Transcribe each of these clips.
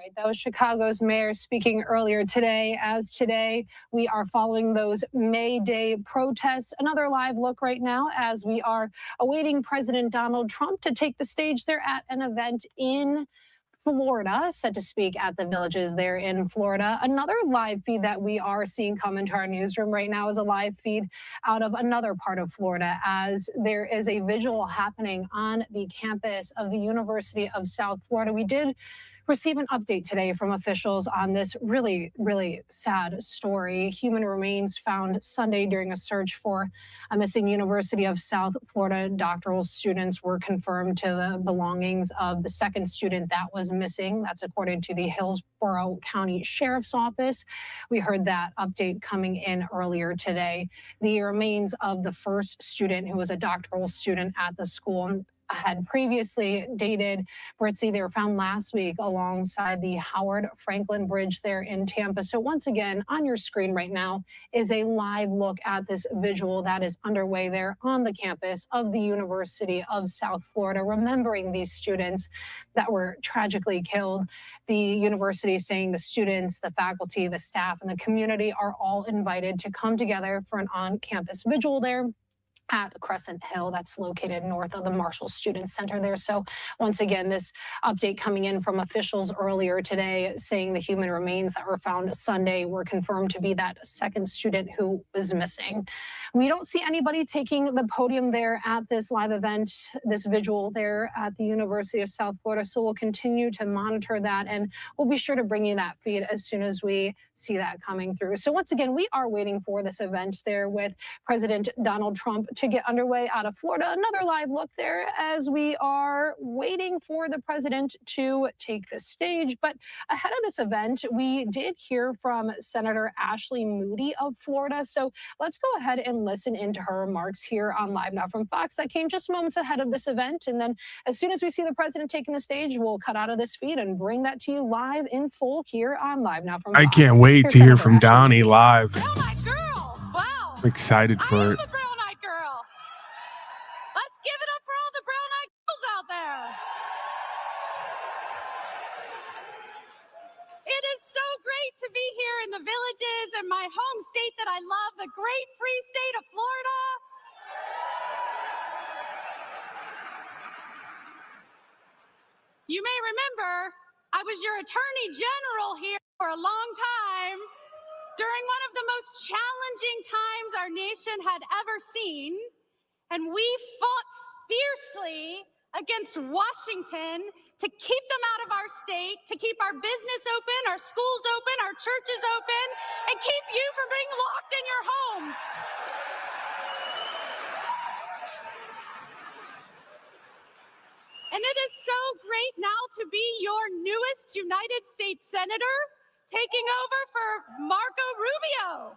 right, that was Chicago's mayor speaking earlier today. As today, we are following those May Day protests. Another live look right now as we are awaiting President Donald Trump to take the stage. They're at an event in Florida, set to speak at the Villages there in Florida. Another live feed that we are seeing come into our newsroom right now is a live feed out of another part of Florida, as there is a vigil happening on the campus of the University of South Florida. We did receive an update today from officials on this really, really sad story. Human remains found Sunday during a search for a missing University of South Florida doctoral students were confirmed to the belongings of the second student that was missing. That's according to the Hillsborough County Sheriff's Office. We heard that update coming in earlier today. The remains of the first student, who was a doctoral student at the school, had previously dated Britzy. They were found last week alongside the Howard Franklin Bridge there in Tampa. So once again, on your screen right now is a live look at this vigil that is underway there on the campus of the University of South Florida, remembering these students that were tragically killed. The university is saying the students, the faculty, the staff, and the community are all invited to come together for an on-campus vigil there at Crescent Hill, that's located north of the Marshall Student Center there. So once again, this update coming in from officials earlier today saying the human remains that were found Sunday were confirmed to be that second student who was missing. We don't see anybody taking the podium there at this live event, this vigil there at the University of South Florida. So we'll continue to monitor that, and we'll be sure to bring you that feed as soon as we see that coming through. So once again, we are waiting for this event there with President Donald Trump to get underway out of Florida. Another live look there as we are waiting for the president to take the stage. But ahead of this event, we did hear from Senator Ashley Moody of Florida. So let's go ahead and listen into her remarks here on Live Now from Fox. That came just moments ahead of this event. And then as soon as we see the president taking the stage, we'll cut out of this feed and bring that to you live in full here on Live Now from Fox. I can't wait Here's to hear Senator from Ashley Donnie Moody. live. Brown Eyed Girl! Wow! I'm excited for it. I am a Brown Eyed Girl. Let's give it up for all the Brown Eyed Girls out there. It is so great to be here in the Villages in my home state that I love, the great free state of Florida. You may remember I was your Attorney General here for a long time during one of the most challenging times our nation had ever seen, and we fought fiercely against Washington to keep them out of our state, to keep our business open, our schools open, our churches open, and keep you from being locked in your homes. And it is so great now to be your newest United States Senator, taking over for Marco Rubio.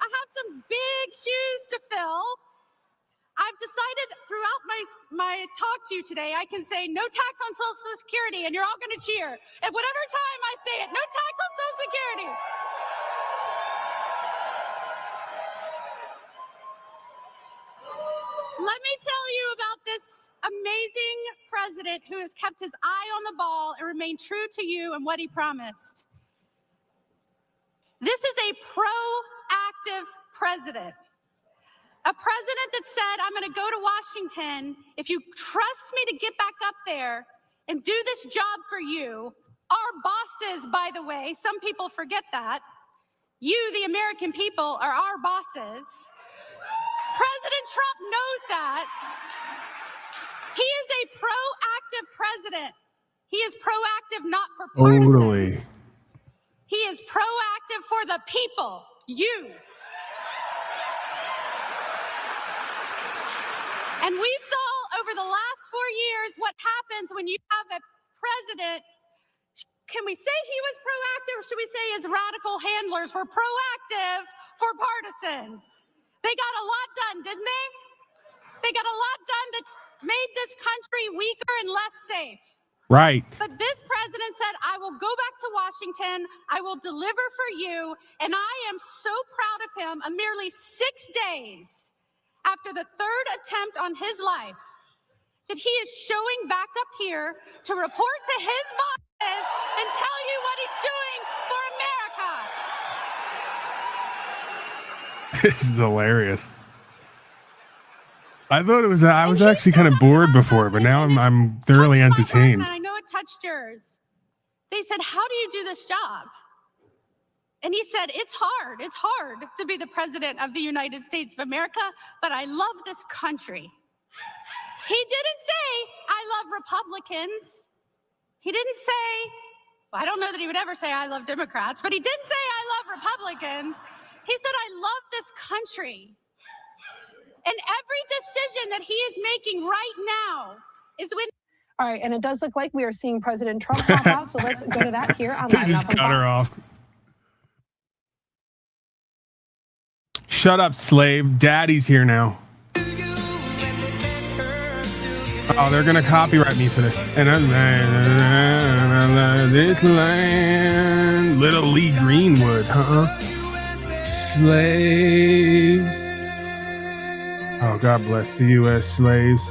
I have some big shoes to fill. I've decided throughout my talk to you today, I can say no tax on Social Security, and you're all going to cheer. At whatever time I say it, no tax on Social Security. Let me tell you about this amazing president who has kept his eye on the ball and remained true to you and what he promised. This is a proactive president. A president that said, I'm going to go to Washington. If you trust me to get back up there and do this job for you, our bosses, by the way, some people forget that. You, the American people, are our bosses. President Trump knows that. He is a proactive president. He is proactive not for partisans. Totally. He is proactive for the people, you. And we saw over the last 4 years what happens when you have a president. Can we say he was proactive, or should we say his radical handlers were proactive for partisans? They got a lot done, didn't they? They got a lot done that made this country weaker and less safe. Right. But this president said, I will go back to Washington, I will deliver for you, and I am so proud of him. Merely 6 days after the third attempt on his life, that he is showing back up here to report to his bosses and tell you what he's doing for America. This is hilarious. I thought it was. I was actually kind of bored before, but now I'm thoroughly entertained. I know it touched yours. They said, "How do you do this job?" And he said, "It's hard. It's hard to be the president of the United States of America, but I love this country." He didn't say, "I love Republicans." He didn't say, well, I don't know that he would ever say, "I love Democrats," but he didn't say, "I love Republicans." He said, "I love this country." And every decision that he is making right now is with. All right, and it does look like we are seeing President Trump pop out, so let's go to that here on Live Just Now from cut her Fox. off. Shut up, slave. Daddy's here now. Oh, they're gonna copyright me for this. And I love this land. Little Lee Greenwood, huh? Slaves. Oh, God bless the U.S. slaves.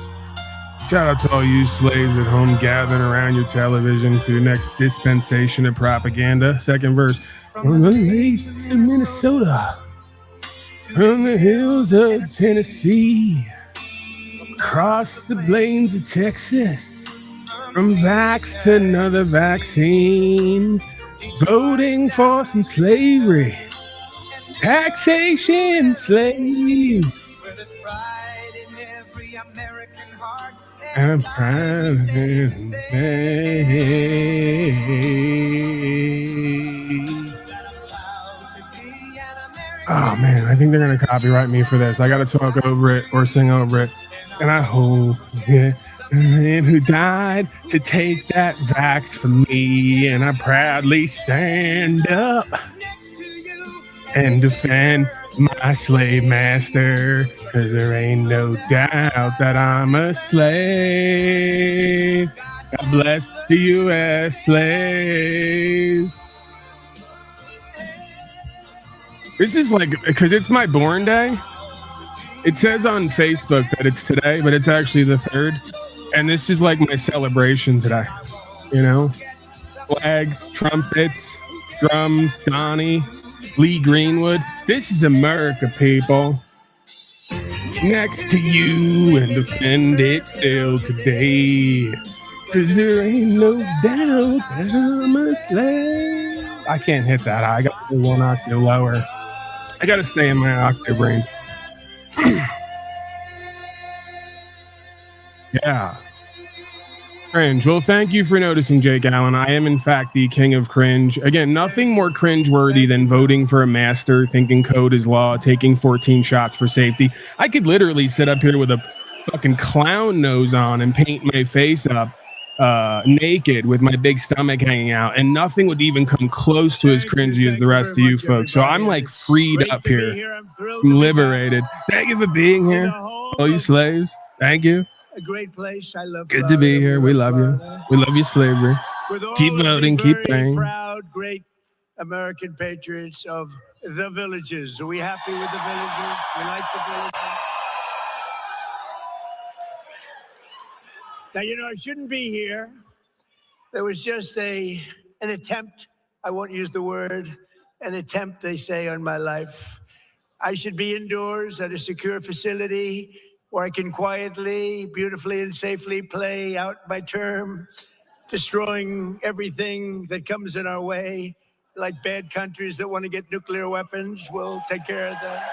Shout out to all you slaves at home gathering around your television for your next dispensation of propaganda. Second verse. From the lakes of Minnesota, from the hills of Tennessee, across the plains of Texas, from vax to another vaccine, voting for some slavery, taxation, slaves, and pride in Oh man, I think they're gonna copyright me for this. I gotta talk over it or sing over it. And I hope the man who died to take that vax from me, and I proudly stand up and defend my slave master, cause there ain't no doubt that I'm a slave. God bless the U.S. slaves. This is like, because it's my born day. It says on Facebook that it's today, but it's actually the 3rd. And this is like my celebration today. You know? Flags, trumpets, drums, Donnie, Lee Greenwood. This is America, people. Next to you and defend it still today. Cause there ain't no doubt that I'm a slave. I can't hit that high. I got to go 1 octave lower. I got to stay in my octave range. Yeah. Cringe. Well, thank you for noticing, Jake Allen. I am, in fact, the king of cringe. Again, nothing more cringe-worthy than voting for a master, thinking code is law, taking 14 shots for safety. I could literally sit up here with a fucking clown nose on and paint my face up naked with my big stomach hanging out, and nothing would even come close to as cringy as the rest of you folks. So I'm like freed up here. I'm liberated. Thank you for being here. All you slaves, thank you. A great place. I love Good to be here. We love you. We love you, slavery. Keep voting, keep praying. Proud, great American patriots of the villages. Are we happy with the villages? We like the villages. Now, you know, I shouldn't be here. There was just an attempt. I won't use the word, an attempt, they say, on my life. I should be indoors at a secure facility where I can quietly, beautifully, and safely play out my term, destroying everything that comes in our way, like bad countries that want to get nuclear weapons. We'll take care of that.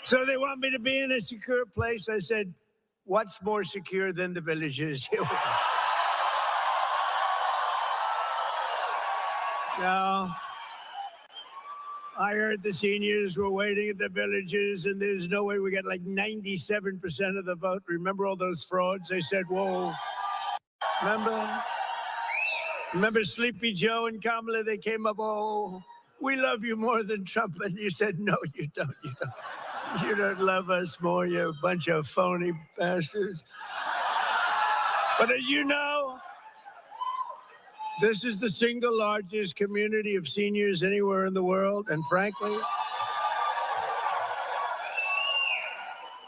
So they want me to be in a secure place. I said, what's more secure than the villages? Here we go. Now, I heard the seniors were waiting at the villages, and there's no way we got like 97% of the vote. Remember all those frauds? They said, whoa. Remember Sleepy Joe and Kamala? They came up, oh, we love you more than Trump. And you said, no, you don't. You don't love us more, you bunch of phony bastards. But as you know, this is the single largest community of seniors anywhere in the world. And frankly,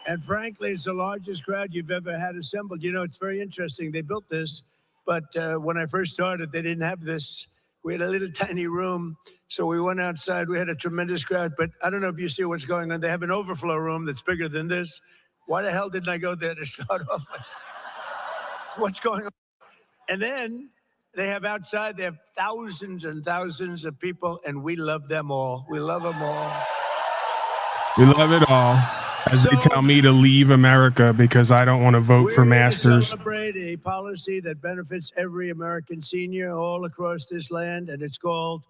And frankly, it's the largest crowd you've ever had assembled. You know, it's very interesting. They built this, but when I first started, they didn't have this. We had a little tiny room, so we went outside. We had a tremendous crowd, but I don't know if you see what's going on. They have an overflow room that's bigger than this. Why the hell didn't I go there to start off? What's going on? And then they have outside, they have thousands and thousands of people, and we love them all. We love them all. We love it all. As they tell me to leave America because I don't want to vote for Masters. We're celebrate a policy that benefits every American senior all across this land, and it's called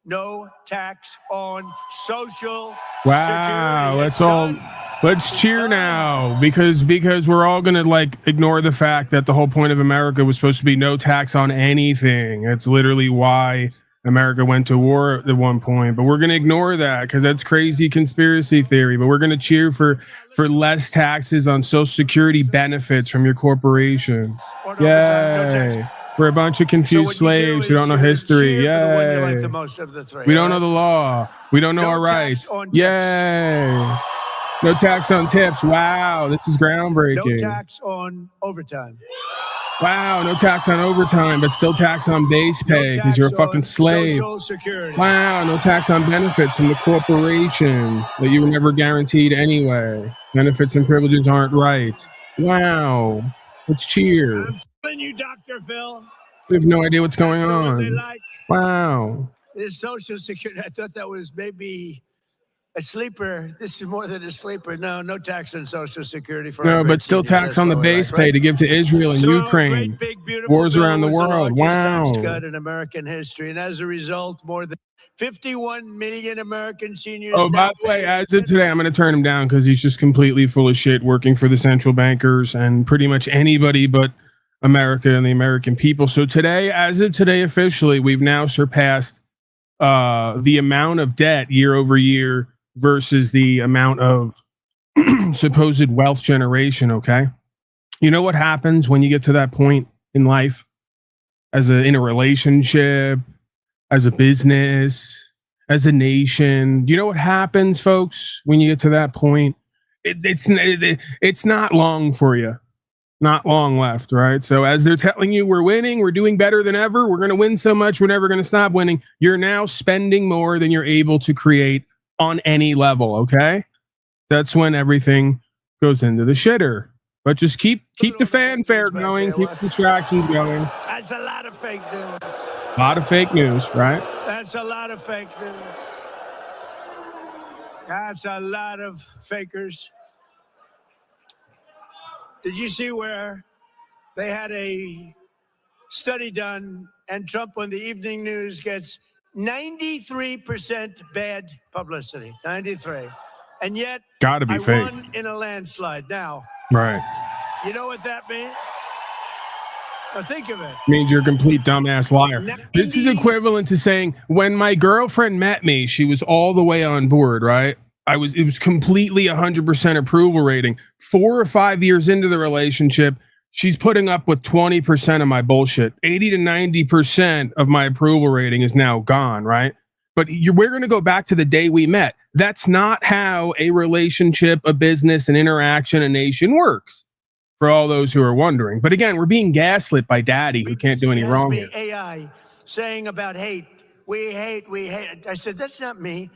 No Tax on Social Security. Let's cheer now because we're all gonna like ignore the fact that the whole point of America was supposed to be no tax on anything. That's literally why America went to war at one point, but we're going to ignore that because that's crazy conspiracy theory. But we're going to cheer for less taxes on Social Security benefits from your corporation. Yay. We're a bunch of confused slaves who don't know history. Yay. We don't know the law. We don't know our rights. Yay. No tax on tips. Wow. This is groundbreaking. No tax on overtime. Wow, no tax on overtime, but still tax on base pay because you're a fucking slave. Wow, no tax on benefits from the corporation that you were never guaranteed anyway. Benefits and privileges aren't right. Wow, let's cheer. I'm telling you, Dr. Phil. We have no idea what's going on. Wow. This Social Security, I thought that was maybe a sleeper. This is more than a sleeper. No tax on Social Security for no, but still tax on the base pay to give to Israel and Ukraine. Great, big, wars around the world. Wow. Tax cut in American history, and as a result, more than 51 million American seniors. Oh, by the way, as of today, I'm going to turn him down because he's just completely full of shit, working for the central bankers and pretty much anybody but America and the American people. So today, as of today, officially, we've now surpassed the amount of debt year over year versus the amount of supposed wealth generation, okay? You know what happens when you get to that point in life, in a relationship, as a business, as a nation? Do you know what happens, folks, when you get to that point? It's not long for you. Not long left, right? So as they're telling you we're winning, we're doing better than ever, we're going to win so much, we're never going to stop winning, you're now spending more than you're able to create on any level, okay? That's when everything goes into the shitter. But just keep the fanfare going, keep the distractions going. That's a lot of fake news. A lot of fake news, right? That's a lot of fake news. That's a lot of fakers. Did you see where they had a study done and Trump on the evening news gets 93% bad publicity, 93. And yet, gotta be fake. Won in a landslide. Now, right. You know what that means? Now think of it. Means you're a complete dumbass liar. This is equivalent to saying, when my girlfriend met me, she was all the way on board, right? It was completely 100% approval rating. 4 or 5 years into the relationship, she's putting up with 20% of my bullshit. 80 to 90% of my approval rating is now gone, right? But we're going to go back to the day we met. That's not how a relationship, a business, an interaction, a nation works, for all those who are wondering. But again, we're being gaslit by daddy who can't do any wrong here. AI saying about hate. We hate. I said, that's not me.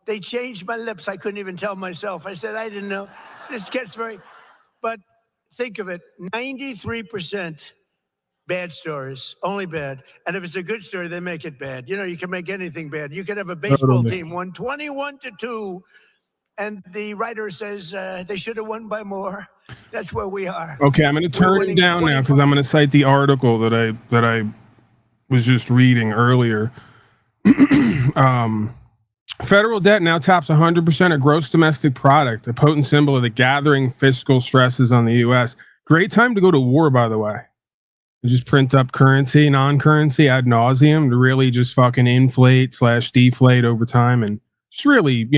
They changed my lips. I couldn't even tell myself. I said, I didn't know. This gets very... But think of it, 93% bad stories, only bad. And if it's a good story, they make it bad. You know, you can make anything bad. You could have a baseball team won 21-2, and the writer says they should have won by more. That's where we are. Okay, I'm going to turn it down now because I'm going to cite the article that I was just reading earlier. Federal debt now tops 100% of gross domestic product, a potent symbol of the gathering fiscal stresses on the U.S. Great time to go to war, by the way. Just print up currency, non-currency ad nauseum to really just fucking inflate/deflate over time and just really,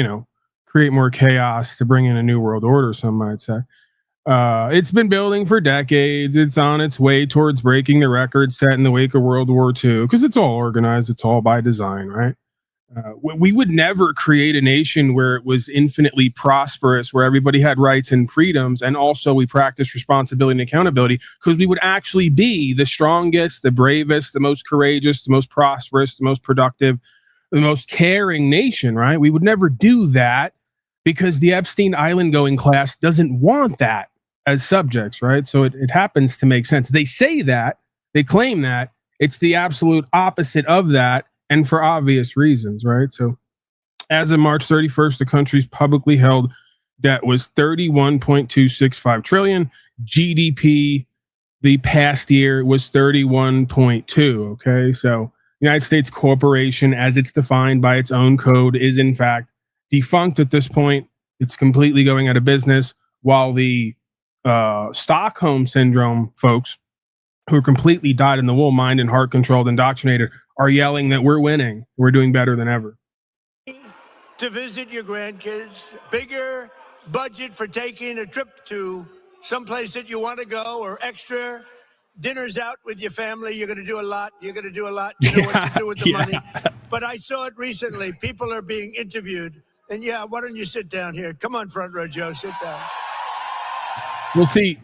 create more chaos to bring in a new world order, some might say. It's been building for decades. It's on its way towards breaking the record set in the wake of World War II because it's all organized. It's all by design, right? We would never create a nation where it was infinitely prosperous, where everybody had rights and freedoms, and also we practice responsibility and accountability, because we would actually be the strongest, the bravest, the most courageous, the most prosperous, the most productive, the most caring nation, right? We would never do that because the Epstein Island going class doesn't want that as subjects, right? So it happens to make sense. They say that, they claim that. It's the absolute opposite of that, and for obvious reasons, right? So as of March 31st, the country's publicly held debt was 31.265 trillion. GDP the past year was 31.2. Okay, so United States corporation, as it's defined by its own code, is in fact defunct at this point. It's completely going out of business, while the Stockholm syndrome folks, who are completely dyed in the wool, mind and heart controlled, indoctrinated, are yelling that we're winning, we're doing better than ever. To visit your grandkids, bigger budget for taking a trip to someplace that you want to go, or extra dinners out with your family. You're going to do a lot. You're going to do a lot. You know what to do with the money. But I saw it recently. People are being interviewed. And yeah, why don't you sit down here? Come on, front row, Joe. Sit down. We'll see.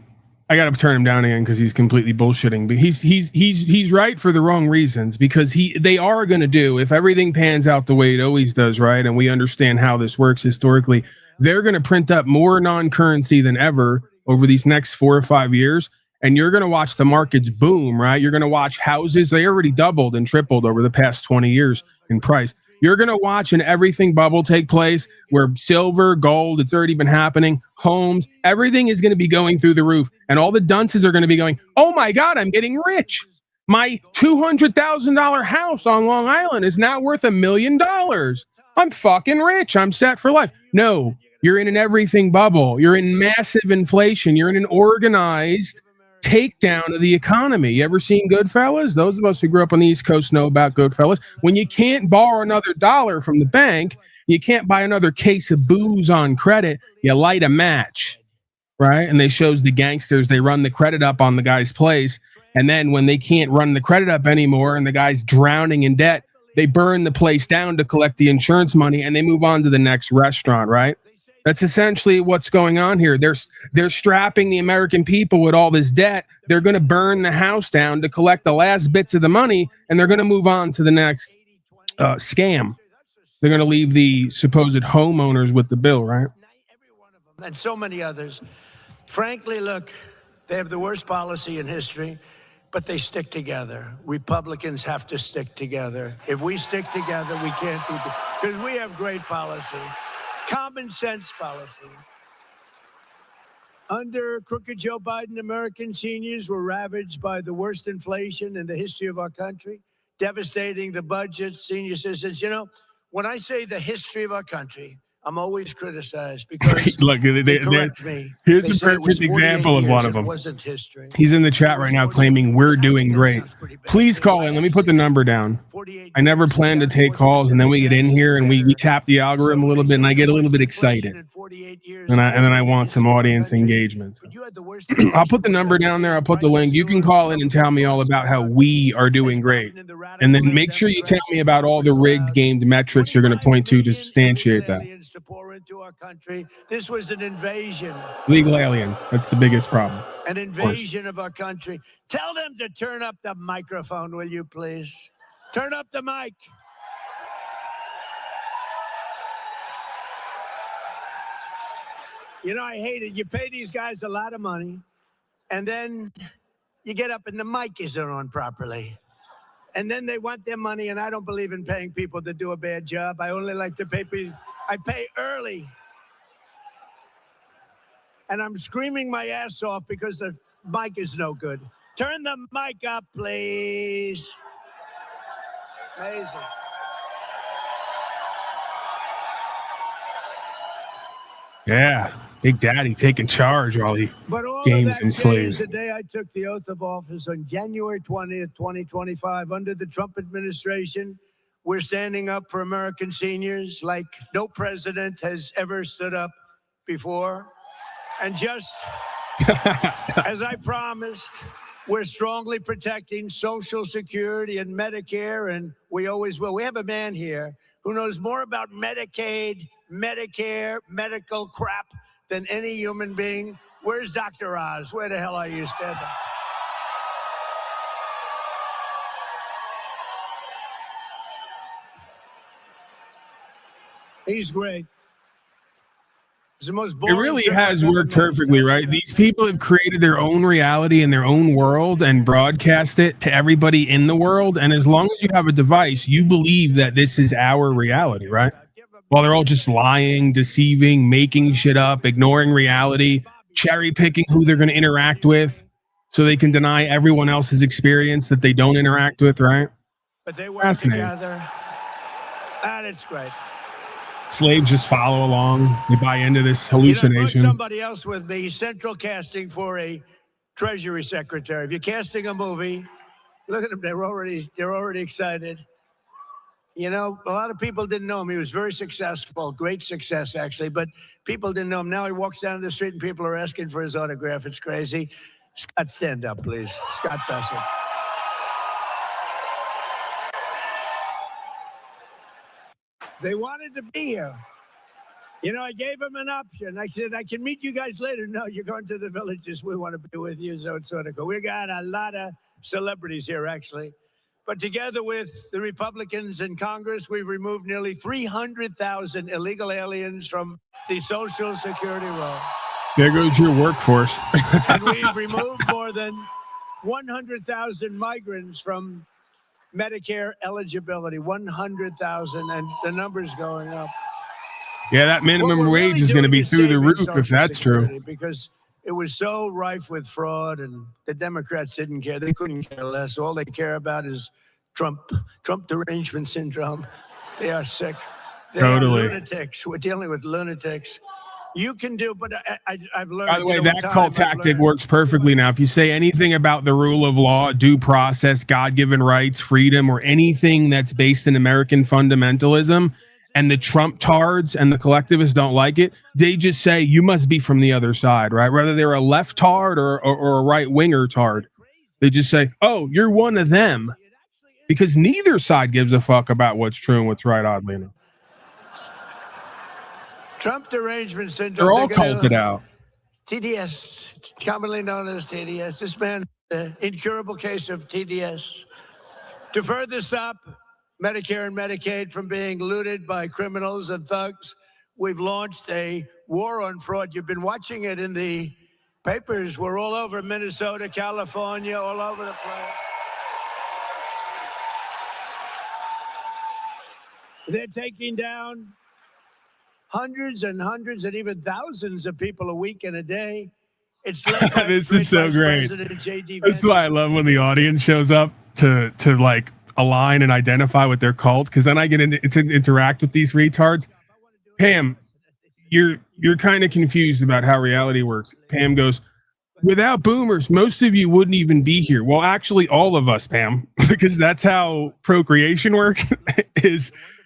I got to turn him down again because he's completely bullshitting. But he's right for the wrong reasons, because they are going to do, if everything pans out the way it always does, right? And we understand how this works historically, they're going to print up more non-currency than ever over these next 4 or 5 years. And you're going to watch the markets boom, right? You're going to watch houses. They already doubled and tripled over the past 20 years in price. You're going to watch an everything bubble take place where silver, gold, it's already been happening, homes, everything is going to be going through the roof. And all the dunces are going to be going, oh my God, I'm getting rich. My $200,000 house on Long Island is now worth $1 million. I'm fucking rich. I'm set for life. No, you're in an everything bubble. You're in massive inflation. You're in an organized takedown of the economy. You ever seen Goodfellas? Those of us who grew up on the East Coast know about Goodfellas. When you can't borrow another dollar from the bank, you can't buy another case of booze on credit, you light a match, right? And they shows the gangsters, they run the credit up on the guy's place. And then when they can't run the credit up anymore and the guy's drowning in debt, they burn the place down to collect the insurance money and they move on to the next restaurant, right? That's essentially what's going on here. They're strapping the American people with all this debt. They're going to burn the house down to collect the last bits of the money, and they're going to move on to the next scam. They're going to leave the supposed homeowners with the bill, right? And so many others. Frankly, look, they have the worst policy in history, but they stick together. Republicans have to stick together. If we stick together, we can't be, because we have great policy. Common sense policy. Under crooked Joe Biden, American seniors were ravaged by the worst inflation in the history of our country, devastating the budget, senior citizens. You know, when I say the history of our country, I'm always criticized because look, they correct me. Here's the perfect example of one of them. He's in the chat right now claiming we're doing great. Please call in. Let me put the number down. I never plan to take calls, and then we get in here and we tap the algorithm a little bit, and I get a little bit excited, and then I want some audience engagement. So. I'll put the number down there. I'll put the link. You can call in and tell me all about how we are doing great, and then make sure you tell me about all the rigged gamed metrics you're going to point to substantiate that. To pour into our country. This was an invasion. Legal aliens. That's the biggest problem. An invasion of our country. Tell them to turn up the microphone, will you please? Turn up the mic. You know, I hate it. You pay these guys a lot of money, and then you get up and the mic isn't on properly. And then they want their money, and I don't believe in paying people to do a bad job. I only like to pay people. I pay early. And I'm screaming my ass off because the mic is no good. Turn the mic up, please. Amazing. Yeah, Big Daddy taking charge while he games and slaves. The day I took the oath of office on January 20th, 2025, under the Trump administration, we're standing up for American seniors like no president has ever stood up before. And just as I promised, we're strongly protecting Social Security and Medicare, and we always will. We have a man here who knows more about Medicaid, Medicare, medical crap than any human being. Where's Dr. Oz? Where the hell are you? Stand up. He's great. It's the most It boring really trip has I've ever worked made. perfectly, right? These people have created their own reality and their own world and broadcast it to everybody in the world. And as long as you have a device, you believe that this is our reality, right? While they're all just lying, deceiving, making shit up, ignoring reality, cherry picking who they're going to interact with so they can deny everyone else's experience that they don't interact with, right? But they work Fascinating. together, and it's great. Slaves just follow along. They buy into this You know, I brought hallucination. somebody else with me. Central casting for a Treasury Secretary. If you're casting a movie, look at them. They're already excited. You know, a lot of people didn't know him. He was very successful, great success actually, but people didn't know him. Now he walks down the street and people are asking for his autograph. It's crazy. Scott, stand up, please. Scott Bassett. They wanted to be here. You know, I gave him an option. I said, I can meet you guys later. No, you're going to the villages. We want to be with you. So it's sort of cool. We got a lot of celebrities here, actually. But together with the Republicans in Congress, we've removed nearly 300,000 illegal aliens from the Social Security roll. There goes your workforce. And we've removed more than 100,000 migrants from Medicare eligibility. 100,000, and the number's going up. Yeah, that minimum What we're wage really is going to doing be is through the saving roof if Social that's true. Security, because it was so rife with fraud, and the Democrats didn't care. They couldn't care less. All they care about is Trump derangement syndrome. They are sick. They Totally. are lunatics. We're dealing with lunatics. You can do, but I've learned. By the way, you know, that time cult I've tactic learned- works perfectly now. If you say anything about the rule of law, due process, God-given rights, freedom, or anything that's based in American fundamentalism, and the Trump tards and the collectivists don't like it, they just say, you must be from the other side, right? Whether they're a left tard or a right-winger tard. They just say, oh, you're one of them. Because neither side gives a fuck about what's true and what's right, oddly enough. Trump derangement syndrome. They're all gonna- culted out. TDS, it's commonly known as TDS. This man, an incurable case of TDS. To further stop Medicare and Medicaid from being looted by criminals and thugs, we've launched a war on fraud. You've been watching it in the papers. We're all over Minnesota, California, all over the place. They're taking down hundreds and hundreds and even thousands of people a week and a day. It's led by This is so Vice great. President J.D. That's Vance. why I love when the audience shows up to like align and identify with their cult, because then I get to interact with these retards. Pam, you're kind of confused about how reality works. Pam goes, without boomers, most of you wouldn't even be here. Well, actually, all of us, Pam, because that's how procreation works.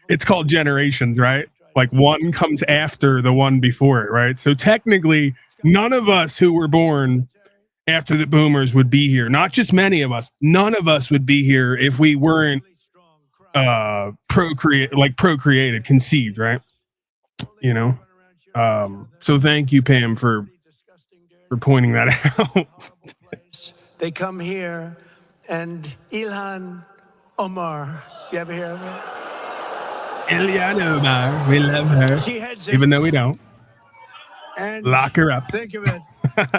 It's called generations, right? Like one comes after the one before it, right? So technically, none of us who were born after the boomers would be here. Not just many of us. None of us would be here if we weren't procreated, conceived, right? You know. So thank you, Pam, for pointing that out. They come here, and Ilhan Omar, you ever hear of her? Ilhan Omar, we love her, She heads it, even though we don't. and Lock her up. think of it.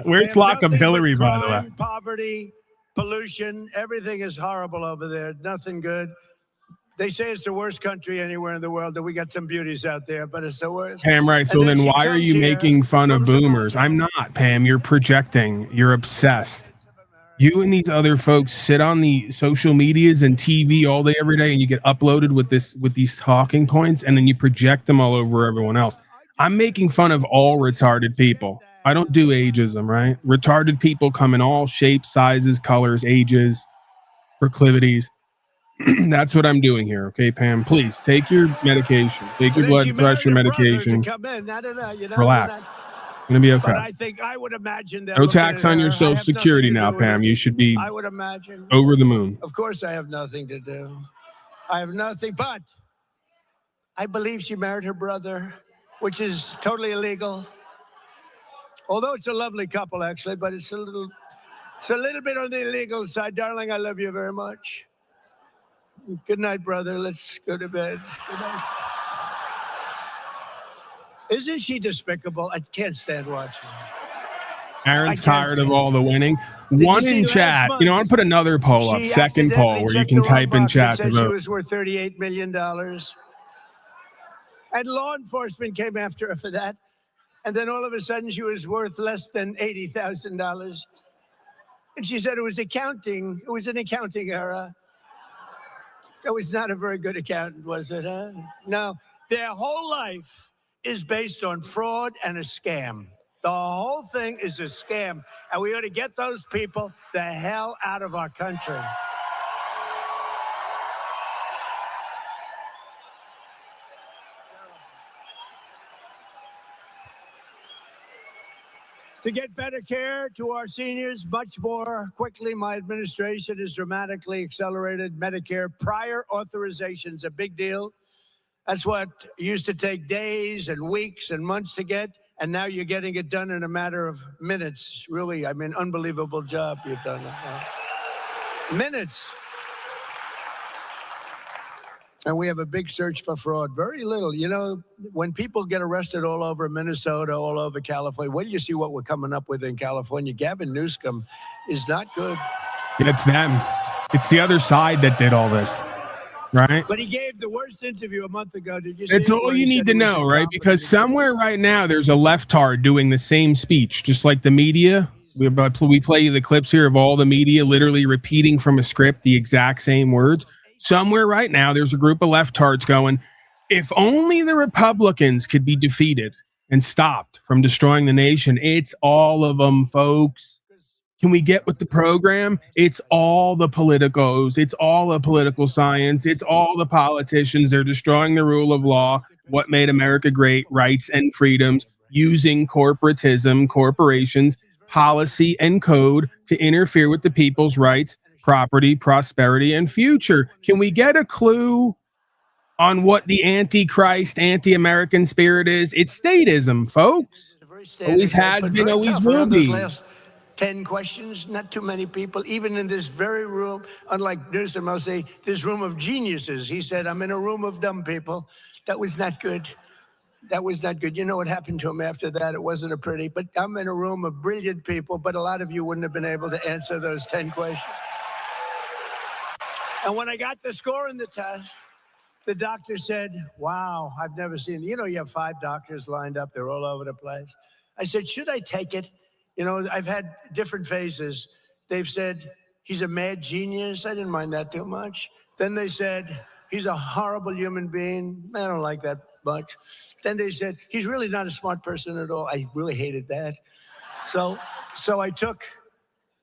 Where's They have lock up nothing Hillary, but by the way? crime, poverty, pollution, everything is horrible over there. Nothing good. They say it's the worst country anywhere in the world, that we got some beauties out there, but it's the worst. Pam, right. So And then she why are comes you here making fun of from boomers? Somalia. I'm not, Pam. You're projecting. You're obsessed. You and these other folks sit on the social medias and TV all day, every day, and you get uploaded with these talking points, and then you project them all over everyone else. I'm making fun of all retarded people. I don't do ageism, right? Retarded people come in all shapes, sizes, colors, ages, proclivities. That's what I'm doing here, okay, Pam? Please take your medication. Take your blood pressure medication. Relax. It's gonna be okay. But I think I would imagine that. No tax on your Social Security now, Pam. You should be I would imagine. over the moon. Of course, I have nothing to do. I have nothing, but I believe she married her brother, which is totally illegal. Although it's a lovely couple, actually, but it's a little bit on the illegal side. Darling, I love you very much. Good night, brother. Let's go to bed. Good night. Isn't she despicable? I can't stand watching her. Aaron's tired of all the winning. Did you One see in last chat. month, You know, I'll put another poll up, she second poll, accidentally where you checked can the wrong type in box chat and to said she vote. was worth $38 million. And law enforcement came after her for that. And then all of a sudden she was worth less than $80,000. And she said it was accounting. It was an accounting error. That was not a very good accountant, was it, huh? No, their whole life is based on fraud and a scam. The whole thing is a scam, and we ought to get those people the hell out of our country. To get better care to our seniors much more quickly, my administration has dramatically accelerated Medicare prior authorization's a big deal. That's what used to take days and weeks and months to get, and now you're getting it done in a matter of minutes. Really, I mean, unbelievable job you've done. Minutes. And we have a big search for fraud. Very little. You know, when people get arrested all over Minnesota, all over California, wait till you see what we're coming up with in California. Gavin Newsom is not good. It's them. It's the other side that did all this, right? But he gave the worst interview a month ago. Did you see It's it? all Where you he need said to he was know, right? incompetent Because and- somewhere right now there's a leftard doing the same speech, just like the media. We play you the clips here of all the media literally repeating from a script the exact same words. Somewhere right now there's a group of leftards going, if only the Republicans could be defeated and stopped from destroying the nation. It's all of them, folks. Can we get with the program? It's all the politicos. It's all the political science. It's all the politicians. They're destroying the rule of law, what made America great, rights and freedoms, using corporatism, corporations, policy, and code to interfere with the people's rights, property, prosperity, and future. Can we get a clue on what the antichrist, anti-American spirit is? It's statism, folks. Always has been, always will be. 10 questions, not too many people, even in this very room, unlike Newsom, I'll say, this room of geniuses. He said, I'm in a room of dumb people. That was not good. That was not good. You know what happened to him after that? It wasn't a pretty, but I'm in a room of brilliant people, but a lot of you wouldn't have been able to answer those 10 questions. And when I got the score in the test, the doctor said, wow, I've never seen, you know, you have 5 doctors lined up. They're all over the place. I said, should I take it? You know, I've had different phases. They've said, he's a mad genius. I didn't mind that too much. Then they said, he's a horrible human being. I don't like that much. Then they said, he's really not a smart person at all. I really hated that. So I took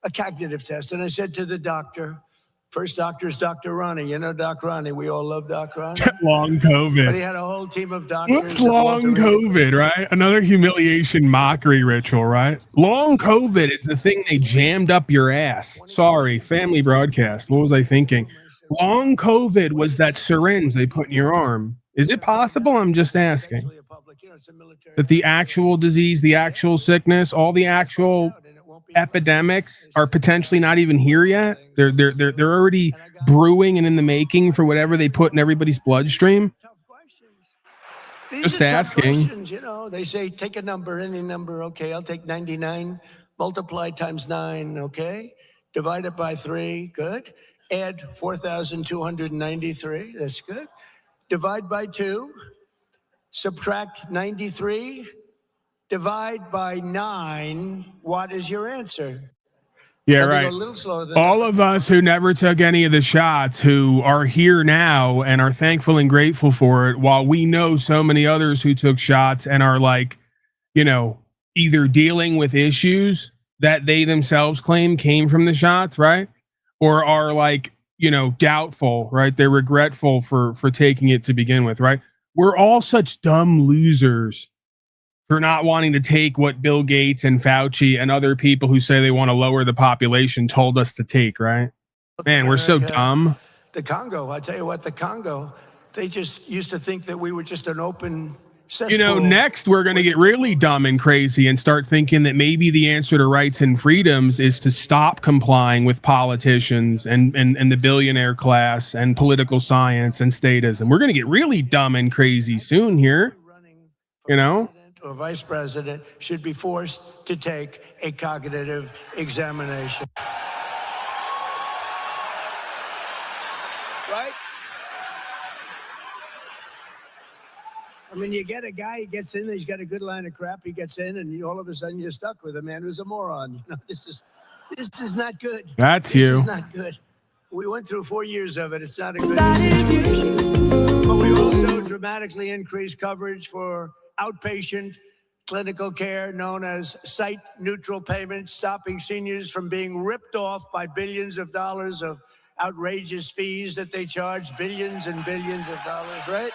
a cognitive test, and I said to the doctor, first doctor is Dr. Ronnie. You know Doc Ronnie. We all love Doc Ronnie. Long COVID. But he had a whole team of doctors. What's long COVID, right? Another humiliation mockery ritual, right? Long COVID is the thing they jammed up your ass. Sorry, family broadcast. What was I thinking? Long COVID was that syringe they put in your arm. Is it possible? I'm just asking. That the actual disease, the actual sickness, all the actual epidemics are potentially not even here yet. They're already brewing and in the making for whatever they put in everybody's bloodstream. Just asking. You know, they say take a number, any number. Okay, I'll take 99, multiply times 9. Okay, divide it by 3. Good. Add 4,293. That's good. Divide by 2. Subtract 93. Divide by 9. What is your answer? Yeah, right. All of us who never took any of the shots, who are here now and are thankful and grateful for it, while we know so many others who took shots and are like, you know, either dealing with issues that they themselves claim came from the shots, right? Or are like, you know, doubtful, right? They're regretful for taking it to begin with, right? We're all such dumb losers for not wanting to take what Bill Gates and Fauci and other people who say they want to lower the population told us to take, right? Man, we're so dumb. The Congo, I tell you what, the Congo, They just used to think that we were just an open cesspool. You know, next we're going to get really dumb and crazy and start thinking that maybe the answer to rights and freedoms is to stop complying with politicians and the billionaire class and political science and statism. We're going to get really dumb and crazy soon here. You know? Or vice president should be forced to take a cognitive examination. Right? I mean, you get a guy, he gets in, he's got a good line of crap, he gets in, and all of a sudden you're stuck with a man who's a moron. You know, this is not good. That's you. This is not good. We went through 4 years of it. It's not a good situation. But we also dramatically increased coverage for outpatient clinical care known as site-neutral payments, stopping seniors from being ripped off by billions of dollars of outrageous fees that they charge, billions and billions of dollars, right?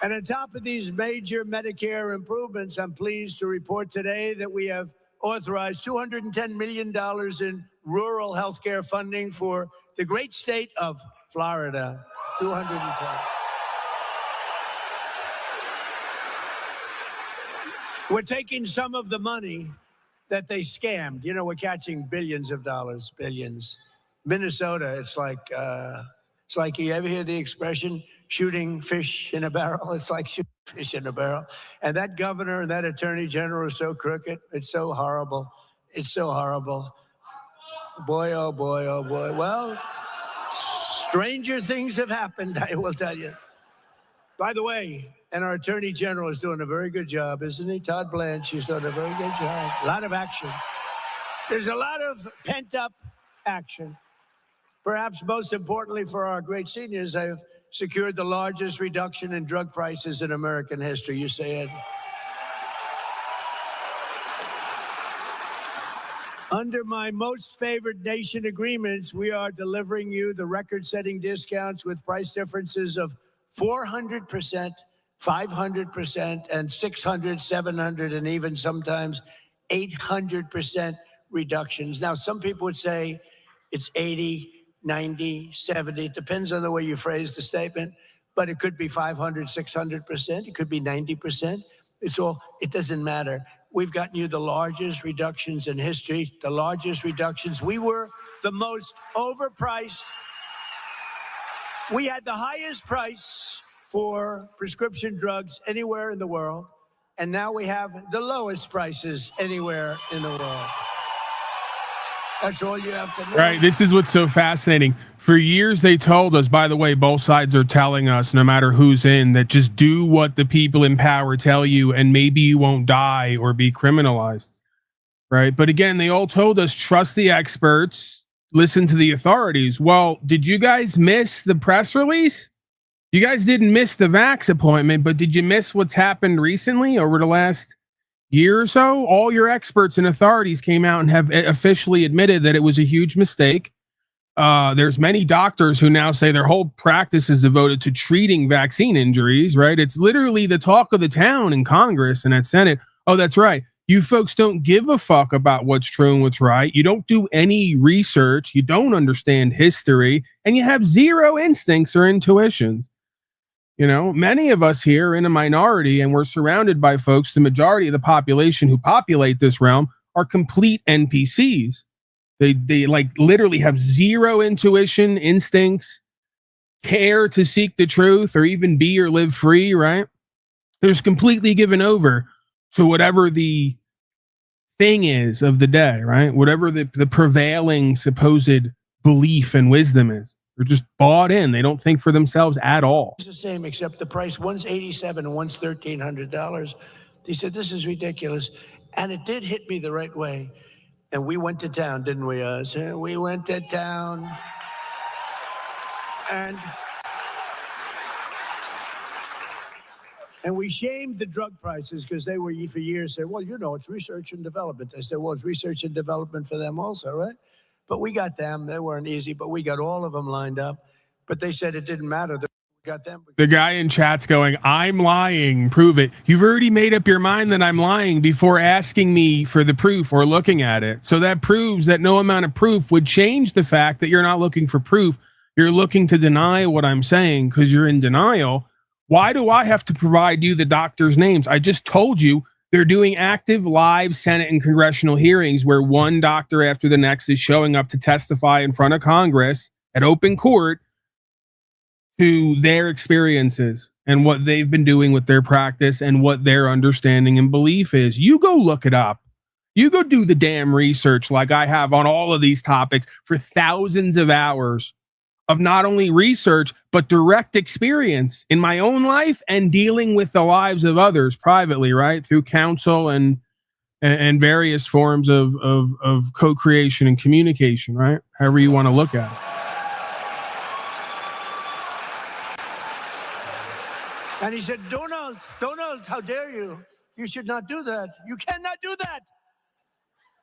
And on top of these major Medicare improvements, I'm pleased to report today that we have authorized $210 million in rural health care funding for the great state of Florida. 210. We're taking some of the money that they scammed. You know, we're catching billions of dollars, billions. Minnesota, it's like you ever hear the expression, shooting fish in a barrel? It's like shooting fish in a barrel. And that governor and that attorney general are so crooked. It's so horrible. It's so horrible. Boy, oh boy, oh boy. Well, stranger things have happened, I will tell you. By the way, and our attorney general is doing a very good job, isn't he? Todd Blanche, she's doing a very good job. A lot of action. There's a lot of pent-up action. Perhaps most importantly for our great seniors, I've secured the largest reduction in drug prices in American history. You say it. Under my most favored nation agreements, we are delivering you the record-setting discounts with price differences of 400%, 500%, and 600, 700, and even sometimes 800% reductions. Now, some people would say it's 80, 90, 70. It depends on the way you phrase the statement, but it could be 500, 600%. It could be 90%. It doesn't matter. We've gotten you the largest reductions in history, the largest reductions. We were the most overpriced. We had the highest price for prescription drugs anywhere in the world, and now we have the lowest prices anywhere in the world. That's all you have to know. Right. This is what's so fascinating. For years, they told us, by the way, both sides are telling us, no matter who's in, that just do what the people in power tell you, and maybe you won't die or be criminalized. Right. But again, they all told us, trust the experts, listen to the authorities. Well, did you guys miss the press release? You guys didn't miss the Vax appointment, but did you miss what's happened recently over the last year or so? All your experts and authorities came out and have officially admitted that it was a huge mistake. There's many doctors who now say their whole practice is devoted to treating vaccine injuries, right? It's literally the talk of the town in Congress and at Senate. Oh, that's right. You folks don't give a fuck about what's true and what's right. You don't do any research. You don't understand history, and you have zero instincts or intuitions. You know, many of us here are in a minority, and we're surrounded by folks. The majority of the population who populate this realm are complete NPCs. They like literally have zero intuition, instincts, care to seek the truth, or even be or live free, right? They're just completely given over to whatever the thing is of the day, right? Whatever the prevailing supposed belief and wisdom is. They're just bought in. They don't think for themselves at all. It's the same, except the price, one's $87 and one's $1,300. They said, this is ridiculous. And it did hit me the right way. And we went to town, didn't we, Oz? We went to town. And we shamed the drug prices because they were for years saying, well, you know, it's research and development. I said, well, it's research and development for them also, right? But we got them. They weren't easy, but we got all of them lined up. But they said it didn't matter. We got them. The guy in chat's going, I'm lying. Prove it. You've already made up your mind that I'm lying before asking me for the proof or looking at it. So that proves that no amount of proof would change the fact that you're not looking for proof. You're looking to deny what I'm saying because you're in denial. Why do I have to provide you the doctors' names? I just told you they're doing active live Senate and congressional hearings where one doctor after the next is showing up to testify in front of Congress at open court to their experiences and what they've been doing with their practice and what their understanding and belief is. You go look it up. You go do the damn research like I have on all of these topics for thousands of hours of not only research, but direct experience in my own life and dealing with the lives of others privately, right? Through counsel and various forms of co-creation and communication, right? However you want to look at it. And he said, Donald, how dare you? You should not do that. You cannot do that.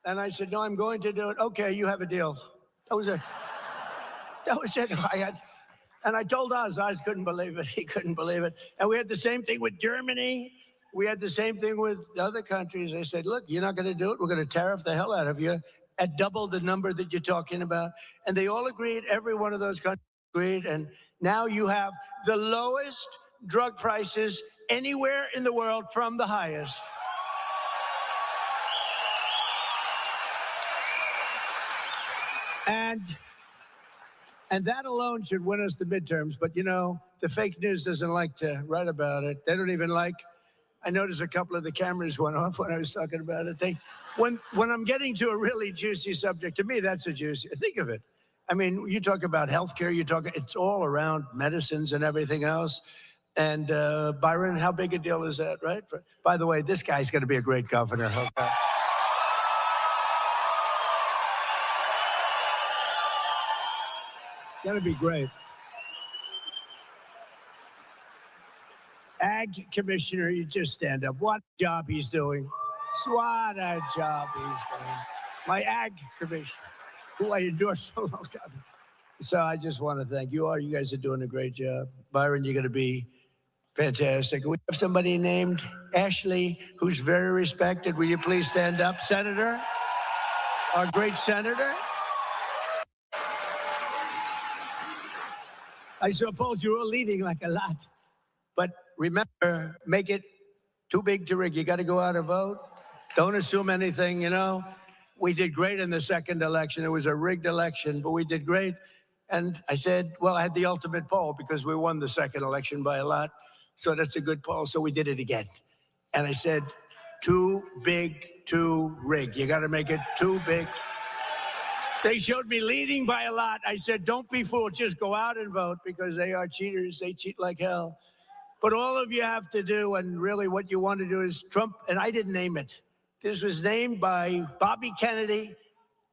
And I said, no, I'm going to do it. Okay, you have a deal. That was it. That was it. And I told Oz couldn't believe it. He couldn't believe it. And we had the same thing with Germany. We had the same thing with other countries. I said, look, you're not going to do it. We're going to tariff the hell out of you at double the number that you're talking about. And they all agreed. Every one of those countries agreed. And now you have the lowest drug prices anywhere in the world from the highest. And that alone should win us the midterms. But, you know, the fake news doesn't like to write about it. They don't even like, I noticed a couple of the cameras went off when I was talking about it. When I'm getting to a really juicy subject, to me, that's a juicy, think of it. I mean, you talk about healthcare, it's all around medicines and everything else. And Byron, how big a deal is that, right? By the way, this guy's going to be a great governor. Okay. Gonna be great. Ag commissioner, you just stand up. What job he's doing. What a job he's doing. My ag commissioner, who I endorsed for a long time. So I just want to thank you all. You guys are doing a great job. Byron, you're going to be fantastic. We have somebody named Ashley who's very respected. Will you please stand up? Senator, our great senator. I suppose you're all leading like a lot. But remember, make it too big to rig. You got to go out and vote. Don't assume anything, you know. We did great in the second election. It was a rigged election, but we did great. And I said, well, I had the ultimate poll because we won the second election by a lot. So that's a good poll. So we did it again. And I said, too big to rig. You got to make it too big. They showed me leading by a lot. I said, don't be fooled. Just go out and vote because they are cheaters. They cheat like hell. But all of you have to do, and really what you want to do is Trump, and I didn't name it. This was named by Bobby Kennedy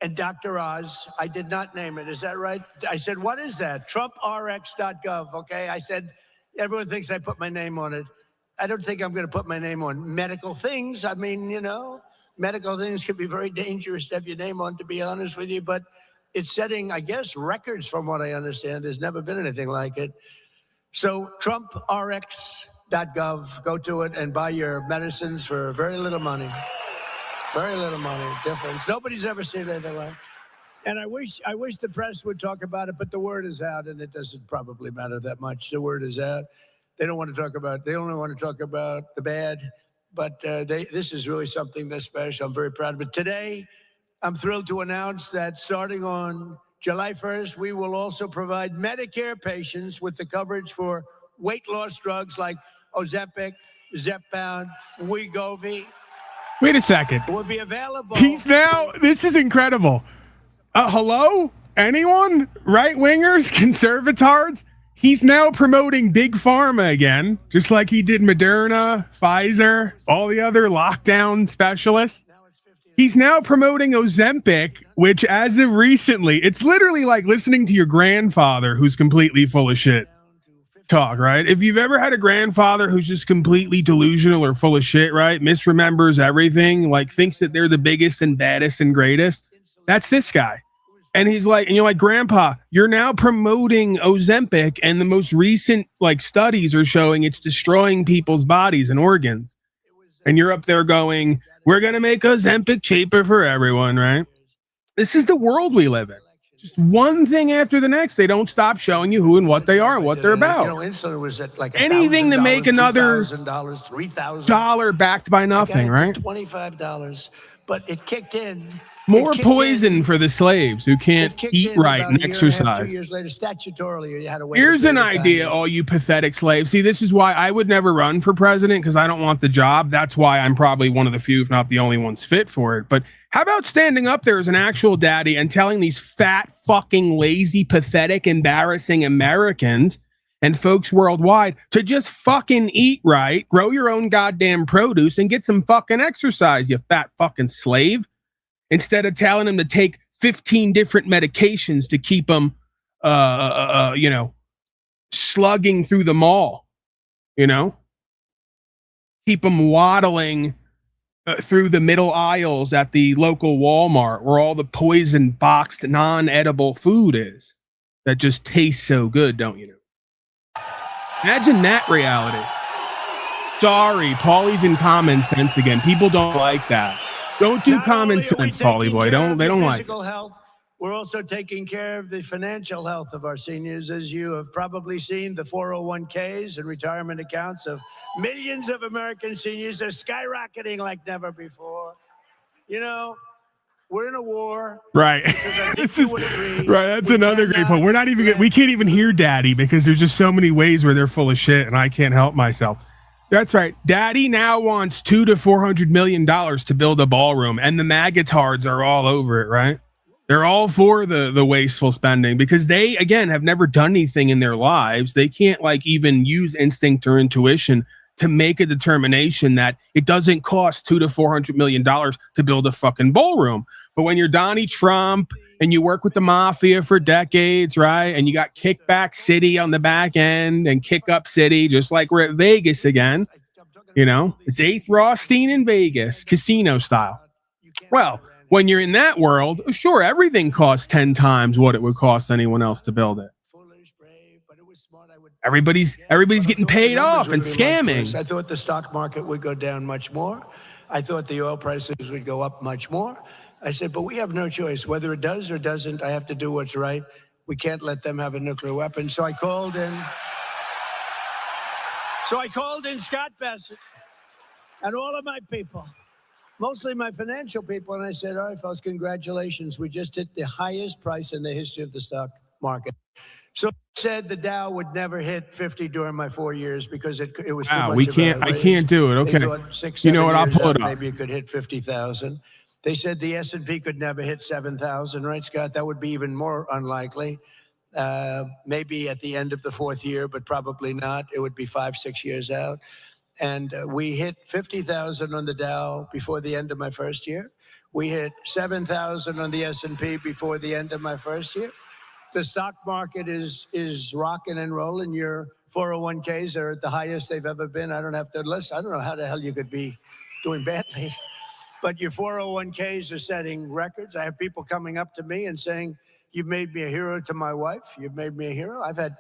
and Dr. Oz. I did not name it. Is that right? I said, what is that? TrumpRx.gov, okay? I said, everyone thinks I put my name on it. I don't think I'm going to put my name on medical things. I mean, you know, medical things can be very dangerous to have your name on, to be honest with you. But it's setting, I guess, records from what I understand. There's never been anything like it. So TrumpRx.gov, go to it and buy your medicines for very little money. Very little money difference. Nobody's ever seen anything like it. And I wish the press would talk about it, but the word is out, and it doesn't probably matter that much. The word is out. They don't want to talk about. They only want to talk about the bad. But this is really something that's special. I'm very proud of it. Today, I'm thrilled to announce that starting on July 1st, we will also provide Medicare patients with the coverage for weight loss drugs like Ozempic, Zepbound, Wegovy. Wait a second. It will be available. This is incredible. Hello? Anyone? Right-wingers? Conservatards? He's now promoting Big Pharma again, just like he did Moderna, Pfizer, all the other lockdown specialists. He's now promoting Ozempic, which as of recently, it's literally like listening to your grandfather who's completely full of shit talk, right? If you've ever had a grandfather who's just completely delusional or full of shit, right? Misremembers everything, like thinks that they're the biggest and baddest and greatest. That's this guy. And he's like, and you're like, Grandpa, you're now promoting Ozempic, and the most recent like studies are showing it's destroying people's bodies and organs. And you're up there going, we're going to make Ozempic cheaper for everyone, right? This is the world we live in. Just one thing after the next. They don't stop showing you who and what they are and what they're about. You know, insulin was at like anything to make another $1,000, $3,000 dollar backed by nothing, right? $25, but it kicked in. More poison for the slaves who can't eat right and exercise. 2 years later, statutorily, you had to wait. Here's an idea, all you pathetic slaves. See, this is why I would never run for president, because I don't want the job. That's why I'm probably one of the few, if not the only ones fit for it. But how about standing up there as an actual daddy and telling these fat, fucking, lazy, pathetic, embarrassing Americans and folks worldwide to just fucking eat right, grow your own goddamn produce, and get some fucking exercise, you fat fucking slave. Instead of telling them to take 15 different medications to keep them, slugging through the mall, keep them waddling through the middle aisles at the local Walmart where all the poison boxed non-edible food is that just tastes so good, don't you know? Imagine that reality. Sorry, Paulie's in common sense again. People don't like that. Don't do common sense, Paulie boy. They don't like health. We're also taking care of the financial health of our seniors. As you have probably seen, the 401ks and retirement accounts of millions of American seniors are skyrocketing like never before. You know, we're in a war. Right. This is right. That's another great point. We're not even we can't even hear Daddy because there's just so many ways where they're full of shit and I can't help myself. That's right. Daddy now wants $200 to $400 million to build a ballroom, and the magatards are all over it, right? They're all for the wasteful spending because they, again, have never done anything in their lives. They can't even use instinct or intuition to make a determination that it doesn't cost $200 to $400 million to build a fucking ballroom. But when you're Donnie Trump and you work with the mafia for decades, right? And you got Kickback City on the back end and Kick Up City, just like we're at Vegas again. It's 8th Rothstein in Vegas, casino style. Well, when you're in that world, sure, everything costs 10 times what it would cost anyone else to build it. Everybody's getting paid off and scamming. I thought the stock market would go down much more. I thought the oil prices would go up much more. I said, but we have no choice. Whether it does or doesn't, I have to do what's right. We can't let them have a nuclear weapon. So I called in Scott Bassett and all of my people, mostly my financial people. And I said, all right, folks, congratulations. We just hit the highest price in the history of the stock market. So I said the Dow would never hit 50 during my 4 years because it was too much. I can't do it. Okay. You know what? I'll pull it up. Maybe it could hit 50,000. They said the S&P could never hit 7,000, right, Scott? That would be even more unlikely. Maybe at the end of the 4th year, but probably not. It would be 5-6 years out. And we hit 50,000 on the Dow before the end of my first year. We hit 7,000 on the S&P before the end of my first year. The stock market is rocking and rolling. Your 401ks are at the highest they've ever been. I don't have to listen. I don't know how the hell you could be doing badly. But your 401ks are setting records. I have people coming up to me and saying, you've made me a hero to my wife. You've made me a hero. I've had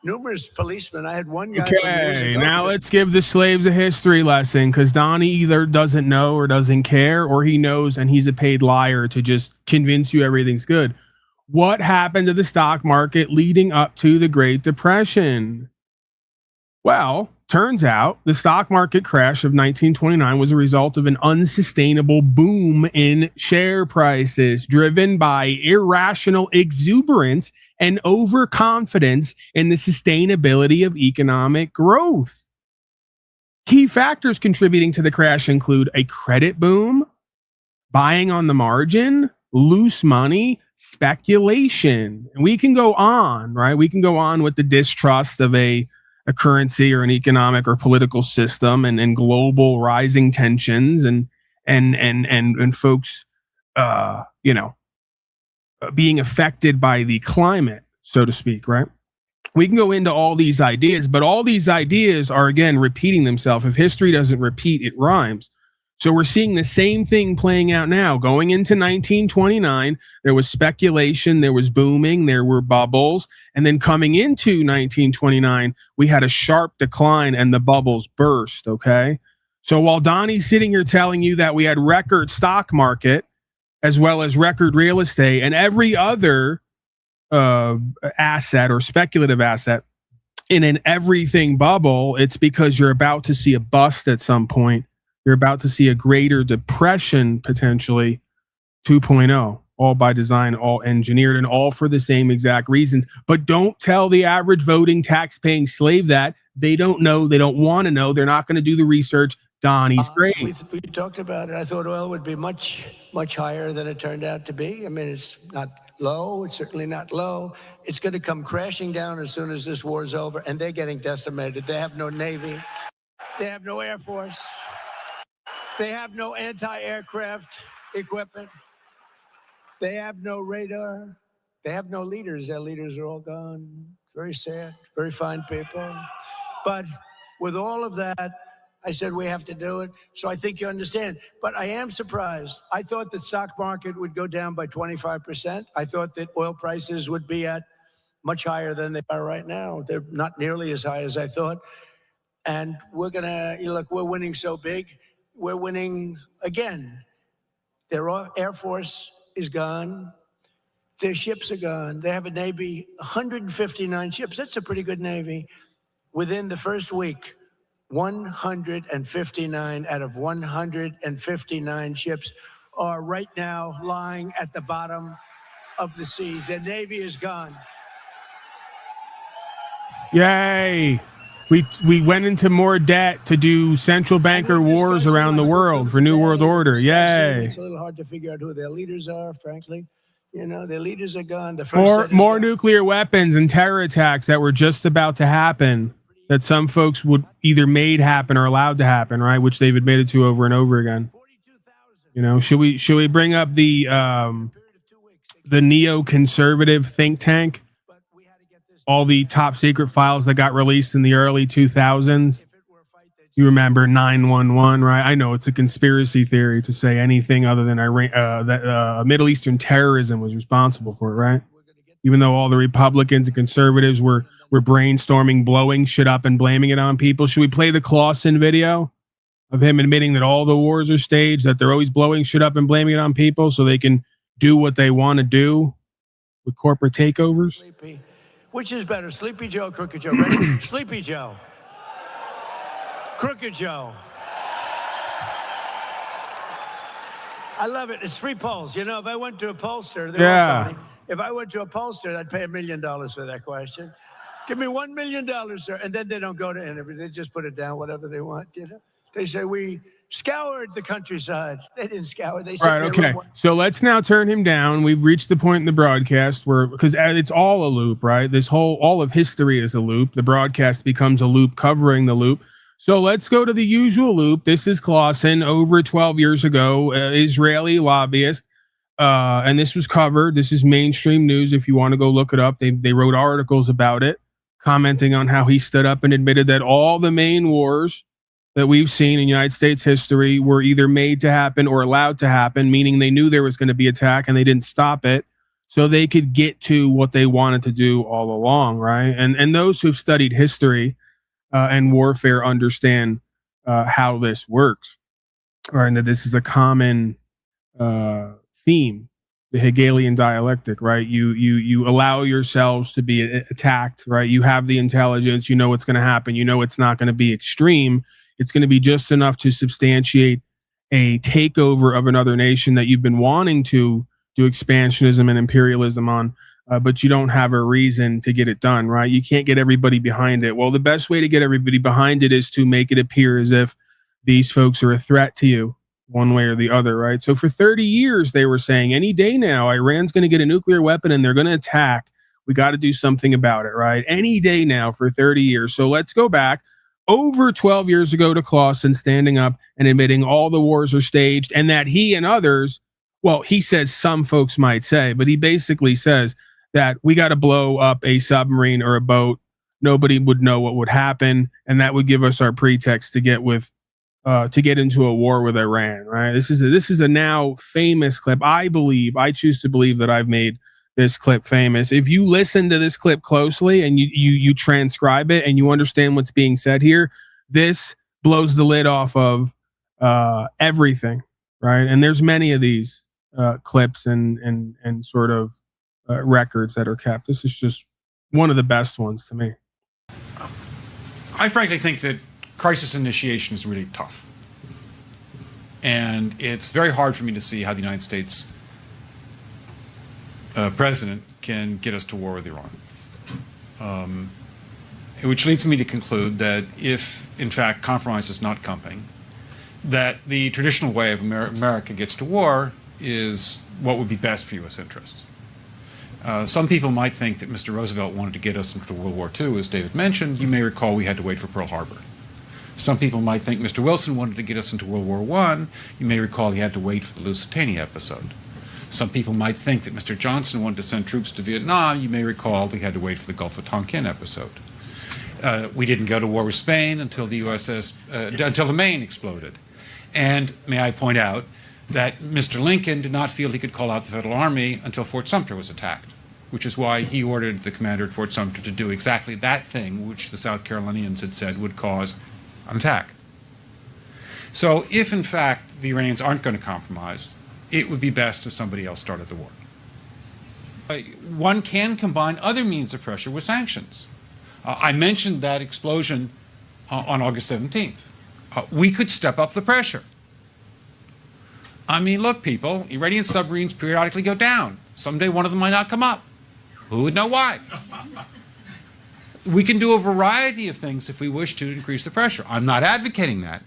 numerous policemen. I had one guy from years ago. Now let's give the slaves a history lesson because Donnie either doesn't know or doesn't care, or he knows and he's a paid liar to just convince you everything's good. What happened to the stock market leading up to the Great Depression? Well, turns out the stock market crash of 1929 was a result of an unsustainable boom in share prices driven by irrational exuberance and overconfidence in the sustainability of economic growth. Key factors contributing to the crash include a credit boom, buying on the margin, loose money, speculation. And we can go on, right? We can go on with the distrust of a currency or an economic or political system and global rising tensions and folks, being affected by the climate, so to speak, right? We can go into all these ideas, but all these ideas are, again, repeating themselves. If history doesn't repeat, it rhymes. So we're seeing the same thing playing out now. Going into 1929, there was speculation, there was booming, there were bubbles. And then coming into 1929, we had a sharp decline and the bubbles burst, okay? So while Donnie's sitting here telling you that we had record stock market, as well as record real estate and every other asset or speculative asset in an everything bubble, it's because you're about to see a bust at some point. You're about to see a greater depression, potentially 2.0, all by design, all engineered, and all for the same exact reasons. But don't tell the average voting, tax-paying slave that. They don't know. They don't want to know. They're not going to do the research. Donnie's great. We talked about it. I thought oil would be much, much higher than it turned out to be. I mean, it's not low. It's certainly not low. It's going to come crashing down as soon as this war is over, and they're getting decimated. They have no Navy. They have no Air Force. They have no anti-aircraft equipment. They have no radar. They have no leaders. Their leaders are all gone. Very sad. Very fine people. But with all of that, I said we have to do it. So I think you understand. But I am surprised. I thought the stock market would go down by 25%. I thought that oil prices would be at much higher than they are right now. They're not nearly as high as I thought. And we're going to, look, we're winning so big. We're winning again. Their Air Force is gone. Their ships are gone. They have a Navy, 159 ships. That's a pretty good Navy. Within the first week, 159 out of 159 ships are right now lying at the bottom of the sea. The Navy is gone. Yay. We went into more debt to do central banker wars around the world for New World Order. Yay. It's a little hard to figure out who their leaders are, frankly. Their leaders are gone. More nuclear weapons and terror attacks that were just about to happen, that some folks would either made happen or allowed to happen, right? Which they've admitted to over and over again. Should we bring up the neoconservative think tank? All the top secret files that got released in the early 2000s. You remember 911, right? I know it's a conspiracy theory to say anything other than that Middle Eastern terrorism was responsible for it, right? Even though all the Republicans and conservatives were brainstorming, blowing shit up and blaming it on people. Should we play the Clausen video of him admitting that all the wars are staged, that they're always blowing shit up and blaming it on people so they can do what they want to do with corporate takeovers? Which is better, Sleepy Joe or Crooked Joe? Ready? Sleepy Joe. Crooked Joe. I love it. It's free polls. If I went to a pollster, they're all funny. If I went to a pollster, I'd pay $1 million for that question. Give me $1 million, sir. And then they don't go to interview. They just put it down, whatever they want. They say, we scoured the countryside. They didn't scour. They said, right, okay. So let's now turn him down. We've reached the point in the broadcast where, because it's all a loop, right? All of history is a loop. The broadcast becomes a loop covering the loop. So let's go to the usual loop. This is Clausen, over 12 years ago, Israeli lobbyist. And this was covered. This is mainstream news. If you want to go look it up, they wrote articles about it, commenting on how he stood up and admitted that all the main wars that we've seen in United States history were either made to happen or allowed to happen, meaning they knew there was going to be attack and they didn't stop it so they could get to what they wanted to do all along, right? And those who've studied history and warfare understand how this works, right? And that this is a common theme, the Hegelian dialectic, right? You allow yourselves to be attacked, right? You have the intelligence, you know what's going to happen, you know it's not going to be extreme. It's going to be just enough to substantiate a takeover of another nation that you've been wanting to do expansionism and imperialism on, but you don't have a reason to get it done, right? You can't get everybody behind it. Well, the best way to get everybody behind it is to make it appear as if these folks are a threat to you one way or the other, right? So for 30 years, they were saying any day now, Iran's going to get a nuclear weapon and they're going to attack. We got to do something about it, right? Any day now for 30 years. So let's go back over 12 years ago to Clausen standing up and admitting all the wars are staged and that he and others, well, he says some folks might say, but he basically says that we got to blow up a submarine or a boat. Nobody would know what would happen. And that would give us our pretext to get into a war with Iran, right? This is a now famous clip. I choose to believe that I've made this clip famous. If you listen to this clip closely and you transcribe it and you understand what's being said here, this blows the lid off of everything, right? And there's many of these clips and sort of records that are kept. This is just one of the best ones to me. I frankly think that crisis initiation is really tough. And it's very hard for me to see how the United States president can get us to war with Iran. Which leads me to conclude that if, in fact, compromise is not coming, that the traditional way of America gets to war is what would be best for U.S. interests. Some people might think that Mr. Roosevelt wanted to get us into World War II, as David mentioned. You may recall we had to wait for Pearl Harbor. Some people might think Mr. Wilson wanted to get us into World War I. You may recall he had to wait for the Lusitania episode. Some people might think that Mr. Johnson wanted to send troops to Vietnam. You may recall he had to wait for the Gulf of Tonkin episode. We didn't go to war with Spain until the until the Maine exploded. And may I point out that Mr. Lincoln did not feel he could call out the Federal Army until Fort Sumter was attacked, which is why he ordered the commander at Fort Sumter to do exactly that thing which the South Carolinians had said would cause an attack. So if, in fact, the Iranians aren't going to compromise, it would be best if somebody else started the war. One can combine other means of pressure with sanctions. I mentioned that explosion on August 17th. We could step up the pressure. I mean, look, people, Iranian submarines periodically go down. Someday one of them might not come up. Who would know why? We can do a variety of things if we wish to increase the pressure. I'm not advocating that,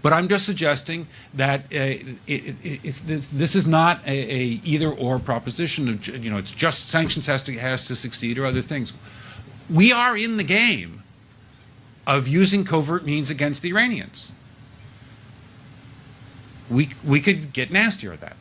but I'm just suggesting that this is not a either-or proposition. Of, it's just sanctions has to succeed or other things. We are in the game of using covert means against the Iranians. We could get nastier at that.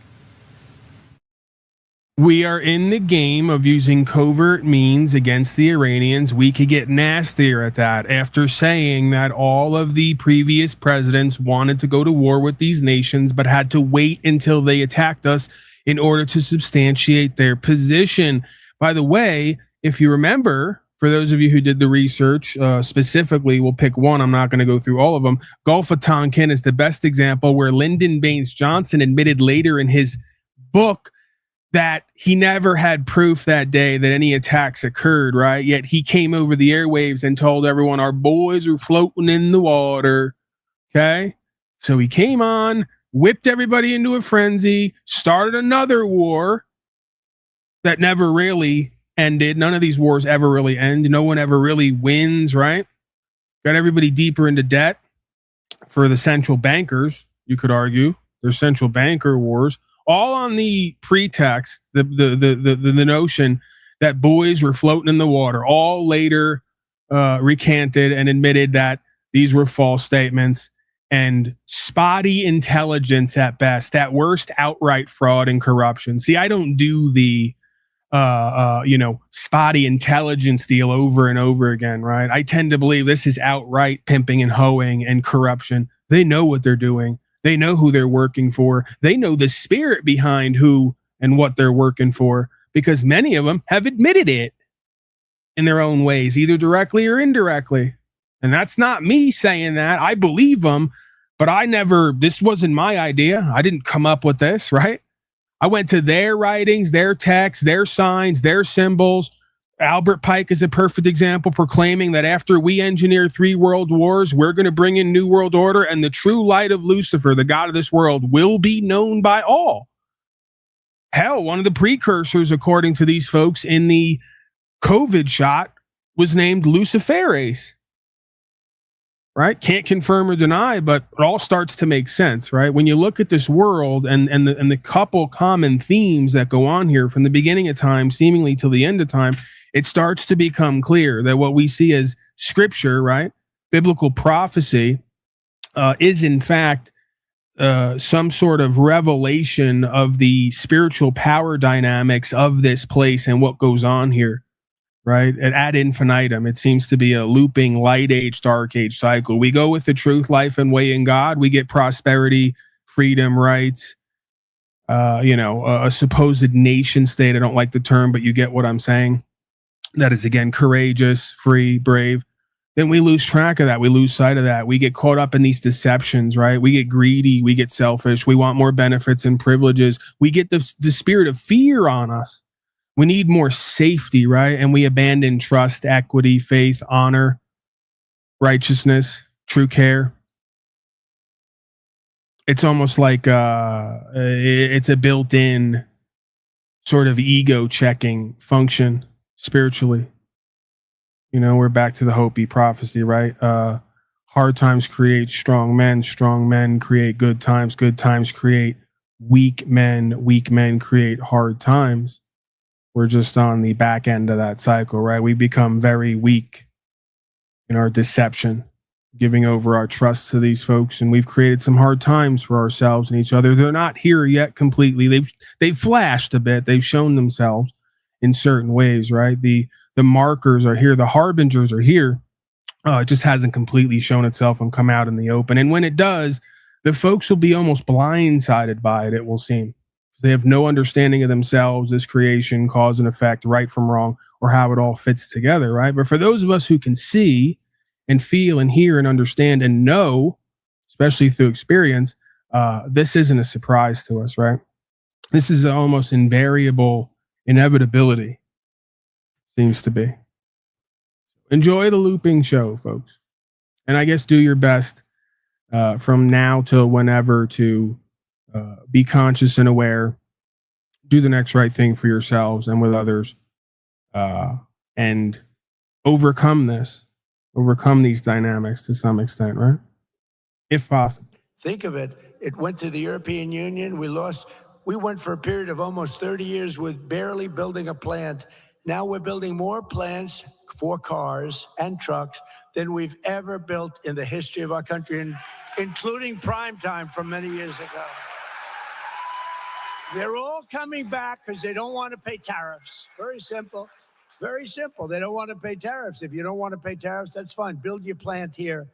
We are in the game of using covert means against the Iranians. We could get nastier at that after saying that all of the previous presidents wanted to go to war with these nations but had to wait until they attacked us in order to substantiate their position. By the way, if you remember, for those of you who did the research, specifically, we'll pick one. I'm not going to go through all of them. Gulf of Tonkin is the best example, where Lyndon Baines Johnson admitted later in his book that he never had proof that day that any attacks occurred, right? Yet he came over the airwaves and told everyone our boys are floating in the water. Okay? So he came on, whipped everybody into a frenzy, started another war that never really ended. None of these wars ever really end. No one ever really wins, right? Got everybody deeper into debt for the central bankers, you could argue. There's central banker wars, all on the pretext, the notion that boys were floating in the water, all later recanted and admitted that these were false statements and spotty intelligence at best, at worst, outright fraud and corruption. See, I don't do the spotty intelligence deal over and over again, right? I tend to believe this is outright pimping and hoeing and corruption. They know what they're doing. They know who they're working for. They know the spirit behind who and what they're working for, because many of them have admitted it in their own ways, either directly or indirectly. And that's not me saying that. I believe them, but this wasn't my idea. I didn't come up with this, right? I went to their writings, their texts, their signs, their symbols. Albert Pike is a perfect example, proclaiming that after we engineer 3 world wars, we're going to bring in New World Order, and the true light of Lucifer, the god of this world, will be known by all. Hell, one of the precursors, according to these folks, in the COVID shot was named Luciferase. Right? Can't confirm or deny, but it all starts to make sense, right? When you look at this world and the couple common themes that go on here from the beginning of time, seemingly till the end of time, it starts to become clear that what we see as scripture, right? Biblical prophecy, is in fact some sort of revelation of the spiritual power dynamics of this place and what goes on here. Right? And ad infinitum, it seems to be a looping light age, dark age cycle. We go with the truth, life, and way in God. We get prosperity, freedom, rights, a supposed nation state. I don't like the term, but you get what I'm saying. That is, again, courageous, free, brave. Then we lose track of that. We lose sight of that. We get caught up in these deceptions, right? We get greedy. We get selfish. We want more benefits and privileges. We get the spirit of fear on us. We need more safety, right? And we abandon trust, equity, faith, honor, righteousness, true care. It's almost like it's a built-in sort of ego checking function spiritually. You know, we're back to the Hopi prophecy, right? Hard times create strong men create good times create weak men create hard times. We're just on the back end of that cycle, right? We become very weak in our deception, giving over our trust to these folks, and we've created some hard times for ourselves and each other. They're not here yet completely. They've flashed a bit. They've shown themselves in certain ways, right? The markers are here. The harbingers are here. It just hasn't completely shown itself and come out in the open. And when it does, the folks will be almost blindsided by it, it will seem. They have no understanding of themselves, this creation, cause and effect, right from wrong, or how it all fits together, right? But for those of us who can see and feel and hear and understand and know, especially through experience, this isn't a surprise to us, right? This is an almost invariable inevitability, seems to be. Enjoy the looping show, folks. And I guess do your best from now till whenever to be conscious and aware, do the next right thing for yourselves and with others, and overcome these dynamics to some extent, right? If possible. Think of it. It went to the European Union. We went for a period of almost 30 years with barely building a plant. Now we're building more plants for cars and trucks than we've ever built in the history of our country, including prime time from many years ago. They're all coming back because they don't want to pay tariffs. Very simple. Very simple. They don't want to pay tariffs. If you don't want to pay tariffs, that's fine. Build your plant here.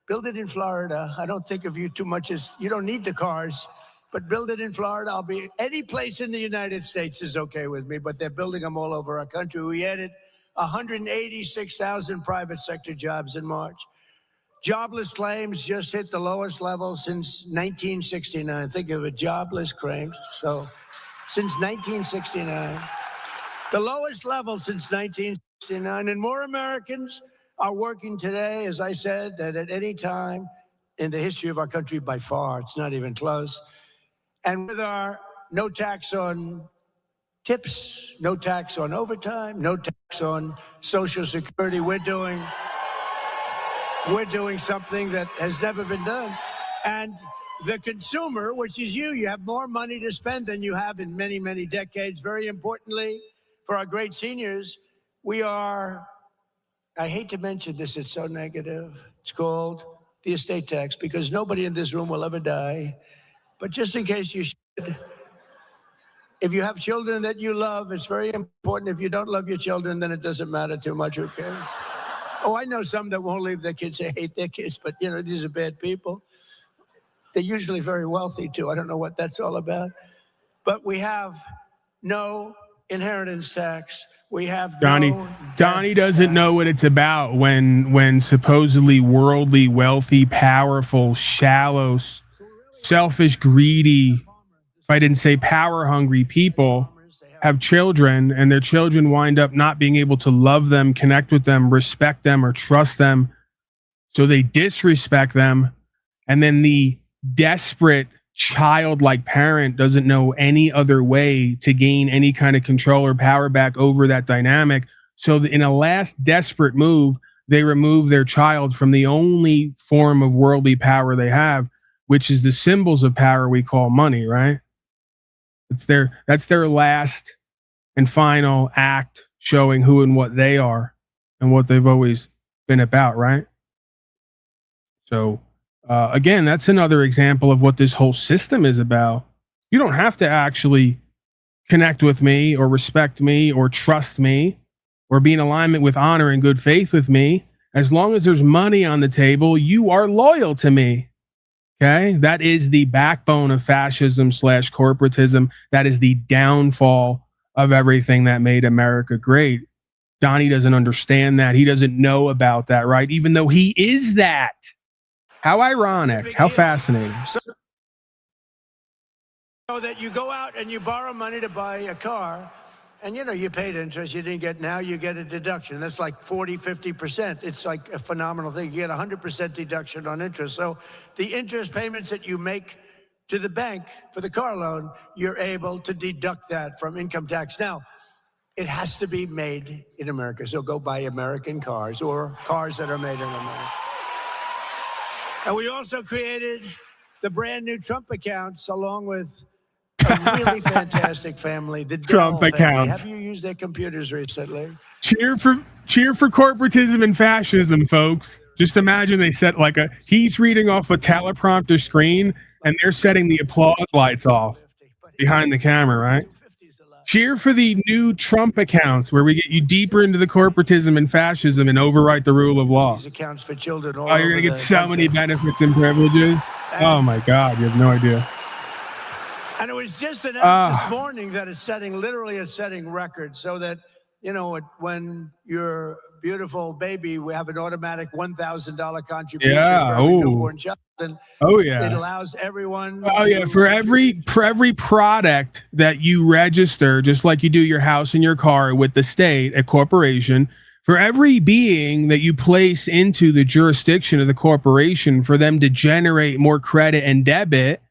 Build it in Florida. I don't think of you too much as, you don't need the cars, but build it in Florida. I'll be, any place in the United States is okay with me, but they're building them all over our country. We added 186,000 private sector jobs in March. Jobless claims just hit the lowest level since 1969. Think of it, jobless claims. So since 1969, the lowest level since 1969. And more Americans are working today, as I said, than at any time in the history of our country by far. It's not even close. And with our no tax on tips, no tax on overtime, no tax on Social Security, we're doing something that has never been done. And the consumer, which is you have more money to spend than you have in many, many decades. Very importantly, for our great seniors, we are, I hate to mention this, it's so negative. It's called the estate tax, because nobody in this room will ever die. But just in case you should, if you have children that you love, it's very important. If you don't love your children, then it doesn't matter too much. Who cares? Oh, I know some that won't leave their kids. They hate their kids, but you know, these are bad people. They're usually very wealthy too. I don't know what that's all about. But we have no inheritance tax. We have Donnie doesn't know what it's about when supposedly worldly, wealthy, powerful, shallow, selfish, greedy, if I didn't say power hungry people have children, and their children wind up not being able to love them, connect with them, respect them, or trust them. So they disrespect them. And then the desperate childlike parent doesn't know any other way to gain any kind of control or power back over that dynamic. So in a last desperate move, they remove their child from the only form of worldly power they have, which is the symbols of power we call money, right? That's their last and final act showing who and what they are and what they've always been about, right? So again, that's another example of what this whole system is about. You don't have to actually connect with me or respect me or trust me or be in alignment with honor and good faith with me. As long as there's money on the table, you are loyal to me. Okay, that is the backbone of fascism / corporatism. That is the downfall of everything that made America great. Donnie doesn't understand that. He doesn't know about that, right? Even though he is that. How ironic. How fascinating. So that you go out and you borrow money to buy a car, And you paid interest, you didn't get, now you get a deduction. That's like 40, 50%. It's like a phenomenal thing. You get 100% deduction on interest. So the interest payments that you make to the bank for the car loan, you're able to deduct that from income tax. Now, it has to be made in America. So go buy American cars or cars that are made in America. And we also created the brand new Trump accounts along with a really fantastic family, the Trump Zelle family. accounts. Have you used their computers recently? Cheer for corporatism and fascism, folks. Just imagine they set he's reading off a teleprompter screen and they're setting the applause lights off behind the camera, right? Cheer for the new Trump accounts where we get you deeper into the corporatism and fascism and overwrite the rule of law. These accounts for children all Oh, you're going to get so many benefits and privileges. Oh my God, you have no idea. And it was just announced this morning that it's setting records so that, when your beautiful baby, we have an automatic $1,000 contribution for every newborn child. And it allows everyone. Oh yeah, for every product that you register, just like you do your house and your car with the state, a corporation, for every being that you place into the jurisdiction of the corporation for them to generate more credit and debit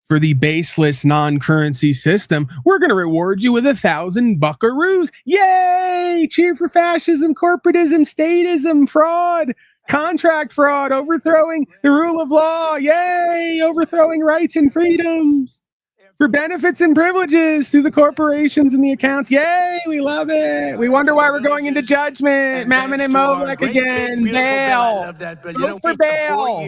for the baseless non-currency system, we're going to reward you with 1,000 buckaroos. Yay! Cheer for fascism, corporatism, statism, fraud, contract fraud, overthrowing the rule of law. Yay! Overthrowing rights and freedoms for benefits and privileges through the corporations and the accounts. Yay! We love it. We wonder why we're going into judgment. Mammon and Molech again. Bail. Vote for bail.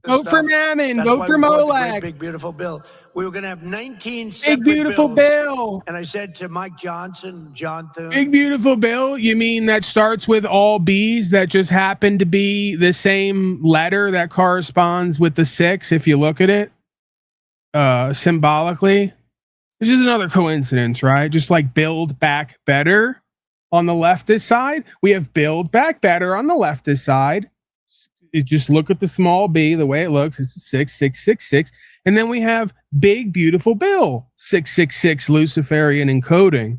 Vote for Mammon. Vote for Molech. Big beautiful bill. We were going to have 19 big beautiful bill. And I said to Mike Johnson, John Thune. Big beautiful bill? You mean that starts with all B's that just happen to be the same letter that corresponds with the 6 if you look at it? Symbolically, this is another coincidence, right? Just like Build Back Better on the leftist side, we have Build Back Better on the leftist side. You just look at the small b, the way it looks, it's 6666, and then we have Big Beautiful Bill 666 Luciferian encoding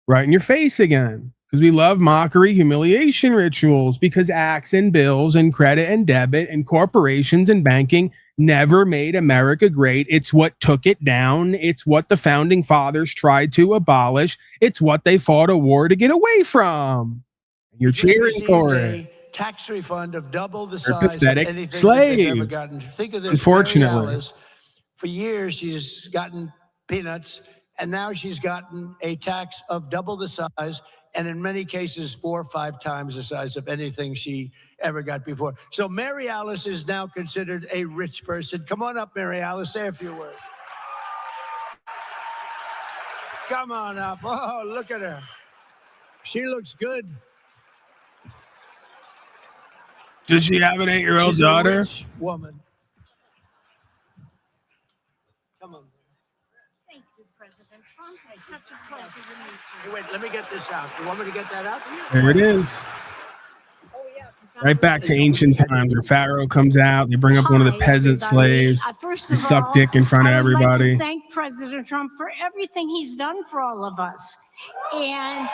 right in your face again, because we love mockery, humiliation rituals, because acts and bills and credit and debit and corporations and banking never made America great. It's what took it down. It's what the founding fathers tried to abolish. It's what they fought a war to get away from. You're cheering for it. Tax refund of double the size of anything slave. they've ever gotten. Think of this. Unfortunately, for years she's gotten peanuts, and now she's gotten a tax of double the size, and in many cases 4 or 5 times the size of anything she ever got before. So Mary Alice is now considered a rich person. Come on up, Mary Alice, say a few words. Come on up. Oh, look at her. She looks good. Does she have an 8-year-old daughter? A rich woman. Come on. Thank you, President Trump. It's such a pleasure to meet you. Hey, wait, let me get this out. You want me to get that out? There it is. Right back to ancient times where Pharaoh comes out, they bring up one of the peasant slaves, they suck dick in front of everybody. Like to thank President Trump for everything he's done for all of us. And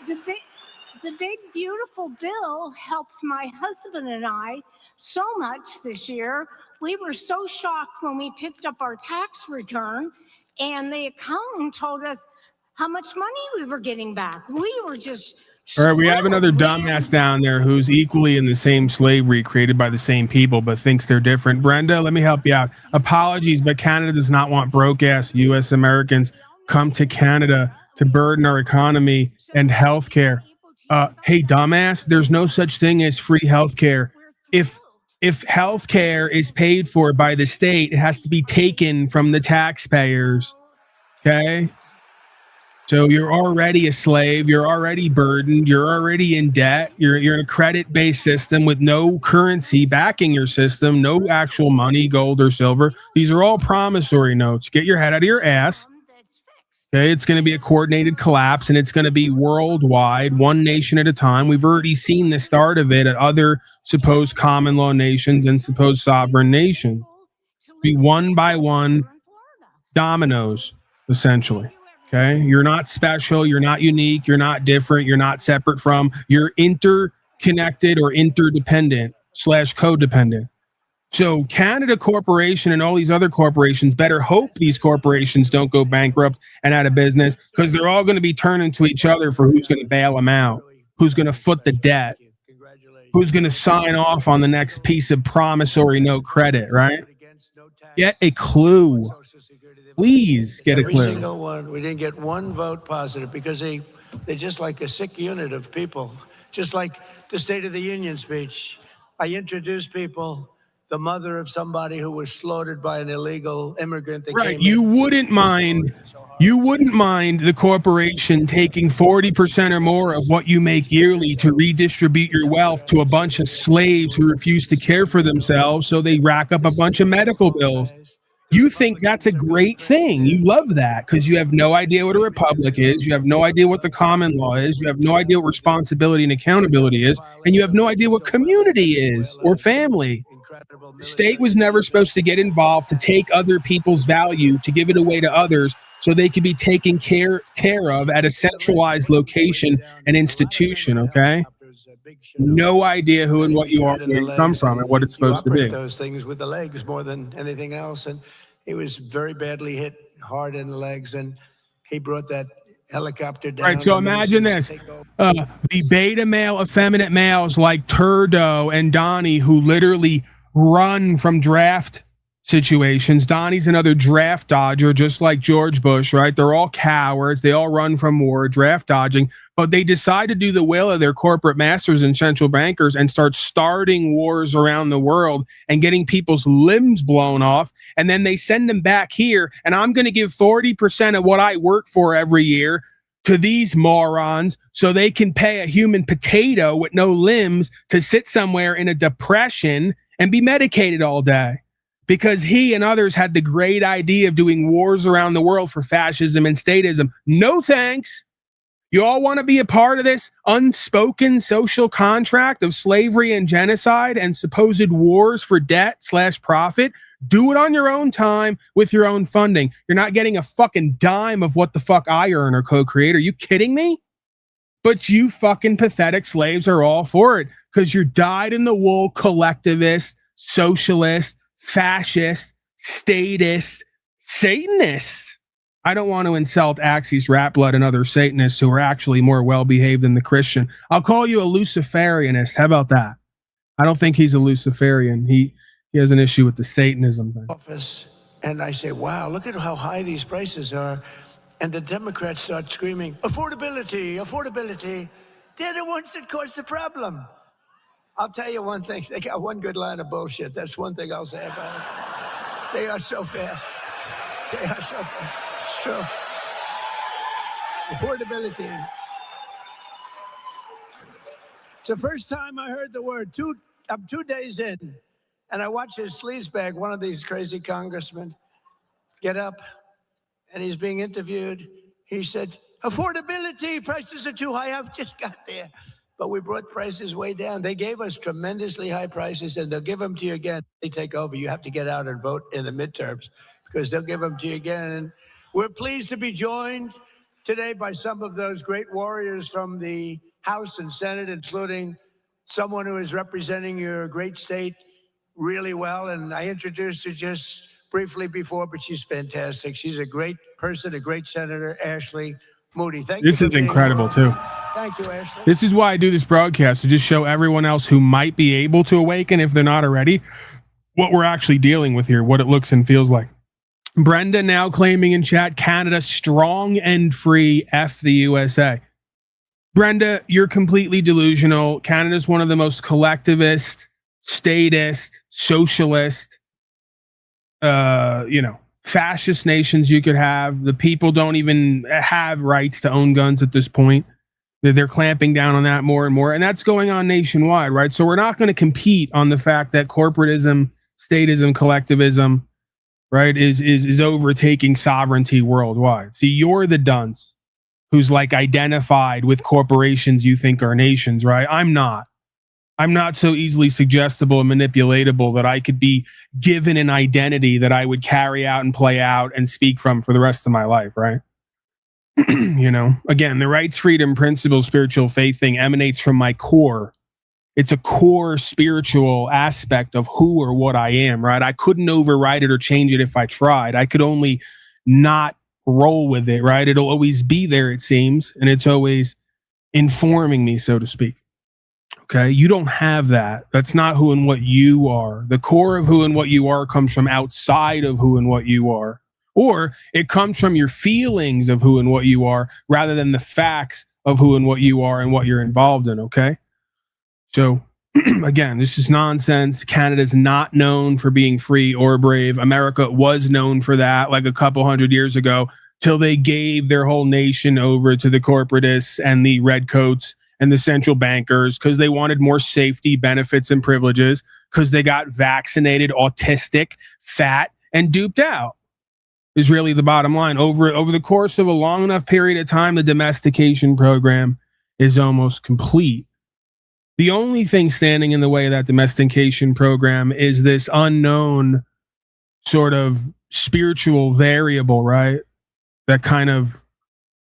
the big beautiful bill helped my husband and I so much this year. We were so shocked when we picked up our tax return and the accountant told us how much money we were getting back. We were just all right, we have another dumbass down there who's equally in the same slavery created by the same people but thinks they're different. Brenda, let me help you out. Apologies, but Canada does not want broke-ass U.S. Americans come to Canada to burden our economy and healthcare. Hey, dumbass, there's no such thing as free healthcare. If healthcare is paid for by the state, it has to be taken from the taxpayers. Okay? So you're already a slave, you're already burdened, you're already in debt, you're in a credit-based system with no currency backing your system, no actual money, gold or silver. These are all promissory notes. Get your head out of your ass. Okay, it's going to be a coordinated collapse, and it's going to be worldwide, one nation at a time. We've already seen the start of it at other supposed common law nations and supposed sovereign nations. Be one by one. dominoes, essentially. Okay, you're not special, you're not unique, you're not different, you're not separate from, you're interconnected or interdependent / codependent. So Canada Corporation and all these other corporations better hope these corporations don't go bankrupt and out of business, because they're all going to be turning to each other for who's going to bail them out, who's going to foot the debt, who's going to sign off on the next piece of promissory note credit, right? Get a clue. Please get a clue. Every single one. We didn't get one vote positive because they're just like a sick unit of people. Just like the State of the Union speech. I introduced people, the mother of somebody who was slaughtered by an illegal immigrant that right. came You wouldn't mind the corporation taking 40% or more of what you make yearly to redistribute your wealth to a bunch of slaves who refuse to care for themselves, so they rack up a bunch of medical bills. You think that's a great thing. You love that because you have no idea what a republic is. You have no idea what the common law is. You have no idea what responsibility and accountability is. And you have no idea what community is or family. The state was never supposed to get involved to take other people's value, to give it away to others so they could be taken care of at a centralized location and institution, okay? No idea who and what you are, where you come from, and what it's supposed to be. Those things with the legs more than anything else, and he was very badly hit hard in the legs, and he brought that helicopter down. Right, so imagine this. The beta male, effeminate males like Turdo and Donnie, who literally run from draft situations. Donnie's another draft dodger, just like George Bush, right? They're all cowards. They all run from war, draft dodging, but they decide to do the will of their corporate masters and central bankers and start starting wars around the world and getting people's limbs blown off. And then they send them back here. And I'm going to give 40% of what I work for every year to these morons so they can pay a human potato with no limbs to sit somewhere in a depression and be medicated all day. Because he and others had the great idea of doing wars around the world for fascism and statism. No thanks. You all want to be a part of this unspoken social contract of slavery and genocide and supposed wars for debt / profit? Do it on your own time with your own funding. You're not getting a fucking dime of what the fuck I earn or co-create. Are you kidding me? But you fucking pathetic slaves are all for it because you're dyed-in-the-wool collectivist, socialist, fascist, statist, Satanists. I don't want to insult Axis, Rat Blood, and other Satanists who are actually more well-behaved than the Christian. I'll call you a Luciferianist. How about that? I don't think he's a Luciferian. He has an issue with the Satanism thing. Office, and I say, wow, look at how high these prices are. And the Democrats start screaming, affordability, affordability. They're the ones that caused the problem. I'll tell you one thing. They got one good line of bullshit. That's one thing I'll say about it. They are so bad. They are so bad. It's true. Affordability. It's the first time I heard the word. I'm 2 days in, and I watch this sleazebag, one of these crazy congressmen, get up, and he's being interviewed. He said, affordability, prices are too high. I've just got there. But we brought prices way down. They gave us tremendously high prices, and they'll give them to you again. They take over. You have to get out and vote in the midterms because they'll give them to you again. And we're pleased to be joined today by some of those great warriors from the House and Senate, including someone who is representing your great state really well. And I introduced her just briefly before, but she's fantastic. She's a great person, a great senator, Ashley Moody. Thank you. This is incredible, too. Thank you, Ashley. This is why I do this broadcast, to just show everyone else who might be able to awaken if they're not already, what we're actually dealing with here, what it looks and feels like. Brenda now claiming in chat, Canada strong and free, F the USA. Brenda, you're completely delusional. Canada's one of the most collectivist, statist, socialist, fascist nations you could have. The people don't even have rights to own guns at this point. They're clamping down on that more and more, and that's going on nationwide, right? So we're not going to compete on the fact that corporatism, statism, collectivism, right, is overtaking sovereignty worldwide. See, you're the dunce who's like identified with corporations you think are nations, right? I'm not. I'm not so easily suggestible and manipulatable that I could be given an identity that I would carry out and play out and speak from for the rest of my life, right? You know, again, the rights, freedom, principle, spiritual faith thing emanates from my core. It's a core spiritual aspect of who or what I am, right? I couldn't override it or change it if I tried. I could only not roll with it, right? It'll always be there, it seems, and it's always informing me, so to speak. Okay, you don't have that. That's not who and what you are. The core of who and what you are comes from outside of who and what you are. Or it comes from your feelings of who and what you are rather than the facts of who and what you are and what you're involved in, okay? So, again, this is nonsense. Canada's not known for being free or brave. America was known for that like a couple hundred years ago till they gave their whole nation over to the corporatists and the redcoats and the central bankers because they wanted more safety, benefits, and privileges because they got vaccinated, autistic, fat, and duped out. Is really the bottom line. Over the course of a long enough period of time, the domestication program is almost complete. The only thing standing in the way of that domestication program is this unknown sort of spiritual variable, right? That kind of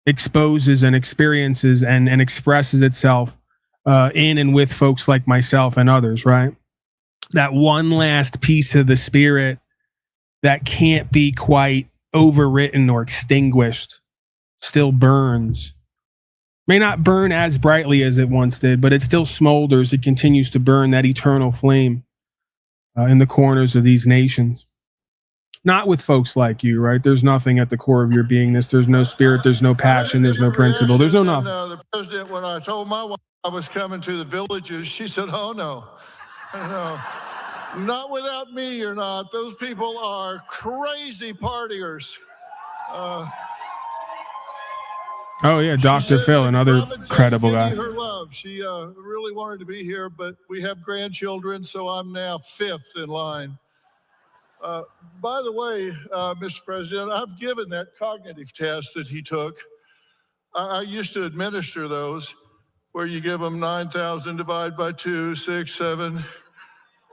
exposes and experiences and expresses itself in and with folks like myself and others, right? That one last piece of the spirit that can't be quite overwritten or extinguished still burns. May not burn as brightly as it once did, but it still smolders. It continues to burn that eternal flame in the corners of these nations. Not with folks like you, right? There's nothing at the core of your beingness. There's no spirit. There's no passion. There's no principle. There's no nothing. The president, when I told my wife I was coming to the villages, she said, "Oh no, no, not without me. You're not. Those people are crazy partiers." Oh yeah, Dr. Phil, another credible guy. Her love. She really wanted to be here, but we have grandchildren, so I'm now fifth in line. By the way, Mr. President, I've given that cognitive test that he took. I used to administer those, where you give them 9,000 divided by 2, 6, 7.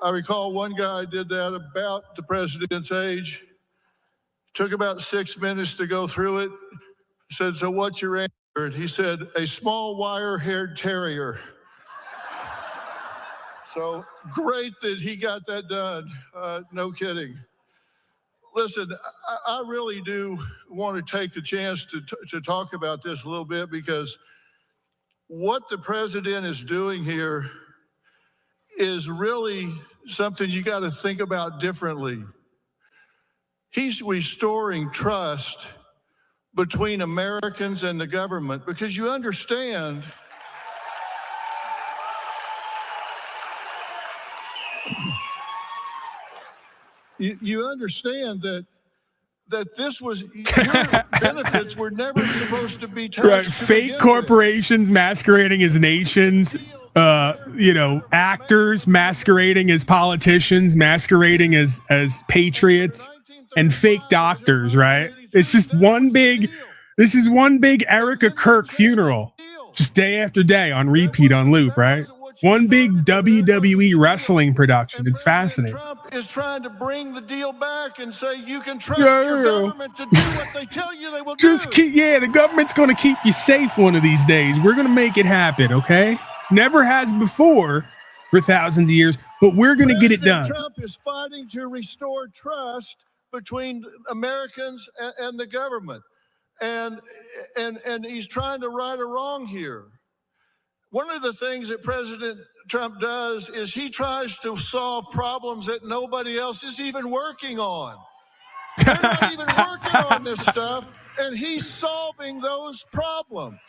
I recall one guy did that about the president's age. Took about 6 minutes to go through it. Said, "So what's your answer?" And he said, "A small wire-haired terrier." So great that he got that done. No kidding. Listen, I really do want to take a chance to talk about this a little bit, because what the president is doing here is really something you got to think about differently. He's restoring trust between Americans and the government, because you understand you understand that this was your benefits were never supposed to be taxed. Right, fake corporations masquerading as nations, actors masquerading as politicians, masquerading as patriots, and fake doctors, right? It's just this is one big Erica Kirk funeral, just day after day on repeat on loop, right? One big WWE wrestling production. It's fascinating. Trump is trying to bring the deal back and say you can trust your government to do what they tell you they will do. The government's going to keep you safe one of these days. We're going to make it happen, okay? Never has before for thousands of years, but we're going to get it done. Trump is fighting to restore trust between Americans and the government, and he's trying to right a wrong here. One of the things that President Trump does is he tries to solve problems that nobody else is even working on. They're not even working on this stuff, and he's solving those problems.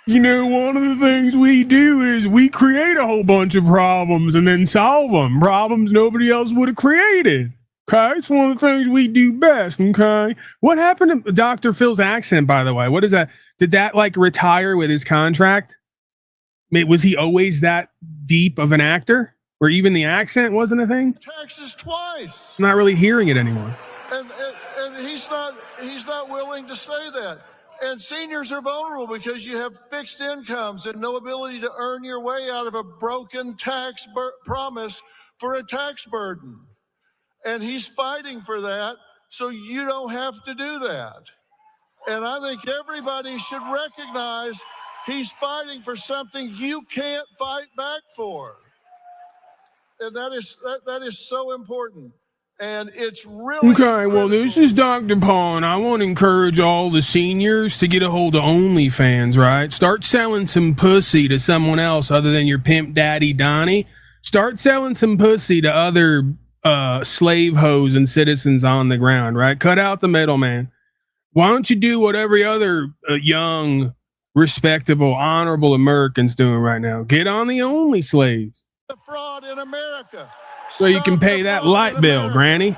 One of the things we do is we create a whole bunch of problems and then solve them. Problems nobody else would have created. Okay, it's one of the things we do best. Okay, what happened to Dr. Phil's accent, by the way? What is that? Did that retire with his contract? Was he always that deep of an actor, where even the accent wasn't a thing? Taxes twice. I'm not really hearing it anymore. And he's not willing to say that. And seniors are vulnerable because you have fixed incomes and no ability to earn your way out of a broken tax promise for a tax burden. And he's fighting for that so you don't have to do that. And I think everybody should recognize he's fighting for something you can't fight back for. And that is so important. And it's really Okay, well, this critical. is Dr. Paul, and I want to encourage all the seniors to get a hold of OnlyFans, right? Start selling some pussy to someone else other than your pimp daddy, Donnie. Start selling some pussy to other slave hoes and citizens on the ground, right? Cut out the middleman. Why don't you do what every other young, respectable, honorable American's doing right now? Get on the Only Slaves. The fraud in America. So you can pay that light bill, Granny.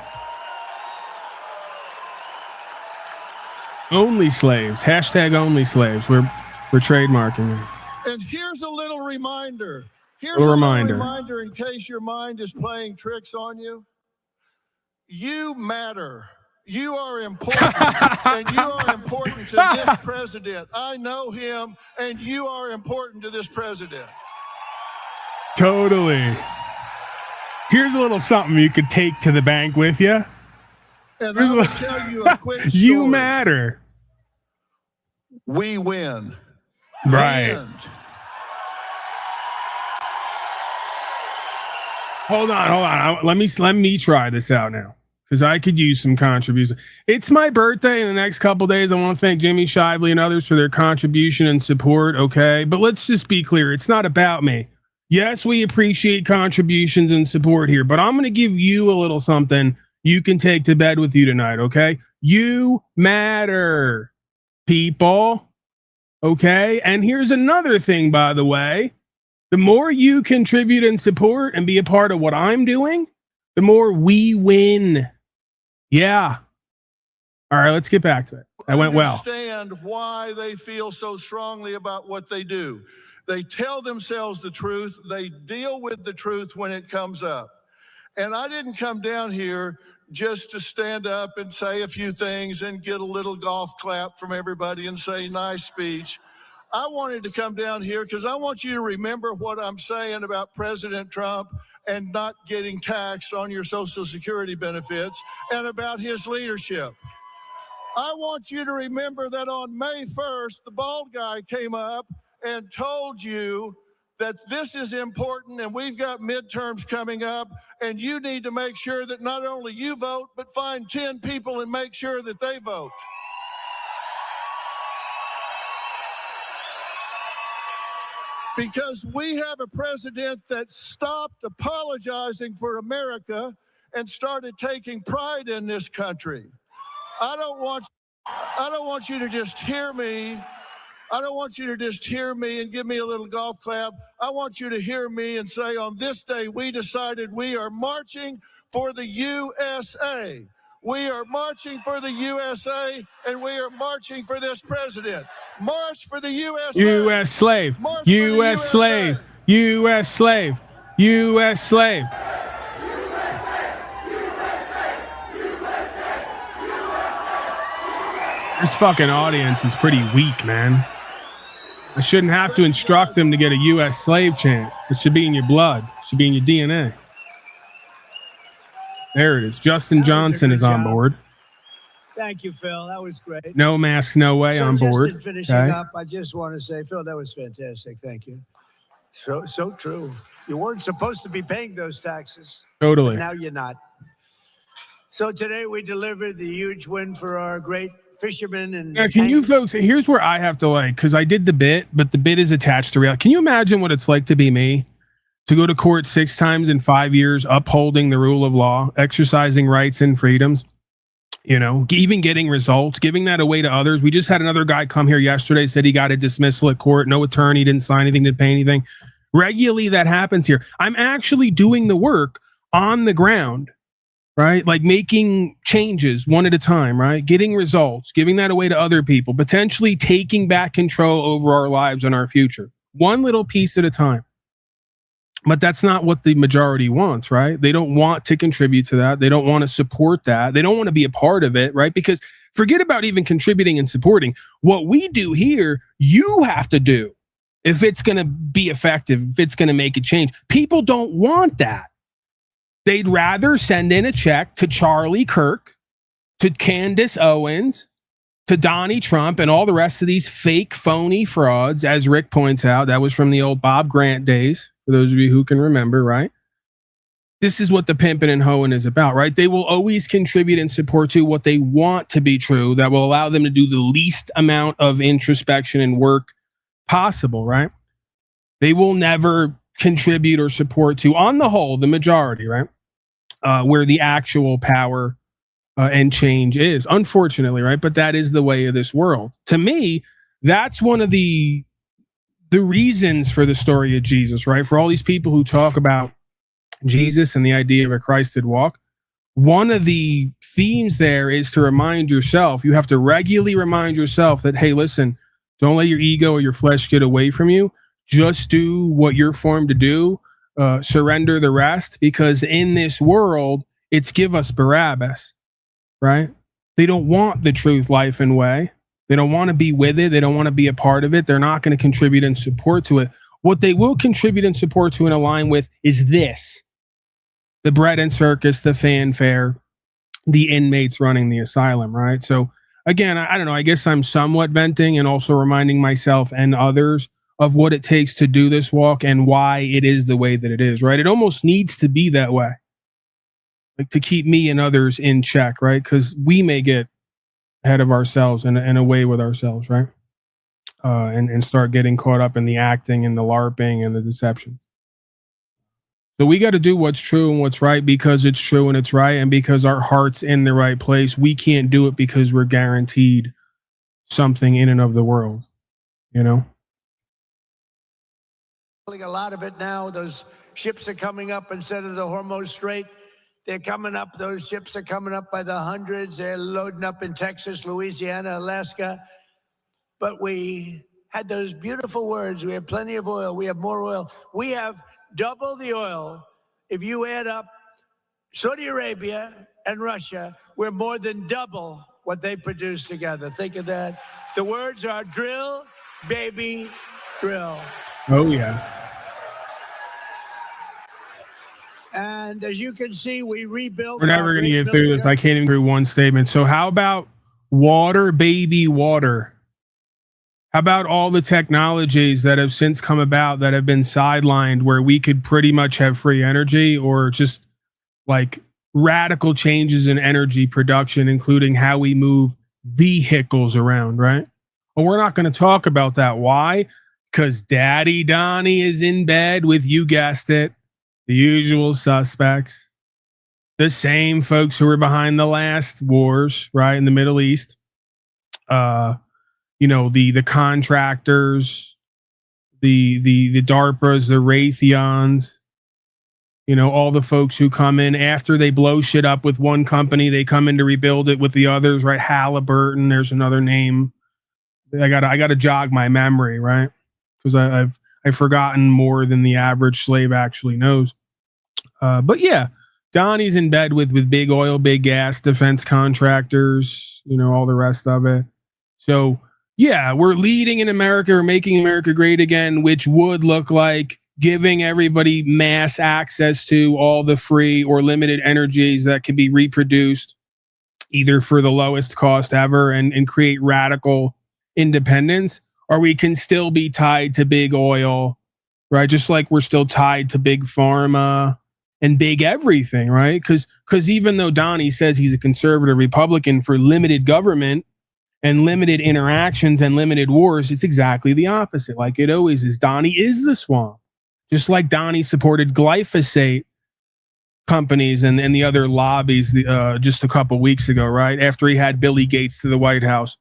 Only Slaves. Hashtag Only Slaves. We're trademarking it. And here's a little reminder. Here's Little a reminder. little reminder in case your mind is playing tricks on you. You matter. You are important. And you are important to this president. I know him, and you are important to this president. Totally. Here's a little something you could take to the bank with you. And I will tell you a quick story. You matter. We win. Right. And Hold on. Let me try this out now, because I could use some contributions. It's my birthday in the next couple days. I want to thank Jimmy Shively and others for their contribution and support. Okay, but let's just be clear. It's not about me. Yes, we appreciate contributions and support here, but I'm going to give you a little something you can take to bed with you tonight, okay? You matter, people, okay? And here's another thing, by the way. The more you contribute and support and be a part of what I'm doing, the more we win. Yeah. All right, let's get back to it. That went well. Understand why they feel so strongly about what they do. They tell themselves the truth. They deal with the truth when it comes up. And I didn't come down here just to stand up and say a few things and get a little golf clap from everybody and say nice speech. I wanted to come down here because I want you to remember what I'm saying about President Trump and not getting taxed on your Social Security benefits and about his leadership. I want you to remember that on May 1st, the bald guy came up and told you that this is important and we've got midterms coming up and you need to make sure that not only you vote, but find 10 people and make sure that they vote. Because we have a president that stopped apologizing for America and started taking pride in this country. I don't want you to just hear me. I don't want you to just hear me and give me a little golf clap. I want you to hear me and say, on this day, we decided we are marching for the USA. We are marching for the USA, and we are marching for this president. March for the USA. U.S. slave. U.S. slave. U.S. slave. U.S. slave. This fucking audience is pretty weak, man. I shouldn't have to instruct them to get a U.S. slave chant. It should be in your blood. It should be in your DNA. There it is. Justin Johnson is on board. Thank you, Phil. That was great. No mask, no way on board. Just in finishing up, I just want to say, Phil, that was fantastic. Thank you. So true. You weren't supposed to be paying those taxes. Totally. Now you're not. So today we delivered the huge win for our great fishermen. And now, can you folks, here's where I have to because I did the bit, but the bit is attached to reality. Can you imagine what it's like to be me? To go to court 6 times in 5 years, upholding the rule of law, exercising rights and freedoms, even getting results, giving that away to others. We just had another guy come here yesterday, said he got a dismissal at court, no attorney, didn't sign anything, didn't pay anything. Regularly that happens here. I'm actually doing the work on the ground, right? Like making changes one at a time, right? Getting results, giving that away to other people, potentially taking back control over our lives and our future, one little piece at a time. But that's not what the majority wants, right? They don't want to contribute to that. They don't want to support that. They don't want to be a part of it, right? Because Forget about even contributing and supporting. What we do here, you have to do if it's going to be effective, if it's going to make a change. People don't want that. They'd rather send in a check to Charlie Kirk, to Candace Owens, to Donnie Trump, and all the rest of these fake, phony frauds. As Rick points out, that was from the old Bob Grant days, for those of you who can remember, right? This is what the pimping and hoeing is about, right? They will always contribute and support to what they want to be true that will allow them to do the least amount of introspection and work possible, right? They will never contribute or support to, on the whole, the majority, right? Where the actual power and change is, unfortunately, right? But that is the way of this world. To me, that's one of the reasons for the story of Jesus, right? For all these people who talk about Jesus and the idea of a Christed walk, one of the themes there is to remind yourself, you have to regularly remind yourself that, hey, listen, don't let your ego or your flesh get away from you. Just do what you're formed to do. Surrender the rest, because in this world, it's give us Barabbas, right? They don't want the truth, life, and way. They don't want to be with it. They don't want to be a part of it. They're not going to contribute and support to it. What they will contribute and support to and align with is this: the bread and circus, the fanfare, the inmates running the asylum, right? So again, I don't know, I guess I'm somewhat venting and also reminding myself and others of what it takes to do this walk and why it is the way that it is, right? It almost needs to be that way, like to keep me and others in check, right? Because we may get ahead of ourselves and away with ourselves, right? And start getting caught up in the acting and the LARPing and the deceptions. So we got to do what's true and what's right because it's true and it's right, and because our heart's in the right place. We can't do it because we're guaranteed something in and of the world, you know? A lot of it now. Those ships are coming up instead of the Hormuz Strait. They're coming up. Those ships are coming up by the hundreds. They're loading up in Texas, Louisiana, Alaska. But we had those beautiful words. We have plenty of oil. We have more oil. We have double the oil. If you add up Saudi Arabia and Russia, we're more than double what they produce together. Think of that. The words are drill, baby, drill. Oh, yeah. And as you can see, we rebuilt. We're never going to get through this. I can't even through one statement. So how about water, baby, water? How about all the technologies that have since come about that have been sidelined, where we could pretty much have free energy, or just like radical changes in energy production, including how we move vehicles around, right? Well, we're not going to talk about that. Why? Because Daddy Donnie is in bed with, you guessed it, the usual suspects, the same folks who were behind the last wars, right, in the Middle East. You know, the contractors, the DARPAs, the Raytheons, you know, all the folks who come in after they blow shit up with one company, they come in to rebuild it with the others, right? Halliburton, there's another name. I gotta jog my memory, right? Because I've forgotten more than the average slave actually knows. But yeah, Donnie's in bed with big oil, big gas, defense contractors, you know, all the rest of it. So yeah, we're leading in America, we're making America great again, which would look like giving everybody mass access to all the free or limited energies that can be reproduced either for the lowest cost ever and create radical independence, or we can still be tied to big oil, right? Just like we're still tied to big pharma and big everything, right? Because even though Donnie says he's a conservative Republican for limited government and limited interactions and limited wars, it's exactly the opposite, like it always is. Donnie is the swamp. Just like Donnie supported glyphosate companies and the other lobbies just a couple weeks ago, right? After he had Billy Gates to the White House.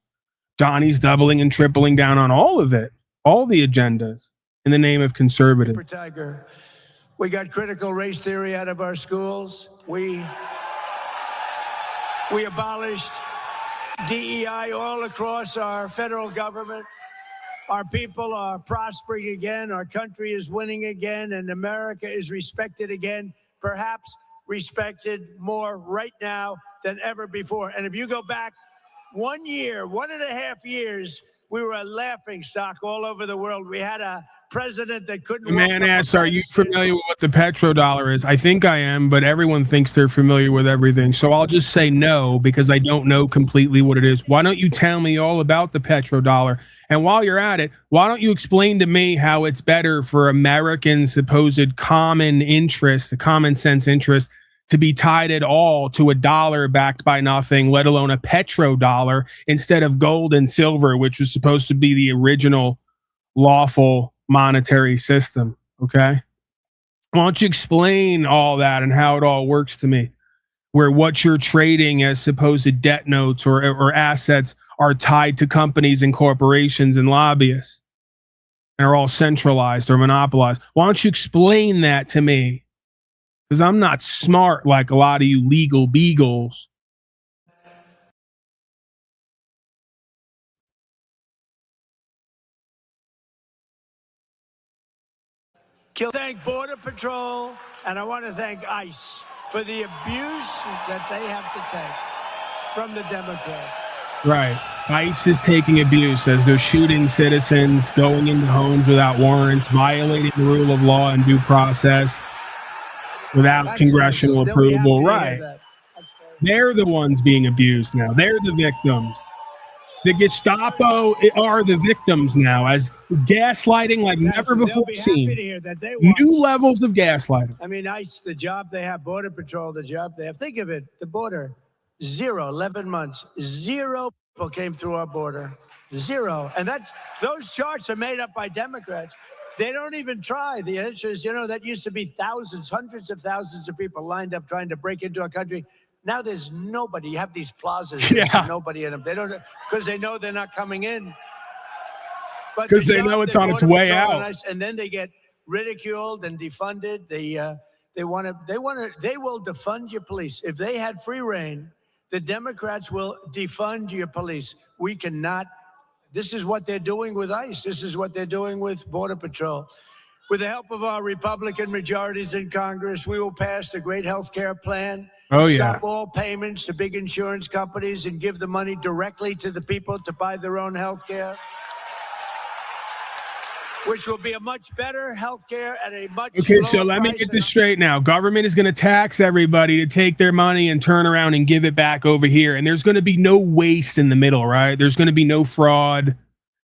Donnie's doubling and tripling down on all of it, all the agendas in the name of conservative. Tiger. We got critical race theory out of our schools. We abolished DEI all across our federal government. Our people are prospering again. Our country is winning again, and America is respected again, perhaps respected more right now than ever before. And if you go back 1 year, 1.5 years, we were a laughing stock all over the world. We had a president that couldn't. The man asks, are you familiar with what the petrodollar is? I think I am, but everyone thinks they're familiar with everything. So I'll just say no, because I don't know completely what it is. Why don't you tell me all about the petrodollar? And while you're at it, why don't you explain to me how it's better for American supposed common interest, the common sense interest, to be tied at all to a dollar backed by nothing, let alone a petrodollar, instead of gold and silver, which was supposed to be the original lawful monetary system. Okay, why don't you explain all that and how it all works to me, where what you're trading as supposed debt notes or assets are tied to companies and corporations and lobbyists and are all centralized or monopolized? Why don't you explain that to me? Because I'm not smart like a lot of you legal beagles. Thank Border Patrol, and I want to thank ICE for the abuse that they have to take from the Democrats. Right. ICE is taking abuse as they're shooting citizens, going into homes without warrants, violating the rule of law and due process without congressional approval. Right. They're the ones being abused now. They're the victims. The Gestapo are the victims now, as gaslighting like never before seen. New levels of gaslighting. I mean, ICE, the job they have, Border Patrol, the job they have. Think of it, the border, 11 months, 0 people came through our border, 0. And those charts are made up by Democrats. They don't even try. The answer is, that used to be thousands, hundreds of thousands of people lined up trying to break into our country. Now there's nobody. You have these plazas. There's nobody in them. They don't, because they know they're not coming in. Because they know it's on its way out. And then they get ridiculed and defunded. They will defund your police. If they had free reign, the Democrats will defund your police. We cannot. This is what they're doing with ICE. This is what they're doing with Border Patrol. With the help of our Republican majorities in Congress, we will pass the great health care plan. Stop all payments to big insurance companies and give the money directly to the people to buy their own health care, which will be a much better health care at a much lower so let me price. get this straight now. Government is going to tax everybody to take their money and turn around and give it back over here. And there's going to be no waste in the middle, right? There's going to be no fraud,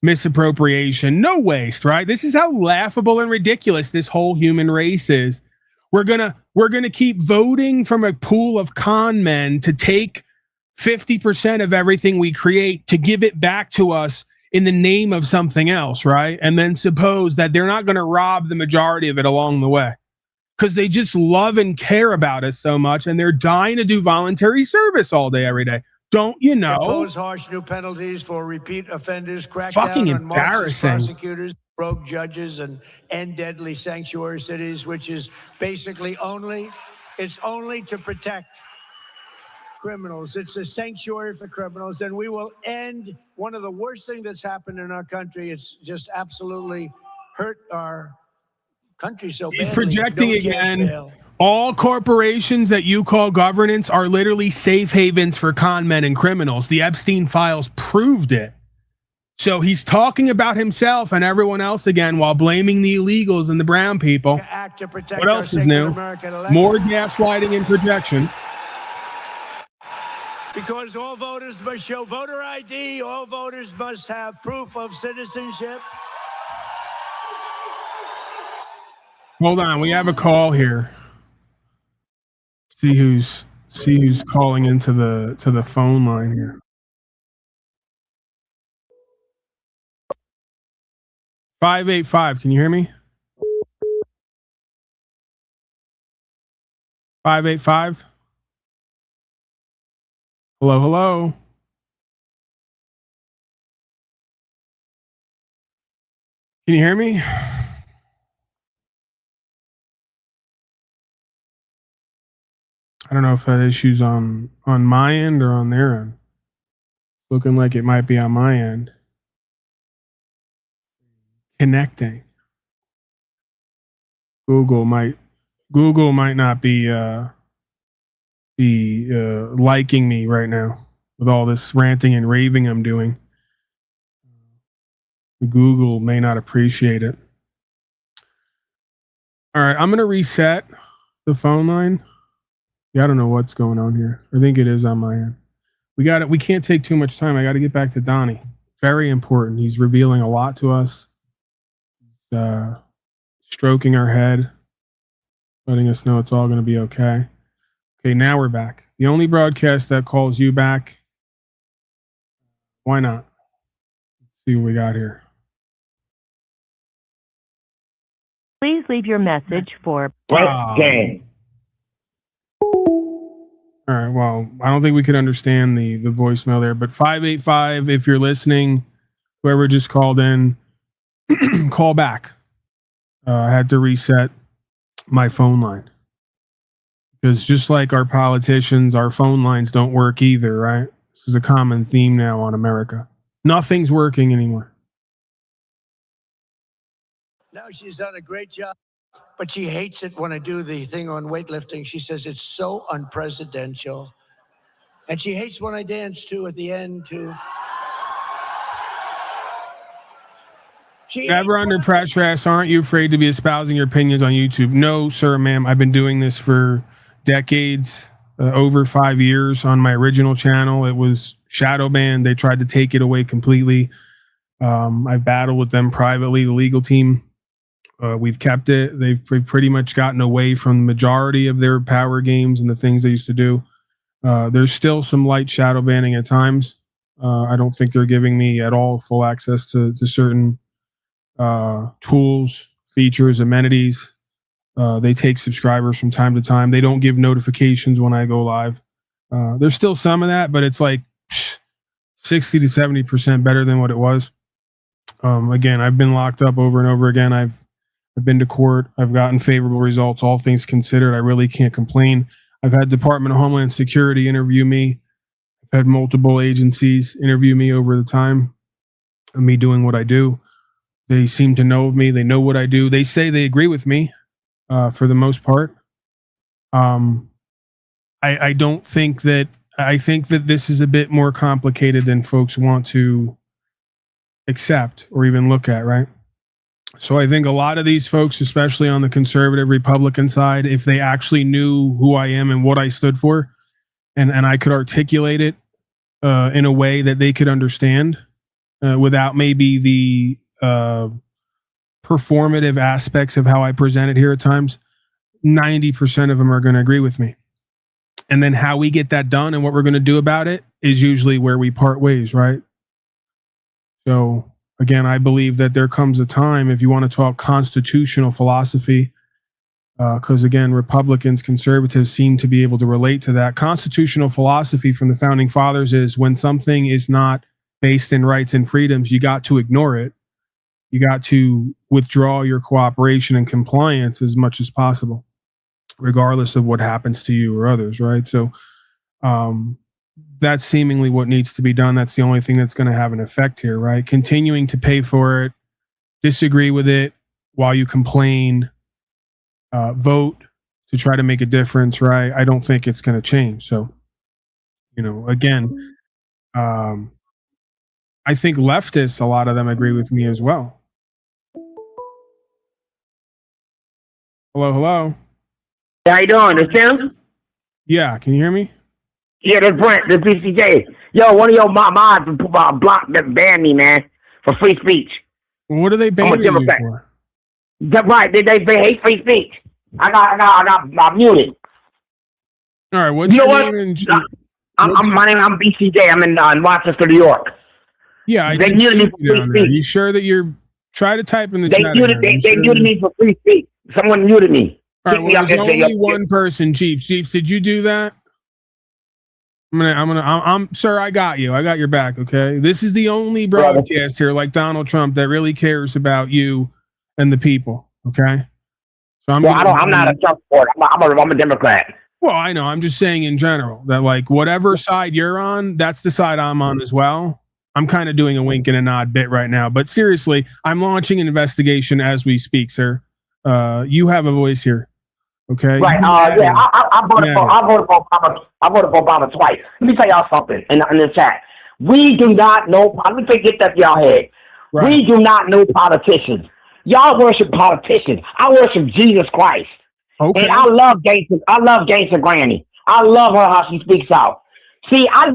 misappropriation, no waste, right? This is how laughable and ridiculous this whole human race is. We're gonna keep voting from a pool of con men to take 50% of everything we create to give it back to us in the name of something else, right? And then suppose that they're not going to rob the majority of it along the way because they just love and care about us so much, and they're dying to do voluntary service all day, every day. Don't you know? Impose harsh new penalties for repeat offenders, crack fucking down on Marxist embarrassing prosecutors, rogue judges, and end deadly sanctuary cities, which is basically only to protect criminals. It's a sanctuary for criminals, and we will end one of the worst things that's happened in our country. It's just absolutely hurt our country so badly. He's projecting again. All corporations that you call governance are literally safe havens for con men and criminals. The Epstein files proved it. So he's talking about himself and everyone else again while blaming the illegals and the brown people. What else is new? More gaslighting and projection. Because all voters must show voter ID, all voters must have proof of citizenship. Hold on, we have a call here. See who's calling into the phone line here. 585, can you hear me? 585? Hello? Can you hear me? I don't know if that issue's on my end or on their end. Looking like it might be on my end. Connecting. Google might not be liking me right now. with all this ranting and raving I'm doing. Google may not appreciate it. All right, I'm going to reset the phone line. Yeah, I don't know what's going on here. I think it is on my end. We got it. We can't take too much time. I got to get back to Donnie. Very important. He's revealing a lot to us. He's stroking our head, letting us know it's all going to be okay. Okay, now we're back. The only broadcast that calls you back. Why not? Let's see what we got here. Please leave your message for All right, well, I don't think we could understand the voicemail there, but 585, if you're listening, whoever just called in, call back. I had to reset my phone line. Because just like our politicians, our phone lines don't work either, right? This is a common theme now on America. Nothing's working anymore. Now she's done a great job, but she hates it when I do the thing on weightlifting. She says it's so unpresidential. And she hates when I dance too at the end too. Never under pressure, aren't you afraid to be espousing your opinions on YouTube? No, sir, ma'am. I've been doing this for decades, over 5 years on my original channel. It was shadow banned. They tried to take it away completely. I've battled with them privately, the legal team. We've kept it. They've pretty much gotten away from the majority of their power games and the things they used to do. There's still some light shadow banning at times. I don't think they're giving me at all full access to certain tools, features, amenities. They take subscribers from time to time. They don't give notifications when I go live. There's still some of that, but it's like 60 to 70% better than what it was. Again, I've been locked up over and over again. I've been to court. I've gotten favorable results. All things considered, I really can't complain. I've had Department of Homeland Security interview me. I've had multiple agencies interview me over the time of me doing what I do. They seem to know of me. They know what I do. They say they agree with me for the most part. I don't think that, I think that this is a bit more complicated than folks want to accept or even look at, right? So I think a lot of these folks, especially on the conservative Republican side, if they actually knew who I am and what I stood for, and I could articulate it in a way that they could understand without maybe the performative aspects of how I present it here at times, 90% of them are going to agree with me. And then how we get that done and what we're going to do about it is usually where we part ways, right? So again, I believe that there comes a time, if you want to talk constitutional philosophy, because again, Republicans, conservatives seem to be able to relate to that. Constitutional philosophy from the founding fathers is when something is not based in rights and freedoms, you got to ignore it. You got to withdraw your cooperation and compliance as much as possible, regardless of what happens to you or others, right? So that's seemingly what needs to be done. That's the only thing that's going to have an effect here, right? Continuing to pay for it, disagree with it while you complain, vote to try to make a difference, right? I don't think it's going to change. So, you know, again, I think leftists, a lot of them agree with me as well. Hello, hello. How you doing? This Tim? Yeah, can you hear me? Yeah, that's Brent, this BCJ. Yo, one of your mods blocked that banned me, man, for free speech. What are they banning you for? That's right, they hate free speech. I got muted. All right, what's you know your name? I'm BCJ. I'm in Rochester, New York. Yeah, they muted me for free speech. Are you sure that you're... Try to type in the chat. They muted me for free speech. Someone muted me. All right, well, there's only one person, Jeeps. Jeeps, did you do that? Sir, I got you. I got your back, okay? This is the only broadcast here, like Donald Trump, that really cares about you and the people, okay? So I'm not a Trump supporter. I'm a Democrat. Well, I know. I'm just saying in general that, like, whatever side you're on, that's the side I'm on as well. I'm kind of doing a wink and a nod bit right now. But seriously, I'm launching an investigation as we speak, sir. You have a voice here. Okay. Right. Yeah. I voted for. I voted for Obama twice. Let me tell y'all something in the chat. We do not know. Let me get that to y'all head. Right. We do not know politicians. Y'all worship politicians. I worship Jesus Christ. Okay. And I love Gangsta Granny. I love her how she speaks out. See, I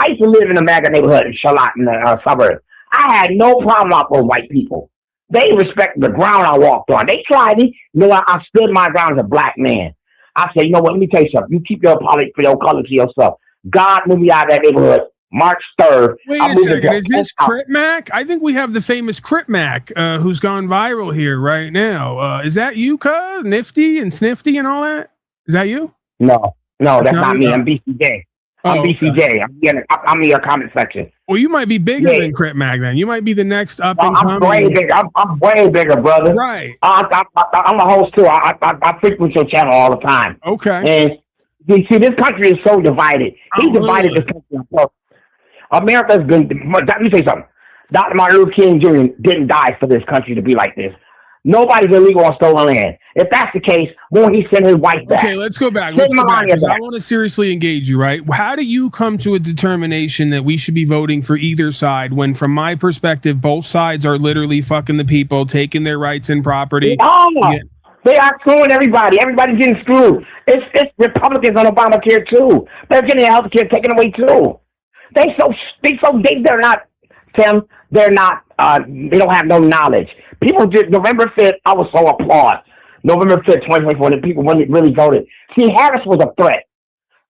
used to live in a MAGA neighborhood in Charlotte in the suburbs. I had no problem out with white people. They respected the ground I walked on. They tried me. You know, I stood my ground as a black man. I said, you know what? Let me tell you something. You keep your politics for your color to yourself. God moved me out of that neighborhood March 3rd. Wait a second. Is this Crip Mac? I think we have the famous Crip Mac who's gone viral here right now. Is that you, cuz? Nifty and Snifty and all that? Is that you? No, that's not me. I'm BCJ. I'm BCJ. Okay. I'm in your comment section. Well, you might be bigger than Crip Mac then. You might be the next up and coming. I'm way bigger. I'm way bigger, brother. Right. I'm a host too. I frequent your channel all the time. Okay. And you see, this country is so divided. He divided this country. America's been. Let me say something. Dr. Martin Luther King Jr. didn't die for this country to be like this. Nobody's illegal on stolen land. If that's the case, won't he send his wife back? Okay, let's go back. Let's go back, 'cause I want to seriously engage you, right? How do you come to a determination that we should be voting for either side when, from my perspective, both sides are literally fucking the people, taking their rights and property? They are screwing everybody. Everybody's getting screwed. It's Republicans on Obamacare too. They're getting health care taken away too. They're not, Tim. They're not. They don't have no knowledge. People did November 5th. I was so applauded. November 5th, 2024. The people really voted. See, Harris was a threat.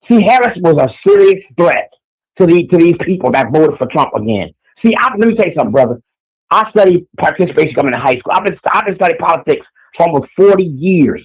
See, Harris was a serious threat to these people that voted for Trump again. See, let me tell you something, brother. I studied participation coming to high school. I've been studying politics for almost 40 years.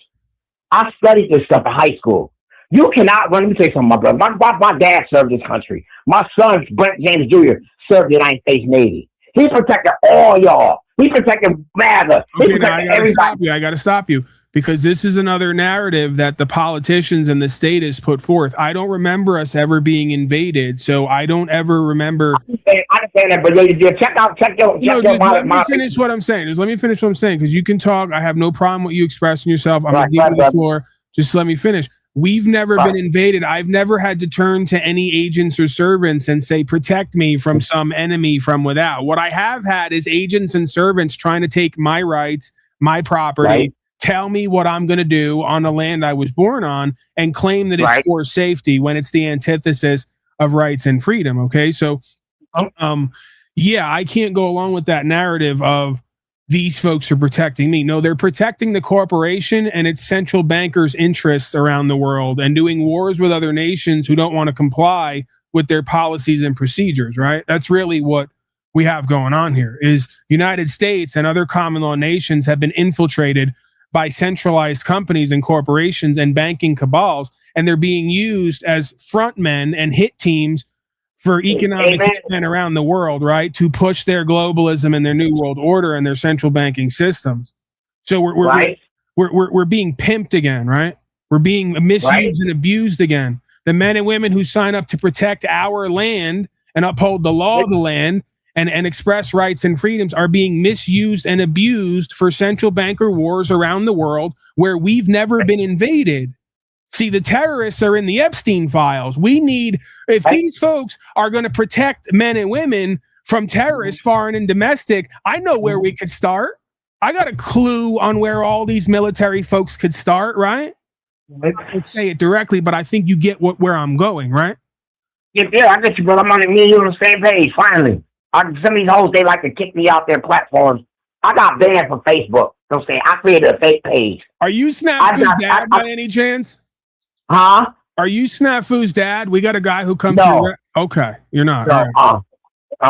I studied this stuff in high school. You cannot run. Let me tell you something, my brother. My dad served this country. My son, Brent James Jr., served the United States Navy. He protected all y'all. He protected MAGA. He protected everybody. I got to stop you because this is another narrative that the politicians and the state has put forth. I don't remember us ever being invaded, so I don't ever remember. I understand that, but check your finish what I'm saying. Just let me finish what I'm saying because you can talk. I have no problem with you expressing yourself. I'm gonna give you the floor. Just let me finish. We've never been invaded. I've never had to turn to any agents or servants and say, protect me from some enemy from without. What I have had is agents and servants trying to take my rights, my property, tell me what I'm going to do on the land I was born on, and claim that it's for safety when it's the antithesis of rights and freedom. Okay. So, yeah, I can't go along with that narrative of these folks are protecting me. No, they're protecting the corporation and its central bankers' interests around the world and doing wars with other nations who don't want to comply with their policies and procedures, right? That's really what we have going on here is United States and other common law nations have been infiltrated by centralized companies and corporations and banking cabals, and they're being used as front men and hit teams for economic hitmen around the world, right, to push their globalism and their new world order and their central banking systems. So we're being pimped again, right? We're being misused and abused again. The men and women who sign up to protect our land and uphold the law of the land and express rights and freedoms are being misused and abused for central banker wars around the world where we've never been invaded. See, the terrorists are in the Epstein files. We need, if these folks are going to protect men and women from terrorists, foreign and domestic, I know where we could start. I got a clue on where all these military folks could start, right? I can't say it directly, but I think you get where I'm going, right? Yeah, I get you, brother. I'm on me and you on the same page, finally. Some of these hoes, they like to kick me out their platforms. I got banned from Facebook. You know what I'm saying? I created a fake page. Are you Snafu's dad by any chance? Huh? Are you Snafu's dad? We got a guy who comes to okay, you're not. No,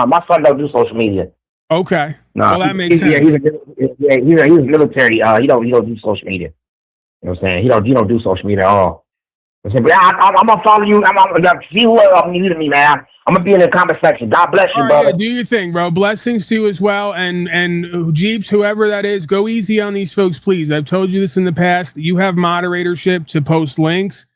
my son don't do social media. Okay. No, well, that makes sense. He's military. He don't do social media. You know what I'm saying? He don't do social media at all. I said, but I'm gonna follow you. I'm gonna see what you to me, man. I'm gonna be in the comment section. God bless you, brother. Yeah, do your thing, bro. Blessings to you as well. And Jeeps, whoever that is, go easy on these folks, please. I've told you this in the past. You have moderatorship to post links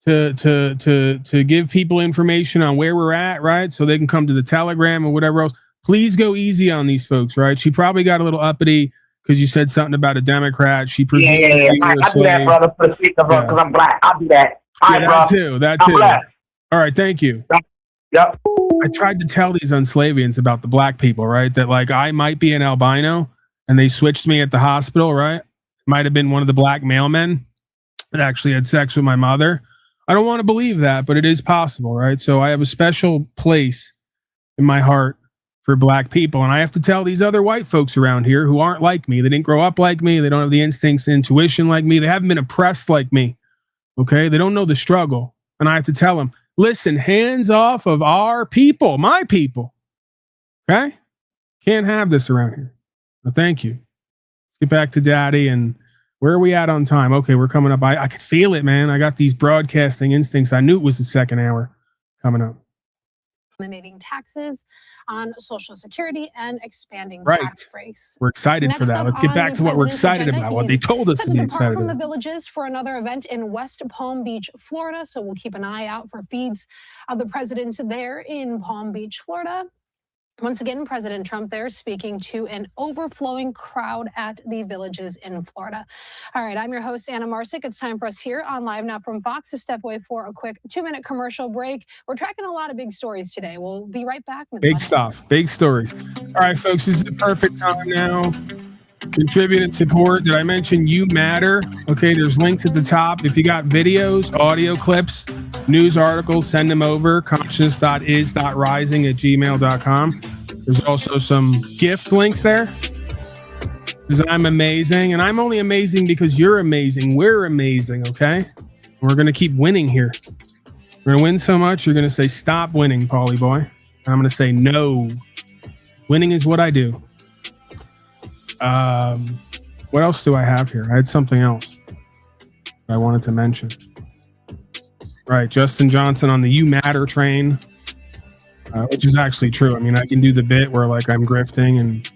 to give people information on where we're at, right? So they can come to the Telegram or whatever else. Please go easy on these folks, right? She probably got a little uppity because you said something about a Democrat. She Yeah, presumed yeah, yeah. you were a I'll do that, slave. brother, for the sake of her, because I'm black. I'll do that. All right, that bro. too. That I'm too. blessed. All right, thank you. Yep. I tried to tell these Unslavians about the black people, right? That like I might be an albino, and they switched me at the hospital, right? Might have been one of the black mailmen that actually had sex with my mother. I don't want to believe that, but it is possible, right? So I have a special place in my heart for black people, and I have to tell these other white folks around here who aren't like me. They didn't grow up like me. They don't have the instincts and intuition like me. They haven't been oppressed like me. Okay, they don't know the struggle, and I have to tell them, listen, hands off of our people, my people. Okay, can't have this around here. Well, thank you. Let's get back to Daddy. And where are we at on time? Okay, we're coming up. I could feel it, man. I got these broadcasting instincts. I knew it was the second hour coming up. Eliminating taxes on Social Security and expanding Right. tax breaks. We're excited for that. Let's get back to what we're excited about, what they told us to be excited from the about. Villages for another event in West Palm Beach, Florida. So we'll keep an eye out for feeds of the president there in Palm Beach, Florida. Once again, President Trump there speaking to an overflowing crowd at the Villages in Florida. All right, I'm your host, Anna Marsick. It's time for us here on Live Now from Fox to step away for a quick 2-minute commercial break. We're tracking a lot of big stories today. We'll be right back. Big stuff, big stories. All right, folks, this is the perfect time now. Contribute and support. Did I mention You Matter? Okay, there's links at the top. If you got videos, audio clips, news articles, send them over. consciousness.is.rising at gmail.com. There's also some gift links there. Because I'm amazing, and I'm only amazing because you're amazing. We're amazing, okay? We're going to keep winning here. We're going to win so much, you're going to say, stop winning, Paulie boy. And I'm going to say, no. Winning is what I do. What else do I have here? I had something else I wanted to mention. Right, Justin Johnson on the You Matter train, which is actually true. I mean, I can do the bit where like I'm grifting and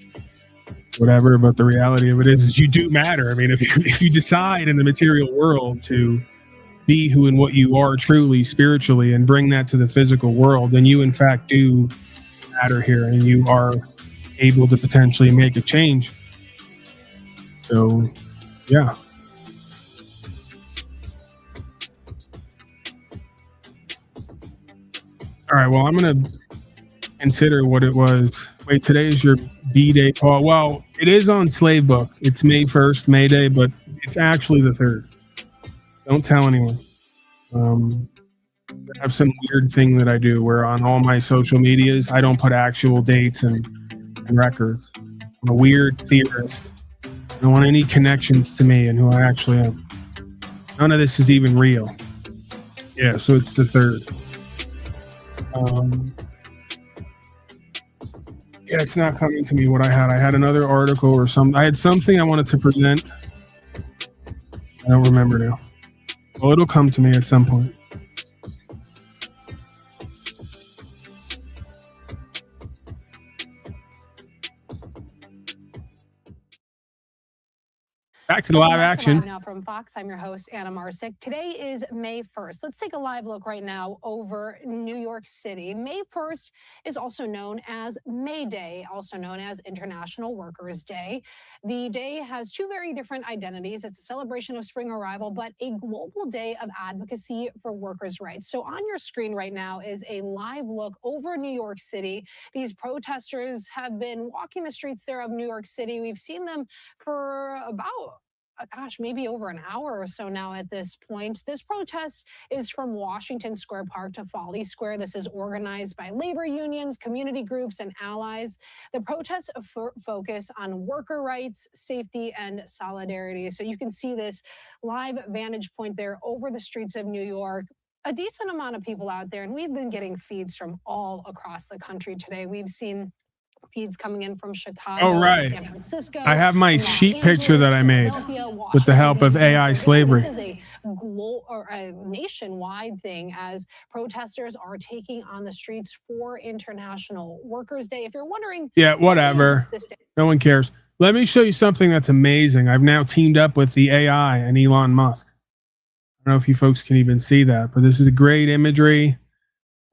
whatever, but the reality of it is you do matter. I mean, if you decide in the material world to be who and what you are truly spiritually and bring that to the physical world, then you in fact do matter here, and you are able to potentially make a change. So, yeah. All right, well, I'm going to consider what it was. Wait, today is your B-Day, Paul. Well, it is on Slave Book. It's May 1st, May Day, but it's actually the 3rd. Don't tell anyone. I have some weird thing that I do where on all my social medias, I don't put actual dates and records. I'm a weird theorist. I don't want any connections to me and who I actually am. None of this is even real. Yeah, so it's the 3rd. Yeah, it's not coming to me what I had. I had another article or something. I had something I wanted to present. I don't remember now. Well, it'll come to me at some point. Back to the live action. Live now from Fox. I'm your host, Anna Marsick. Today is May 1st. Let's take a live look right now over New York City. May 1st is also known as May Day, also known as International Workers' Day. The day has two very different identities. It's a celebration of spring arrival, but a global day of advocacy for workers' rights. So on your screen right now is a live look over New York City. These protesters have been walking the streets there of New York City. We've seen them for about maybe over an hour or so now at this point. This protest is from Washington Square Park to Folly Square. This is organized by labor unions, community groups, and allies. The protests focus on worker rights, safety, and solidarity. So you can see this live vantage point there over the streets of New York. A decent amount of people out there, and we've been getting feeds from all across the country today. We've seen feeds coming in from Chicago, oh, right. San Francisco. I have my sheet picture that I made with the help of AI slavery. This is a nationwide thing as protesters are taking on the streets for International Workers' Day. If you're wondering, yeah, whatever. No one cares. Let me show you something that's amazing. I've now teamed up with the AI and Elon Musk. I don't know if you folks can even see that, but this is great imagery.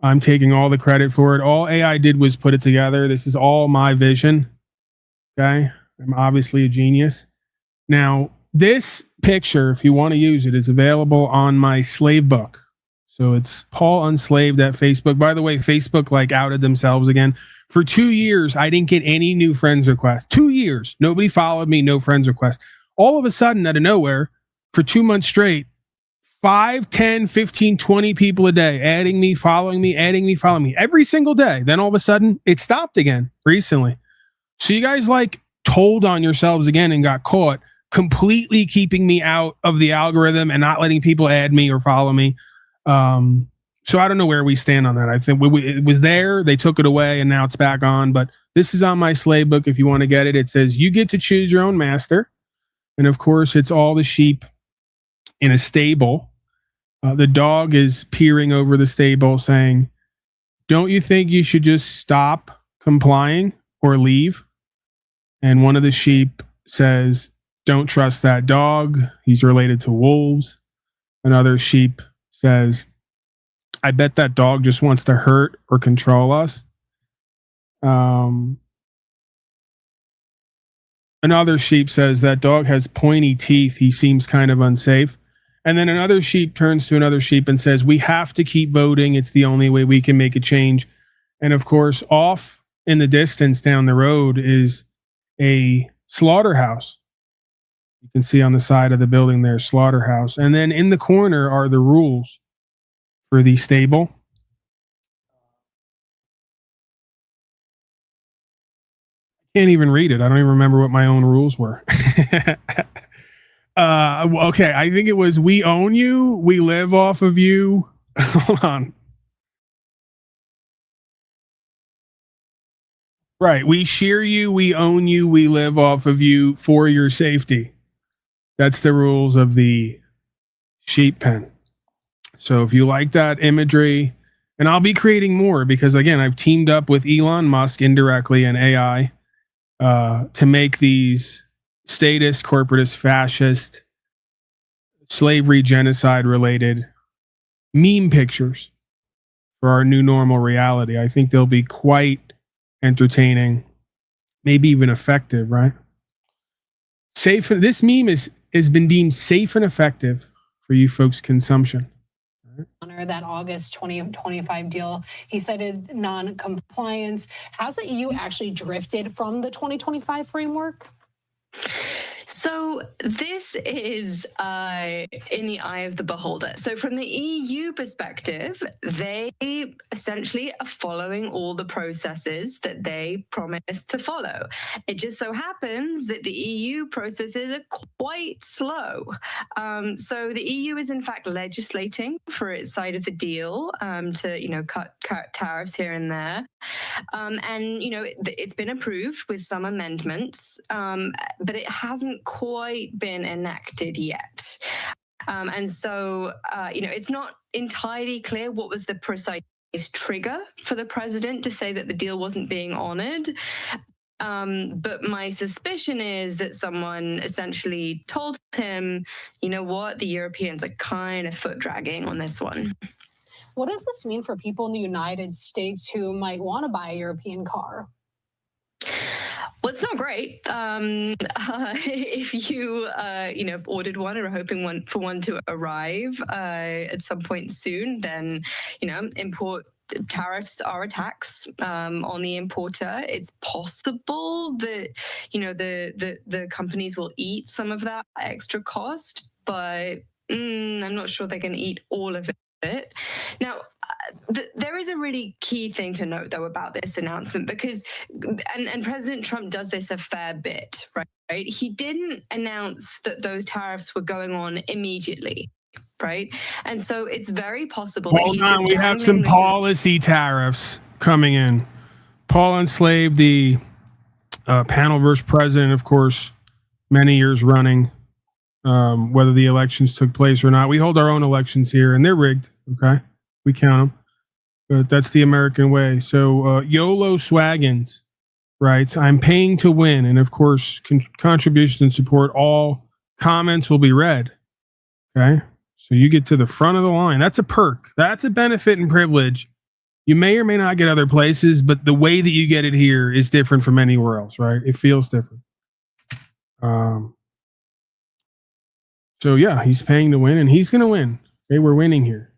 I'm taking all the credit for it. All AI did was put it together. This is all my vision. Okay. I'm obviously a genius. Now, this picture, if you want to use it, is available on my slave book. So it's Paul Unslaved at Facebook. By the way, Facebook like outed themselves again. For 2 years, I didn't get any new friends requests. 2 years. Nobody followed me, no friends requests. All of a sudden, out of nowhere, for 2 months straight, 5, 10, 15, 20 people a day adding me, following me, adding me, following me every single day. Then all of a sudden, it stopped again recently. So you guys like told on yourselves again and got caught completely keeping me out of the algorithm and not letting people add me or follow me. So I don't know where we stand on that. I think it was there, they took it away, and now it's back on. But this is on my slave book if you want to get it. It says you get to choose your own master. And of course, it's all the sheep in a stable. The dog is peering over the stable saying, don't you think you should just stop complying or leave? And one of the sheep says, don't trust that dog. He's related to wolves. Another sheep says, I bet that dog just wants to hurt or control us. Another sheep says, that dog has pointy teeth. He seems kind of unsafe. And then another sheep turns to another sheep and says, we have to keep voting. It's the only way we can make a change. And of course, off in the distance down the road is a slaughterhouse. You can see on the side of the building there, slaughterhouse. And then in the corner are the rules for the stable. I can't even read it. I don't even remember what my own rules were. Okay, I think it was we own you, we live off of you. Hold on. Right, we shear you, we own you, we live off of you for your safety. That's the rules of the sheep pen. So if you like that imagery, and I'll be creating more because, again, I've teamed up with Elon Musk indirectly and AI to make these statist, corporatist, fascist, slavery, genocide related meme pictures for our new normal reality. I think they'll be quite entertaining, maybe even effective, right? Safe. This meme has been deemed safe and effective for you folks' consumption. Honor that August 2025 deal. He cited non-compliance. Has the EU actually drifted from the 2025 framework? So this is in the eye of the beholder. So from the EU perspective, they essentially are following all the processes that they promised to follow. It just so happens that the EU processes are quite slow. So the EU is in fact legislating for its side of the deal to, cut tariffs here and there. And, it's been approved with some amendments, but it hasn't quite been enacted yet. And so, it's not entirely clear what was the precise trigger for the president to say that the deal wasn't being honored. But my suspicion is that someone essentially told him, you know what, the Europeans are kind of foot dragging on this one. What does this mean for people in the United States who might want to buy a European car? Well, it's not great. If you, ordered one or are hoping for one to arrive at some point soon, then, import tariffs are a tax on the importer. It's possible that, the companies will eat some of that extra cost, but I'm not sure they're going to eat all of it. Now, there is a really key thing to note, though, about this announcement, because, and President Trump does this a fair bit, right? He didn't announce that those tariffs were going on immediately, right? And so it's very possible that he's just we have some policy tariffs coming in. Paul Enslaved, the panel versus president, of course, many years running, whether the elections took place or not. We hold our own elections here, and they're rigged, okay? We count them. But that's the American way. So YOLO Swaggins writes, I'm paying to win. And of course, contributions and support, all comments will be read. Okay. So you get to the front of the line. That's a perk. That's a benefit and privilege. You may or may not get other places, but the way that you get it here is different from anywhere else, right? It feels different. So yeah, he's paying to win, and he's going to win. Say we're winning here.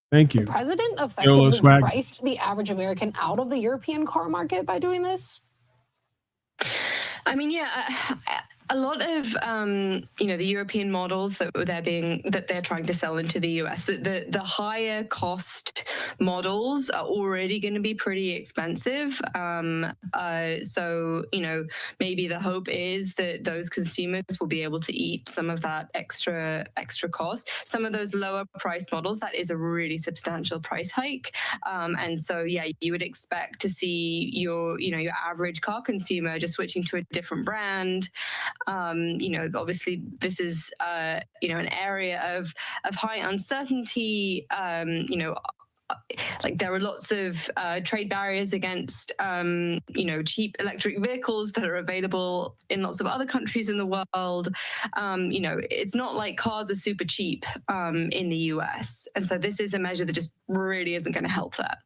Thank you. The president YOLO effectively swag. priced the average American out of the European car market by doing this? I mean, yeah, a lot of the European models that they're trying to sell into the US, the higher cost models are already going to be pretty expensive. So maybe the hope is that those consumers will be able to eat some of that extra cost. Some of those lower price models, that is a really substantial price hike, and so yeah, you would expect to see your average car consumer just switching to a different brand. Obviously this is an area of high uncertainty. Like there are lots of trade barriers against cheap electric vehicles that are available in lots of other countries in the world. It's not like cars are super cheap in the US, and so this is a measure that just really isn't going to help that.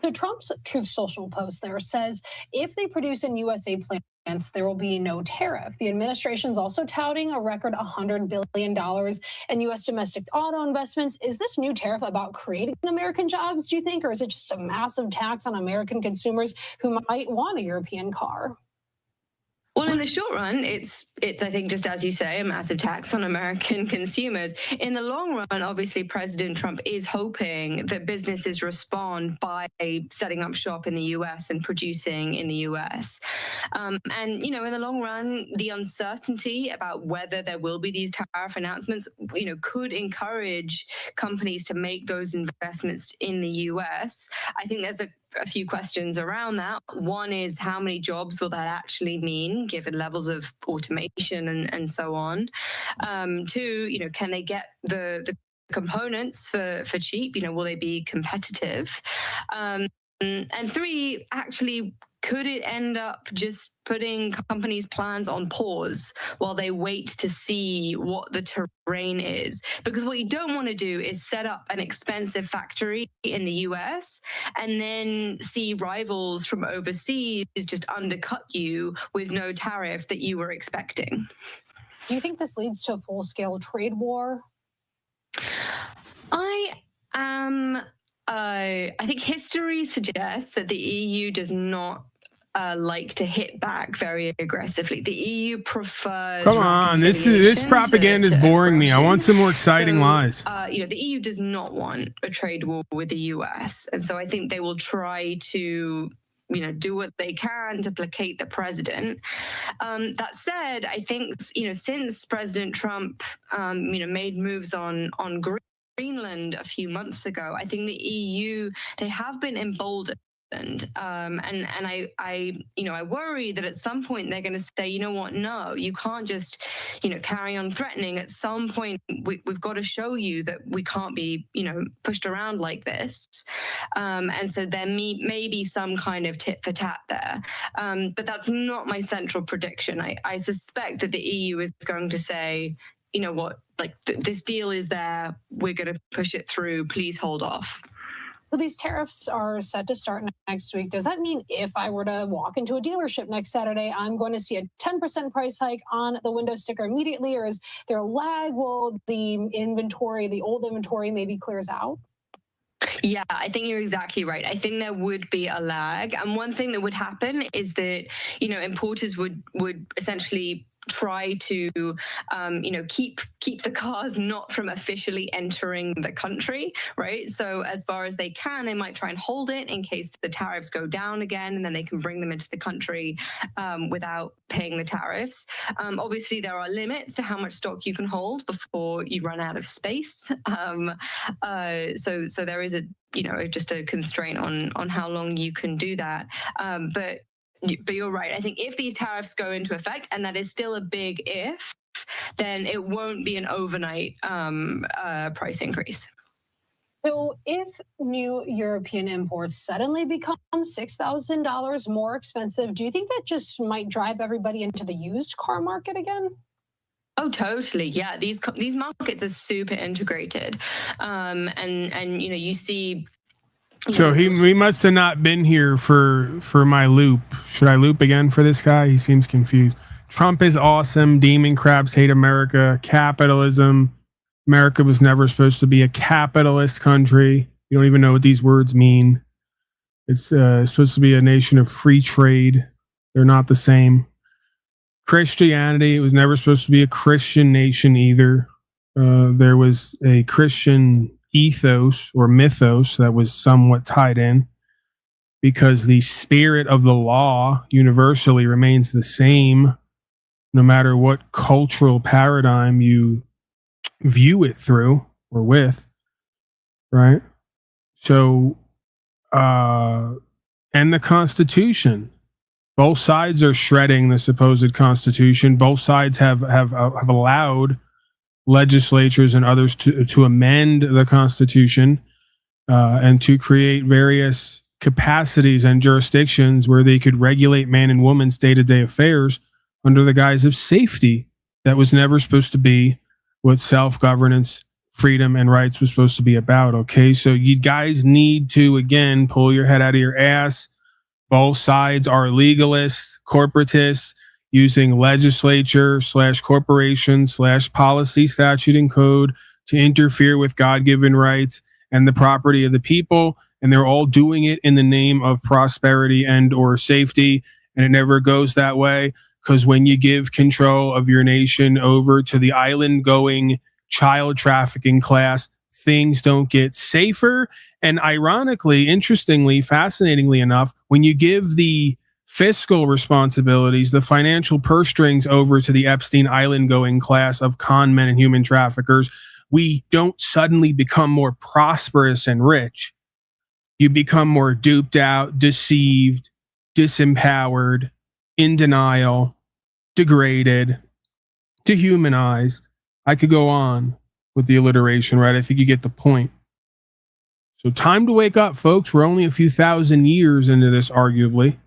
So Trump's Truth Social post there says if they produce in USA plants, there will be no tariff. The administration's also touting a record $100 billion in U.S. domestic auto investments. Is this new tariff about creating American jobs, do you think, or is it just a massive tax on American consumers who might want a European car? Well, in the short run, it's I think, just as you say, a massive tax on American consumers. In the long run, obviously, President Trump is hoping that businesses respond by setting up shop in the U.S. and producing in the U.S. And, in the long run, the uncertainty about whether there will be these tariff announcements, could encourage companies to make those investments in the U.S. I think there's a few questions around that. One is, how many jobs will that actually mean, given levels of automation and so on? Two, can they get the components for cheap? Will they be competitive? And three, actually, could it end up just putting companies' plans on pause while they wait to see what the terrain is? Because what you don't want to do is set up an expensive factory in the US and then see rivals from overseas just undercut you with no tariff that you were expecting. Do you think this leads to a full-scale trade war? I think history suggests that the EU does not like to hit back very aggressively. The EU prefers. Come on, this propaganda is boring me. I want some more exciting lies. The EU does not want a trade war with the US, and so I think they will try to do what they can to placate the president. That said, I think since President Trump made moves on Greenland a few months ago, I think the EU, they have been emboldened. And I worry that at some point they're going to say, you know what, no, you can't just, carry on threatening. At some point, we've got to show you that we can't be, pushed around like this. And so there may be some kind of tit for tat there. But that's not my central prediction. I suspect that the EU is going to say, you know what, this deal is there. We're going to push it through. Please hold off. So these tariffs are set to start next week. Does that mean if I were to walk into a dealership next Saturday, I'm going to see a 10% price hike on the window sticker immediately? Or is there a lag? Will the old inventory maybe clears out? Yeah, I think you're exactly right. I think there would be a lag. And one thing that would happen is that, importers would essentially try to, keep the cars not from officially entering the country, right? So as far as they can, they might try and hold it in case the tariffs go down again, and then they can bring them into the country without paying the tariffs. Obviously, there are limits to how much stock you can hold before you run out of space. So there is just a constraint on how long you can do that. But you're right. I think if these tariffs go into effect, and that is still a big if, then it won't be an overnight price increase. So if new European imports suddenly become $6,000 more expensive, do you think that just might drive everybody into the used car market again? Oh, totally. Yeah, these markets are super integrated, and you see So we must have not been here for my loop. Should I loop again for this guy? He seems confused. Trump is awesome. Demon crabs hate America. Capitalism. America was never supposed to be a capitalist country. You don't even know what these words mean. It's supposed to be a nation of free trade. They're not the same. Christianity, it was never supposed to be a Christian nation either. There was a Christian ethos or mythos that was somewhat tied in because the spirit of the law universally remains the same no matter what cultural paradigm you view it through or with, right? So, and the Constitution. Both sides are shredding the supposed Constitution. Both sides have allowed legislatures and others to amend the Constitution and to create various capacities and jurisdictions where they could regulate man and woman's day-to-day affairs under the guise of safety. That was never supposed to be what self-governance, freedom, and rights was supposed to be about, okay? So you guys need to, again, pull your head out of your ass. Both sides are legalists, corporatists, using legislature / corporation / policy, statute, and code to interfere with God-given rights and the property of the people. And they're all doing it in the name of prosperity and or safety. And it never goes that way, because when you give control of your nation over to the island-going child trafficking class, things don't get safer. And ironically, interestingly, fascinatingly enough, when you give the fiscal responsibilities, the financial purse strings over to the Epstein Island going class of con men and human traffickers, we don't suddenly become more prosperous and rich. You become more duped out, deceived, disempowered, in denial, degraded, dehumanized. I could go on with the alliteration, right? I think you get the point. So time to wake up, folks. We're only a few thousand years into this, arguably.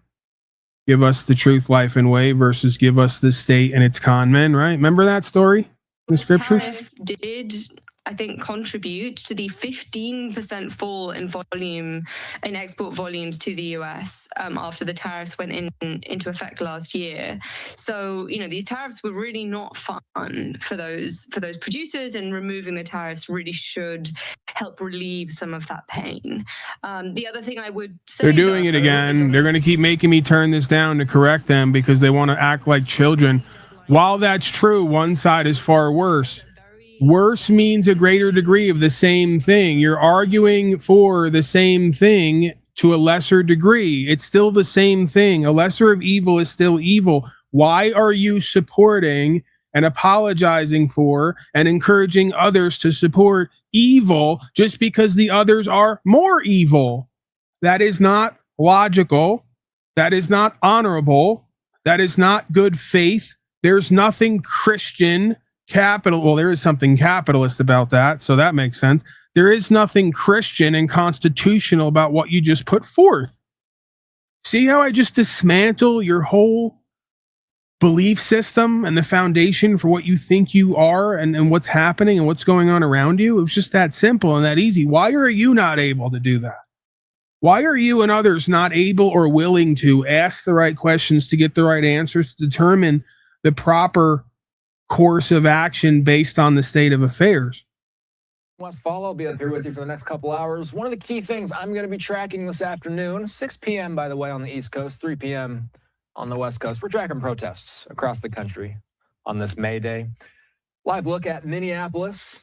Give us the truth, life, and way versus give us the state and its con men, right? Remember that story in the scriptures? Tariff did, I think, contribute to the 15% fall in volume, in export volumes to the US after the tariffs went into effect last year. So, you know, these tariffs were really not fun for those producers, and removing the tariffs really should help relieve some of that pain. The other thing I would say, they're doing it again. They're going to keep making me turn this down to correct them because they want to act like children. While that's true, one side is far worse. Worse means a greater degree of the same thing. You're arguing for the same thing to a lesser degree. It's still the same thing. A lesser of evil is still evil. Why are you supporting and apologizing for and encouraging others to support evil just because the others are more evil? That is not logical. That is not honorable. That is not good faith. There's nothing Christian well, there is something capitalist about that, so that makes sense. There is nothing Christian and constitutional about what you just put forth. See how I just dismantle your whole belief system and the foundation for what you think you are and what's happening and what's going on around you? It was just that simple and that easy. Why are you not able to do that? Why are you and others not able or willing to ask the right questions to get the right answers, to determine the proper course of action based on the state of affairs? Westfall, I'll be up here with you for the next couple hours. One of the key things I'm going to be tracking this afternoon, 6 p.m., by the way, on the East Coast, 3 p.m. on the West Coast. We're tracking protests across the country on this May Day. Live look at Minneapolis,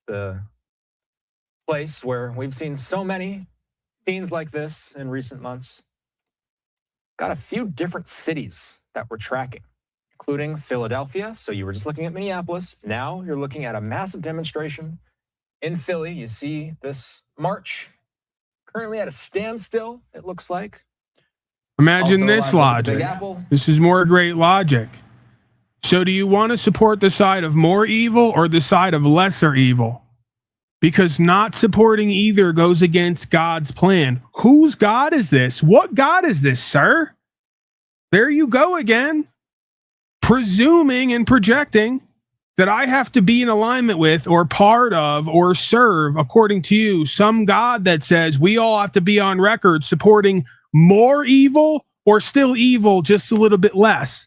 the place where we've seen so many scenes like this in recent months. Got a few different cities that we're tracking, including Philadelphia. So you were just looking at Minneapolis. Now you're looking at a massive demonstration in Philly. You see this march currently at a standstill, it looks like. Imagine this logic. This is more great logic. So do you want to support the side of more evil or the side of lesser evil? Because not supporting either goes against God's plan. Whose God is this? What God is this, sir? There you go again. Presuming and projecting that I have to be in alignment with or part of or serve, according to you, some God that says we all have to be on record supporting more evil or still evil, just a little bit less?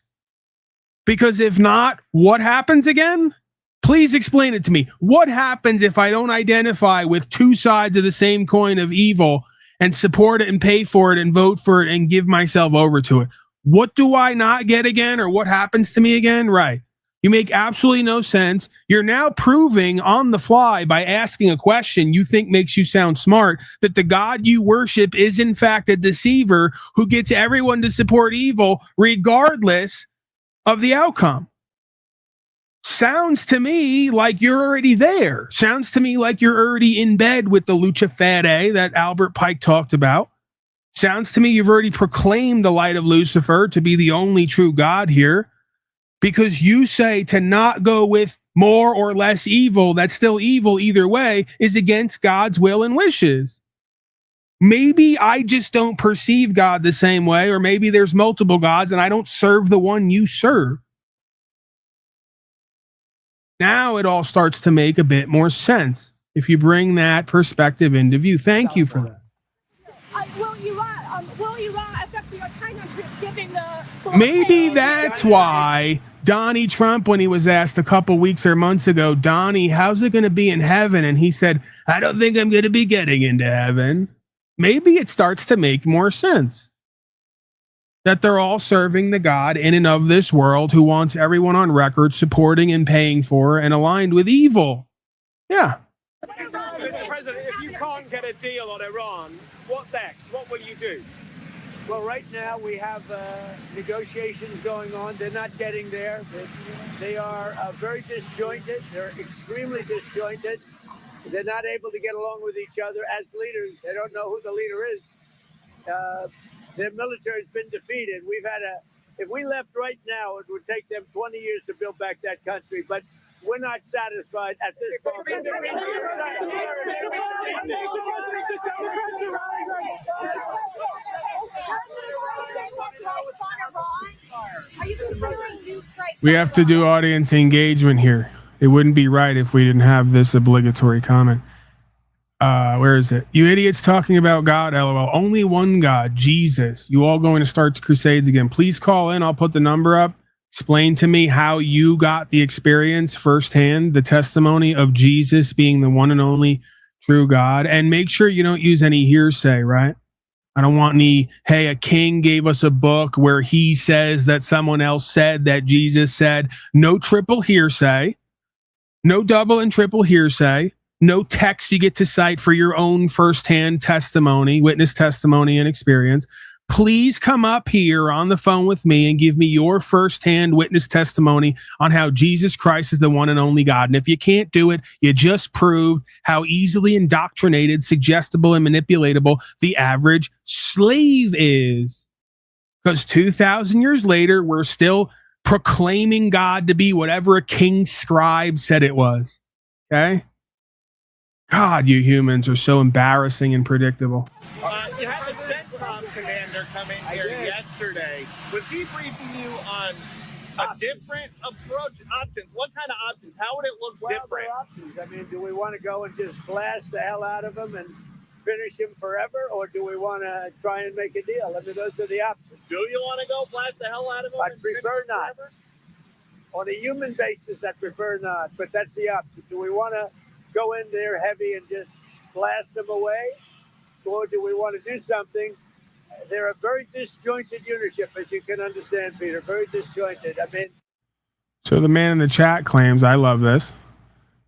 Because if not, what happens again? Please explain it to me. What happens if I don't identify with two sides of the same coin of evil and support it and pay for it and vote for it and give myself over to it? What do I not get again, or what happens to me again? Right. You make absolutely no sense. You're now proving on the fly by asking a question you think makes you sound smart that the God you worship is in fact a deceiver who gets everyone to support evil regardless of the outcome. Sounds to me like you're already there. Sounds to me like you're already in bed with the lucha fede that Albert Pike talked about. Sounds to me you've already proclaimed the light of Lucifer to be the only true God here, because you say to not go with more or less evil, that's still evil either way, is against God's will and wishes. Maybe I just don't perceive God the same way, or maybe there's multiple gods and I don't serve the one you serve. Now it all starts to make a bit more sense if you bring that perspective into view. Thank you for that. Maybe that's why Donnie Trump, when he was asked a couple weeks or months ago, Donnie, how's it going to be in heaven? And he said, I don't think I'm going to be getting into heaven. Maybe it starts to make more sense that they're all serving the God in and of this world who wants everyone on record supporting and paying for and aligned with evil. Yeah. Mr. President, if you can't get a deal on Iran, what next? What will you do? Well, right now we have negotiations going on. They're not getting there. They are very disjointed. They're extremely disjointed. They're not able to get along with each other as leaders. They don't know who the leader is. Their military has been defeated. If we left right now, it would take them 20 years to build back that country. But we're not satisfied at this moment. We have to do audience engagement here. It wouldn't be right if we didn't have this obligatory comment. Where is it? You idiots talking about God, LOL. Only one God, Jesus. You all going to start crusades again. Please call in. I'll put the number up. Explain to me how you got the experience firsthand, the testimony of Jesus being the one and only true God. And make sure you don't use any hearsay, right? I don't want any, hey, a king gave us a book where he says that someone else said that Jesus said. No triple hearsay. No double and triple hearsay. No text you get to cite for your own firsthand testimony, witness testimony and experience. Please come up here on the phone with me and give me your firsthand witness testimony on how Jesus Christ is the one and only God. And if you can't do it, you just proved how easily indoctrinated, suggestible, and manipulatable the average slave is. Because 2,000 years later, we're still proclaiming God to be whatever a king scribe said it was. Okay? God, you humans are so embarrassing and predictable. You had the CENTCOM commander come in here yesterday. Was he briefing you on a different approach, options? What kind of options? How would it look different? Options. I mean, do we want to go and just blast the hell out of him and finish him forever, or do we want to try and make a deal? I mean, those are the options. Do you want to go blast the hell out of him? I prefer not. Forever? On a human basis, I prefer not, but that's the option. Do we want to go in there heavy and just blast them away? Or do we want to do something? They're a very disjointed leadership, as you can understand, Peter. Very disjointed. I mean. So the man in the chat claims, I love this.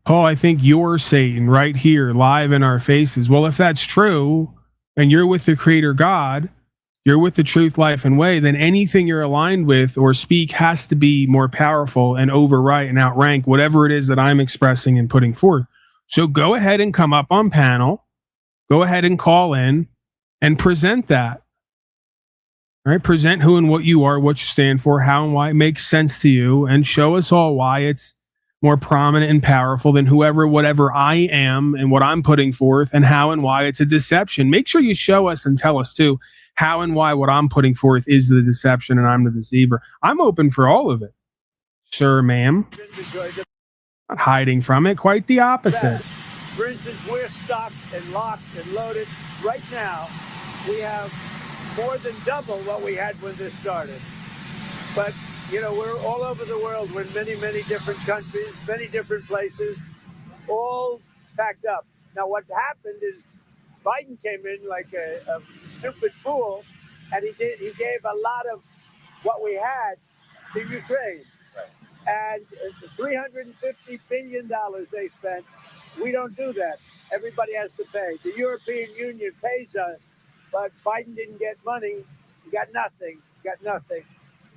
Paul, I think you're Satan right here, live in our faces. Well, if that's true, and you're with the Creator God, you're with the truth, life, and way, then anything you're aligned with or speak has to be more powerful and overwrite and outrank whatever it is that I'm expressing and putting forth. So go ahead and come up on panel. Go ahead and call in and present that. All right, present who and what you are, what you stand for, how and why it makes sense to you, and show us all why it's more prominent and powerful than whatever I am and what I'm putting forth, and how and why it's a deception. Make sure you show us and tell us too how and why what I'm putting forth is the deception and I'm the deceiver. I'm open for all of it, sir, ma'am. Not hiding from it, quite the opposite. For instance, we're stocked and locked and loaded. Right now, we have more than double what we had when this started. But, you know, we're all over the world. We're in many, many different countries, many different places, all packed up. Now, what happened is Biden came in like a stupid fool, and he gave a lot of what we had to Ukraine. And $350 billion they spent. We don't do that. Everybody has to pay. The European Union pays us, but Biden didn't get money. He got nothing.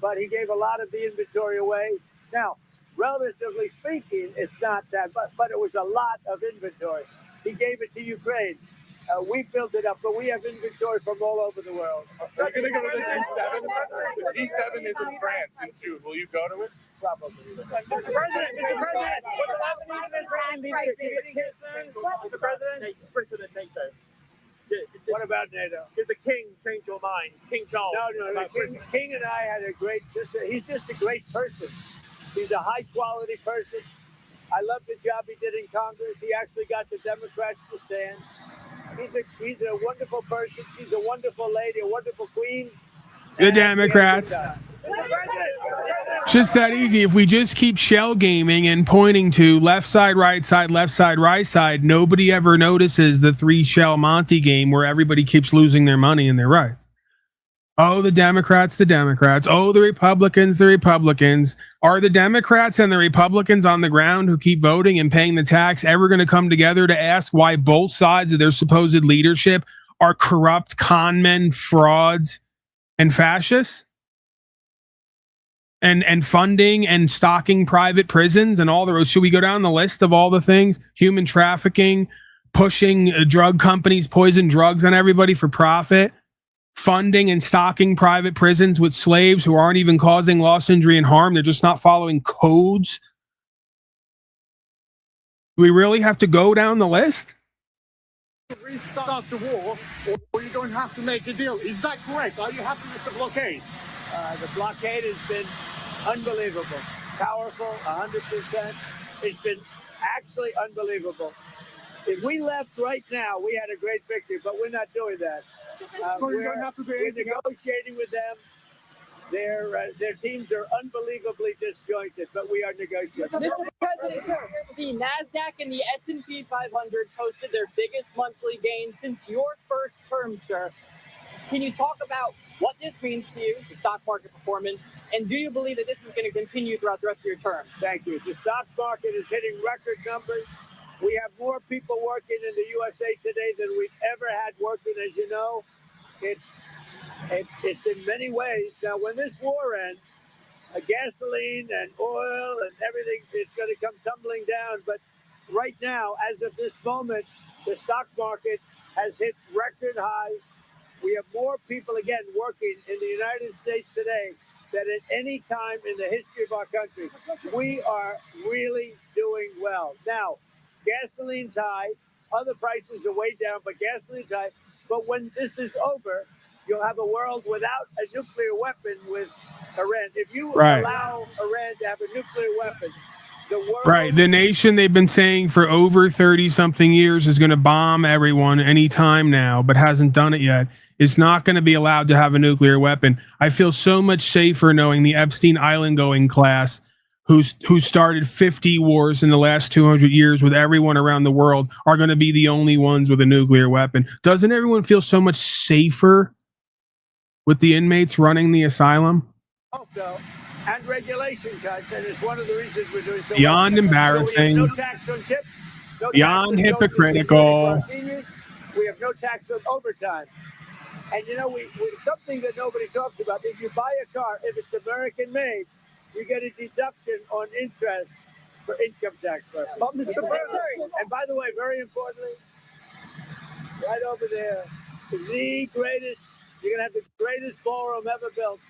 But he gave a lot of the inventory away. Now, relatively speaking, it's not that, but it was a lot of inventory. He gave it to Ukraine. We built it up, but we have inventory from all over the world. Are you going to go to the G7? The G7 is in France in June. Will you go to it? Probably. Mr. President, President NATO. What about NATO? Did the king change your mind? King Charles? No. King and I had he's just a great person. He's a high quality person. I love the job he did in Congress. He actually got the Democrats to stand. He's a wonderful person. She's a wonderful lady, a wonderful queen. The Democrats. It's just that easy. If we just keep shell gaming and pointing to left side, right side, nobody ever notices the 3 shell Monty game where everybody keeps losing their money and their rights. Oh, the Democrats. Oh, the Republicans. Are the Democrats and the Republicans on the ground who keep voting and paying the tax ever going to come together to ask why both sides of their supposed leadership are corrupt con men, frauds, and fascists? And funding and stocking private prisons and all the roads. Should we go down the list of all the things? Human trafficking, pushing drug companies, poison drugs on everybody for profit, funding and stocking private prisons with slaves who aren't even causing loss, injury, and harm. They're just not following codes. Do we really have to go down the list? Restart the war, or you're going to have to make a deal. Is that correct? Are you happy with the blockade? The blockade has been unbelievable, powerful, 100%. It's been actually unbelievable. If we left right now, we had a great victory, but we're not doing that. We're negotiating with them. Their teams are unbelievably disjointed, but we are negotiating. Mr. President, the NASDAQ and the S&P 500 posted their biggest monthly gain since your first term, sir. Can you talk about what this means to you, the stock market performance, and do you believe that this is going to continue throughout the rest of your term? Thank you. The stock market is hitting record numbers. We have more people working in the USA today than we've ever had working, as you know. It's in many ways. Now, when this war ends, gasoline and oil and everything is going to come tumbling down. But right now, as of this moment, the stock market has hit record highs. We have more people, again, working in the United States today than at any time in the history of our country. We are really doing well. Now, gasoline's high. Other prices are way down, but gasoline's high. But when this is over, you'll have a world without a nuclear weapon with Iran. If you allow Iran to have a nuclear weapon, the world... The nation they've been saying for over 30-something years is going to bomb everyone anytime now, but hasn't done it yet, is not going to be allowed to have a nuclear weapon. I feel so much safer knowing the Epstein Island-going class who started 50 wars in the last 200 years with everyone around the world are going to be the only ones with a nuclear weapon. Doesn't everyone feel so much safer with the inmates running the asylum? Also, and regulation cuts, and it's one of the reasons we're doing so Beyond well. embarrassing. So we have no tax on tips, no Beyond tax on hypocritical. seniors. We have no tax on overtime. And you know, we something that nobody talks about. If you buy a car, if it's American made, you get a deduction on interest for income tax purposes. And by the way, very importantly, right over there, the greatest. You're gonna have the greatest ballroom ever built.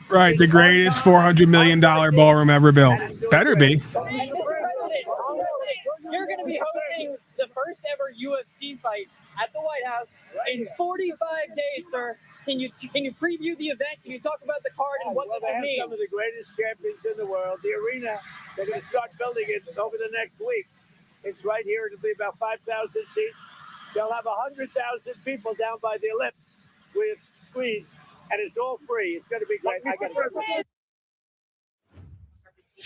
The greatest $400 million ballroom ever built. Better be. You're going to be hosting the first ever UFC fight at the White House in 45 days, sir. Can you preview the event? Can you talk about the card and what they this have means? some of the greatest champions in the world. The arena, they're going to start building it over the next week. It's right here. It'll be about 5,000 seats. They'll have 100,000 people down by the ellipse with screens, and it's all free. It's going to be great. I got it.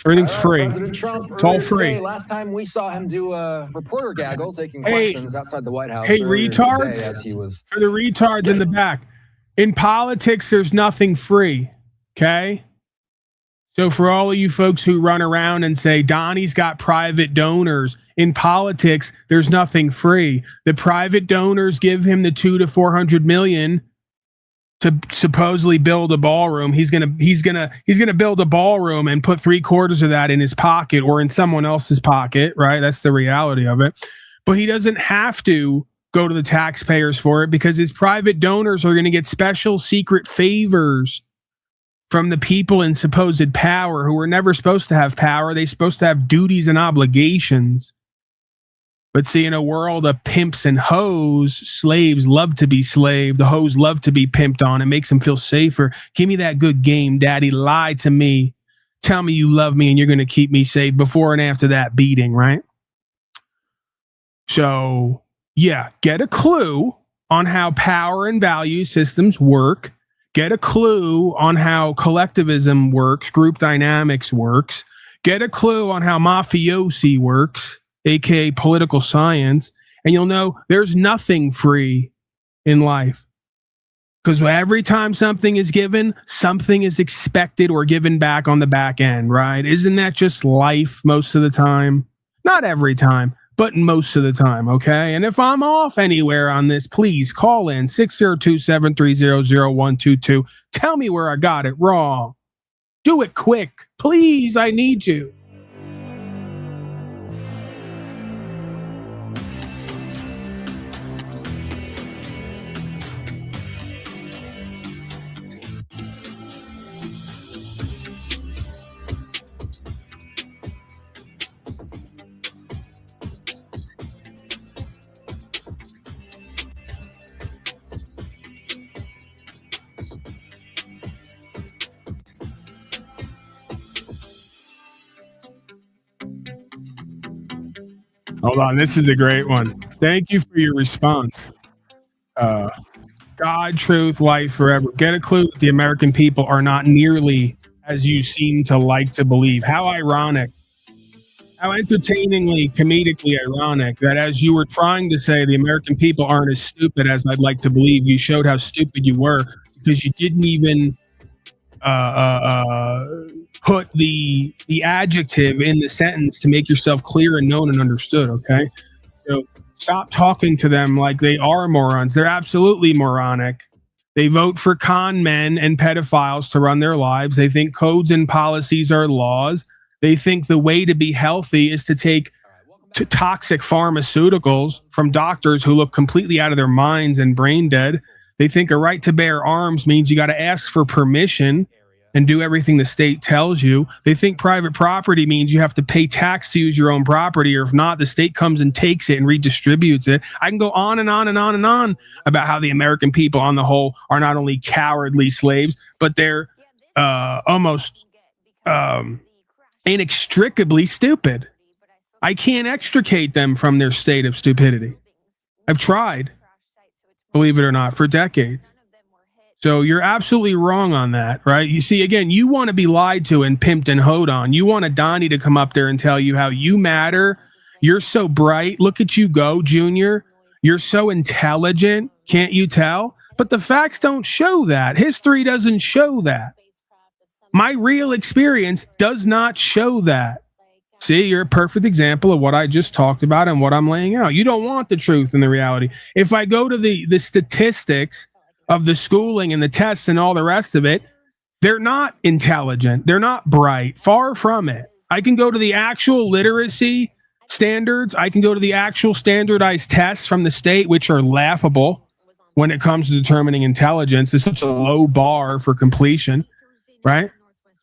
Everything's free. President Trump, It's all earlier free. today, last time we saw him do a reporter gaggle taking Hey. questions outside the White House. Hey, earlier retards. today as he was For the retards in the back. In politics, there's nothing free. Okay? So for all of you folks who run around and say, Donnie's got private donors, in politics, there's nothing free. The private donors give him the 200 to 400 million to supposedly build a ballroom. He's gonna build a ballroom and put 3/4 of that in his pocket or in someone else's pocket, right? That's the reality of it. But he doesn't have to go to the taxpayers for it because his private donors are going to get special secret favors from the people in supposed power who were never supposed to have power. They're supposed to have duties and obligations. But see, in a world of pimps and hoes, slaves love to be slaved. The hoes love to be pimped on. It makes them feel safer. Give me that good game, daddy. Lie to me. Tell me you love me and you're going to keep me safe before and after that beating, right? So, yeah, get a clue on how power and value systems work. Get a clue on how collectivism works, group dynamics works. Get a clue on how mafiosi works, aka political science, and you'll know there's nothing free in life. Because every time something is given, something is expected or given back on the back end, right? Isn't that just life most of the time? Not every time, but most of the time, okay? And if I'm off anywhere on this, please call in 602-730-0122. Tell me where I got it wrong. Do it quick. Please, I need you. Hold on, this is a great one. Thank you for your response. God, truth, life, forever. Get a clue that the American people are not nearly as you seem to like to believe. How ironic. How entertainingly, comedically ironic that as you were trying to say the American people aren't as stupid as I'd like to believe, you showed how stupid you were because you didn't even put the adjective in the sentence to make yourself clear and known and understood, okay? So stop talking to them like they are morons. They're absolutely moronic. They vote for con men and pedophiles to run their lives. They think codes and policies are laws. They think the way to be healthy is to take toxic pharmaceuticals from doctors who look completely out of their minds and brain dead. They think a right to bear arms means you got to ask for permission and do everything the state tells you. They think private property means you have to pay tax to use your own property, or if not, the state comes and takes it and redistributes it. I can go on and on and on and on about how the American people on the whole are not only cowardly slaves, but they're almost inextricably stupid. I can't extricate them from their state of stupidity. I've tried, believe it or not, for decades. So you're absolutely wrong on that, right? You see, again, you want to be lied to and pimped and hoed on. You want a Donnie to come up there and tell you how you matter. You're so bright. Look at you go, Junior. You're so intelligent. Can't you tell? But the facts don't show that. History doesn't show that. My real experience does not show that. See, you're a perfect example of what I just talked about and what I'm laying out. You don't want the truth and the reality. If I go to the statistics of the schooling and the tests and all the rest of it, they're not intelligent. They're not bright. Far from it. I can go to the actual literacy standards. I can go to the actual standardized tests from the state, which are laughable when it comes to determining intelligence. It's such a low bar for completion, right?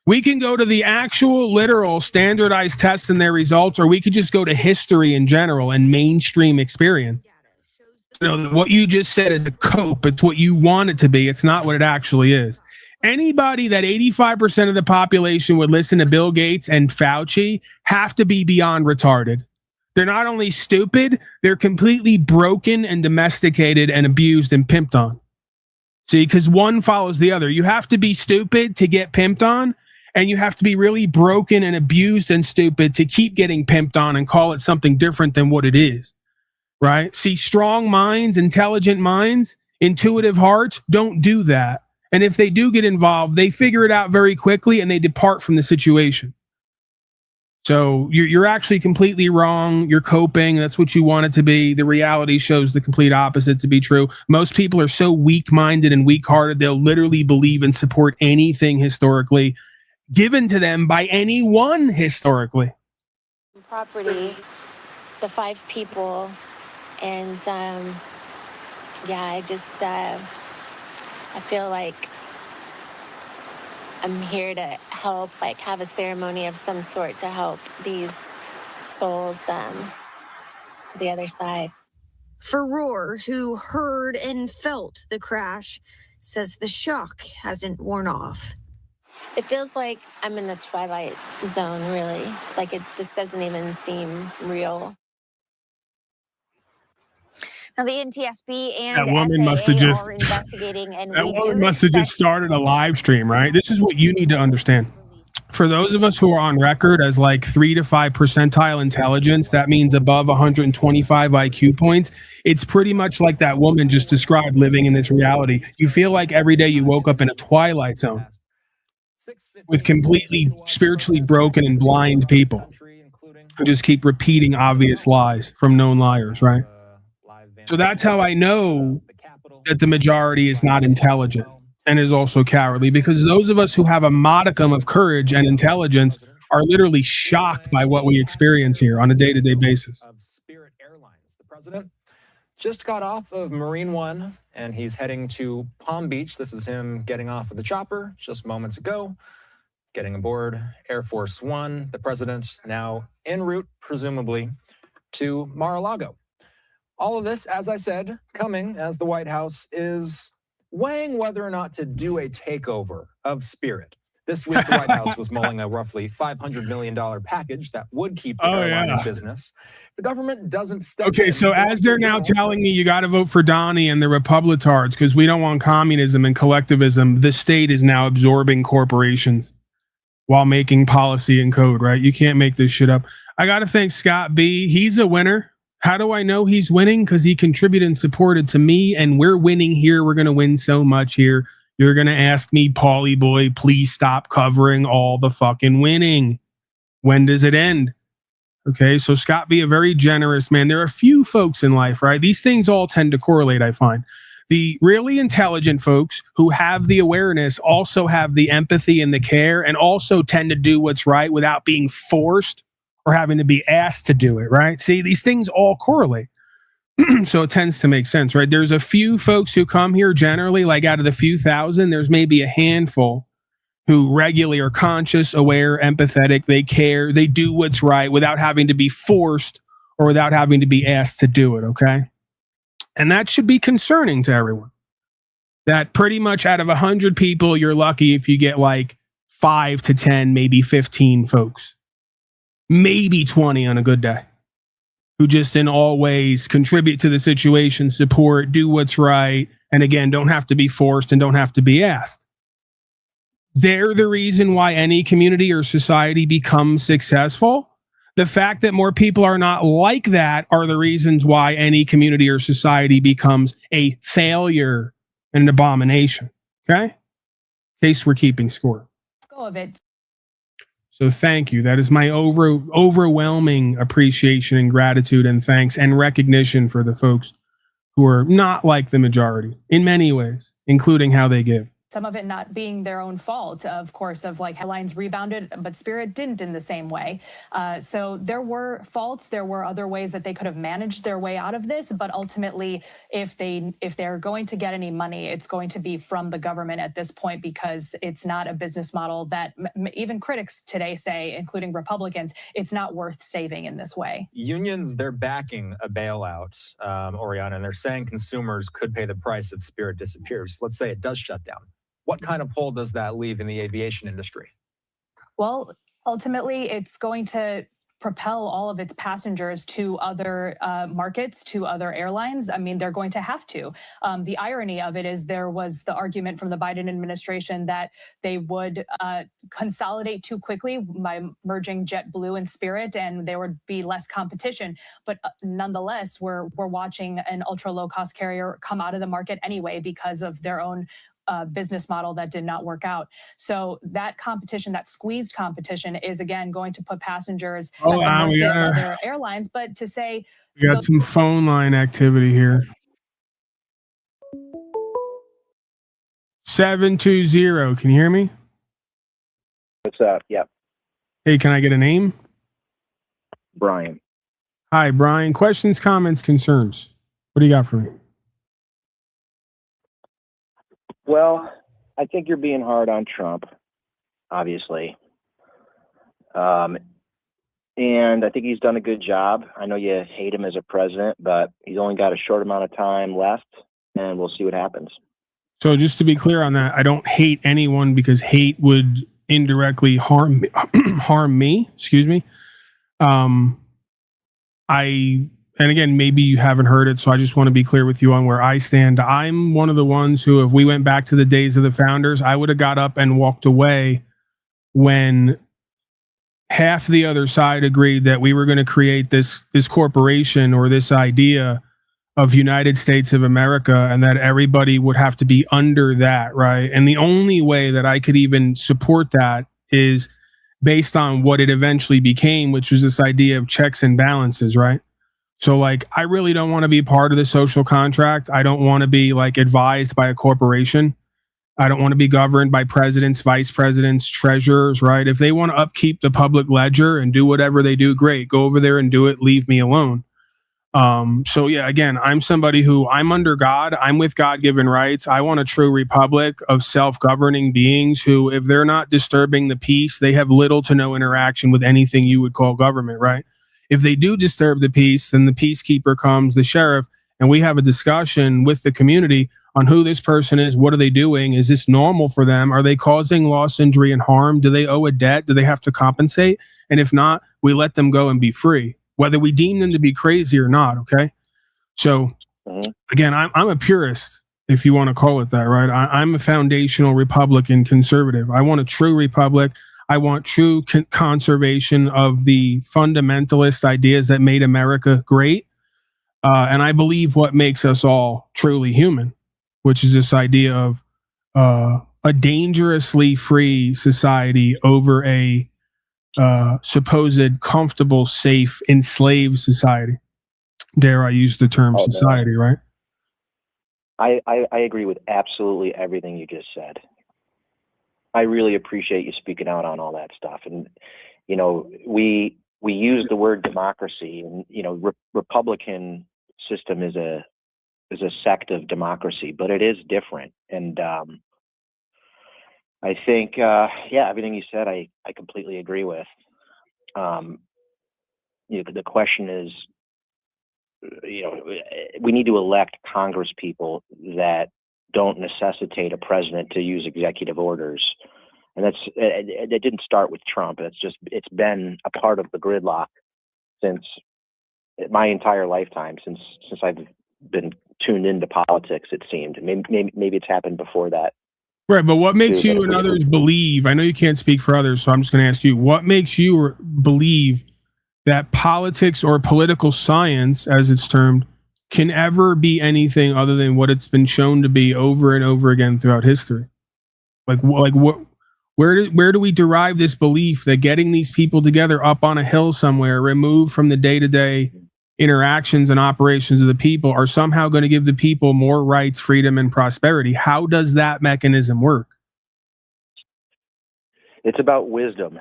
We can go to the actual literal standardized tests and their results, or we could just go to history in general and mainstream experience. So what you just said is a cope. It's what you want it to be. It's not what it actually is. Anybody that 85% of the population would listen to Bill Gates and Fauci have to be beyond retarded. They're not only stupid, they're completely broken and domesticated and abused and pimped on. See, because one follows the other. You have to be stupid to get pimped on, and you have to be really broken and abused and stupid to keep getting pimped on and call it something different than what it is. Right? See, strong minds, intelligent minds, intuitive hearts don't do that. And if they do get involved, they figure it out very quickly and they depart from the situation. So you're actually completely wrong. You're coping. That's what you want it to be. The reality shows the complete opposite to be true. Most people are so weak-minded and weak-hearted, they'll literally believe and support anything historically given to them by anyone historically. Property, the 5 people, and I feel like I'm here to help, like have a ceremony of some sort to help these souls to the other side. Farroor, who heard and felt the crash, says the shock hasn't worn off. It feels like I'm in the twilight zone, really. Like this doesn't even seem real. Now, the NTSB and That woman SAA must have just are investigating, and that woman must have just started a live stream, right? This is what you need to understand. For those of us who are on record as like 3 to 5 percentile intelligence, that means above 125 IQ points. It's pretty much like that woman just described, living in this reality. You feel like every day you woke up in a twilight zone with completely spiritually broken and blind people who just keep repeating obvious lies from known liars, right? So that's how I know that the majority is not intelligent and is also cowardly, because those of us who have a modicum of courage and intelligence are literally shocked by what we experience here on a day-to-day basis. Spirit Airlines. The president just got off of Marine One, and he's heading to Palm Beach. This is him getting off of the chopper just moments ago, getting aboard Air Force One. The president now en route, presumably, to Mar-a-Lago. All of this, as I said, coming as the White House is weighing whether or not to do a takeover of Spirit. This week, the White House was mulling a roughly $500 million package that would keep the airline in business. The government doesn't step Okay, in. so as they're now telling me you got to vote for Donnie and the Republitards because we don't want communism and collectivism, the state is now absorbing corporations while making policy and code, right? You can't make this shit up. I got to thank Scott B. He's a winner. How do I know he's winning? Because he contributed and supported to me, and we're winning here. We're going to win so much here. You're going to ask me, Paulie boy, please stop covering all the fucking winning. When does it end? Okay, so Scott B, a very generous man. There are a few folks in life, right? These things all tend to correlate, I find. The really intelligent folks who have the awareness also have the empathy and the care, and also tend to do what's right without being forced or having to be asked to do it, right? See, these things all correlate. So it tends to make sense, right? There's a few folks who come here generally, like out of the few thousand, there's maybe a handful who regularly are conscious, aware, empathetic, they care, they do what's right without having to be forced or without having to be asked to do it, okay? And that should be concerning to everyone. That pretty much out of 100 people, you're lucky if you get like 5 to 10, maybe 15 folks. Maybe 20 on a good day, who just in all ways contribute to the situation, support, do what's right, and again, don't have to be forced and don't have to be asked. They're the reason why any community or society becomes successful. The fact that more people are not like that are the reasons why any community or society becomes a failure and an abomination. Okay? In case we're keeping score. Go of it. So thank you. That is my overwhelming appreciation and gratitude and thanks and recognition for the folks who are not like the majority in many ways, including how they give. some of it not being their own fault, of course, of like airlines rebounded, but Spirit didn't in the same way. So there were faults. There were other ways that they could have managed their way out of this. But ultimately, if they're going to get any money, it's going to be from the government at this point, because it's not a business model that even critics today say, including Republicans, it's not worth saving in this way. Unions, they're backing a bailout, Oriana, and they're saying consumers could pay the price if Spirit disappears. Let's say it does shut down. What kind of hole does that leave in the aviation industry? Well, ultimately, it's going to propel all of its passengers to other markets, to other airlines. I mean, they're going to have to. The irony of it is there was the argument from the Biden administration that they would consolidate too quickly by merging JetBlue and Spirit, and there would be less competition. But nonetheless, we're watching an ultra low-cost carrier come out of the market anyway because of their own business model that did not work out. So that competition, that squeezed competition, is again going to put passengers at the mercy of other airlines. But to say we got some phone line activity here. 720. Can you hear me? What's up? Yep. Hey, can I get a name? Brian. Hi, Brian. Questions, comments, concerns. What do you got for me? Well, I think you're being hard on Trump, obviously. And I think he's done a good job. I know you hate him as a president, but he's only got a short amount of time left, and we'll see what happens. So just to be clear on that, I don't hate anyone because hate would indirectly harm me. Excuse me. And again, maybe you haven't heard it, so I just want to be clear with you on where I stand. I'm one of the ones who, if we went back to the days of the founders, I would have got up and walked away when half the other side agreed that we were going to create this corporation or this idea of United States of America, and that everybody would have to be under that, right? And the only way that I could even support that is based on what it eventually became, which was this idea of checks and balances, right? So like, I really don't want to be part of the social contract. I don't want to be like advised by a corporation. I don't want to be governed by presidents, vice presidents, treasurers, right? If they want to upkeep the public ledger and do whatever they do, great. Go over there and do it. Leave me alone. So yeah, again, I'm somebody who I'm under God. I'm with God-given rights. I want a true republic of self-governing beings who, if they're not disturbing the peace, they have little to no interaction with anything you would call government, right? If they do disturb the peace, then the peacekeeper comes, the sheriff, and we have a discussion with the community on who this person is. What are they doing? Is this normal for them? Are they causing loss, injury, and harm? Do they owe a debt? Do they have to compensate? And if not, we let them go and be free, whether we deem them to be crazy or not, okay? So, again, I'm a purist, if you want to call it that, right? I'm a foundational Republican conservative. I want a true republic. I want true conservation of the fundamentalist ideas that made America great. And I believe what makes us all truly human, which is this idea of a dangerously free society over a supposed comfortable, safe, enslaved society. Dare I use the term society, right? I agree with absolutely everything you just said. I really appreciate you speaking out on all that stuff. And, you know, we use the word democracy, and, you know, Republican system is a sect of democracy, but it is different. And I think, everything you said, I completely agree with. You know, the question is, you know, we need to elect Congress people that don't necessitate a president to use executive orders. And it didn't start with Trump. It's been a part of the gridlock since my entire lifetime, since I've been tuned into politics, it seemed. Maybe it's happened before that. Right, but what makes you and others believe, I know you can't speak for others, so I'm just going to ask you, what makes you believe that politics or political science, as it's termed, can ever be anything other than what it's been shown to be over and over again throughout history? Where do we derive this belief that getting these people together up on a hill somewhere, removed from the day-to-day interactions and operations of the people are somehow going to give the people more rights, freedom, and prosperity. How does that mechanism work? It's about wisdom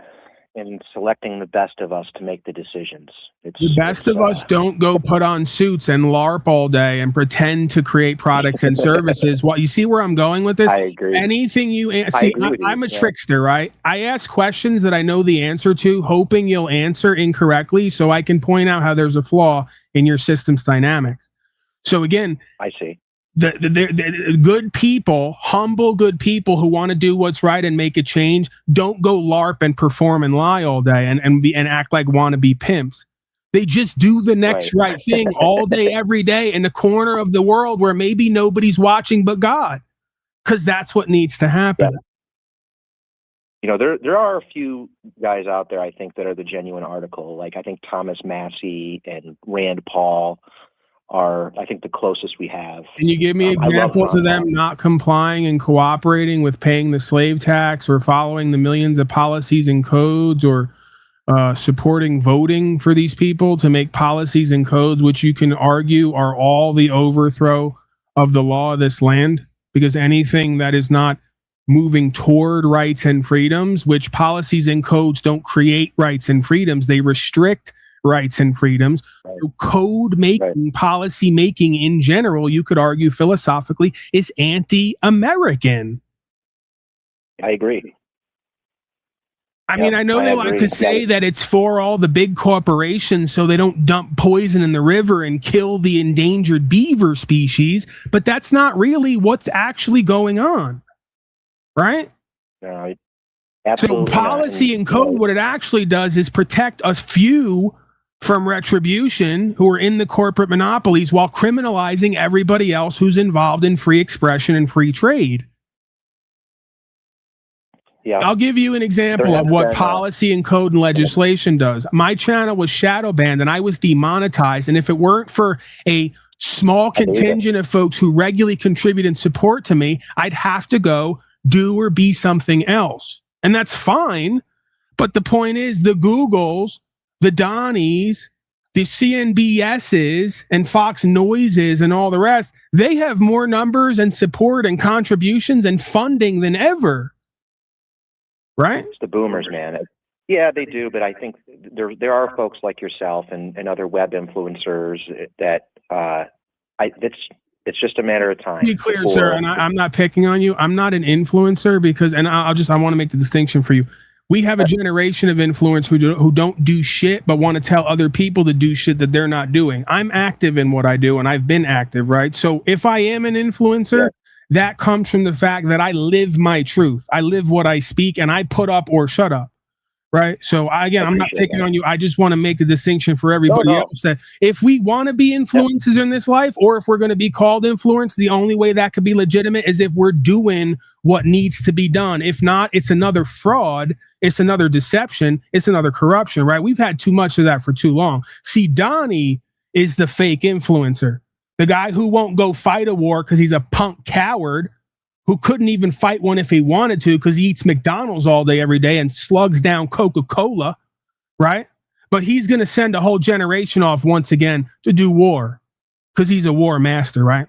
and selecting the best of us to make the decisions. The best of us don't go put on suits and LARP all day and pretend to create products and services. Well, you see where I'm going with this? I agree. Anything you I see, agree with you, I'm a yeah. trickster, right? I ask questions that I know the answer to, hoping you'll answer incorrectly so I can point out how there's a flaw in your system's dynamics. So again, I see. The good people, humble good people who want to do what's right and make a change, don't go LARP and perform and lie all day and act like wannabe pimps. They just do the next right thing all day, every day in the corner of the world where maybe nobody's watching but God, because that's what needs to happen. Yeah. You know, there are a few guys out there, I think, that are the genuine article. Like, I think Thomas Massey and Rand Paul are, I think, the closest we have. Can you give me examples of them not complying and cooperating with paying the slave tax or following the millions of policies and codes or supporting voting for these people to make policies and codes, which you can argue are all the overthrow of the law of this land? Because anything that is not moving toward rights and freedoms, which policies and codes don't create rights and freedoms, they restrict rights and freedoms. So code making, policy making in general, you could argue philosophically, is anti-American. I agree. I mean, I know they like to say that it's for all the big corporations so they don't dump poison in the river and kill the endangered beaver species, but that's not really what's actually going on, right? No, so policy and code, what it actually does is protect a few from retribution who are in the corporate monopolies while criminalizing everybody else who's involved in free expression and free trade. Yeah. I'll give you an example of what policy and code and legislation does. My channel was shadow banned and I was demonetized. And if it weren't for a small contingent of folks who regularly contribute and support to me, I'd have to go do or be something else. And that's fine. But the point is, the Googles, the Donnies, the CNBSs and Fox Noises and all the rest, they have more numbers and support and contributions and funding than ever. Right? It's the boomers, man. Yeah, they do. But I think there are folks like yourself and other web influencers that it's just a matter of time. Be clear, sir, and I'm not picking on you. I'm not an influencer because, and I want to make the distinction for you. We have a generation of influencers who don't do shit, but want to tell other people to do shit that they're not doing. I'm active in what I do, and I've been active, right? So if I am an influencer, that comes from the fact that I live my truth. I live what I speak, and I put up or shut up, right? So again, I'm not picking on you. I just want to make the distinction for everybody else that if we want to be influencers in this life, or if we're going to be called influence, the only way that could be legitimate is if we're doing what needs to be done. If not, it's another fraud. It's another deception. It's another corruption, right? We've had too much of that for too long. See, Donnie is the fake influencer. The guy who won't go fight a war because he's a punk coward who couldn't even fight one if he wanted to because he eats McDonald's all day, every day and slugs down Coca-Cola, right? But he's going to send a whole generation off once again to do war because he's a war master, right?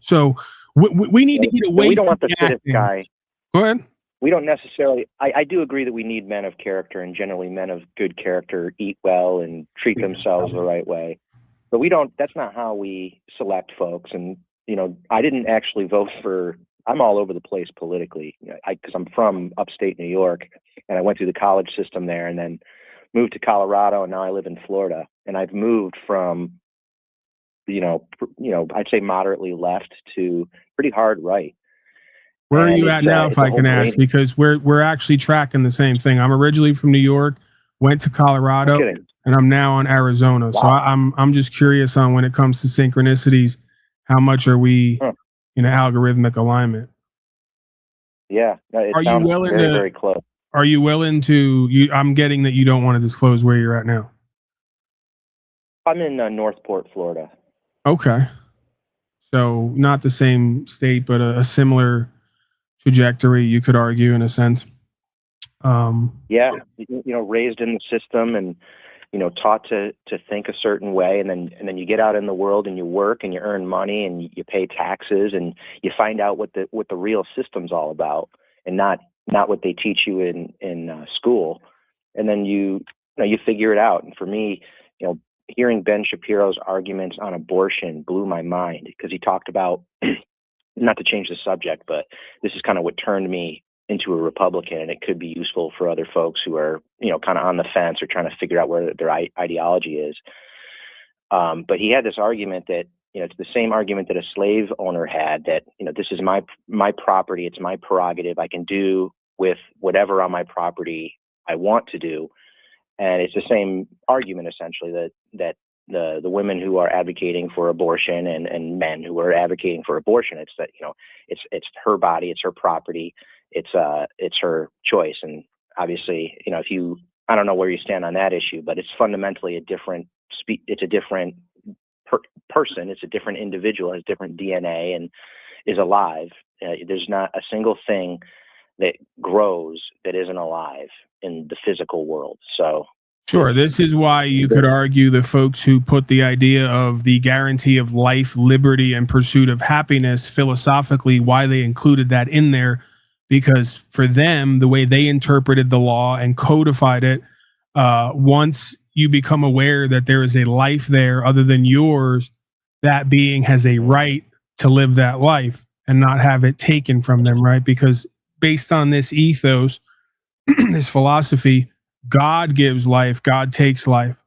So we need to get away we don't from want the fittest guy. Go ahead. We don't necessarily, I do agree that we need men of character, and generally men of good character eat well and treat themselves the right way. But we don't, that's not how we select folks. And, you know, I didn't actually vote for, I'm all over the place politically, because I'm from upstate New York, and I went through the college system there and then moved to Colorado, and now I live in Florida. And I've moved from, I'd say moderately left to pretty hard right. Where are you at now, if I can ask? Because we're actually tracking the same thing. I'm originally from New York, went to Colorado, and I'm now in Arizona. Wow. So I'm just curious on when it comes to synchronicities, how much are we in algorithmic alignment? Yeah, are you willing very, very close. Are you willing to? I'm getting that you don't want to disclose where you're at now. I'm in Northport, Florida. Okay, so not the same state, but a similar trajectory, you could argue, in a sense. Yeah, raised in the system, and taught to think a certain way, and then you get out in the world and you work and you earn money and you pay taxes and you find out what the real system's all about, and not what they teach you in school, and then you figure it out. And for me, hearing Ben Shapiro's arguments on abortion blew my mind, because he talked about, not to change the subject, but this is kind of what turned me into a Republican, and it could be useful for other folks who are, kind of on the fence or trying to figure out where their ideology is. But he had this argument that, it's the same argument that a slave owner had, that, this is my property, it's my prerogative, I can do with whatever on my property I want to do. And it's the same argument, essentially, that the women who are advocating for abortion and men who are advocating for abortion, it's that, it's her body, it's her property, it's her choice. And obviously, I don't know where you stand on that issue, but it's fundamentally a different person, it's a different individual, has different DNA and is alive. There's not a single thing that grows that isn't alive in the physical world. So sure, this is why you could argue the folks who put the idea of the guarantee of life, liberty, and pursuit of happiness philosophically, why they included that in there, because for them, the way they interpreted the law and codified it, once you become aware that there is a life there other than yours, that being has a right to live that life and not have it taken from them, right? Because based on this ethos, this philosophy, God gives life, God takes life.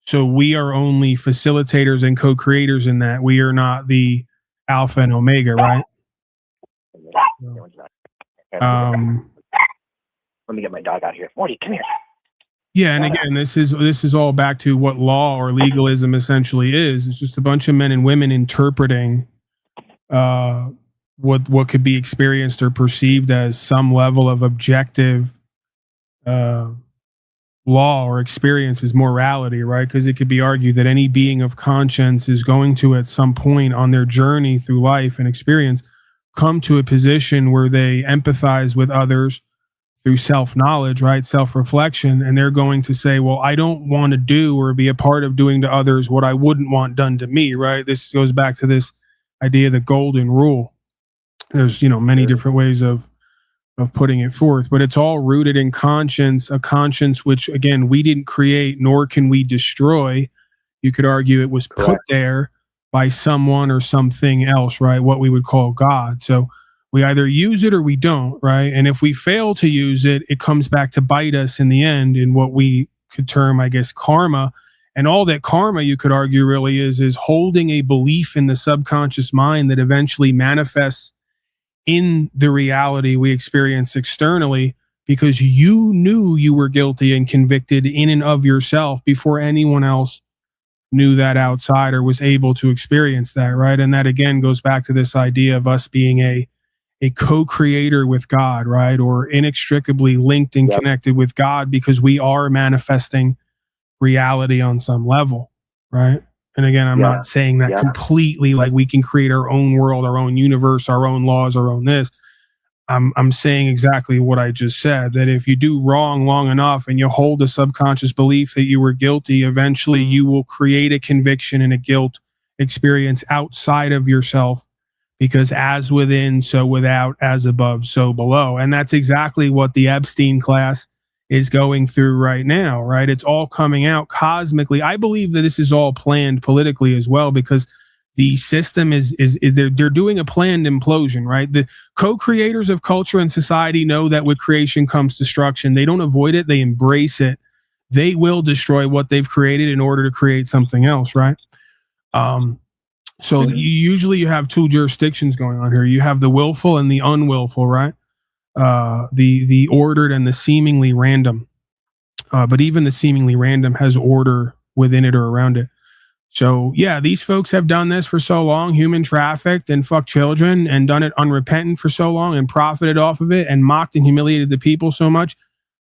So we are only facilitators and co-creators in that. We are not the alpha and omega, right? Let me get my dog out here. Morty, come here. Yeah, and again, this is all back to what law or legalism essentially is. It's just a bunch of men and women interpreting what could be experienced or perceived as some level of objective law or experience is morality, right? Because it could be argued that any being of conscience is going to, at some point on their journey through life and experience, come to a position where they empathize with others through self-knowledge, right? Self-reflection. And they're going to say, well, I don't want to do or be a part of doing to others what I wouldn't want done to me, right? This goes back to this idea of the golden rule. There's, many different ways of putting it forth, but it's all rooted in conscience, a conscience which, again, we didn't create, nor can we destroy. You could argue it was put there by someone or something else, right? What we would call God. So we either use it or we don't, right? And if we fail to use it, it comes back to bite us in the end in what we could term, I guess, karma. And all that karma, you could argue, really is holding a belief in the subconscious mind that eventually manifests in the reality we experience externally, because you knew you were guilty and convicted in and of yourself before anyone else knew that outside or was able to experience that, right? And that again goes back to this idea of us being a co-creator with God, right? Or inextricably linked and connected with God, because we are manifesting reality on some level, right? And again, I'm not saying that completely, like we can create our own world, our own universe, our own laws, our own this. I'm saying exactly what I just said, that if you do wrong long enough and you hold a subconscious belief that you were guilty, eventually you will create a conviction and a guilt experience outside of yourself, because as within, so without, as above, so below. And that's exactly what the Epstein class is going through right now, right? It's all coming out cosmically. I believe that this is all planned politically as well, because the system is they're doing a planned implosion, right? The co-creators of culture and society know that with creation comes destruction. They don't avoid it, they embrace it. They will destroy what they've created in order to create something else, right? So usually you have two jurisdictions going on here. You have the willful and the unwillful, right? The ordered and the seemingly random. But even the seemingly random has order within it or around it. So yeah, these folks have done this for so long, human trafficked and fucked children, and done it unrepentant for so long and profited off of it and mocked and humiliated the people so much,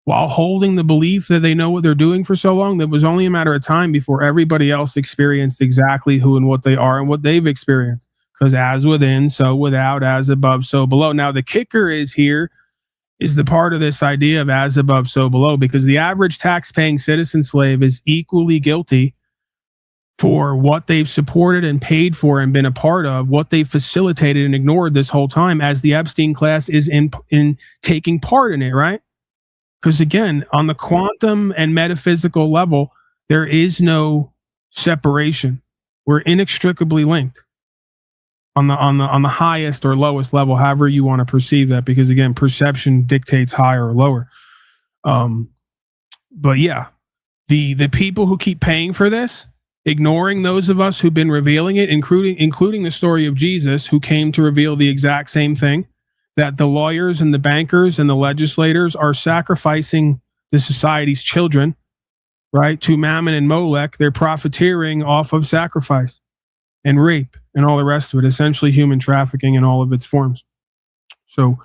while holding the belief that they know what they're doing for so long, that was only a matter of time before everybody else experienced exactly who and what they are and what they've experienced. Because as within, so without, as above, so below. Now the kicker is here is the part of this idea of as above, so below, because the average tax-paying citizen slave is equally guilty for what they've supported and paid for and been a part of, what they've facilitated and ignored this whole time, as the Epstein class is in taking part in it, right? Because again, on the quantum and metaphysical level, there is no separation. We're inextricably linked on the highest or lowest level, however you want to perceive that, because again, perception dictates higher or lower. But yeah, the people who keep paying for this, ignoring those of us who've been revealing it, including the story of Jesus, who came to reveal the exact same thing, that the lawyers and the bankers and the legislators are sacrificing the society's children, right, to Mammon and Molech. They're profiteering off of sacrifice and rape and all the rest of it, essentially human trafficking in all of its forms. So,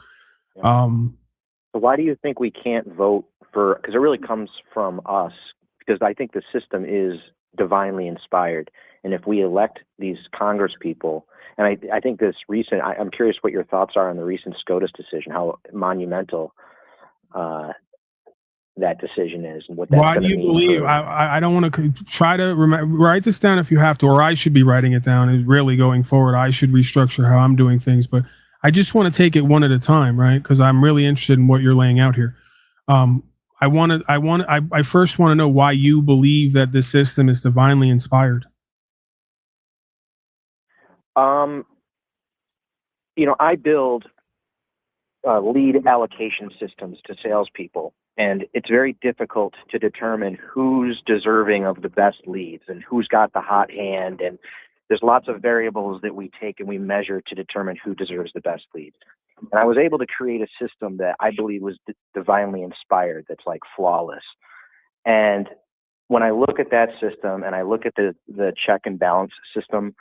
So why do you think we can't vote for, because it really comes from us, because I think the system is divinely inspired. And if we elect these Congress people, and I think this recent, I'm curious what your thoughts are on the recent SCOTUS decision, how monumental that decision is, and what that's why do you believe? I don't want to try to write this down if you have to, or I should be writing it down. And really going forward, I should restructure how I'm doing things. But I just want to take it one at a time, right? Because I'm really interested in what you're laying out here. I first want to know why you believe that the system is divinely inspired. I build lead allocation systems to salespeople, and it's very difficult to determine who's deserving of the best leads and who's got the hot hand. And there's lots of variables that we take and we measure to determine who deserves the best leads. And I was able to create a system that I believe was divinely inspired, that's like flawless. And when I look at that system and I look at the check and balance system,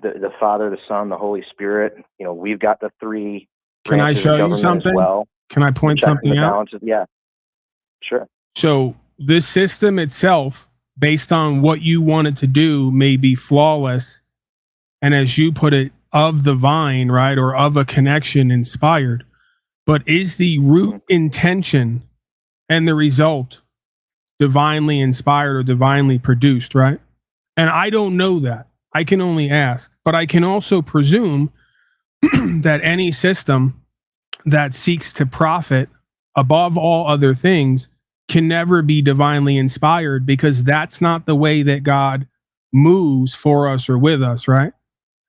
the Father, the Son, the Holy Spirit, we've got the three. Can I show you something? Well. Can I point something out? Yeah, sure. So this system itself, based on what you wanted to do, may be flawless. And as you put it, of the vine, right? Or of a connection inspired. But is the root intention and the result divinely inspired or divinely produced, right? And I don't know that. I can only ask. But I can also presume that any system that seeks to profit above all other things can never be divinely inspired, because that's not the way that God moves for us or with us, right?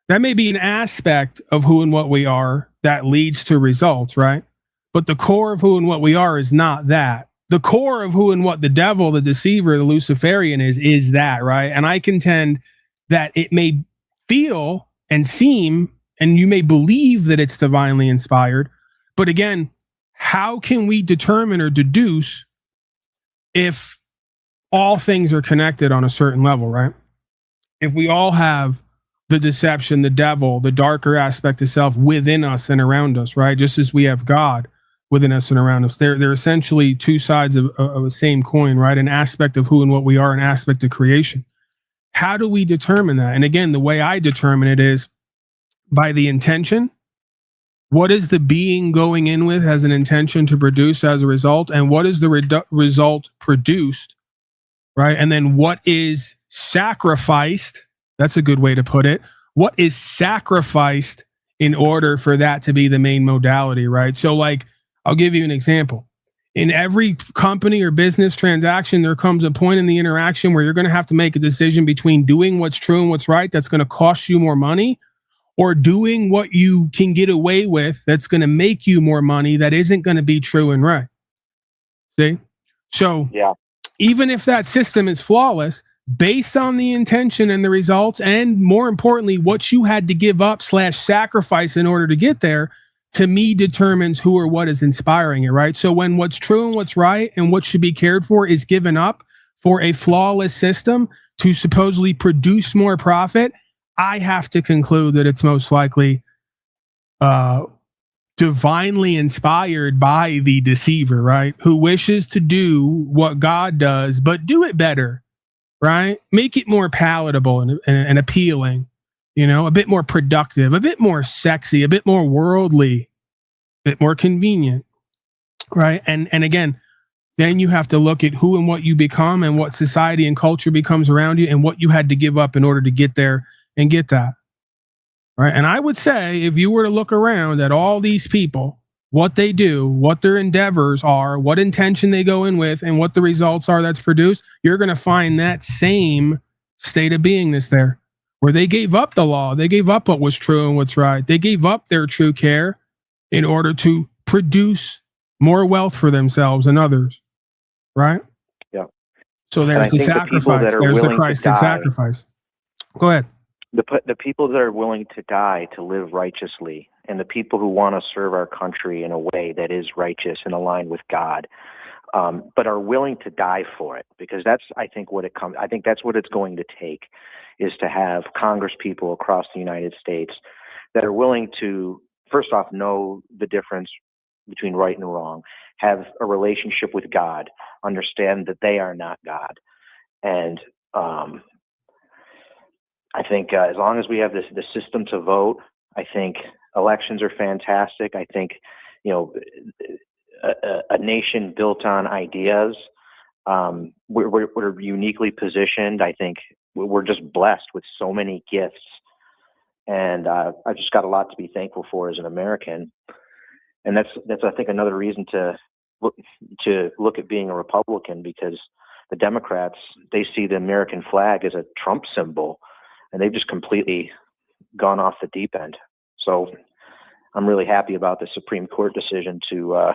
That may be an aspect of who and what we are that leads to results, right? But the core of who and what we are is not that. The core of who and what the devil, the deceiver, the Luciferian is that, right? And I contend that it may feel and seem, and you may believe that it's divinely inspired. But again, how can we determine or deduce if all things are connected on a certain level, right? If we all have the deception, the devil, the darker aspect of self within us and around us, right? Just as we have God within us and around us. They're essentially two sides of the same coin, right? An aspect of who and what we are, an aspect of creation. How do we determine that? And again, the way I determine it is by the intention. What is the being going in with as an intention to produce as a result? And what is the result produced, right? And then what is sacrificed? That's a good way to put it. What is sacrificed in order for that to be the main modality, right? So like, I'll give you an example. In every company or business transaction, there comes a point in the interaction where you're going to have to make a decision between doing what's true and what's right that's going to cost you more money, or doing what you can get away with that's going to make you more money that isn't going to be true and right. See? So yeah, even if that system is flawless, based on the intention and the results, and more importantly, what you had to give up / sacrifice in order to get there, to me determines who or what is inspiring it, right? So when what's true and what's right and what should be cared for is given up for a flawless system to supposedly produce more profit, I have to conclude that it's most likely divinely inspired by the deceiver, right? Who wishes to do what God does, but do it better, right? Make it more palatable and appealing. a bit more productive, a bit more sexy, a bit more worldly, a bit more convenient, right? And again, then you have to look at who and what you become and what society and culture becomes around you and what you had to give up in order to get there and get that, right? And I would say if you were to look around at all these people, what they do, what their endeavors are, what intention they go in with, and what the results are that's produced, you're going to find that same state of beingness there, where they gave up the law, they gave up what was true and what's right, they gave up their true care in order to produce more wealth for themselves and others, right? Yeah. So there's the sacrifice, there's the Christed sacrifice. Go ahead. The people that are willing to die to live righteously, and the people who want to serve our country in a way that is righteous and aligned with God, but are willing to die for it, because that's, I think that's what it's going to take, is to have Congress people across the United States that are willing to, first off, know the difference between right and wrong, have a relationship with God, understand that they are not God. And I think as long as we have the system to vote, I think elections are fantastic. I think, a nation built on ideas, we're uniquely positioned. I think we're just blessed with so many gifts. And I've just got a lot to be thankful for as an American. And that's I think another reason to look at being a Republican, because the Democrats, they see the American flag as a Trump symbol, and they've just completely gone off the deep end. So I'm really happy about the Supreme Court decision to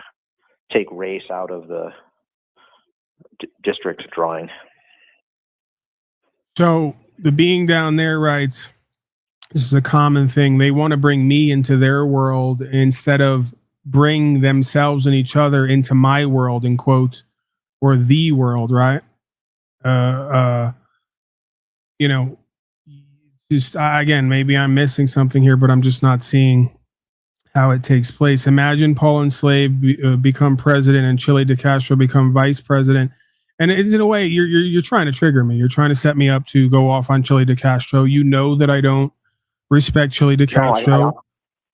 take race out of the district drawing. So the being down there writes, this is a common thing. They want to bring me into their world instead of bring themselves and each other into my world, in quotes, or the world, right? Just again, maybe I'm missing something here, but I'm just not seeing how it takes place. Imagine Paul Enslaved become president and Chile de Castro become vice president. And it's, in a way, you're trying to trigger me. You're trying to set me up to go off on Chile de Castro. You know that I don't respect Chile de Castro.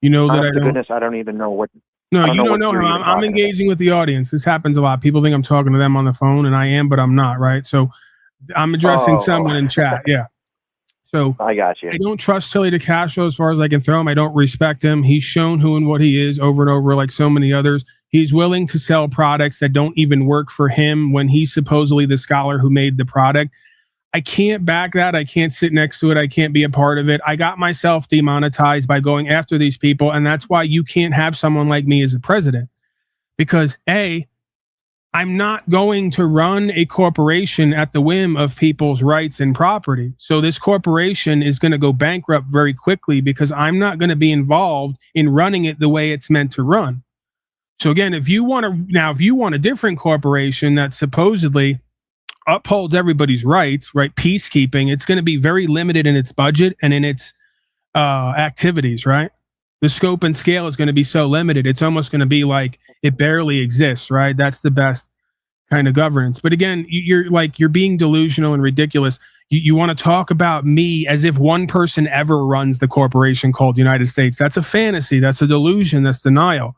You know that I don't. Goodness, I don't even know what. No, you don't know him. I'm engaging with the audience. This happens a lot. People think I'm talking to them on the phone, and I am, but I'm not, right? So I'm addressing someone in chat. Yeah. So I got you. I don't trust Chile de Castro as far as I can throw him. I don't respect him. He's shown who and what he is over and over, like so many others. He's willing to sell products that don't even work for him when he's supposedly the scholar who made the product. I can't back that. I can't sit next to it. I can't be a part of it. I got myself demonetized by going after these people. And that's why you can't have someone like me as a president. Because A, I'm not going to run a corporation at the whim of people's rights and property. So this corporation is going to go bankrupt very quickly because I'm not going to be involved in running it the way it's meant to run. So again, if you want a different corporation that supposedly upholds everybody's rights, right? Peacekeeping, it's going to be very limited in its budget and in its activities, right? The scope and scale is going to be so limited. It's almost going to be like it barely exists, right? That's the best kind of governance. But again, you're being delusional and ridiculous. You want to talk about me as if one person ever runs the corporation called United States. That's a fantasy. That's a delusion. That's denial.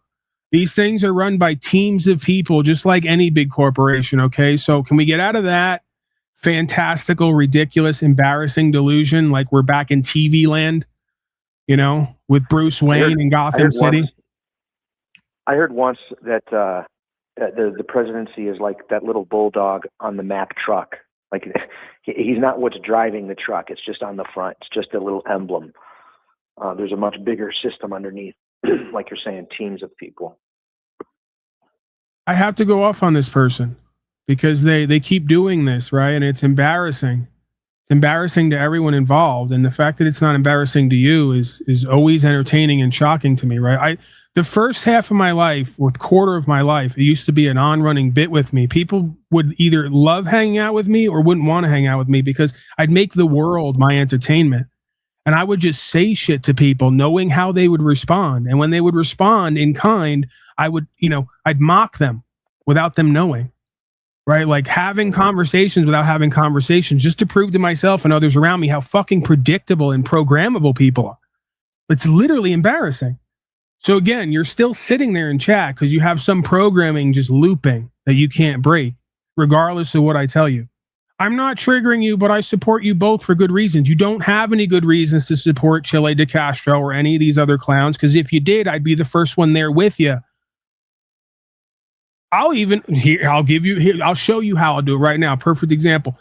These things are run by teams of people, just like any big corporation, okay? So can we get out of that fantastical, ridiculous, embarrassing delusion like we're back in TV land, with Bruce Wayne in Gotham City? I heard once that the presidency is like that little bulldog on the Mack truck. Like he's not what's driving the truck. It's just on the front. It's just a little emblem. There's a much bigger system underneath, like you're saying, teams of people. I have to go off on this person because they keep doing this, right? And it's embarrassing. It's embarrassing to everyone involved. And the fact that it's not embarrassing to you is always entertaining and shocking to me, right? The first half of my life, or quarter of my life, it used to be an on-running bit with me. People would either love hanging out with me or wouldn't want to hang out with me because I'd make the world my entertainment. And I would just say shit to people knowing how they would respond. And when they would respond in kind, I would, I'd mock them without them knowing. right? Like having conversations without having conversations just to prove to myself and others around me how fucking predictable and programmable people are. It's literally embarrassing. So again, you're still sitting there in chat because you have some programming just looping that you can't break, regardless of what I tell you. I'm not triggering you, but I support you both for good reasons. You don't have any good reasons to support Chile de Castro or any of these other clowns, because if you did, I'd be the first one there with you. I'll show you how I'll do it right now. Perfect example.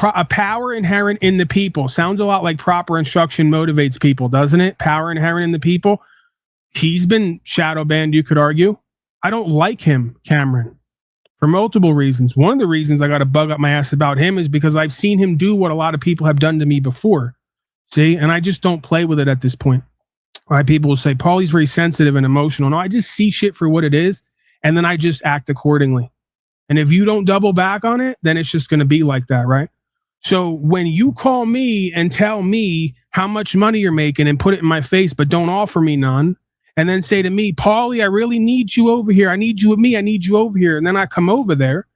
A power inherent in the people. Sounds a lot like proper instruction motivates people, doesn't it? Power inherent in the people. He's been shadow banned, you could argue. I don't like him, Cameron, for multiple reasons. One of the reasons I got to bug up my ass about him is because I've seen him do what a lot of people have done to me before. See? And I just don't play with it at this point. Right? People will say, Paulie's very sensitive and emotional. No, I just see shit for what it is, and then I just act accordingly. And if you don't double back on it, then it's just going to be like that, right? So when you call me and tell me how much money you're making and put it in my face, but don't offer me none, and then say to me, Paulie, I really need you over here. I need you with me. I need you over here. And then I come over there,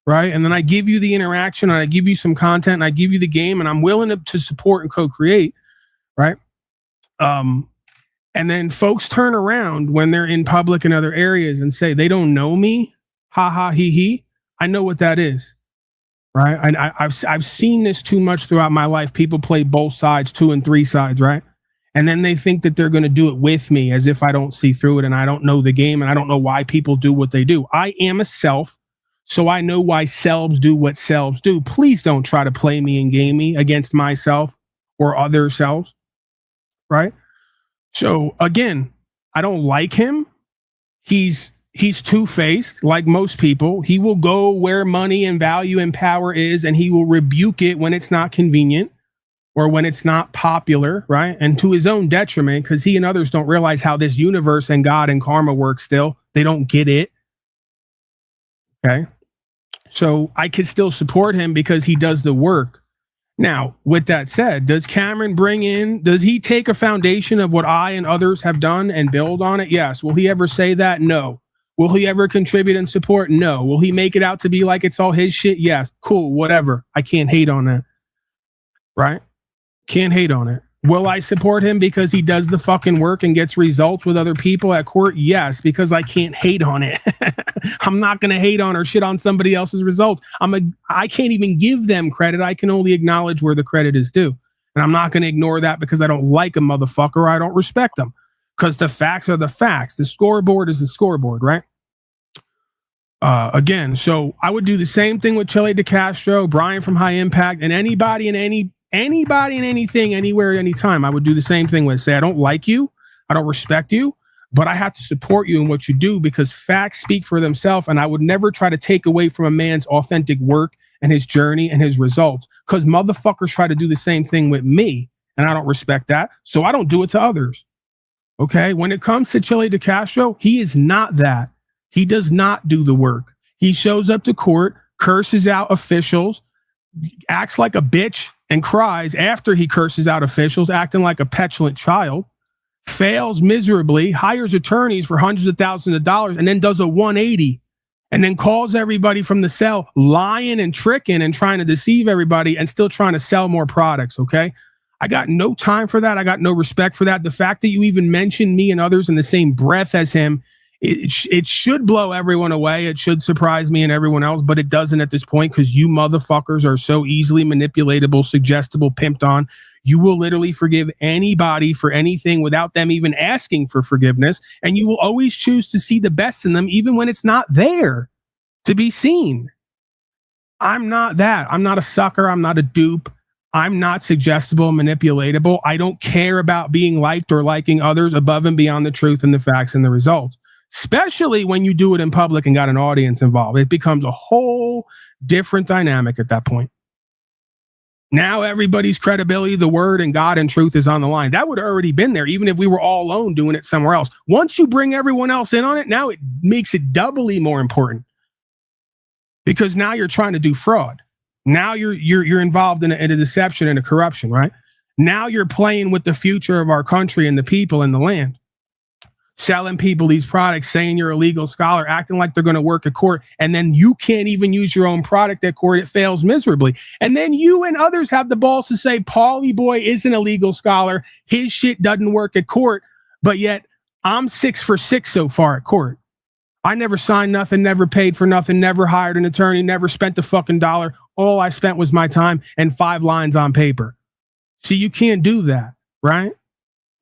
right? And then I give you the interaction, and I give you some content, and I give you the game, and I'm willing to support and co-create, right? And then folks turn around when they're in public in other areas and say they don't know me. Ha ha he he. I know what that is, right? And I've seen this too much throughout my life. People play both sides, 2 and 3 sides, right? And then they think that they're going to do it with me as if I don't see through it and I don't know the game and I don't know why people do what they do. I am a self, so I know why selves do what selves do. Please don't try to play me and game me against myself or other selves, right? So again, I don't like him. He's two-faced, like most people. He will go where money and value and power is, and he will rebuke it when it's not convenient or when it's not popular, right? And to his own detriment, because he and others don't realize how this universe and God and karma work still. They don't get it. Okay? So I could still support him because he does the work. Now, with that said, does Cameron does he take a foundation of what I and others have done and build on it? Yes. Will he ever say that? No. Will he ever contribute and support? No. Will he make it out to be like it's all his shit? Yes. Cool. Whatever. I can't hate on that. Right? Can't hate on it. Will I support him because he does the fucking work and gets results with other people at court? Yes, because I can't hate on it. I'm not going to hate on or shit on somebody else's results. I can't even give them credit. I can only acknowledge where the credit is due. And I'm not going to ignore that because I don't like a motherfucker or I don't respect them. Because the facts are the facts. The scoreboard is the scoreboard, right? Again, so I would do the same thing with Chile de Castro, Brian from High Impact, and anybody and anything, anywhere, anytime. I would do the same thing with, say, I don't like you, I don't respect you, but I have to support you in what you do because facts speak for themselves, and I would never try to take away from a man's authentic work and his journey and his results because motherfuckers try to do the same thing with me, and I don't respect that, so I don't do it to others. Okay? When it comes to Chile de Castro, he is not that. He does not do the work. He shows up to court, curses out officials, acts like a bitch and cries after he curses out officials, acting like a petulant child, fails miserably, hires attorneys for hundreds of thousands of dollars, and then does a 180 and then calls everybody from the cell lying and tricking and trying to deceive everybody and still trying to sell more products. Okay. I got no time for that. I got no respect for that. The fact that you even mention me and others in the same breath as him, it should blow everyone away. It should surprise me and everyone else, but it doesn't at this point because you motherfuckers are so easily manipulatable, suggestible, pimped on. You will literally forgive anybody for anything without them even asking for forgiveness, and you will always choose to see the best in them even when it's not there to be seen. I'm not that. I'm not a sucker. I'm not a dupe. I'm not suggestible, manipulatable. I don't care about being liked or liking others above and beyond the truth and the facts and the results. Especially when you do it in public and got an audience involved. It becomes a whole different dynamic at that point. Now everybody's credibility, the word and God and truth is on the line. That would have already been there, even if we were all alone doing it somewhere else. Once you bring everyone else in on it, now it makes it doubly more important. Because now you're trying to do fraud. Now you're involved in a deception and a corruption, right? Now you're playing with the future of our country and the people and the land. selling people these products, saying you're a legal scholar, acting like they're going to work at court, and then you can't even use your own product at court. It fails miserably. And then you and others have the balls to say Paulie Boy isn't a legal scholar. His shit doesn't work at court, but yet I'm 6 for 6 so far at court. I never signed nothing, never paid for nothing, never hired an attorney, never spent a fucking dollar. All I spent was my time and 5 lines on paper. See, you can't do that, right?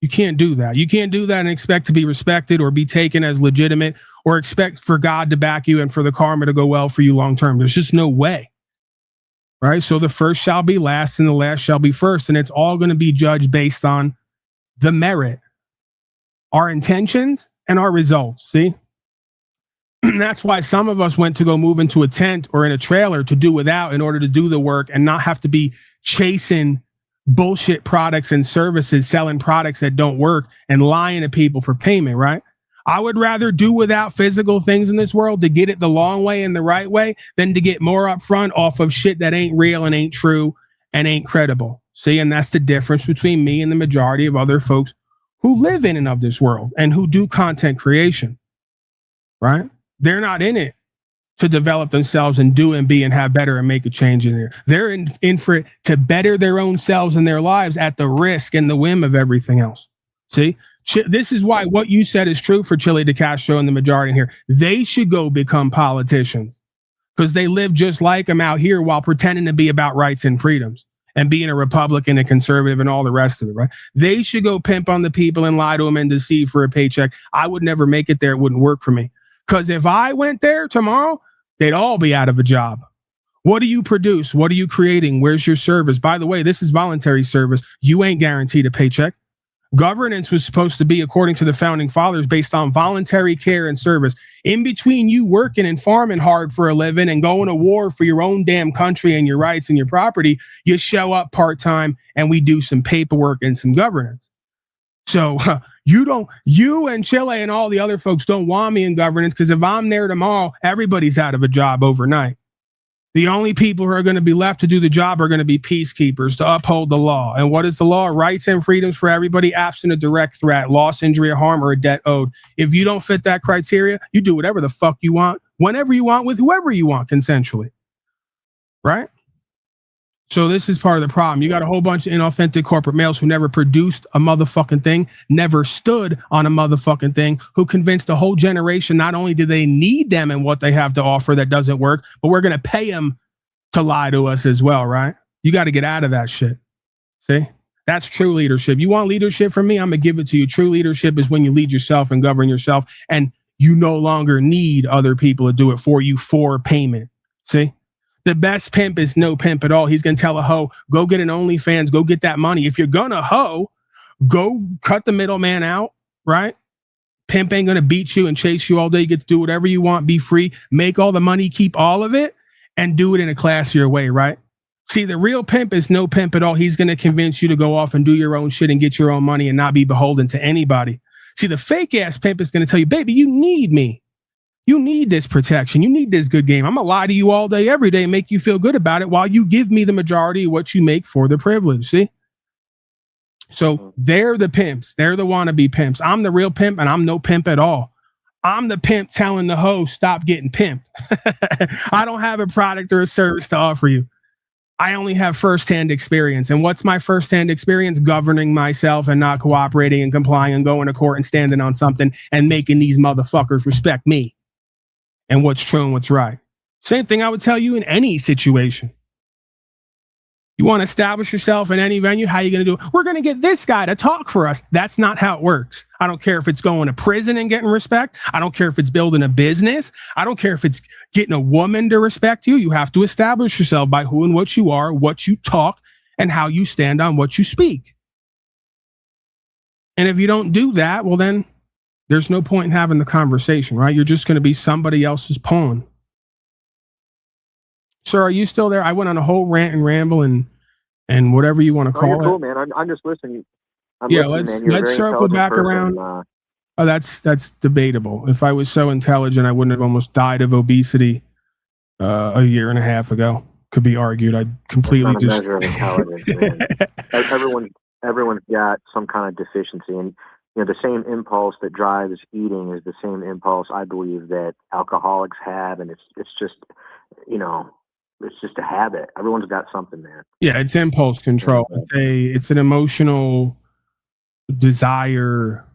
You can't do that. You can't do that and expect to be respected or be taken as legitimate or expect for God to back you and for the karma to go well for you long term. There's just no way. Right? So the first shall be last and the last shall be first. And it's all going to be judged based on the merit, our intentions, and our results. See? That's why some of us went to go move into a tent or in a trailer to do without in order to do the work and not have to be chasing bullshit products and services, selling products that don't work and lying to people for payment, right? I would rather do without physical things in this world to get it the long way and the right way than to get more upfront off of shit that ain't real and ain't true and ain't credible. See, and that's the difference between me and the majority of other folks who live in and of this world and who do content creation, right? They're not in it to develop themselves and do and be and have better and make a change in there. They're in for it to better their own selves and their lives at the risk and the whim of everything else. See, this is why what you said is true for Chile de Castro and the majority in here. They should go become politicians because they live just like them out here while pretending to be about rights and freedoms and being a Republican and conservative and all the rest of it, right? They should go pimp on the people and lie to them and deceive for a paycheck. I would never make it there. It wouldn't work for me. Because if I went there tomorrow, they'd all be out of a job. What do you produce? What are you creating? Where's your service? By the way, this is voluntary service. You ain't guaranteed a paycheck. Governance was supposed to be, according to the founding fathers, based on voluntary care and service. In between you working and farming hard for a living and going to war for your own damn country and your rights and your property, you show up part-time and we do some paperwork and some governance. So you and Chile and all the other folks don't want me in governance because if I'm there tomorrow, everybody's out of a job overnight. The only people who are going to be left to do the job are going to be peacekeepers to uphold the law. And what is the law? Rights and freedoms for everybody, absent a direct threat, loss, injury, or harm, or a debt owed. If you don't fit that criteria, you do whatever the fuck you want, whenever you want, with whoever you want, consensually. Right? So this is part of the problem. You got a whole bunch of inauthentic corporate males who never produced a motherfucking thing, never stood on a motherfucking thing, who convinced a whole generation not only do they need them and what they have to offer that doesn't work, but we're going to pay them to lie to us as well, right? You got to get out of that shit. See? That's true leadership. You want leadership from me? I'm going to give it to you. True leadership is when you lead yourself and govern yourself, and you no longer need other people to do it for you for payment. See? The best pimp is no pimp at all. He's going to tell a hoe, go get an OnlyFans, go get that money. If you're going to hoe, go cut the middleman out, right? Pimp ain't going to beat you and chase you all day. You get to do whatever you want, be free, make all the money, keep all of it, and do it in a classier way, right? See, the real pimp is no pimp at all. He's going to convince you to go off and do your own shit and get your own money and not be beholden to anybody. See, the fake ass pimp is going to tell you, baby, you need me. You need this protection. You need this good game. I'm going to lie to you all day, every day, and make you feel good about it while you give me the majority of what you make for the privilege. See? So they're the pimps. They're the wannabe pimps. I'm the real pimp, and I'm no pimp at all. I'm the pimp telling the hoe, stop getting pimped. I don't have a product or a service to offer you. I only have firsthand experience. And what's my firsthand experience? Governing myself and not cooperating and complying and going to court and standing on something and making these motherfuckers respect me and what's true and what's right. Same thing I would tell you in any situation. You want to establish yourself in any venue? How are you going to do it? We're going to get this guy to talk for us. That's not how it works. I don't care if it's going to prison and getting respect. I don't care if it's building a business. I don't care if it's getting a woman to respect you. You have to establish yourself by who and what you are, what you talk, and how you stand on what you speak. And if you don't do that, well, then there's no point in having the conversation, right? You're just going to be somebody else's pawn. Sir, are you still there? I went on a whole rant and ramble and whatever you want to call it. Cool, man. I'm just listening. Let's circle back around. Oh, that's debatable. If I was so intelligent, I wouldn't have almost died of obesity a year and a half ago. Could be argued. I completely just measure of intelligence, man. Everyone's got some kind of deficiency, and the same impulse that drives eating is the same impulse I believe that alcoholics have, and it's just, it's just a habit. Everyone's got something, man. Yeah, it's impulse control. It's an emotional desire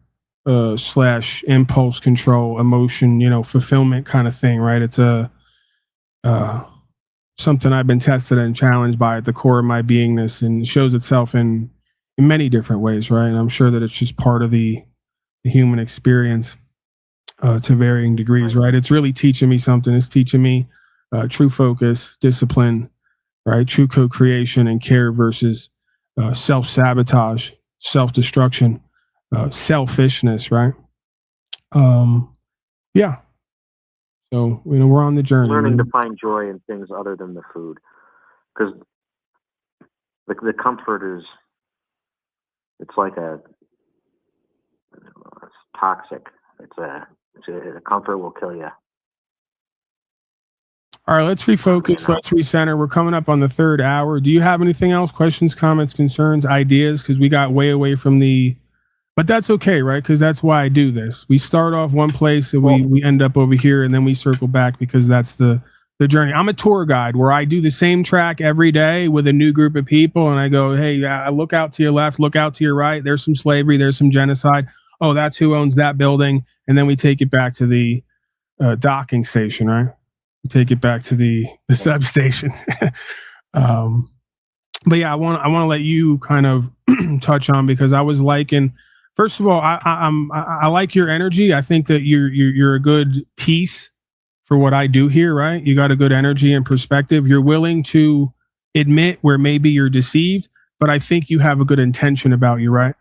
slash impulse control, emotion, fulfillment kind of thing, right? It's a something I've been tested and challenged by at the core of my beingness, and it shows itself in many different ways, right? And I'm sure that it's just part of the human experience to varying degrees, right? It's really teaching me something. It's teaching me true focus, discipline, right? True co-creation and care versus self-sabotage, self-destruction, selfishness, right? Yeah. So, we're on the journey. Learning to find joy in things other than the food, because the comfort is, it's like it's toxic. The comfort will kill you. All right, let's refocus. Let's recenter. We're coming up on the third hour. Do you have anything else? Questions, comments, concerns, ideas? Because we got way away from but that's okay, right? Because that's why I do this. We start off one place and we end up over here, and then we circle back because that's the journey. I'm a tour guide where I do the same track every day with a new group of people, and I go, hey, look out to your left, look out to your right. There's some slavery, there's some genocide. Oh, that's who owns that building. And then we take it back to the docking station, right? We take it back to the substation. But yeah, I want to let you kind of touch on, because I was liking. First of all, I like your energy. I think that you're a good piece for what I do here, right? You got a good energy and perspective. You're willing to admit where maybe you're deceived, but I think you have a good intention about you, right?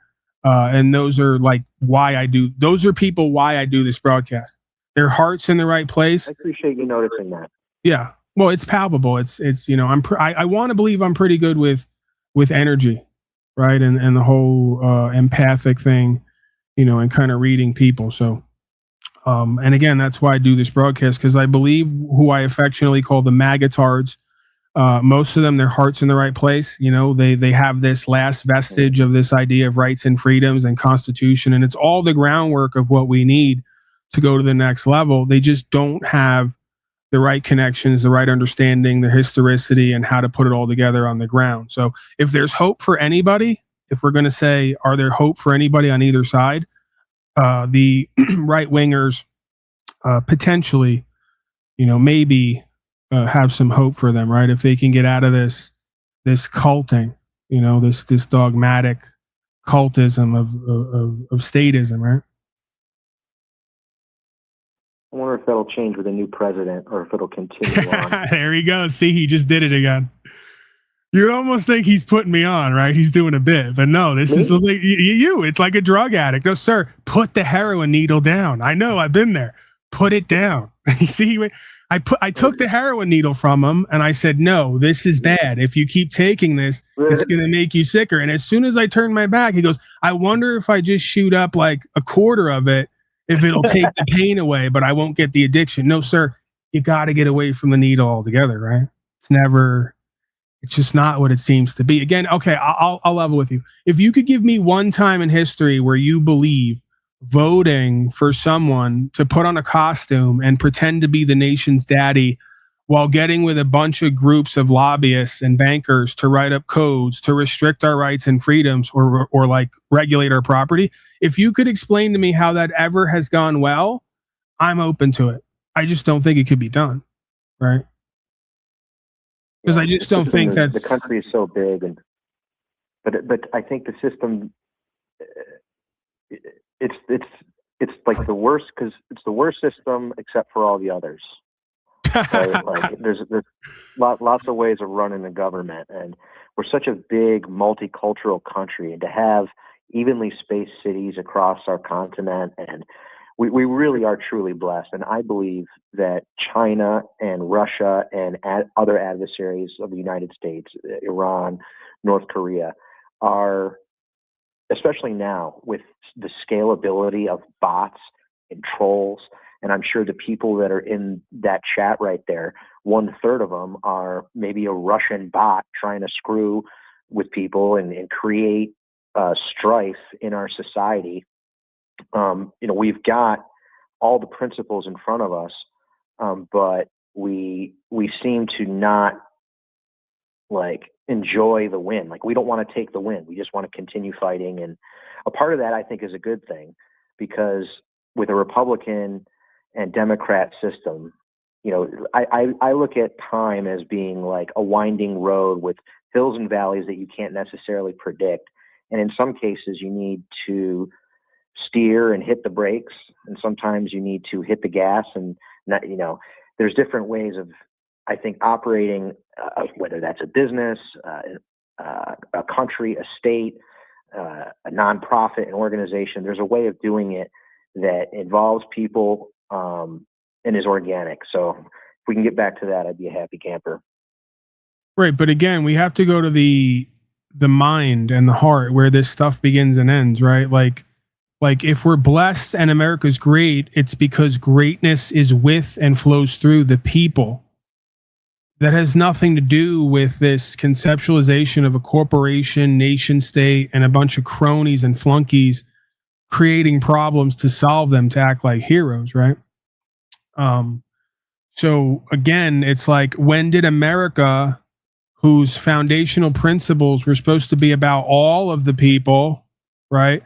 And those are like why I do. Those are people why I do this broadcast. Their heart's in the right place. I appreciate you noticing that. Yeah. Well, it's palpable. It's I want to believe I'm pretty good with energy, right? And the whole empathic thing, and kind of reading people. So, and again, that's why I do this broadcast, because I believe who I affectionately call the magatards. Most of them, their heart's in the right place. They have this last vestige of this idea of rights and freedoms and constitution, and it's all the groundwork of what we need to go to the next level. They just don't have the right connections, the right understanding, the historicity, and how to put it all together on the ground. So if there's hope for anybody, if we're going to say, are there hope for anybody on either side? The right wingers potentially, maybe have some hope for them, right? If they can get out of this culting, this dogmatic cultism of statism, right? I wonder if that'll change with a new president, or if it'll continue on. There he goes. See, he just did it again. You almost think he's putting me on, right? He's doing a bit, but no, this is you. It's like a drug addict. No, sir, put the heroin needle down. I know, I've been there. Put it down. See, I took the heroin needle from him, and I said, no, this is bad. If you keep taking this, it's going to make you sicker. And as soon as I turned my back, he goes, I wonder if I just shoot up like a quarter of it, if it'll take the pain away, but I won't get the addiction. No, sir, you got to get away from the needle altogether, right? It's just not what it seems to be. Again, okay, I'll level with you. If you could give me one time in history where you believe voting for someone to put on a costume and pretend to be the nation's daddy while getting with a bunch of groups of lobbyists and bankers to write up codes to restrict our rights and freedoms, or like regulate our property, if you could explain to me how that ever has gone well, I'm open to it. I just don't think it could be done, right? Because I just don't think the country is so big, but I think the system, it's like the worst, because it's the worst system except for all the others. Right? Like there's lots of ways of running the government, and we're such a big multicultural country, and to have evenly spaced cities across our continent, and we really are truly blessed. And I believe that China and Russia and other adversaries of the United States, Iran, North Korea, are, especially now with the scalability of bots and trolls, and I'm sure the people that are in that chat right there, 1/3 of them are maybe a Russian bot trying to screw with people and create strife in our society. we've got all the principles in front of us, but we seem to not enjoy the win. We don't want to take the win. We just want to continue fighting. And a part of that, I think, is a good thing, because with a Republican and Democrat system, I look at time as being like a winding road with hills and valleys that you can't necessarily predict. And in some cases, you need to steer and hit the brakes, and sometimes you need to hit the gas. And there's different ways of, I think, operating, whether that's a business, a country, a state, a nonprofit, an organization. There's a way of doing it that involves people and is organic. So if we can get back to that, I'd be a happy camper. Right, but again, we have to go to the mind and the heart where this stuff begins and ends, right? Like if we're blessed and America's great, it's because greatness is with and flows through the people. That has nothing to do with this conceptualization of a corporation, nation state, and a bunch of cronies and flunkies creating problems to solve them, to act like heroes, right? So again, it's like, when did America, whose foundational principles were supposed to be about all of the people, right,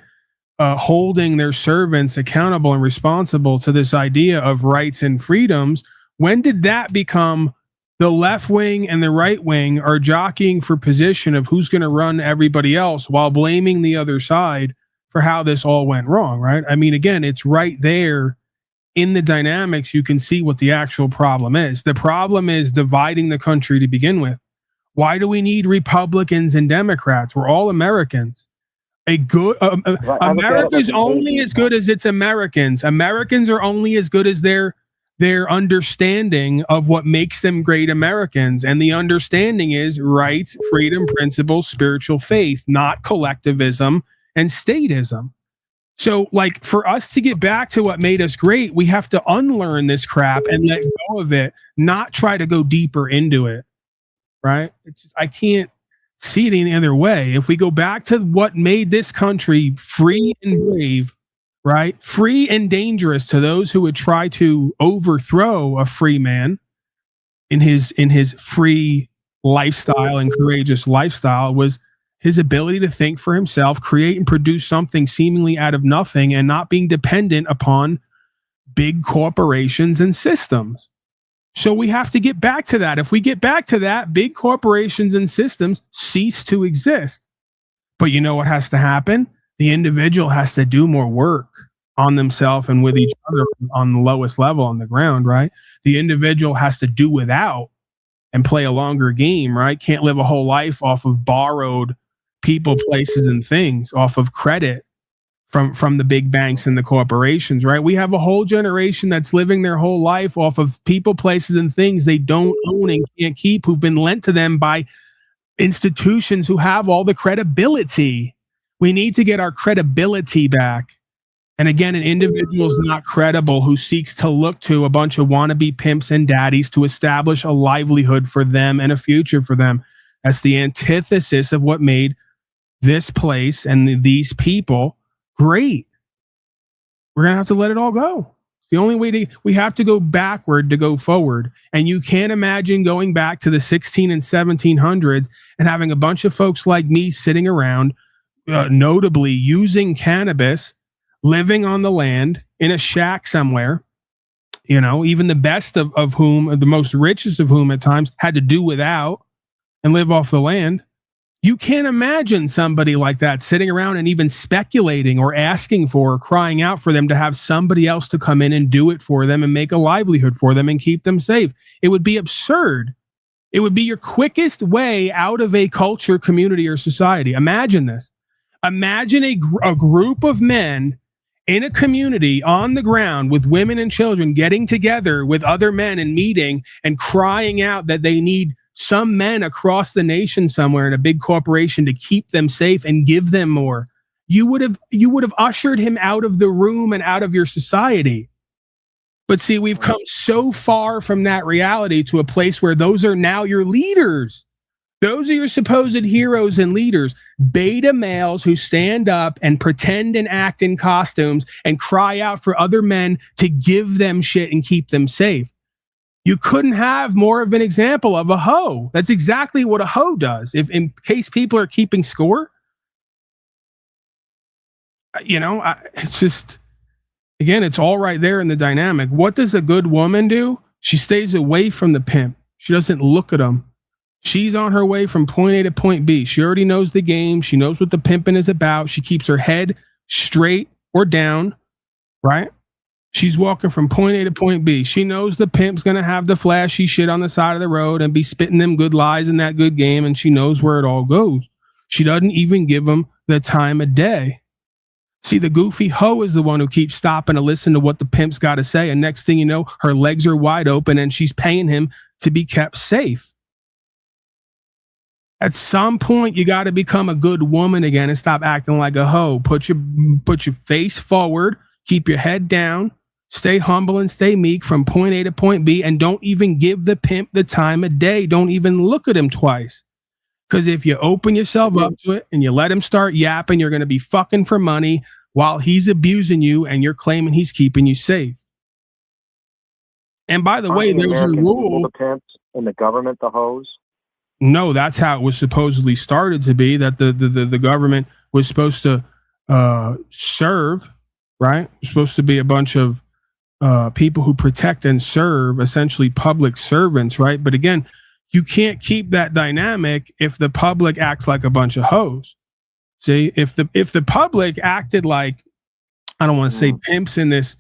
holding their servants accountable and responsible to this idea of rights and freedoms, when did that become the left wing and the right wing are jockeying for position of who's going to run everybody else while blaming the other side for how this all went wrong, right? I mean, again, it's right there in the dynamics. You can see what the actual problem is. The problem is dividing the country to begin with. Why do we need Republicans and Democrats? We're all Americans. America's only as good as its Americans. Americans are only as good as their understanding of what makes them great Americans. And the understanding is rights, freedom, principles, spiritual faith, not collectivism and statism. So for us to get back to what made us great, we have to unlearn this crap and let go of it, not try to go deeper into it. Right? I can't see it any other way. If we go back to what made this country free and brave, right? Free and dangerous to those who would try to overthrow a free man in his free lifestyle and courageous lifestyle, was his ability to think for himself, create and produce something seemingly out of nothing, and not being dependent upon big corporations and systems. So we have to get back to that. If we get back to that, big corporations and systems cease to exist. But you know what has to happen? The individual has to do more work on themselves and with each other on the lowest level on the ground, right? The individual has to do without and play a longer game, right? Can't live a whole life off of borrowed people, places, and things, off of credit from the big banks and the corporations, right? We have a whole generation that's living their whole life off of people, places, and things they don't own and can't keep, who've been lent to them by institutions who have all the credibility. We need to get our credibility back. And again, an individual is not credible who seeks to look to a bunch of wannabe pimps and daddies to establish a livelihood for them and a future for them. That's the antithesis of what made this place and these people great. We're going to have to let it all go. It's the only way we have to go backward to go forward. And you can't imagine going back to the 16 and 1700s and having a bunch of folks like me sitting around, notably using cannabis, living on the land in a shack somewhere, even the best of whom, the most richest of whom at times had to do without and live off the land. You can't imagine somebody like that sitting around and even speculating or asking for or crying out for them to have somebody else to come in and do it for them and make a livelihood for them and keep them safe. It would be absurd. It would be your quickest way out of a culture, community, or society. Imagine this. Imagine a group of men in a community on the ground with women and children getting together with other men and meeting and crying out that they need some men across the nation somewhere in a big corporation to keep them safe and give them more. You would have ushered him out of the room and out of your society. But see, we've come so far from that reality to a place where those are now your leaders. Those are your supposed heroes and leaders, beta males who stand up and pretend and act in costumes and cry out for other men to give them shit and keep them safe. You couldn't have more of an example of a hoe. That's exactly what a hoe does. If in case people are keeping score, it's just, again, it's all right there in the dynamic. What does a good woman do? She stays away from the pimp. She doesn't look at him. She's on her way from point A to point B. She already knows the game. She knows what the pimping is about. She keeps her head straight or down, right? She's walking from point A to point B. She knows the pimp's going to have the flashy shit on the side of the road and be spitting them good lies in that good game, and she knows where it all goes. She doesn't even give him the time of day. See, the goofy hoe is the one who keeps stopping to listen to what the pimp's got to say, and next thing you know, her legs are wide open and she's paying him to be kept safe. At some point, you got to become a good woman again and stop acting like a hoe. Put your face forward, keep your head down, stay humble and stay meek from point A to point B, and don't even give the pimp the time of day. Don't even look at him twice. Because if you open yourself up to it and you let him start yapping, you're going to be fucking for money while he's abusing you and you're claiming he's keeping you safe. And by the way, there's a rule. The pimps and the government, the hoes. No, that's how it was supposedly started to be, that the government was supposed to serve, right? It's supposed to be a bunch of people who protect and serve, essentially public servants, right? But again, you can't keep that dynamic if the public acts like a bunch of hoes. See, if the public acted like, I don't want to say pimps in this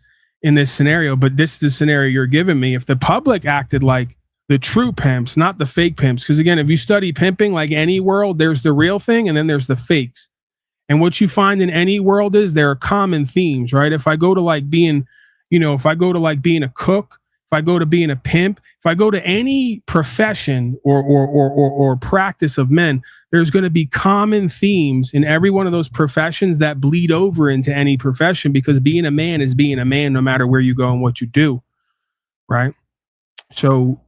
scenario, but this is the scenario you're giving me. If the public acted like the true pimps, not the fake pimps. Because again, if you study pimping, like any world, there's the real thing and then there's the fakes. And what you find in any world is there are common themes, right? If I go to like being, if I go to like being a cook, if I go to being a pimp, if I go to any profession or practice of men, there's going to be common themes in every one of those professions that bleed over into any profession, because being a man is being a man no matter where you go and what you do, right? So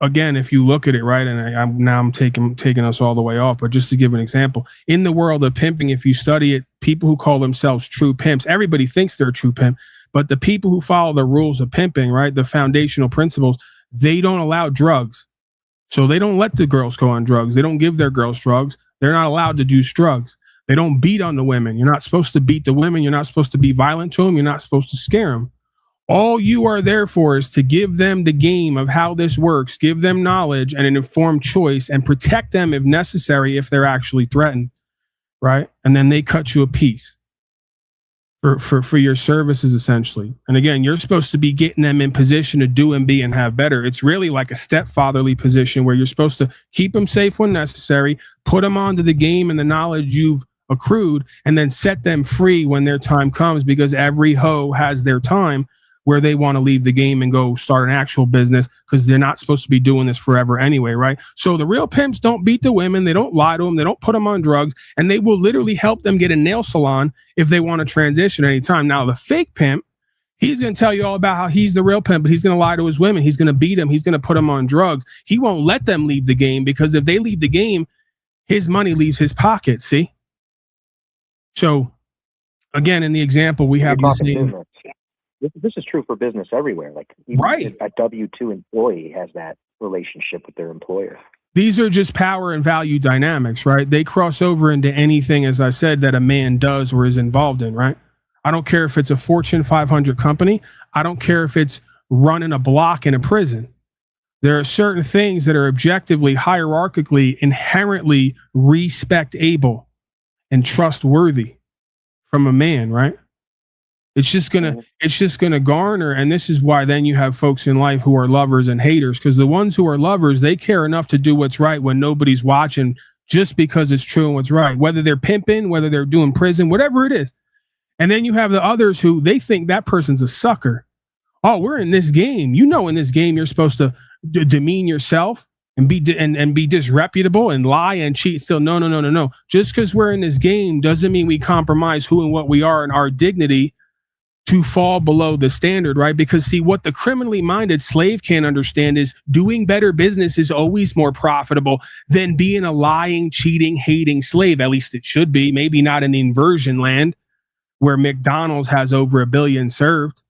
again, if you look at it, right, and I'm taking us all the way off, but just to give an example, in the world of pimping, if you study it, people who call themselves true pimps, everybody thinks they're a true pimp, but the people who follow the rules of pimping, right, the foundational principles, they don't allow drugs. So they don't let the girls go on drugs. They don't give their girls drugs. They're not allowed to do drugs. They don't beat on the women. You're not supposed to beat the women. You're not supposed to be violent to them. You're not supposed to scare them. All you are there for is to give them the game of how this works, give them knowledge and an informed choice, and protect them if necessary if they're actually threatened, right? And then they cut you a piece for your services, essentially. And again, you're supposed to be getting them in position to do and be and have better. It's really like a stepfatherly position where you're supposed to keep them safe when necessary, put them onto the game and the knowledge you've accrued, and then set them free when their time comes, because every hoe has their time where they want to leave the game and go start an actual business, because they're not supposed to be doing this forever anyway, right? So the real pimps don't beat the women, they don't lie to them, they don't put them on drugs, and they will literally help them get a nail salon if they want to transition anytime. Now, the fake pimp, he's going to tell you all about how he's the real pimp, but he's going to lie to his women, he's going to beat them, he's going to put them on drugs. He won't let them leave the game, because if they leave the game, his money leaves his pocket, see? So, again, in the example, we have you saying... This is true for business everywhere. Like even a W-2 employee has that relationship with their employer. These are just power and value dynamics, right? They cross over into anything, as I said, that a man does or is involved in, right? I don't care if it's a Fortune 500 company. I don't care if it's running a block in a prison. There are certain things that are objectively, hierarchically, inherently respectable and trustworthy from a man, right? It's just gonna garner, and this is why then you have folks in life who are lovers and haters, because the ones who are lovers, they care enough to do what's right when nobody's watching, just because it's true and what's right, whether they're pimping, whether they're doing prison, whatever it is. And then you have the others who they think that person's a sucker. Oh, we're in this game. In this game, you're supposed to demean yourself and be disreputable and lie and cheat. Still, no. Just because we're in this game doesn't mean we compromise who and what we are and our dignity to fall below the standard, right? Because see, what the criminally minded slave can't understand is doing better business is always more profitable than being a lying, cheating, hating slave. At least it should be. Maybe not in inversion land where McDonald's has over 1 billion served,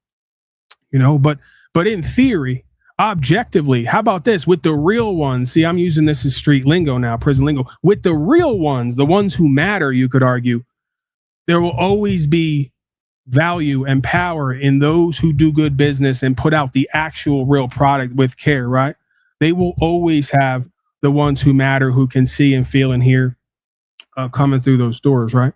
but in theory, objectively, how about this? With the real ones, see, I'm using this as street lingo now, prison lingo. With the real ones, the ones who matter, you could argue, there will always be value and power in those who do good business and put out the actual real product with care, right? They will always have the ones who matter, who can see and feel and hear coming through those doors, right?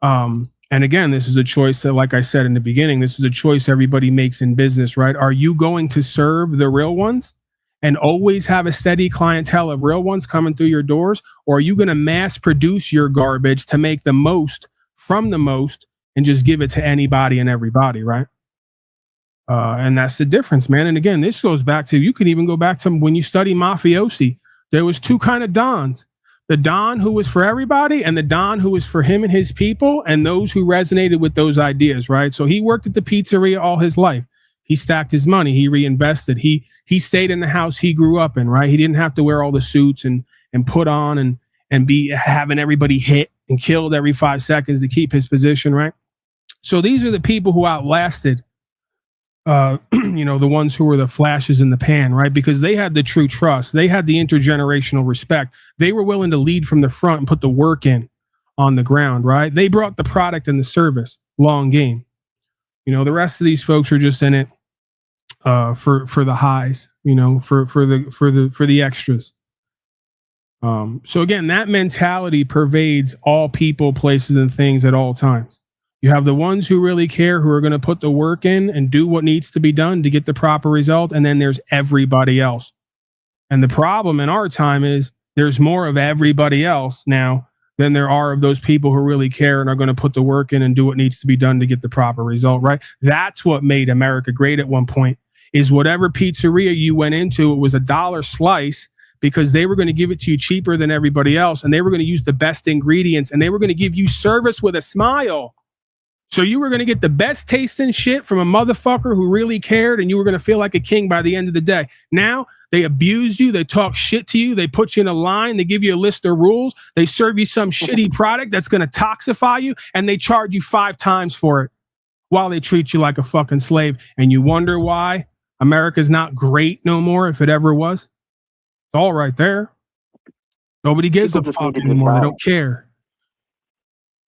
And again, this is a choice that, like I said in the beginning, this is a choice everybody makes in business, right? Are you going to serve the real ones and always have a steady clientele of real ones coming through your doors? Or are you going to mass produce your garbage to make the most from the most and just give it to anybody and everybody, right? And that's the difference, man. And again, this goes back to, you can even go back to when you study mafiosi. There was two kind of dons. The Don who was for everybody and the Don who was for him and his people and those who resonated with those ideas, right? So he worked at the pizzeria all his life. He stacked his money. He reinvested. He stayed in the house he grew up in, right? He didn't have to wear all the suits and put on and be having everybody hit and killed every 5 seconds to keep his position, right? So these are the people who outlasted the ones who were the flashes in the pan, right? Because they had the true trust. They had the intergenerational respect. They were willing to lead from the front and put the work in on the ground, right? They brought the product and the service, long game. The rest of these folks are just in it for the highs, for the extras. So again, that mentality pervades all people, places, and things at all times. You have the ones who really care, who are going to put the work in and do what needs to be done to get the proper result. And then there's everybody else. And the problem in our time is there's more of everybody else now than there are of those people who really care and are going to put the work in and do what needs to be done to get the proper result, right? That's what made America great at one point, is whatever pizzeria you went into, it was $1 slice because they were going to give it to you cheaper than everybody else. And they were going to use the best ingredients and they were going to give you service with a smile. So you were going to get the best tasting shit from a motherfucker who really cared, and you were going to feel like a king by the end of the day. Now they abuse you. They talk shit to you. They put you in a line. They give you a list of rules. They serve you some shitty product that's going to toxify you, and they charge you 5 times for it while they treat you like a fucking slave. And you wonder why America's not great no more, if it ever was. It's all right there. Nobody gives a fuck anymore. They don't care.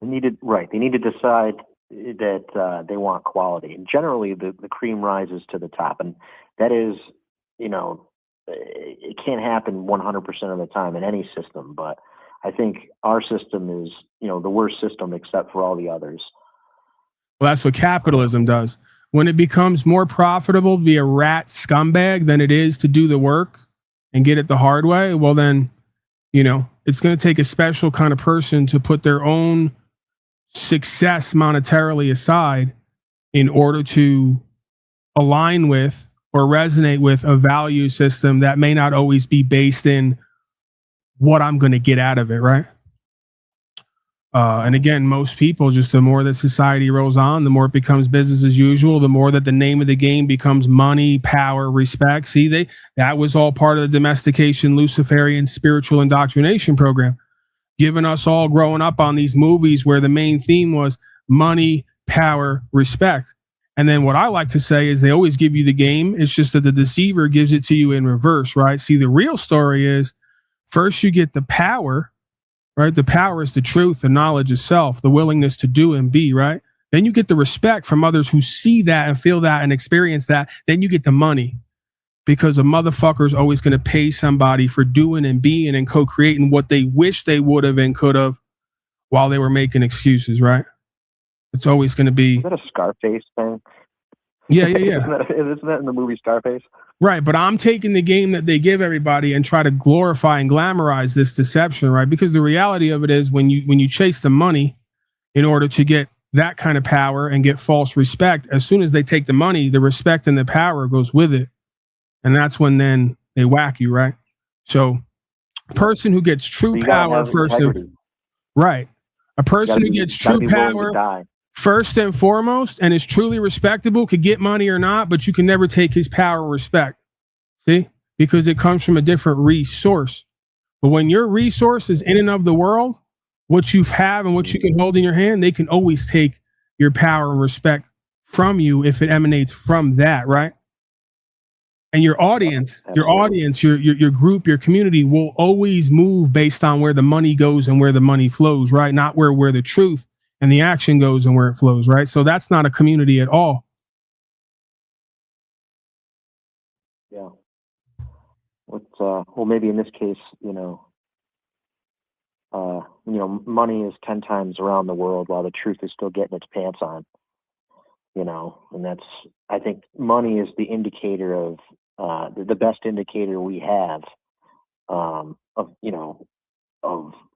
They need to decide that they want quality. And generally, the cream rises to the top. And that is, it can't happen 100% of the time in any system. But I think our system is, the worst system except for all the others. Well, that's what capitalism does. When it becomes more profitable to be a rat scumbag than it is to do the work and get it the hard way, well, then, it's going to take a special kind of person to put their own success monetarily aside in order to align with or resonate with a value system that may not always be based in what I'm going to get out of it, right? And again, most people, just the more that society rolls on, the more it becomes business as usual, the more that the name of the game becomes money, power, respect. See, that was all part of the domestication, Luciferian spiritual indoctrination program, giving us all growing up on these movies where the main theme was money, power, respect. And then what I like to say is they always give you the game. It's just that the deceiver gives it to you in reverse, right? See, the real story is first you get the power, right? The power is the truth, the knowledge of self, the willingness to do and be, right? Then you get the respect from others who see that and feel that and experience that. Then you get the money. Because a motherfucker is always going to pay somebody for doing and being and co-creating what they wish they would have and could have while they were making excuses, right? It's always going to be... Is that a Scarface thing? Yeah. Isn't that in the movie Scarface? Right, but I'm taking the game that they give everybody and try to glorify and glamorize this deception, right? Because the reality of it is when you chase the money in order to get that kind of power and get false respect, as soon as they take the money, the respect and the power goes with it. And that's when then they whack you, right? So a person who gets true power first, right? A person who gets true power first and foremost and is truly respectable could get money or not, but you can never take his power and respect. See? Because it comes from a different resource. But when your resource is in and of the world, what you have and what you can hold in your hand, they can always take your power and respect from you if it emanates from that, right? And your audience, your group, your community will always move based on where the money goes and where the money flows, right? Not where the truth and the action goes and where it flows, right? So that's not a community at all. Yeah. Well, maybe in this case, money is 10 times around the world while the truth is still getting its pants on, and I think money is the indicator of, the best indicator we have, of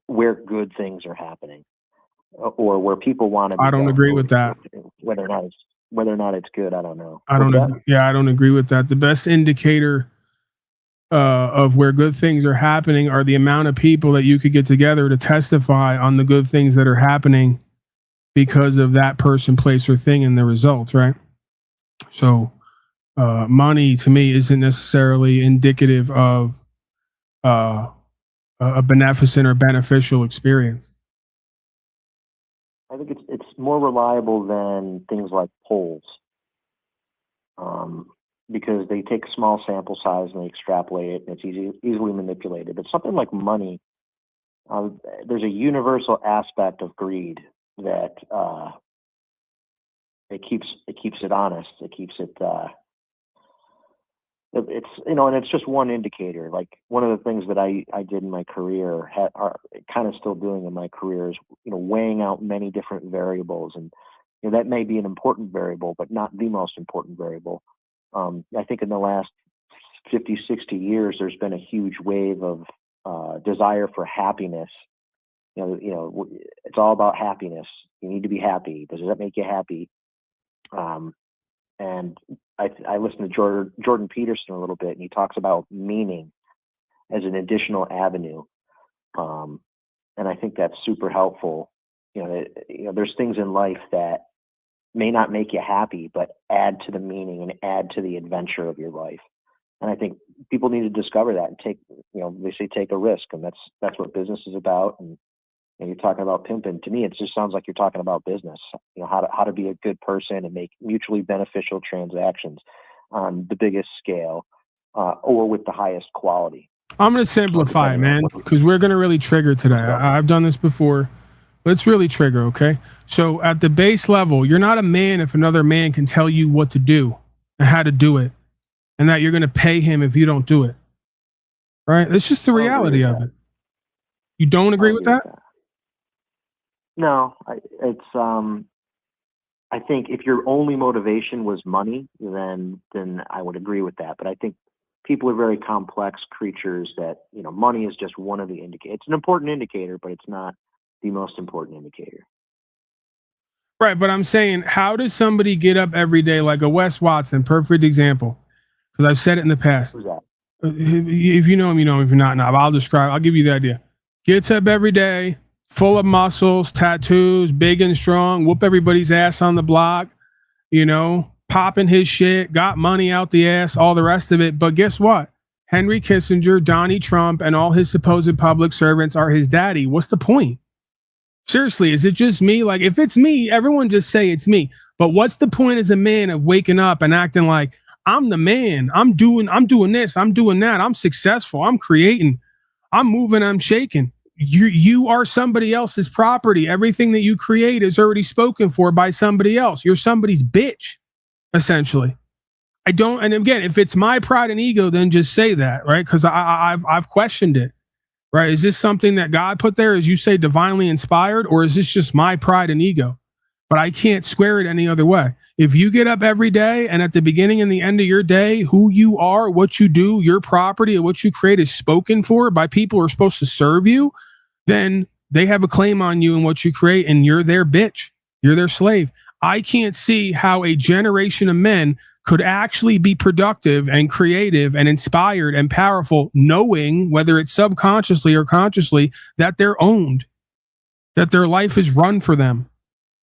where good things are happening, or where people want to be. I don't agree with that. Whether or not it's good, I don't know. I don't agree with that. The best indicator of where good things are happening are the amount of people that you could get together to testify on the good things that are happening because of that person, place, or thing and the results, right? So money to me isn't necessarily indicative of a beneficent or beneficial experience. I think it's more reliable than things like polls, because they take a small sample size and they extrapolate it, and it's easily manipulated. But something like money, there's a universal aspect of greed that it keeps it honest. It keeps it. And it's just one indicator. Like one of the things that I did in my career, are kind of still doing in my career, is weighing out many different variables, and that may be an important variable, but not the most important variable. I think in the last 50, 60 years, there's been a huge wave of desire for happiness. It's all about happiness. You need to be happy. Does that make you happy? And I listened to Jordan Peterson a little bit, and he talks about meaning as an additional avenue. And I think that's super helpful. There's things in life that may not make you happy, but add to the meaning and add to the adventure of your life. And I think people need to discover that and they say take a risk, and that's what business is about. And you're talking about pimping. To me, it just sounds like you're talking about business. How to be a good person and make mutually beneficial transactions on the biggest scale, or with the highest quality. I'm going to simplify, man, because we're going to really trigger today. I've done this before. Let's really trigger, okay? So at the base level, you're not a man if another man can tell you what to do and how to do it, and that you're going to pay him if you don't do it. Right? It's just the reality of it. You don't agree with that? No, I think if your only motivation was money, then I would agree with that. But I think people are very complex creatures that, money is just one of the indicators. It's an important indicator, but it's not the most important indicator. Right, but I'm saying, how does somebody get up every day like a Wes Watson, perfect example, because I've said it in the past. Who's that? If you know him, you know him. If you're not, I'll give you the idea. Gets up every day, full of muscles, tattoos, big and strong, whoop everybody's ass on the block, popping his shit, got money out the ass, all the rest of it. But guess what? Henry Kissinger, Donnie Trump, and all his supposed public servants are his daddy. What's the point? Seriously, is it just me? Like, if it's me, everyone just say it's me. But what's the point as a man of waking up and acting like I'm the man? I'm doing this, I'm doing that, I'm successful, I'm creating, I'm moving, I'm shaking. You are somebody else's property. Everything that you create is already spoken for by somebody else. You're somebody's bitch, essentially. And again, if it's my pride and ego, then just say that, right? Because I've questioned it. Right? Is this something that God put there, as you say, divinely inspired, or is this just my pride and ego? But I can't square it any other way. If you get up every day and at the beginning and the end of your day, who you are, what you do, your property, and what you create is spoken for by people who are supposed to serve you, then they have a claim on you and what you create, and you're their bitch. You're their slave. I can't see how a generation of men could actually be productive and creative and inspired and powerful, knowing, whether it's subconsciously or consciously, that they're owned, that their life is run for them.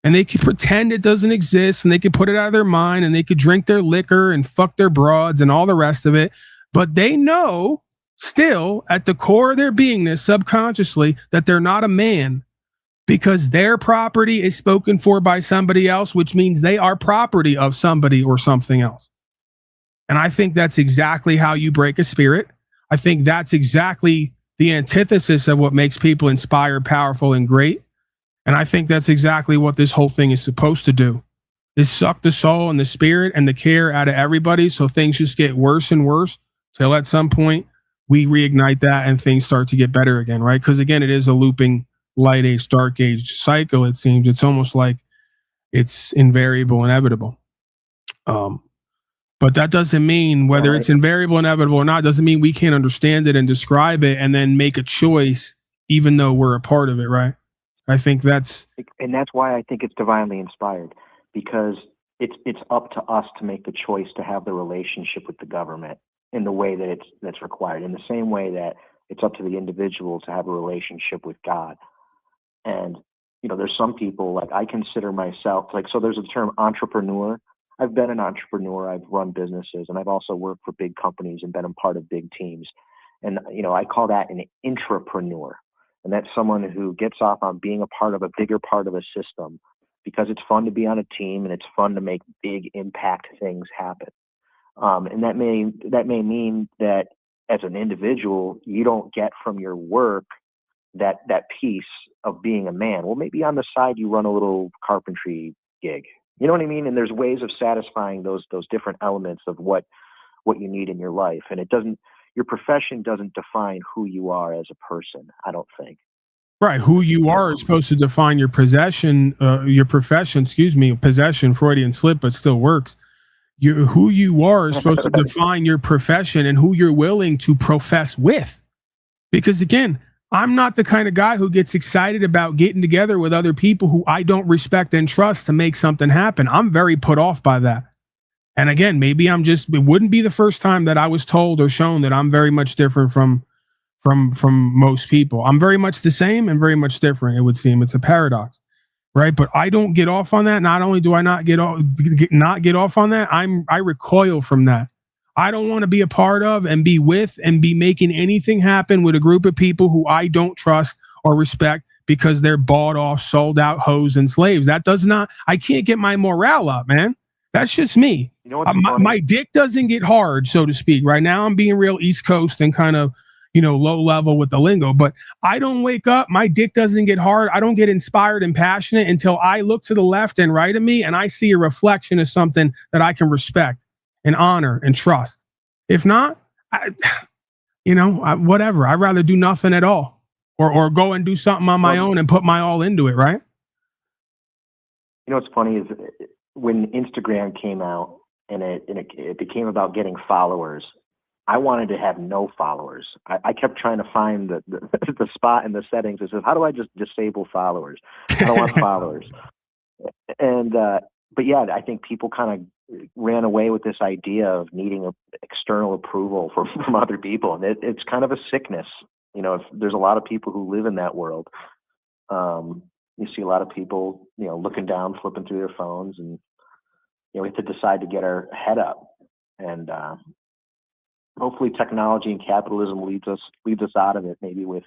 and they can pretend it doesn't exist, and they can put it out of their mind, and they could drink their liquor and fuck their broads and all the rest of it. But they know still at the core of their beingness, subconsciously, that they're not a man, because their property is spoken for by somebody else, which means they are property of somebody or something else. And I think that's exactly how you break a spirit. I think that's exactly the antithesis of what makes people inspired, powerful, and great. And I think that's exactly what this whole thing is supposed to do, is suck the soul and the spirit and the care out of everybody, so things just get worse and worse till at some point we reignite that and things start to get better again, right? Because again, it is a looping light age, dark age cycle, it seems. It's almost like it's invariable, inevitable. But that doesn't mean, whether it's invariable, inevitable or not, doesn't mean we can't understand it and describe it and then make a choice, even though we're a part of it, right? I think that's why I think it's divinely inspired, because it's up to us to make the choice to have the relationship with the government in the way that that's required, in the same way that it's up to the individual to have a relationship with God. And there's some people, like, I consider myself, like, so there's a term entrepreneur. I've been an entrepreneur. I've run businesses, and I've also worked for big companies and been a part of big teams. And I call that an intrapreneur. And that's someone who gets off on being a part of a bigger part of a system, because it's fun to be on a team and it's fun to make big impact things happen. And that may mean that as an individual, you don't get from your work that piece of being a man. Well, maybe on the side you run a little carpentry gig. You know what I mean? And there's ways of satisfying those different elements of what you need in your life. And your profession doesn't define who you are as a person, I don't think. Right. Who you are is supposed to define your profession, possession, Freudian slip, but still works. Who you are is supposed to define your profession and who you're willing to profess with. Because again, I'm not the kind of guy who gets excited about getting together with other people who I don't respect and trust to make something happen. I'm very put off by that. And again, maybe it wouldn't be the first time that I was told or shown that I'm very much different from most people. I'm very much the same and very much different, it would seem. It's a paradox, right? But I don't get off on that. Not only do I not get off on that, I recoil from that. I don't want to be a part of and be with and be making anything happen with a group of people who I don't trust or respect, because they're bought off, sold out hoes and slaves. I can't get my morale up, man. That's just me. My dick doesn't get hard, so to speak. Right now, I'm being real East Coast and kind of, low level with the lingo. But I don't wake up. My dick doesn't get hard. I don't get inspired and passionate until I look to the left and right of me and I see a reflection of something that I can respect and honor and trust. If not, whatever. I'd rather do nothing at all, or go and do something on my own and put my all into it. Right? What's funny is, when Instagram came out and it became about getting followers, I wanted to have no followers. I kept trying to find the spot in the settings that says, how do I just disable followers? I don't want followers. And but yeah, I think people kind of ran away with this idea of needing external approval from other people, and it's kind of a sickness. If there's a lot of people who live in that world. You see a lot of people, looking down, flipping through their phones, and we have to decide to get our head up. And hopefully, technology and capitalism leads us out of it. Maybe with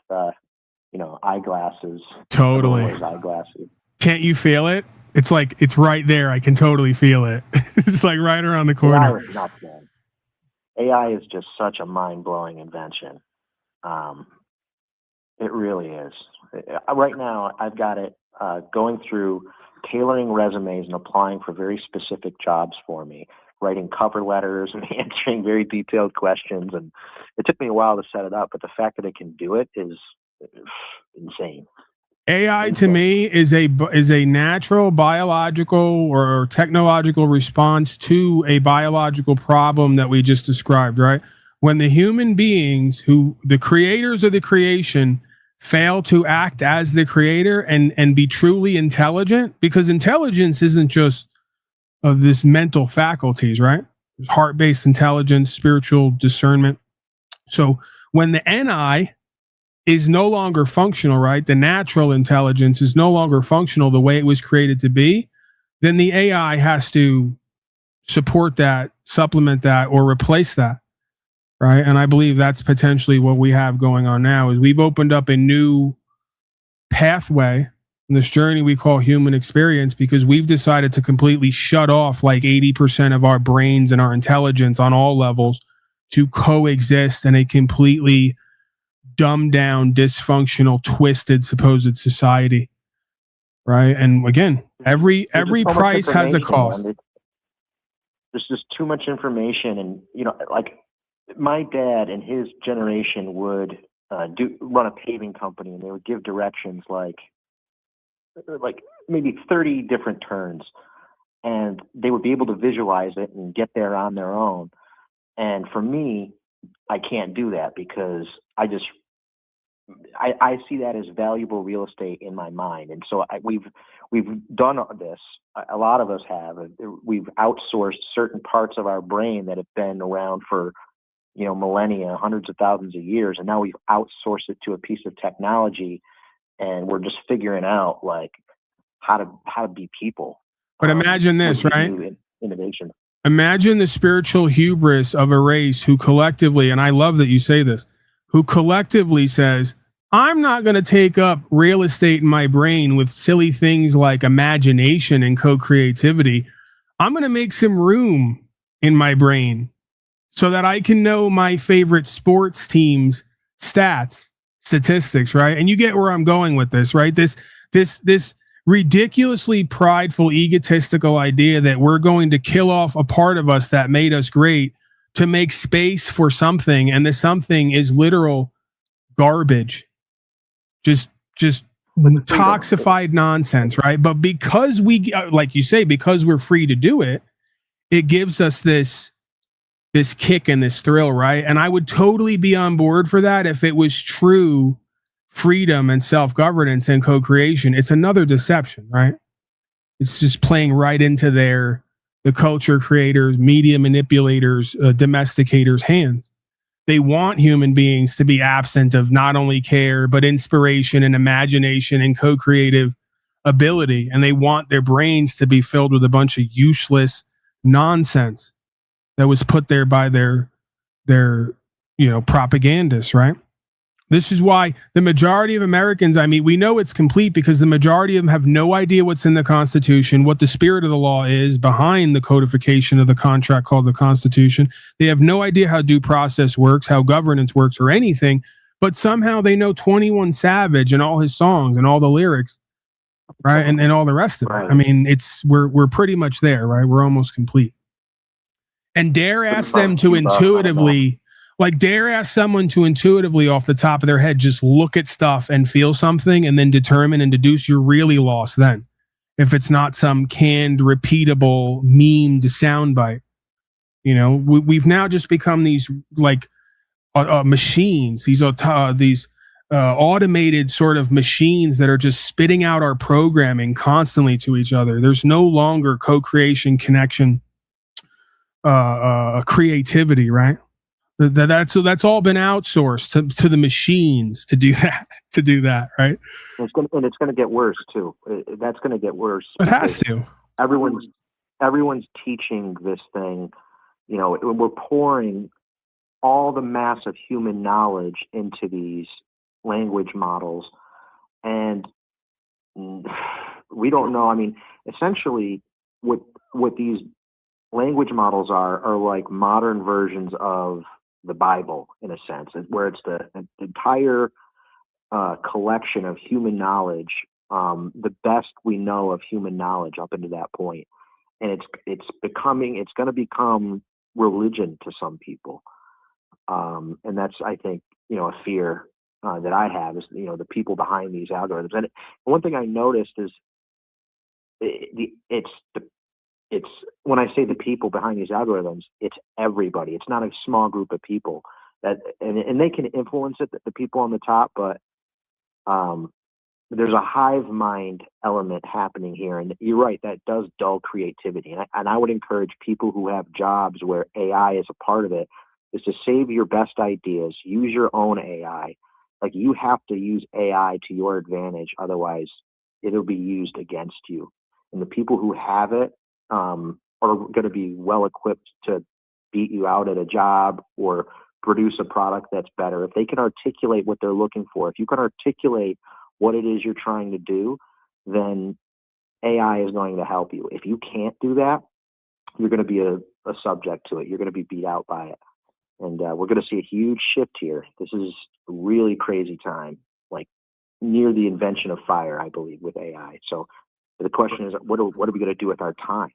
eyeglasses. Totally. Eyeglasses. Can't you feel it? It's like it's right there. I can totally feel it. It's like right around the corner. AI is nuts, man. AI is just such a mind-blowing invention. It really is. Right now, I've got it going through tailoring resumes and applying for very specific jobs for me, writing cover letters and answering very detailed questions. And it took me a while to set it up, but the fact that it can do it is insane. AI to me is a natural biological or technological response to a biological problem that we just described, right? When the human beings, who the creators of the creation, fail to act as the creator and be truly intelligent, because intelligence isn't just of this mental faculties, right? There's heart-based intelligence, spiritual discernment. So when the NI is no longer functional, right? The natural intelligence is no longer functional the way it was created to be, then the AI has to support that, supplement that, or replace that, right? And I believe that's potentially what we have going on now is we've opened up a new pathway in this journey we call human experience because we've decided to completely shut off like 80% of our brains and our intelligence on all levels to coexist in a completely dumbed down, dysfunctional, twisted, supposed society, right? And again, every price has a cost. There's just too much information, and like my dad and his generation would run a paving company, and they would give directions like maybe 30 different turns, and they would be able to visualize it and get there on their own. And for me, I can't do that because I see that as valuable real estate in my mind. And so we've done this. A lot of us have. We've outsourced certain parts of our brain that have been around for, millennia, hundreds of thousands of years. And now we've outsourced it to a piece of technology, and we're just figuring out like how to be people. But imagine this, right? Innovation. Imagine the spiritual hubris of a race who collectively, and I love that you say this, who collectively says, I'm not going to take up real estate in my brain with silly things like imagination and co-creativity. I'm going to make some room in my brain so that I can know my favorite sports teams' statistics, right? And you get where I'm going with this, right? This ridiculously prideful, egotistical idea that we're going to kill off a part of us that made us great to make space for something, and the something is literal garbage, just toxified nonsense, right? But because we, like you say, because we're free to do it, it gives us this kick and this thrill, right? And I would totally be on board for that if it was true freedom and self-governance and co-creation. It's another deception, right? It's just playing right into the culture creators, media manipulators, domesticators' hands. They want human beings to be absent of not only care, but inspiration and imagination and co-creative ability. And they want their brains to be filled with a bunch of useless nonsense that was put there by their propagandists, right? This is why the majority of Americans, we know it's complete because the majority of them have no idea what's in the Constitution, what the spirit of the law is behind the codification of the contract called the Constitution. They have no idea how due process works, how governance works, or anything, but somehow they know 21 Savage and all his songs and all the lyrics, right? And all the rest of it. We're pretty much there, right? We're almost complete. And dare ask them to intuitively... dare ask someone to intuitively off the top of their head, just look at stuff and feel something and then determine and deduce. You're really lost then. If it's not some canned, repeatable, memed soundbite. We've now just become these machines, these automated sort of machines that are just spitting out our programming constantly to each other. There's no longer co-creation, connection, creativity, right? That's all been outsourced to the machines to do that, right? It's going to get worse too. That's going to get worse. It has to. Everyone's teaching this thing. We're pouring all the mass of human knowledge into these language models, and we don't know. Essentially, what these language models are like modern versions of the Bible, in a sense, where it's the entire collection of human knowledge, the best we know of human knowledge up into that point, and it's going to become religion to some people, and that's, I think, a fear that I have is the people behind these algorithms. And one thing I noticed is it's when I say the people behind these algorithms, it's everybody. It's not a small group of people and they can influence it, the people on the top, but there's a hive mind element happening here. And you're right, that does dull creativity. And I would encourage people who have jobs where AI is a part of it is to save your best ideas, use your own AI, Like, you have to use AI to your advantage, otherwise it'll be used against you. And the people who have it are going to be well equipped to beat you out at a job or produce a product that's better. If they can articulate what they're looking for, if you can articulate what it is you're trying to do, then AI is going to help you. If you can't do that, you're going to be a subject to it. You're going to be beat out by it. And we're going to see a huge shift here. This is a really crazy time, like near the invention of fire, I believe, with AI. So the question is, what are we going to do with our time?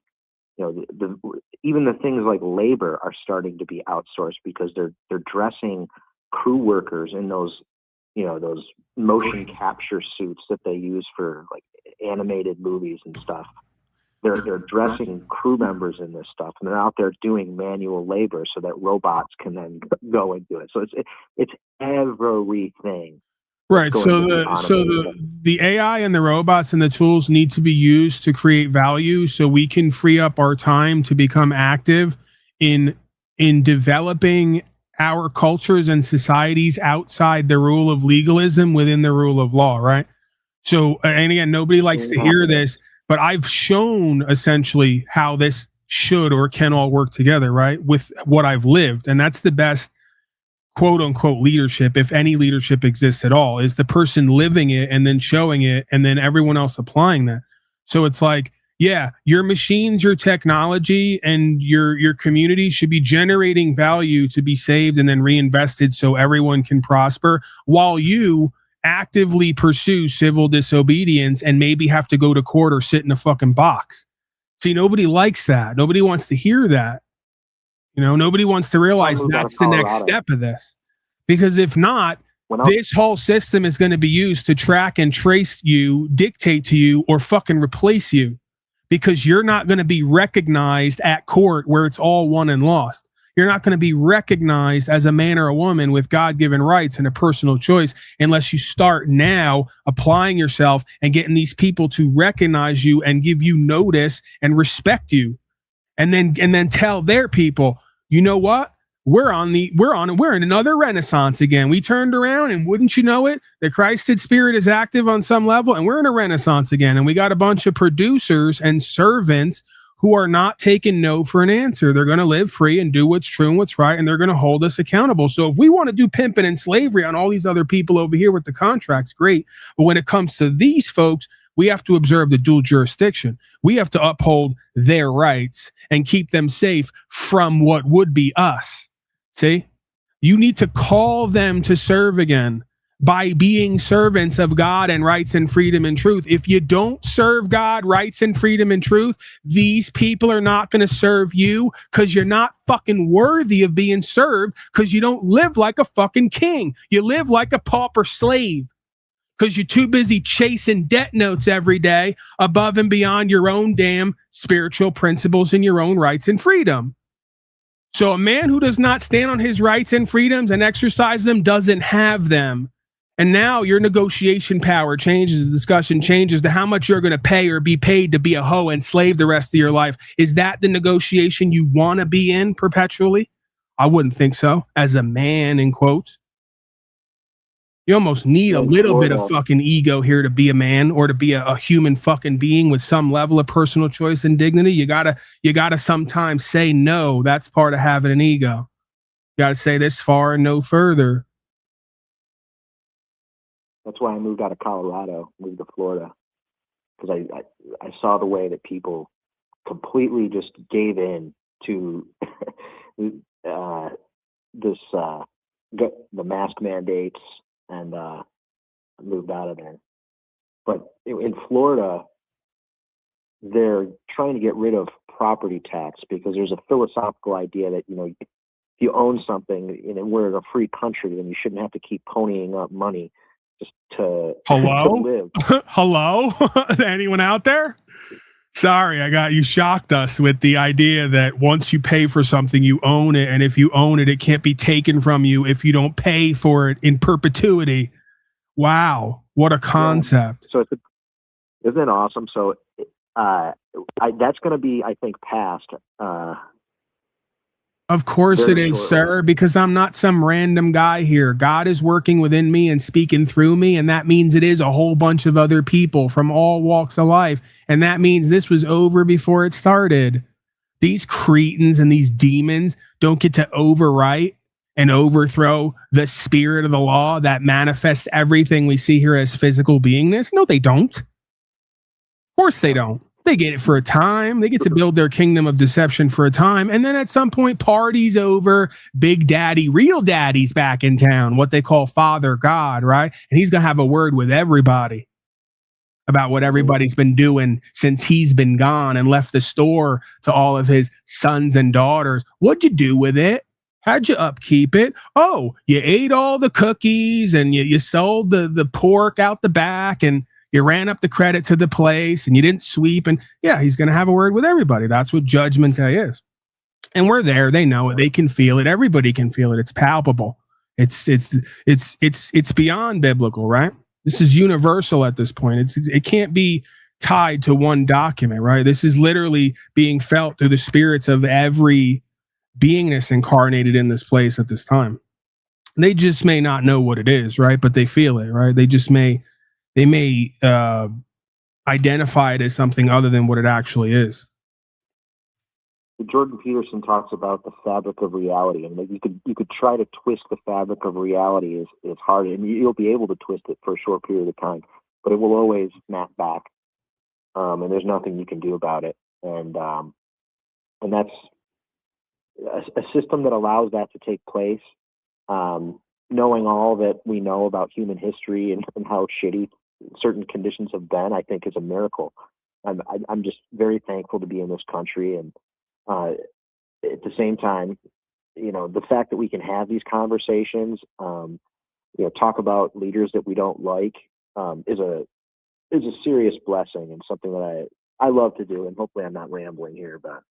You know, even the things like labor are starting to be outsourced because they're dressing crew workers in those, you know, those motion capture suits that they use for like animated movies and stuff. They're dressing crew members in this stuff, and they're out there doing manual labor so that robots can then go and do it. So it's everything. Right. So the AI and the robots and the tools need to be used to create value, so we can free up our time to become active in developing our cultures and societies outside the rule of legalism within the rule of law. Right. So, and again, nobody likes to hear this, but I've shown essentially how this should or can all work together, right, with what I've lived. And that's the best quote unquote leadership, if any leadership exists at all, is the person living it and then showing it and then everyone else applying that. So it's like, yeah, your machines, your technology, and your community should be generating value to be saved and then reinvested so everyone can prosper, while you actively pursue civil disobedience and maybe have to go to court or sit in a fucking box. See, nobody likes that. Nobody wants to hear that. You know, nobody wants to realize that's the next step of this. Because if not, this whole system is going to be used to track and trace you, dictate to you, or fucking replace you. Because you're not going to be recognized at court where it's all won and lost. You're not going to be recognized as a man or a woman with God-given rights and a personal choice unless you start now applying yourself and getting these people to recognize you and give you notice and respect you. And then tell their people, you know what? We're in another renaissance again. We turned around, and wouldn't you know it, the Christed spirit is active on some level, and we're in a renaissance again. And we got a bunch of producers and servants who are not taking no for an answer. They're going to live free and do what's true and what's right, and they're going to hold us accountable. So if we want to do pimping and slavery on all these other people over here with the contracts, great. But when it comes to these folks, we have to observe the dual jurisdiction. We have to uphold their rights and keep them safe from what would be us. See, you need to call them to serve again by being servants of God and rights and freedom and truth. If you don't serve God, rights and freedom and truth, these people are not going to serve you because you're not fucking worthy of being served, because you don't live like a fucking king. You live like a pauper slave because you're too busy chasing debt notes every day above and beyond your own damn spiritual principles and your own rights and freedom. So a man who does not stand on his rights and freedoms and exercise them doesn't have them. And now your negotiation power changes, the discussion changes to how much you're going to pay or be paid to be a hoe and slave the rest of your life. Is that the negotiation you want to be in perpetually? I wouldn't think so. As a man, in quotes. You almost need a little bit of fucking ego here to be a man or to be a human fucking being with some level of personal choice and dignity. You gotta sometimes say no. That's part of having an ego. You gotta say this far and no further. That's why I moved out of Colorado, moved to Florida, because I saw the way that people completely just gave in to the mask mandates, and moved out of there. But in Florida, they're trying to get rid of property tax because there's a philosophical idea that, you know, if you own something, and we're in a free country, then you shouldn't have to keep ponying up money just to live. Hello? Anyone out there? Sorry, you shocked us with the idea that once you pay for something, you own it. And if you own it, it can't be taken from you if you don't pay for it in perpetuity. Wow. What a concept. Yeah. So isn't it awesome? So that's going to be, I think, passed Of course it Very is, shortly. sir, because I'm not some random guy here. God is working within me and speaking through me, and that means it is a whole bunch of other people from all walks of life, and that means this was over before it started. These cretins and these demons don't get to overwrite and overthrow the spirit of the law that manifests everything we see here as physical beingness. No, they don't. Of course they don't. They get it for a time. They get to build their kingdom of deception for a time. And then at some point, party's over. Big Daddy, real daddy's back in town, what they call Father God, right? And he's going to have a word with everybody about what everybody's been doing since he's been gone and left the store to all of his sons and daughters. What'd you do with it? How'd you upkeep it? Oh, you ate all the cookies and you sold the pork out the back and you ran up the credit to the place and you didn't sweep. And yeah, he's going to have a word with everybody. That's what Judgment Day is. And we're there. They know it. They can feel it. Everybody can feel it. It's palpable. It's beyond biblical, right? This is universal at this point. It can't be tied to one document, right? This is literally being felt through the spirits of every beingness incarnated in this place at this time. They just may not know what it is, right? But they feel it, right? They may identify it as something other than what it actually is. Jordan Peterson talks about the fabric of reality, and that you could try to twist the fabric of reality is hard, and you'll be able to twist it for a short period of time, but it will always snap back, and there's nothing you can do about it. And that's a system that allows that to take place. Knowing all that we know about human history and how shitty certain conditions have been, I think is a miracle. I'm just very thankful to be in this country, and at the same time, the fact that we can have these conversations, talk about leaders that we don't like, is a serious blessing and something that I love to do. And hopefully, I'm not rambling here, but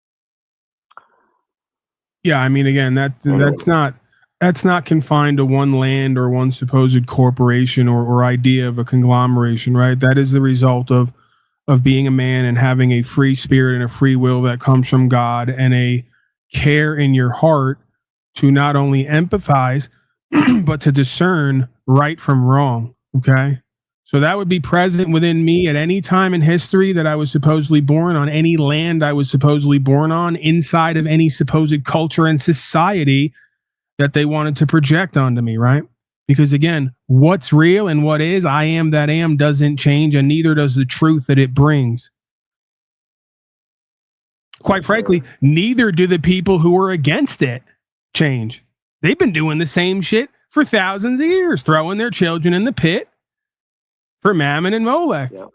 yeah, I mean, again, that's not confined to one land or one supposed corporation or idea of a conglomeration, right? That is the result of being a man and having a free spirit and a free will that comes from God, and a care in your heart to not only empathize, but to discern right from wrong. Okay. So that would be present within me at any time in history that I was supposedly born on, any land I was supposedly born on, inside of any supposed culture and society that they wanted to project onto me, right? Because again, what's real and what is, I am that am, doesn't change, and neither does the truth that it brings. Quite frankly, neither do the people who are against it change. They've been doing the same shit for thousands of years, throwing their children in the pit for Mammon and Molech. Yeah.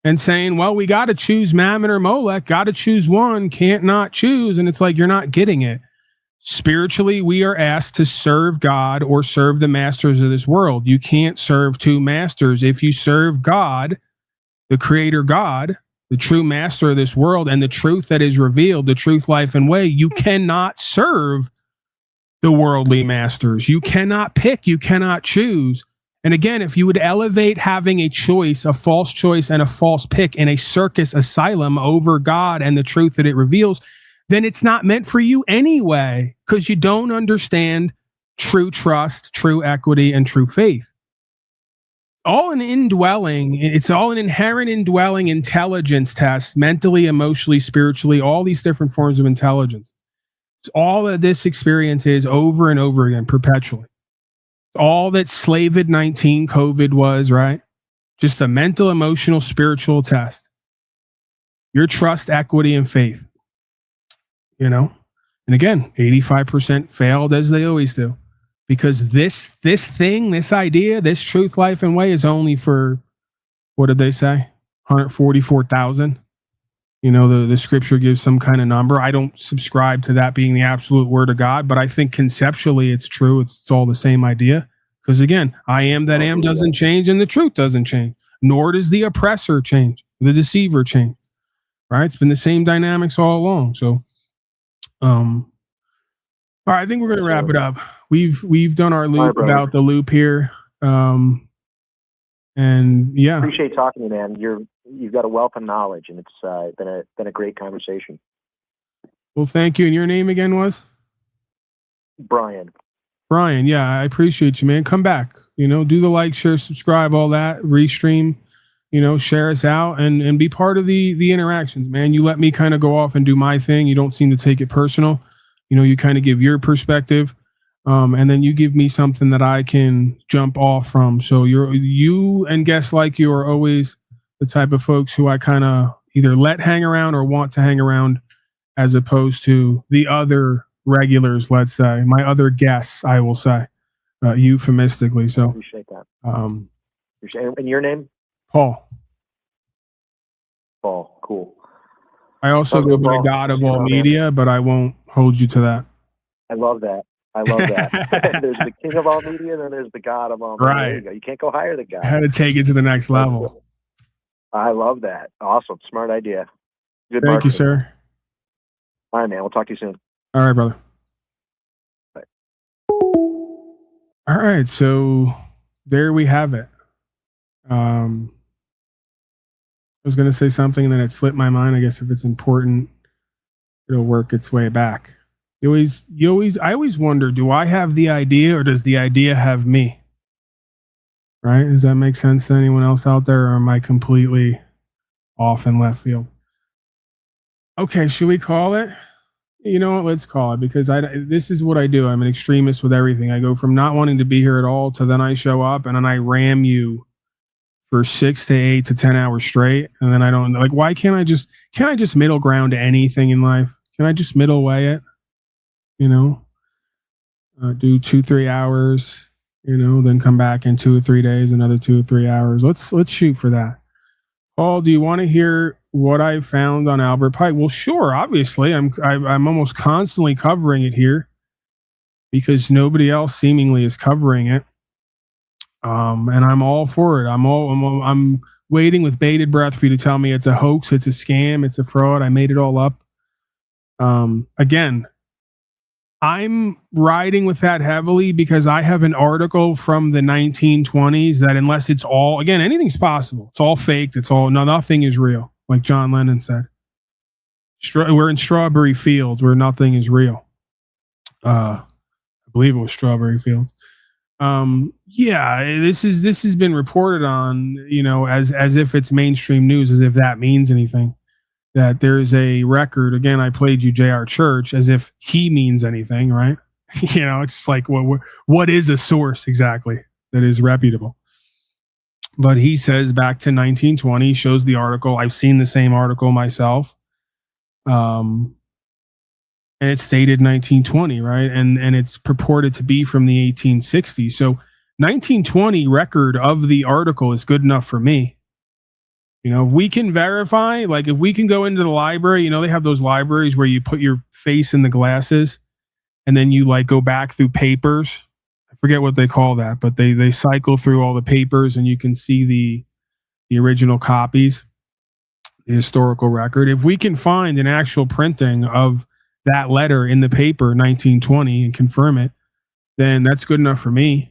And saying, well, we got to choose Mammon or Molech, got to choose one, can't not choose. And it's like, you're not getting it. Spiritually, we are asked to serve God or serve the masters of this world. You can't serve two masters. If you serve God, the creator God, the true master of this world, and the truth that is revealed, the truth, life, and way, you cannot serve the worldly masters. You cannot pick, you cannot choose. And again, if you would elevate having a choice, a false choice, and a false pick in a circus asylum over God and the truth that it reveals, then it's not meant for you anyway, because you don't understand true trust, true equity, and true faith. All an indwelling, it's all an inherent indwelling intelligence test, mentally, emotionally, spiritually, all these different forms of intelligence. It's all that this experience is over and over again, perpetually. All that Slavid-19 COVID was, right? Just a mental, emotional, spiritual test. Your trust, equity, and faith. And again, 85% failed, as they always do, because this thing, this idea, this truth, life, and way is only for, what did they say? 144,000. The scripture gives some kind of number. I don't subscribe to that being the absolute word of God, but I think conceptually it's true. It's all the same idea. Because again, I am that am doesn't change, and the truth doesn't change, nor does the oppressor change, the deceiver change. Right? It's been the same dynamics all along. So, all right, I think we're going to wrap it up. We've done our loop about the loop here. And yeah, appreciate talking to you, man. You've got a wealth of knowledge, and it's been a great conversation. Well, thank you. And your name again was? Brian. Brian, yeah, I appreciate you, man. Come back. Do the like, share, subscribe, all that, restream, share us out and be part of the interactions, man. You let me kind of go off and do my thing. You don't seem to take it personal. You kind of give your perspective. And then you give me something that I can jump off from. So you and guests like you are always the type of folks who I kind of either let hang around or want to hang around, as opposed to the other regulars, let's say, my other guests, I will say, euphemistically. So appreciate that. And your name? Paul. Paul, cool. I also go by God of all media, but I won't hold you to that. I love that. There's the king of all media, and then there's the God of all media. Right. There you go. You can't go higher than God. I had to take it to the next level. I love that. Awesome. Smart idea. Good Thank you, marketing. sir. All right, man. We'll talk to you soon. All right, brother. Bye. All right, so there we have it. I was going to say something and then it slipped my mind. I guess if it's important, it'll work its way back. I always wonder, do I have the idea or does the idea have me? Right? Does that make sense to anyone else out there, or am I completely off in left field? Okay, should we call it? You know what? Let's call it, because this is what I do. I'm an extremist with everything. I go from not wanting to be here at all to then I show up and then I ram you for 6 to 8 to 10 hours straight, and then I don't like. Why can't I just middle ground to anything in life? Can I just middle way it? Do 2-3 hours. Then come back in 2 or 3 days, another 2 or 3 hours. Let's shoot for that. Paul, do you want to hear what I found on Albert Pike? Well, sure. Obviously, I'm almost constantly covering it here because nobody else seemingly is covering it. And I'm all for it. I'm waiting with bated breath for you to tell me it's a hoax, it's a scam, it's a fraud. I made it all up. Again, I'm riding with that heavily because I have an article from the 1920s that, unless it's all, again, anything's possible. It's all faked. Nothing is real. Like John Lennon said, we're in strawberry fields where nothing is real. I believe it was strawberry fields. This has been reported on, as if it's mainstream news, as if that means anything. That there's a record. Again, I played you J.R. Church as if he means anything, right? It's like what is a source exactly that is reputable? But he says back to 1920, shows the article. I've seen the same article myself. And it stated 1920, right? And it's purported to be from the 1860s. So 1920 record of the article is good enough for me. If we can verify, like if we can go into the library, they have those libraries where you put your face in the glasses and then you like go back through papers. I forget what they call that, but they cycle through all the papers and you can see the original copies, the historical record. If we can find an actual printing of that letter in the paper 1920 and confirm it, then that's good enough for me.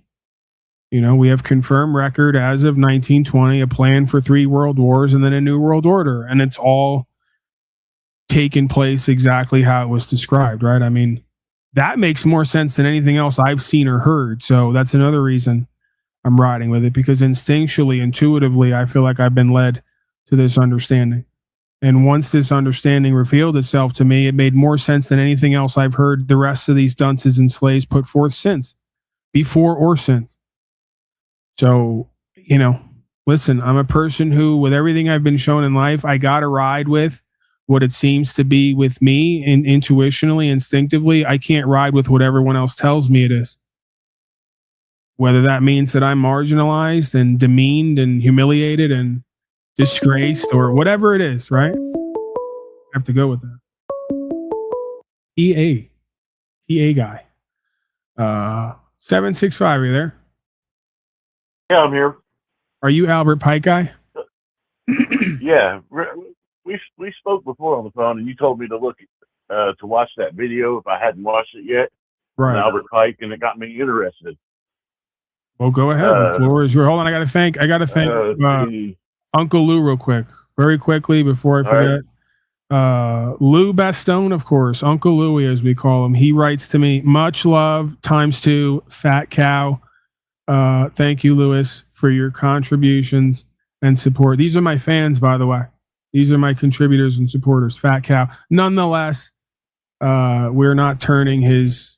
We have confirmed record as of 1920, a plan for 3 world wars and then a new world order. And it's all taken place exactly how it was described, right? I mean, that makes more sense than anything else I've seen or heard. So that's another reason I'm riding with it, because instinctually, intuitively, I feel like I've been led to this understanding. And once this understanding revealed itself to me, it made more sense than anything else I've heard the rest of these dunces and slaves put forth since, before or since. So, listen, I'm a person who, with everything I've been shown in life, I got to ride with what it seems to be with me, and intuitionally, instinctively. I can't ride with what everyone else tells me it is. Whether that means that I'm marginalized and demeaned and humiliated and disgraced or whatever it is, right? I have to go with that. EA guy. 765, are you there? Yeah, I'm here. Are you Albert Pike guy? Yeah, we spoke before on the phone, and you told me to look to watch that video if I hadn't watched it yet. Right. On Albert Pike, and it got me interested. Well, go ahead. The floor is yours. Hold on, I got to thank Uncle Lou real quick, very quickly before I forget. Lou Bastone, of course, Uncle Louie, as we call him. He writes to me, much love ×2, fat cow. Thank you, Louis, for your contributions and support. These are my fans, by the way. These are my contributors and supporters, fat cow. Nonetheless, we're not turning his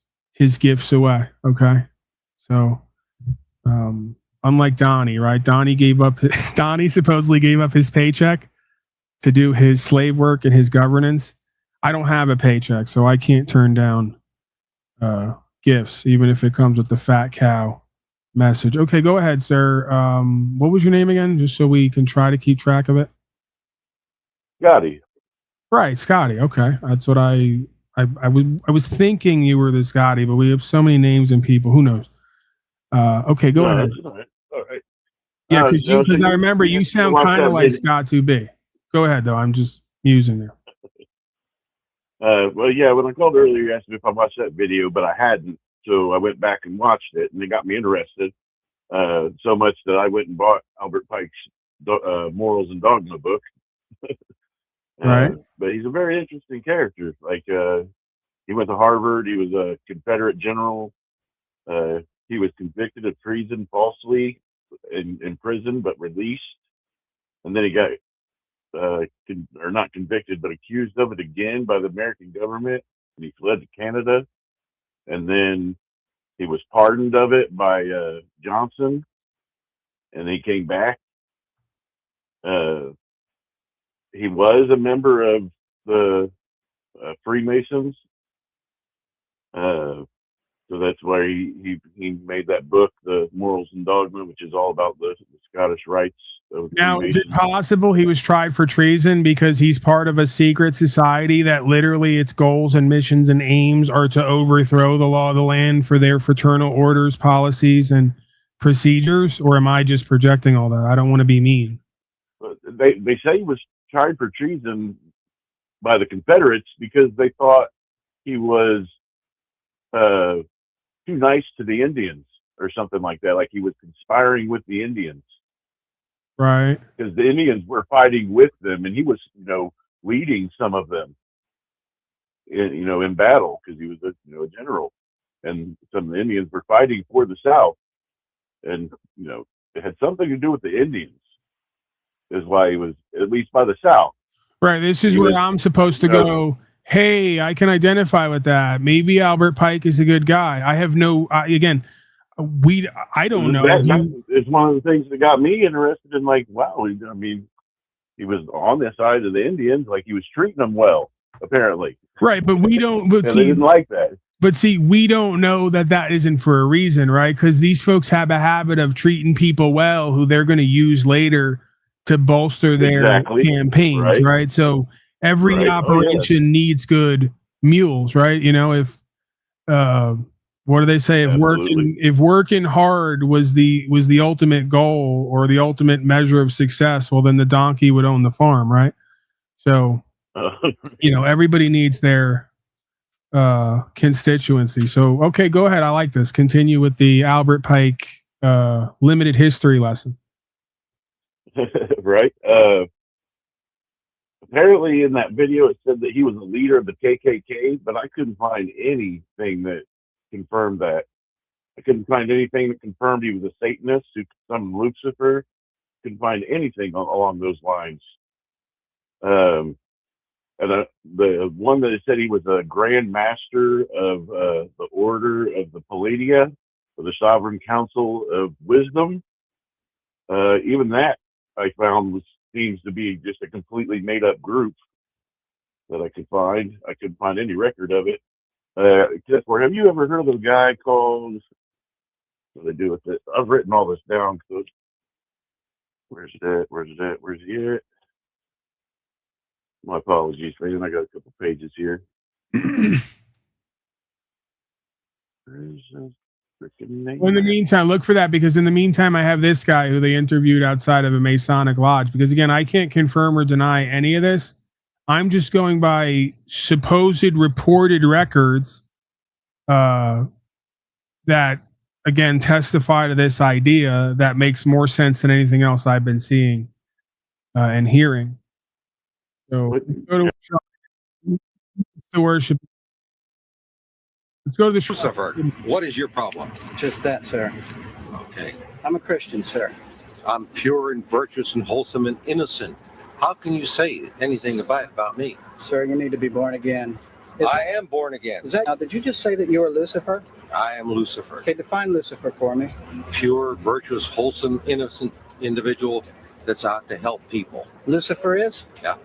gifts away. Okay. So, unlike Donnie, right? Donnie supposedly gave up his paycheck to do his slave work and his governance. I don't have a paycheck, so I can't turn down gifts, even if it comes with the fat cow message. Okay, go ahead, sir. What was your name again, just so we can try to keep track of it? Scotty. Right, Scotty. Okay, that's what I was thinking you were the Scotty, but we have so many names and people. Who knows? Okay, go ahead. That's all right. All right. Yeah, because So I remember you sound kind of like video. Scott 2B. Go ahead, though. I'm just musing there. Well, yeah, when I called earlier, you asked me if I watched that video, but I hadn't. So I went back and watched it, and it got me interested so much that I went and bought Albert Pike's Morals and Dogma book. Right. But he's a very interesting character. Like, he went to Harvard. He was a Confederate general. He was convicted of treason falsely in prison, but released. And then he got, or not convicted, but accused of it again by the American government. And he fled to Canada. And then he was pardoned of it by Johnson. And he came back. He was a member of the Freemasons. So that's why he made that book, The Morals and Dogma, which is all about the Scottish rites of Now, is it Freemasons. possible he was tried for treason because he's part of a secret society that literally its goals and missions and aims are to overthrow the law of the land for their fraternal orders, policies, and procedures? Or am I just projecting all that? I don't want to be mean. But they say he was tried for treason by the Confederates because they thought he was too nice to the Indians or something like that. Like he was conspiring with the Indians. Right. Because the Indians were fighting with them, and he was, leading some of them, in battle because he was a general, and some of the Indians were fighting for the South, and it had something to do with the Indians. Is why he was, at least by the South. Right. This is where I'm supposed to go. Hey, I can identify with that. Maybe Albert Pike is a good guy. I have no. Again, I don't know. It's one of the things that got me interested in, like, wow. I mean, he was on the side of the Indians, like he was treating them well, apparently. Right, but we don't. But and see, they didn't like that. But see, we don't know that isn't for a reason, right? Because these folks have a habit of treating people well, who they're going to use later to bolster their campaigns, right? So every operation needs good mules, right? If what do they say? If working hard was the ultimate goal or the ultimate measure of success, well, then the donkey would own the farm, right? So everybody needs their constituency. So okay, go ahead. I like this. Continue with the Albert Pike limited history lesson. Right. Apparently in that video it said that he was a leader of the KKK, but I couldn't find anything that confirmed that. I couldn't find anything that confirmed he was a Satanist who summoned Lucifer. Couldn't find anything along those lines. And the one that said he was a Grand Master of the Order of the Palladium, or the Sovereign Council of Wisdom, even that I found seems to be just a completely made up group that I could find. I couldn't find any record of it. Except for, have you ever heard of a guy called, what do they do with it? I've written all this down. So where's he at? My apologies, man. I got a couple pages here. Well, in the meantime, look for that, because in the meantime, I have this guy who they interviewed outside of a Masonic lodge. Because again, I can't confirm or deny any of this. I'm just going by supposed reported records that, again, testify to this idea that makes more sense than anything else I've been seeing and hearing. So go to to worship. Let's go to the Lucifer, what is your problem? Just that, sir. Okay. I'm a Christian, sir. I'm pure and virtuous and wholesome and innocent. How can you say anything about me? Sir, you need to be born again. I am born again. Now, did you just say that you are Lucifer? I am Lucifer. Okay, define Lucifer for me. Pure, virtuous, wholesome, innocent individual that's out to help people. Lucifer is? Yeah.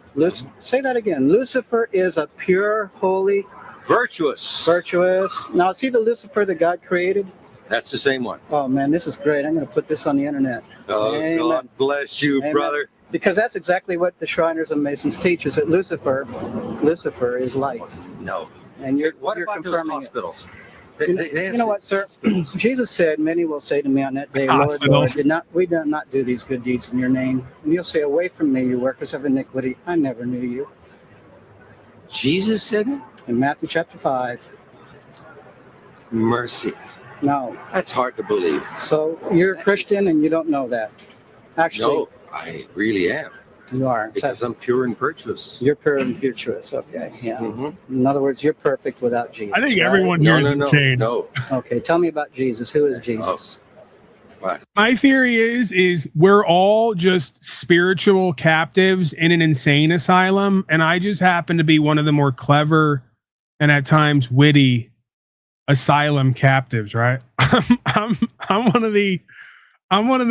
Say that again. Lucifer is a pure, holy... Virtuous. Virtuous. Now, is he the Lucifer that God created? That's the same one. Oh, man, this is great. I'm going to put this on the internet. Oh, Amen. God bless you, Amen. brother. Because that's exactly what the Shriners and Masons teach, is that Lucifer is light. No. And what you're about those confirming hospitals? You know what, sir? Jesus said, many will say to me on that day, Lord, Lord, we did not do these good deeds in your name. And you'll say, away from me, you workers of iniquity. I never knew you. Jesus said it? In Matthew chapter 5. Mercy. No. That's hard to believe. So you're a Christian and you don't know that. Actually. No, I really am. You are. Because I'm pure and virtuous. You're pure and virtuous. Okay. Yeah. Mm-hmm. In other words, you're perfect without Jesus. I think everyone here is insane. No. Okay. Tell me about Jesus. Who is Jesus? What? My theory is we're all just spiritual captives in an insane asylum, and I just happen to be one of the more clever and at times witty asylum captives, right? I'm one of the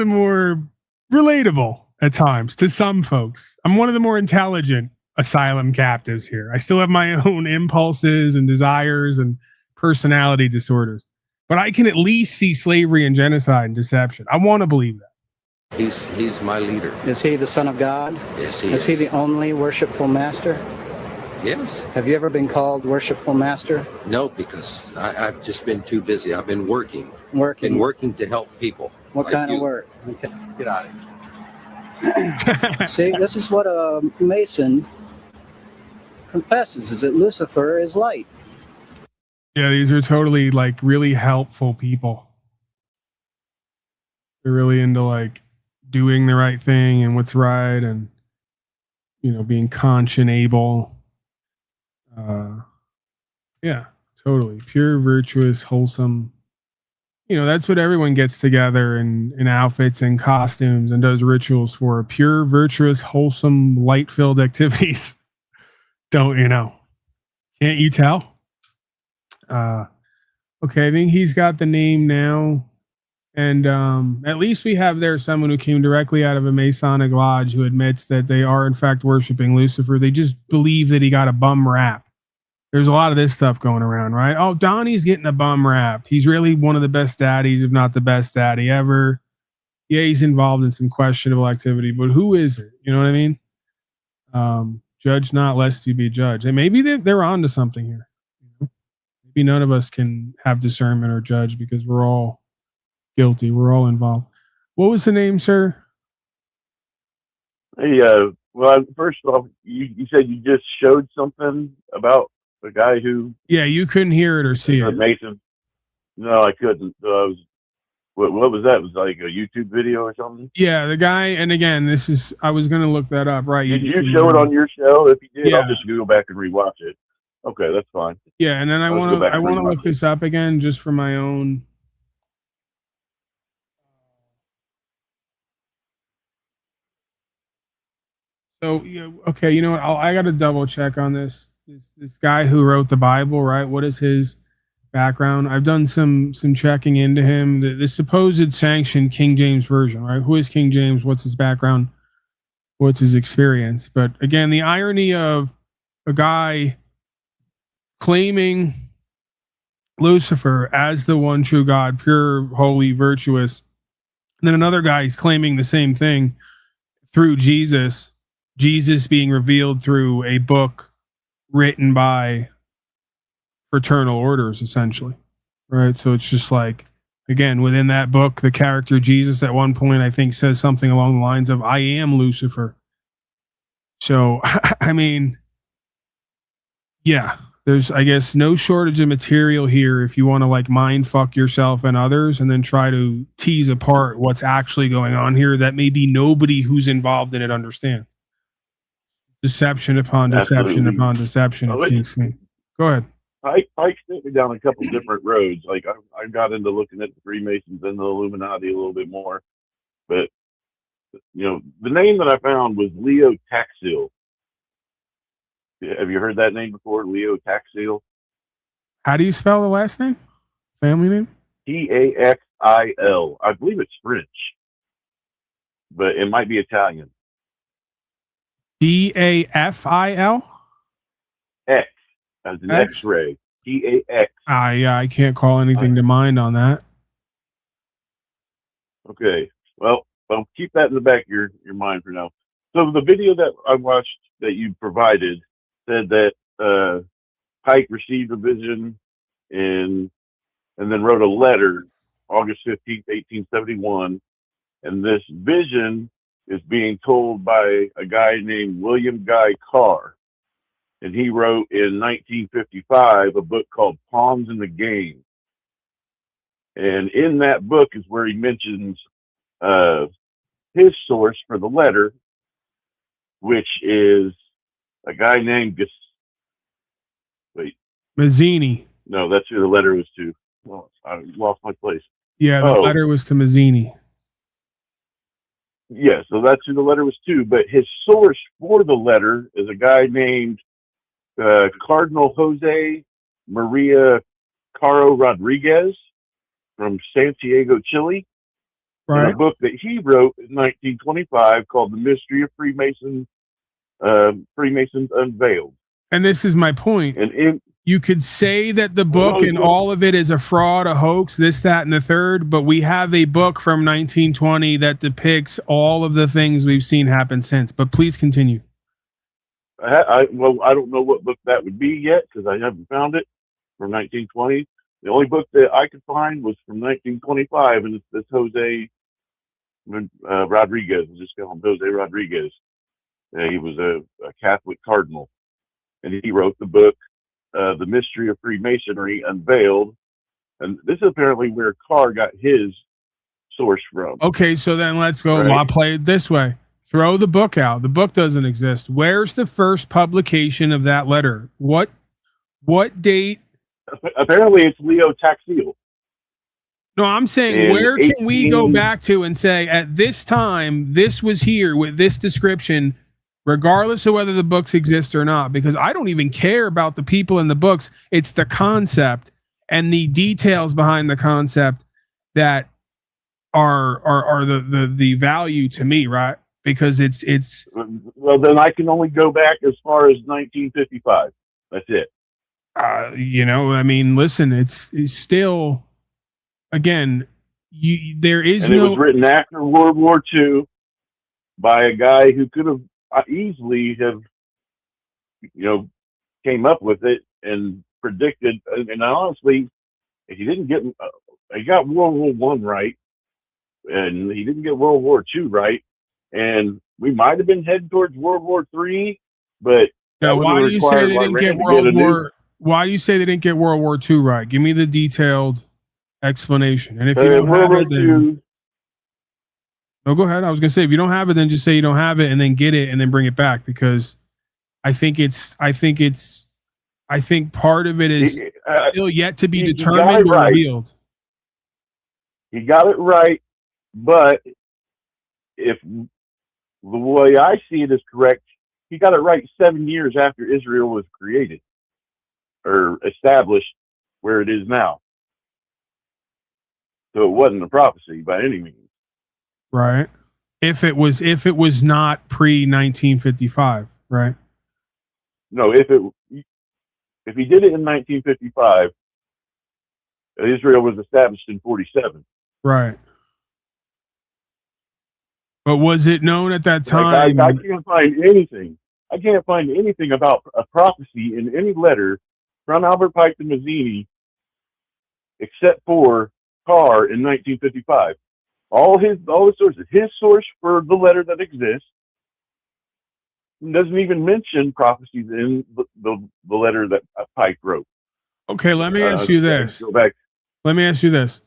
more relatable at times to some folks. I'm one of the more intelligent asylum captives here. I still have my own impulses and desires and personality disorders, but I can at least see slavery and genocide and deception. I want to believe that. He's my leader. Is he the Son of God? Yes, he is. Is he the only worshipful master? Yes. Have you ever been called worshipful master? No, because I've just been too busy. I've been working. Working. Been working to help people. What like kind you. of work? Okay. Get out of here. See, this is what a Mason confesses, is that Lucifer is light. Yeah, these are totally like really helpful people. They're really into like doing the right thing and what's right, and being conscionable. Yeah, totally. Pure, virtuous, wholesome. That's what everyone gets together in outfits and costumes and does rituals for. Pure, virtuous, wholesome, light-filled activities. Don't you know? Can't you tell? Okay, I think he's got the name now. And at least we have there someone who came directly out of a Masonic lodge who admits that they are in fact worshiping Lucifer. They just believe that he got a bum rap. There's a lot of this stuff going around, right? Oh, Donnie's getting a bum rap. He's really one of the best daddies, if not the best daddy ever. Yeah, he's involved in some questionable activity, but who is it? You know what I mean? Judge not lest you be judged. And maybe they're onto something here. Maybe none of us can have discernment or judge because we're all guilty. We're all involved. What was the name, sir? Hey, well, first off, you said you just showed something about the guy who... Yeah, you couldn't hear it or see it. Mason. No, I couldn't. What was that? Was it like a YouTube video or something? Yeah, the guy, and again, I was going to look that up, right? Did you show it on your show? If you did, I'll just go back and rewatch it. Okay, that's fine. Yeah, and then I want to look this up again just for my own... So, okay, you know what? I got to double check on this. This guy who wrote the Bible, right? What is his background? I've done some checking into him. The supposed sanctioned King James version, right? Who is King James? What's his background? What's his experience? But again, the irony of a guy claiming Lucifer as the one true God, pure, holy, virtuous, and then another guy is claiming the same thing through Jesus being revealed through a book written by fraternal orders, essentially, right? So it's just like, again, within that book, the character Jesus at one point, I think, says something along the lines of, I am Lucifer. So, I mean, yeah, there's, I guess, no shortage of material here if you want to like mind fuck yourself and others and then try to tease apart what's actually going on here that maybe nobody who's involved in it understands. Deception upon deception upon deception, it seems to me. Go ahead. Pike sent me down a couple different roads. Like I got into looking at the Freemasons and the Illuminati a little bit more, but the name that I found was Leo Taxil. Have you heard that name before, Leo Taxil? How do you spell the last name? Family name? Taxil. I believe it's French, but it might be Italian. Dafil? X as an X-ray. Tax. Yeah, I can't call anything to mind on that. Okay. Well, keep that in the back of your mind for now. So the video that I watched that you provided said that Pike received a vision and then wrote a letter August 15th, 1871. And this vision is being told by a guy named William Guy Carr. And he wrote in 1955 a book called Pawns in the Game. And in that book is where he mentions his source for the letter, which is a guy named Mazzini. No, that's who the letter was to. Well, I lost my place. Yeah, the letter was to Mazzini. Yeah, so that's who the letter was to. But his source for the letter is a guy named Cardinal Jose Maria Caro Rodriguez from Santiago, Chile. Right. In a book that he wrote in 1925 called The Mystery of Freemasons Unveiled. And this is my point. And you could say that the book and all of it is a fraud, a hoax, this, that, and the third, but we have a book from 1920 that depicts all of the things we've seen happen since. But please continue. I don't know what book that would be yet because I haven't found it from 1920. The only book that I could find was from 1925, and it's this Jose Rodriguez. We'll just call him Jose Rodriguez. He was a Catholic cardinal, and he wrote the book, The Mystery of Freemasonry Unveiled. And this is apparently where Carr got his source from. Okay, so then let's go. Right. I'll play it this way. Throw the book out. The book doesn't exist. Where's the first publication of that letter? What date? Apparently it's Leo Taxil. No, I'm saying where can we go back to and say at this time, this was here with this description, regardless of whether the books exist or not, because I don't even care about the people in the books. It's the concept and the details behind the concept that are the value to me, right? Because it's well, then I can only go back as far as 1955. That's it. I mean, listen, it's still, again, there is and it was written after World War II by a guy who could have easily have, came up with it and predicted. And honestly, if he didn't get, he got World War I right, and he didn't get World War II right, and we might have been heading towards World War III, but why do you say they didn't get World War? Why do you say they didn't get World War II right? Give me the detailed explanation. And if you don't have it, then no, go ahead. I was gonna say if you don't have it, then just say you don't have it, and then get it, and then bring it back, because I think part of it is still yet to be determined or revealed. He got it right, but if the way I see it is correct, he got it right 7 years after Israel was created or established where it is now. So it wasn't a prophecy by any means. Right. If it was not pre-1955, right? No, if he did it in 1955, Israel was established in 47. Right. But was it known at that time? I can't find anything. I can't find anything about a prophecy in any letter from Albert Pike to Mazzini, except for Carr in 1955. All the sources. His source for the letter that exists doesn't even mention prophecies in the letter that Pike wrote. Okay, let me ask you this. Go back. Let me ask you this.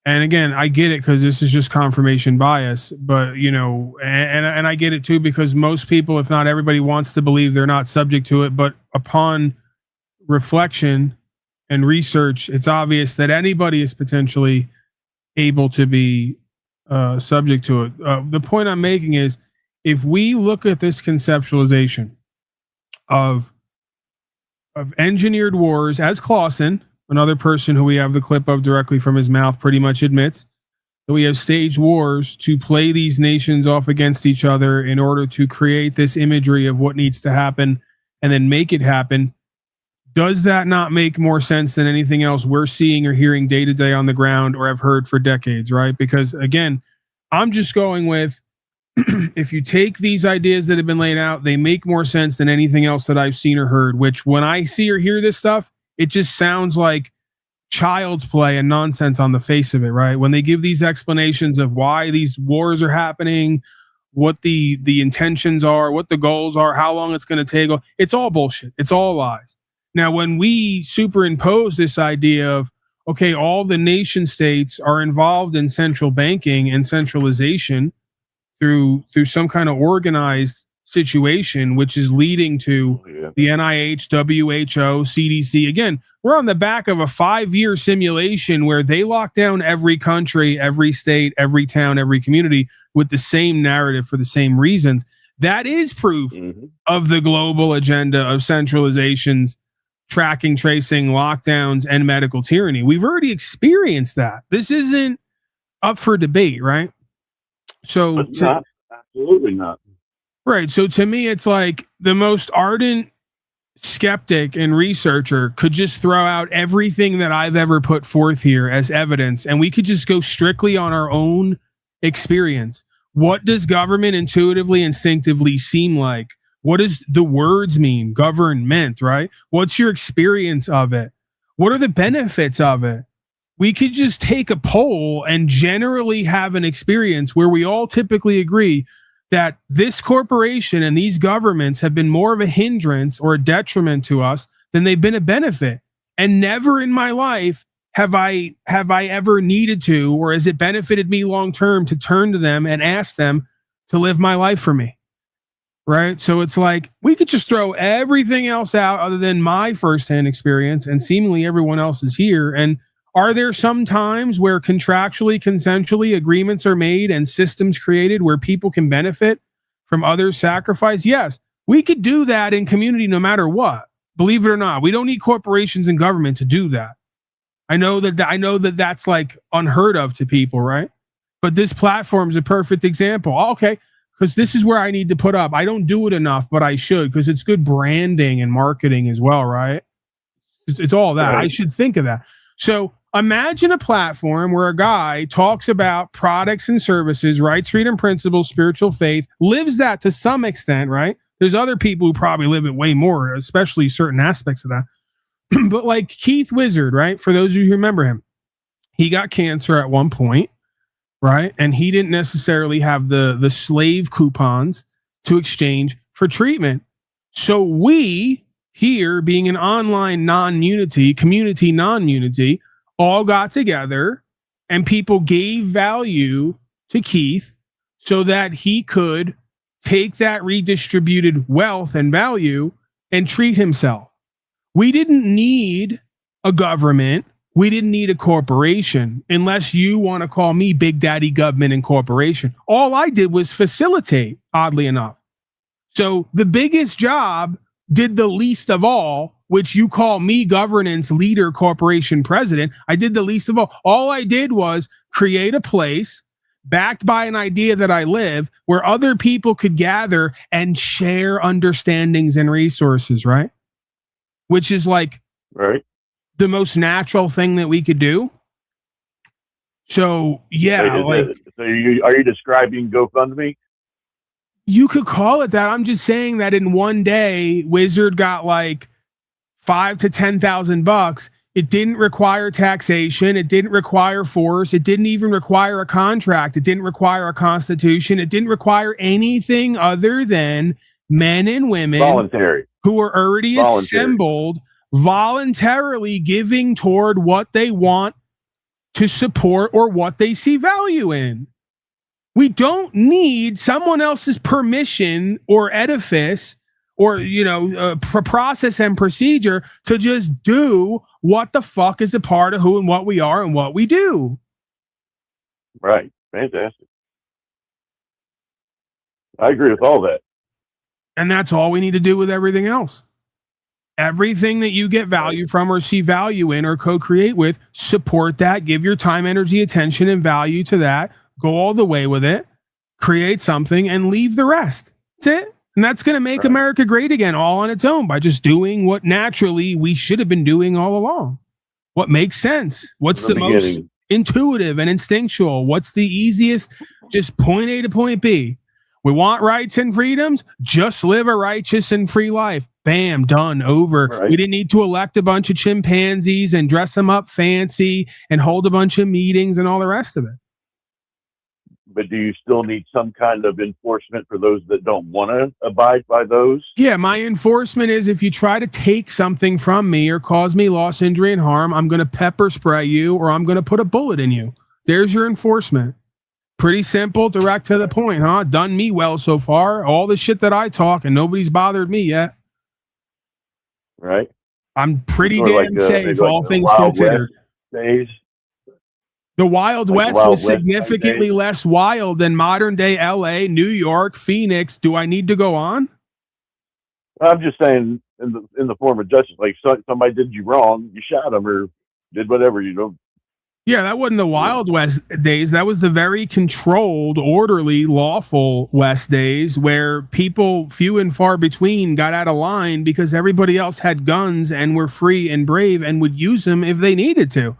And again, I get it because this is just confirmation bias, but and I get it too because most people, if not everybody, wants to believe they're not subject to it. But upon reflection and research, it's obvious that anybody is potentially able to be subject to it. The point I'm making is, if we look at this conceptualization of engineered wars, as Clausen, another person who we have the clip of directly from his mouth, pretty much admits, that we have staged wars to play these nations off against each other in order to create this imagery of what needs to happen and then make it happen. Does that not make more sense than anything else we're seeing or hearing day to day on the ground or have heard for decades, right? Because again, I'm just going with, if you take these ideas that have been laid out, they make more sense than anything else that I've seen or heard, which when I see or hear this stuff, it just sounds like child's play and nonsense on the face of it, right? When they give these explanations of why these wars are happening, what the intentions are, what the goals are, how long it's going to take, it's all bullshit. It's all lies. Now, when we superimpose this idea of, okay, all the nation states are involved in central banking and centralization through some kind of organized situation, which is leading to the NIH, WHO, CDC. Again, we're on the back of a 5-year simulation where they lock down every country, every state, every town, every community with the same narrative for the same reasons. That is proof of the global agenda of centralizations, tracking, tracing, lockdowns, and medical tyranny. We've already experienced that. This isn't up for debate, right? So not, absolutely not. Right. So to me, it's like the most ardent skeptic and researcher could just throw out everything that I've ever put forth here as evidence, and we could just go strictly on our own experience. What does government intuitively, instinctively seem like? What does the words mean? Government, right? What's your experience of it? What are the benefits of it? We could just take a poll and generally have an experience where we all typically agree that this corporation and these governments have been more of a hindrance or a detriment to us than they've been a benefit. And never in my life have I ever needed to, or has it benefited me long term to turn to them and ask them to live my life for me. Right. So it's like we could just throw everything else out other than my firsthand experience, and seemingly everyone else is here. And are there some times where contractually, consensually agreements are made and systems created where people can benefit from others' sacrifice? Yes, we could do that in community no matter what. Believe it or not, we don't need corporations and government to do that. I know that that's like unheard of to people, right? But this platform is a perfect example. Okay, because this is where I need to put up. I don't do it enough, but I should, because it's good branding and marketing as well, right? It's all that. Right. I should think of that. So imagine a platform where a guy talks about products and services, rights, freedom, principles, spiritual faith, lives that to some extent, right? There's other people who probably live it way more, especially certain aspects of that. But like Keith Wizard, right? For those of you who remember him, he got cancer at one point, right? And he didn't necessarily have the slave coupons to exchange for treatment. So we here, being an online non-unity, community non-unity, all got together and people gave value to Keith so that he could take that redistributed wealth and value and treat himself. We didn't need a government. We didn't need a corporation, unless you want to call me Big Daddy Government and Corporation. All I did was facilitate, oddly enough. So the biggest job did the least of all, which you call me governance leader, corporation president. I did the least of all. All I did was create a place backed by an idea that I live where other people could gather and share understandings and resources, right? Which is like the most natural thing that we could do. So yeah, so are you describing GoFundMe? You could call it that. I'm just saying that in one day, Wizard got like $5,000 to $10,000. It didn't require taxation. It didn't require force. It didn't even require a contract. It didn't require a constitution. It didn't require anything other than men and women who are already assembled, voluntarily giving toward what they want to support or what they see value in. We don't need someone else's permission or edifice or, process and procedure to just do what the fuck is a part of who and what we are and what we do. Right. Fantastic. I agree with all that. And that's all we need to do with everything else. Everything that you get value from or see value in or co-create with, support that, give your time, energy, attention, and value to that. Go all the way with it, create something, and leave the rest. That's it. And that's going to make America great again all on its own by just doing what naturally we should have been doing all along. What makes sense? What's the most intuitive and instinctual? What's the easiest? Just point A to point B. We want rights and freedoms. Just live a righteous and free life. Bam, done, over. Right. We didn't need to elect a bunch of chimpanzees and dress them up fancy and hold a bunch of meetings and all the rest of it. But do you still need some kind of enforcement for those that don't want to abide by those? Yeah, my enforcement is if you try to take something from me or cause me loss, injury, and harm, I'm going to pepper spray you or I'm going to put a bullet in you. There's your enforcement. Pretty simple, direct to the point, huh? Done me well so far. All the shit that I talk and nobody's bothered me yet. Right. I'm pretty damn safe, all things considered. Days. The Wild West was significantly less wild than modern day LA, New York, Phoenix. Do I need to go on? I'm just saying in the form of justice, like somebody did you wrong, you shot them or did whatever, Yeah, that wasn't the Wild West days. That was the very controlled, orderly, lawful West days where people, few and far between, got out of line because everybody else had guns and were free and brave and would use them if they needed to.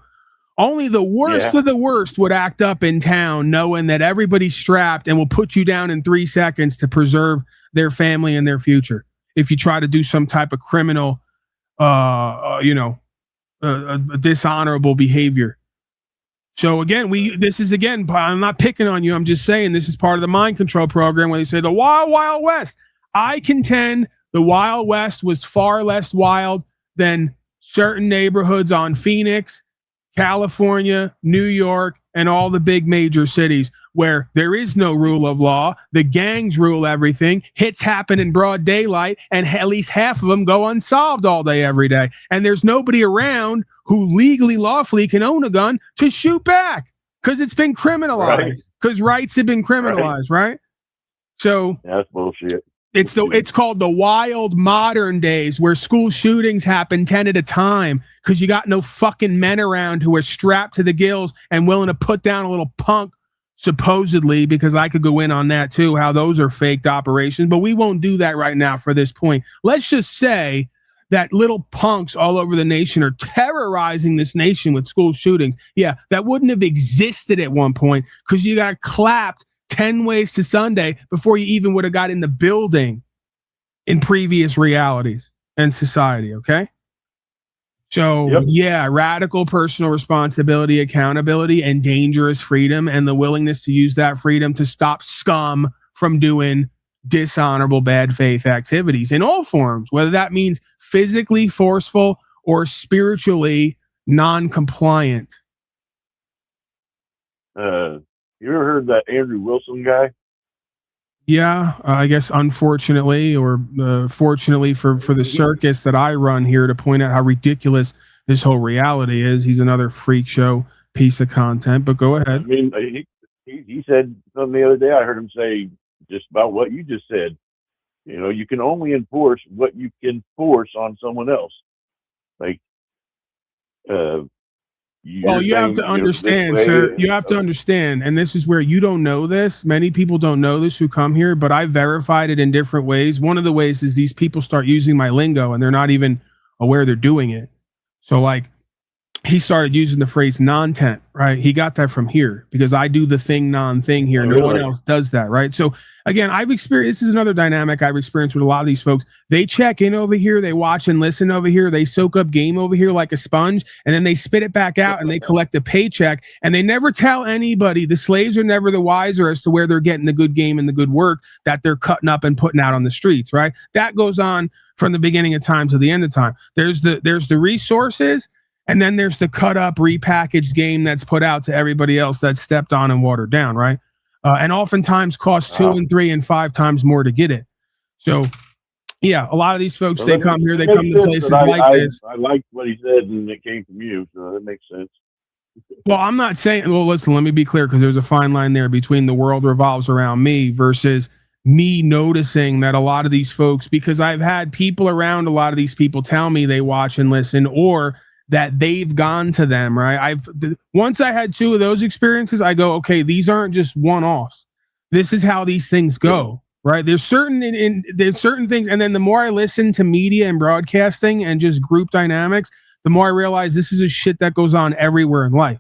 Only the worst of the worst would act up in town knowing that everybody's strapped and will put you down in 3 seconds to preserve their family and their future. If you try to do some type of criminal, dishonorable behavior. So again, I'm not picking on you. I'm just saying this is part of the mind control program where they say the Wild, Wild West. I contend the Wild West was far less wild than certain neighborhoods on Phoenix, California, New York, and all the big major cities where there is no rule of law. The gangs rule everything. Hits happen in broad daylight, and at least half of them go unsolved all day, every day. And there's nobody around who legally, lawfully can own a gun to shoot back because it's been criminalized. Because rights have been criminalized, right? So that's bullshit. It's called the wild modern days where school shootings happen 10 at a time because you got no fucking men around who are strapped to the gills and willing to put down a little punk, supposedly, because I could go in on that too, how those are faked operations, but we won't do that right now for this point. Let's just say that little punks all over the nation are terrorizing this nation with school shootings. Yeah, that wouldn't have existed at one point because you got clapped 10 ways to Sunday before you even would have got in the building in previous realities and society, okay? So, yeah, radical personal responsibility, accountability, and dangerous freedom, and the willingness to use that freedom to stop scum from doing dishonorable bad faith activities in all forms, whether that means physically forceful or spiritually non-compliant. You ever heard that Andrew Wilson guy? Yeah, I guess unfortunately or fortunately for the circus that I run here to point out how ridiculous this whole reality is. He's another freak show piece of content, but go ahead. I mean, he said something the other day. I heard him say just about what you just said. You can only enforce what you can force on someone else. Like, you have to understand, sir. You have to understand, and this is where you don't know this. Many people don't know this who come here, but I verified it in different ways. One of the ways is these people start using my lingo, and they're not even aware they're doing it. So, like, he started using the phrase non-tent, right? He got that from here because I do the thing non-thing here. No one else does that, right? So again, this is another dynamic I've experienced with a lot of these folks. They check in over here, they watch and listen over here, they soak up game over here like a sponge, and then they spit it back out and they collect a paycheck, and they never tell anybody. The slaves are never the wiser as to where they're getting the good game and the good work that they're cutting up and putting out on the streets, right? That goes on from the beginning of time to the end of time. There's the resources, and then there's the cut up, repackaged game that's put out to everybody else that's stepped on and watered down, right? And oftentimes costs 2 and 3 and 5 times more to get it. So Yeah, a lot of these folks, So they that come here, they makes come to sense places that like this. I liked what he said, and it came from you, so that makes sense. Well, I'm not saying, well, listen, let me be clear, because there's a fine line there between the world revolves around me versus me noticing that a lot of these folks, because I've had people around a lot of these people tell me they watch and listen, or that they've gone to them, right? Once I had 2 of those experiences, I go, okay, these aren't just one-offs. This is how these things go, right? There's there's certain things, and then the more I listen to media and broadcasting and just group dynamics, the more I realize this is a shit that goes on everywhere in life.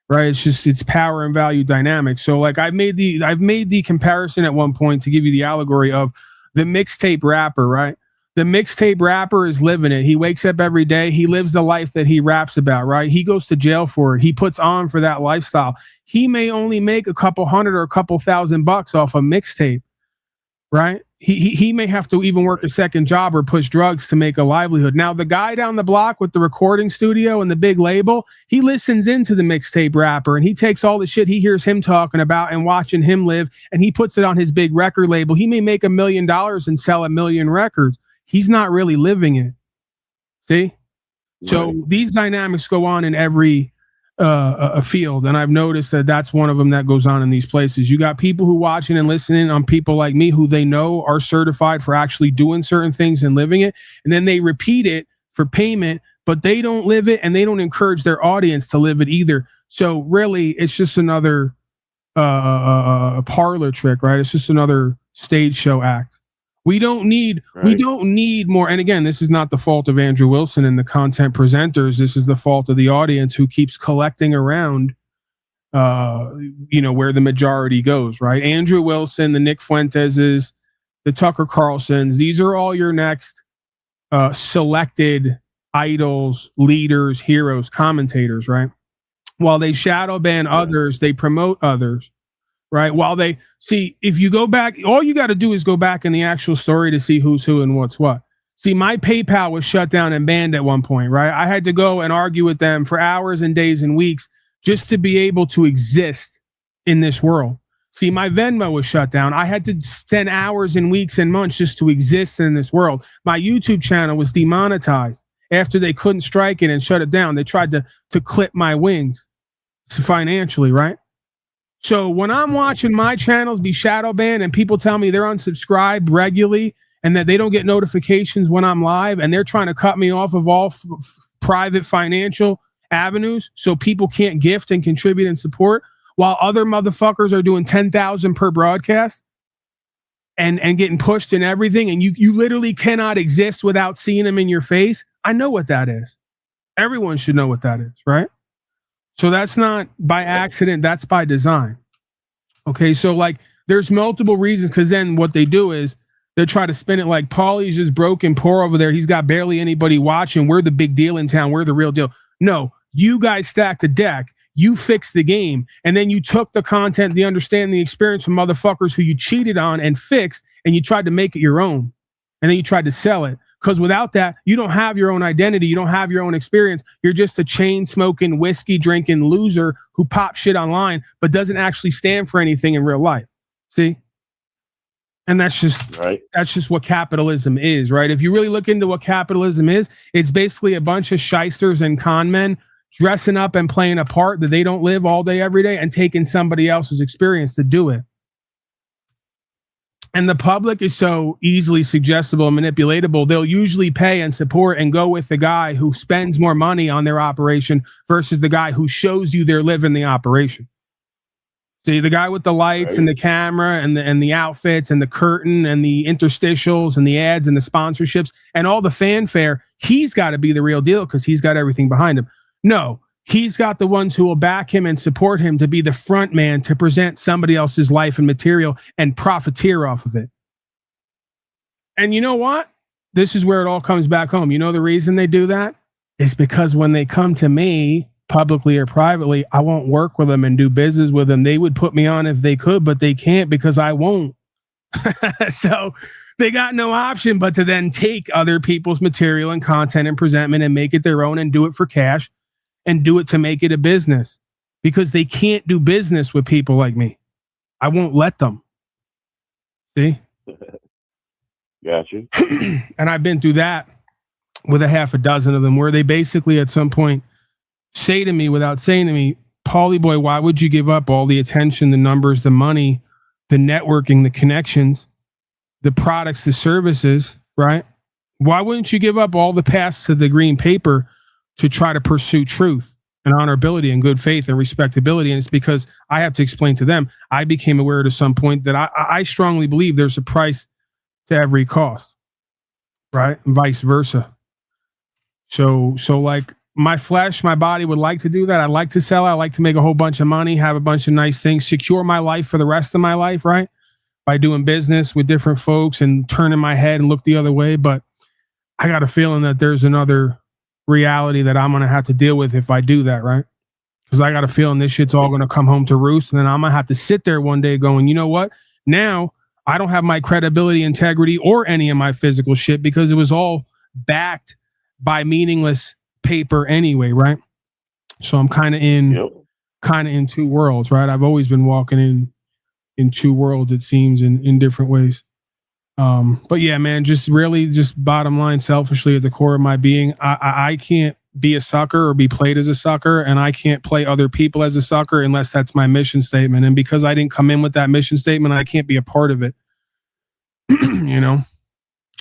Right, it's power and value dynamics. So like I've made the comparison at one point to give you the allegory of the mixtape rapper, right? The mixtape rapper is living it. He wakes up every day, he lives the life that he raps about, right? He goes to jail for it. He puts on for that lifestyle. He may only make a couple hundred or a couple $1,000 off a mixtape, right? He may have to even work a second job or push drugs to make a livelihood. Now, the guy down the block with the recording studio and the big label, he listens into the mixtape rapper and he takes all the shit he hears him talking about and watching him live, and he puts it on his big record label. He may make $1 million and sell 1 million records. He's not really living it. See? So these dynamics go on in every a field, and I've noticed that that's one of them that goes on in these places. You got people who watching and listening on people like me who they know are certified for actually doing certain things and living it, and then they repeat it for payment, but they don't live it and they don't encourage their audience to live it either. So really, it's just another parlor trick, right? It's just another stage show act. We don't need more. And again, this is not the fault of Andrew Wilson and the content presenters. This is the fault of the audience who keeps collecting around, where the majority goes, right? Andrew Wilson, the Nick Fuenteses, the Tucker Carlsons. These are all your next selected idols, leaders, heroes, commentators, right? While they shadow ban others, they promote others. Right. While they see, if you go back, all you got to do is go back in the actual story to see who's who and what's what. See, my PayPal was shut down and banned at one point. Right. I had to go and argue with them for hours and days and weeks just to be able to exist in this world. See, my Venmo was shut down. I had to spend hours and weeks and months just to exist in this world. My YouTube channel was demonetized after they couldn't strike it and shut it down. They tried to clip my wings financially. Right. So when I'm watching my channels be shadow banned and people tell me they're unsubscribed regularly and that they don't get notifications when I'm live, and they're trying to cut me off of all private financial avenues so people can't gift and contribute and support, while other motherfuckers are doing 10,000 per broadcast and getting pushed and everything, and you literally cannot exist without seeing them in your face. I know what that is. Everyone should know what that is, right? So that's not by accident, that's by design. Okay, so like there's multiple reasons, because then what they do is they try to spin it like Paulie's just broke and poor over there. He's got barely anybody watching. We're the big deal in town. We're the real deal. No, you guys stacked the deck. You fixed the game. And then you took the content, the understanding, the experience from motherfuckers who you cheated on and fixed, and you tried to make it your own. And then you tried to sell it. Because without that, you don't have your own identity. You don't have your own experience. You're just a chain smoking, whiskey drinking loser who pops shit online, but doesn't actually stand for anything in real life. See? And that's just what capitalism is, right? If you really look into what capitalism is, it's basically a bunch of shysters and con men dressing up and playing a part that they don't live all day, every day, and taking somebody else's experience to do it. And the public is so easily suggestible and manipulatable, they'll usually pay and support and go with the guy who spends more money on their operation versus the guy who shows you they're living the operation. See, the guy with the lights and the camera and the outfits and the curtain and the interstitials and the ads and the sponsorships and all the fanfare, he's got to be the real deal because he's got everything behind him. No, he's got the ones who will back him and support him to be the front man to present somebody else's life and material and profiteer off of it. And you know what? This is where it all comes back home. You know the reason they do that? It's because when they come to me, publicly or privately, I won't work with them and do business with them. They would put me on if they could, but they can't because I won't. So they got no option but to then take other people's material and content and presentment and make it their own and do it for cash and do it to make it a business because they can't do business with people like me. I won't let them. See? Gotcha. And I've been through that with a half a dozen of them, where they basically at some point say to me without saying to me, Paulie boy, why would you give up all the attention, the numbers, the money, the networking, the connections, the products, the services, right? Why wouldn't you give up all the paths to the green paper to try to pursue truth and honorability and good faith and respectability? And it's because I have to explain to them, I became aware at some point that I strongly believe there's a price to every cost, right? And vice versa. So like my flesh, my body would like to do that. I'd like to sell. I like to make a whole bunch of money, have a bunch of nice things, secure my life for the rest of my life, right? By doing business with different folks and turning my head and look the other way. But I got a feeling that there's another reality that I'm going to have to deal with if I do that, right? Because I got a feeling this shit's all going to come home to roost. And then I'm going to have to sit there one day going, you know what? Now I don't have my credibility, integrity, or any of my physical shit because it was all backed by meaningless paper anyway, right? So I'm kind of in two worlds, right? I've always been walking in two worlds, it seems, in different ways. But yeah, man, just really just bottom line, selfishly at the core of my being, I can't be a sucker or be played as a sucker, and I can't play other people as a sucker unless that's my mission statement. And because I didn't come in with that mission statement, I can't be a part of it. You know,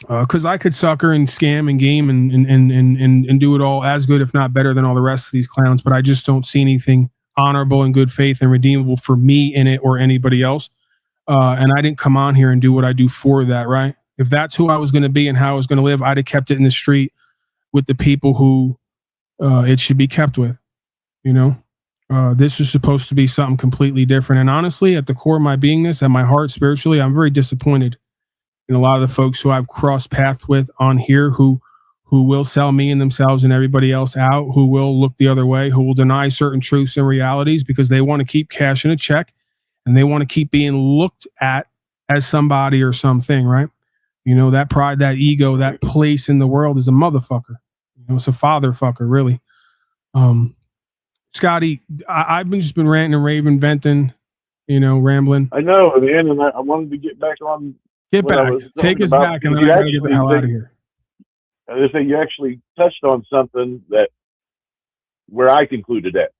because I could sucker and scam and game and do it all as good, if not better, than all the rest of these clowns. But I just don't see anything honorable and good faith and redeemable for me in it or anybody else. And I didn't come on here and do what I do for that, right? If that's who I was going to be and how I was going to live, I'd have kept it in the street with the people who it should be kept with, you know? This is supposed to be something completely different. And honestly, at the core of my beingness and my heart spiritually, I'm very disappointed in a lot of the folks who I've crossed paths with on here who will sell me and themselves and everybody else out, who will look the other way, who will deny certain truths and realities because they want to keep cashing a check and they want to keep being looked at as somebody or something, right? You know, that pride, that ego, that place in the world is a motherfucker. You know, it's a fatherfucker, really. Scotty, I've just been ranting and raving, venting, you know, rambling. I know, man, and I wanted to get back on. Get back. Take us back, and then I gotta get the hell out of here. I just think you actually touched on something that where I concluded that.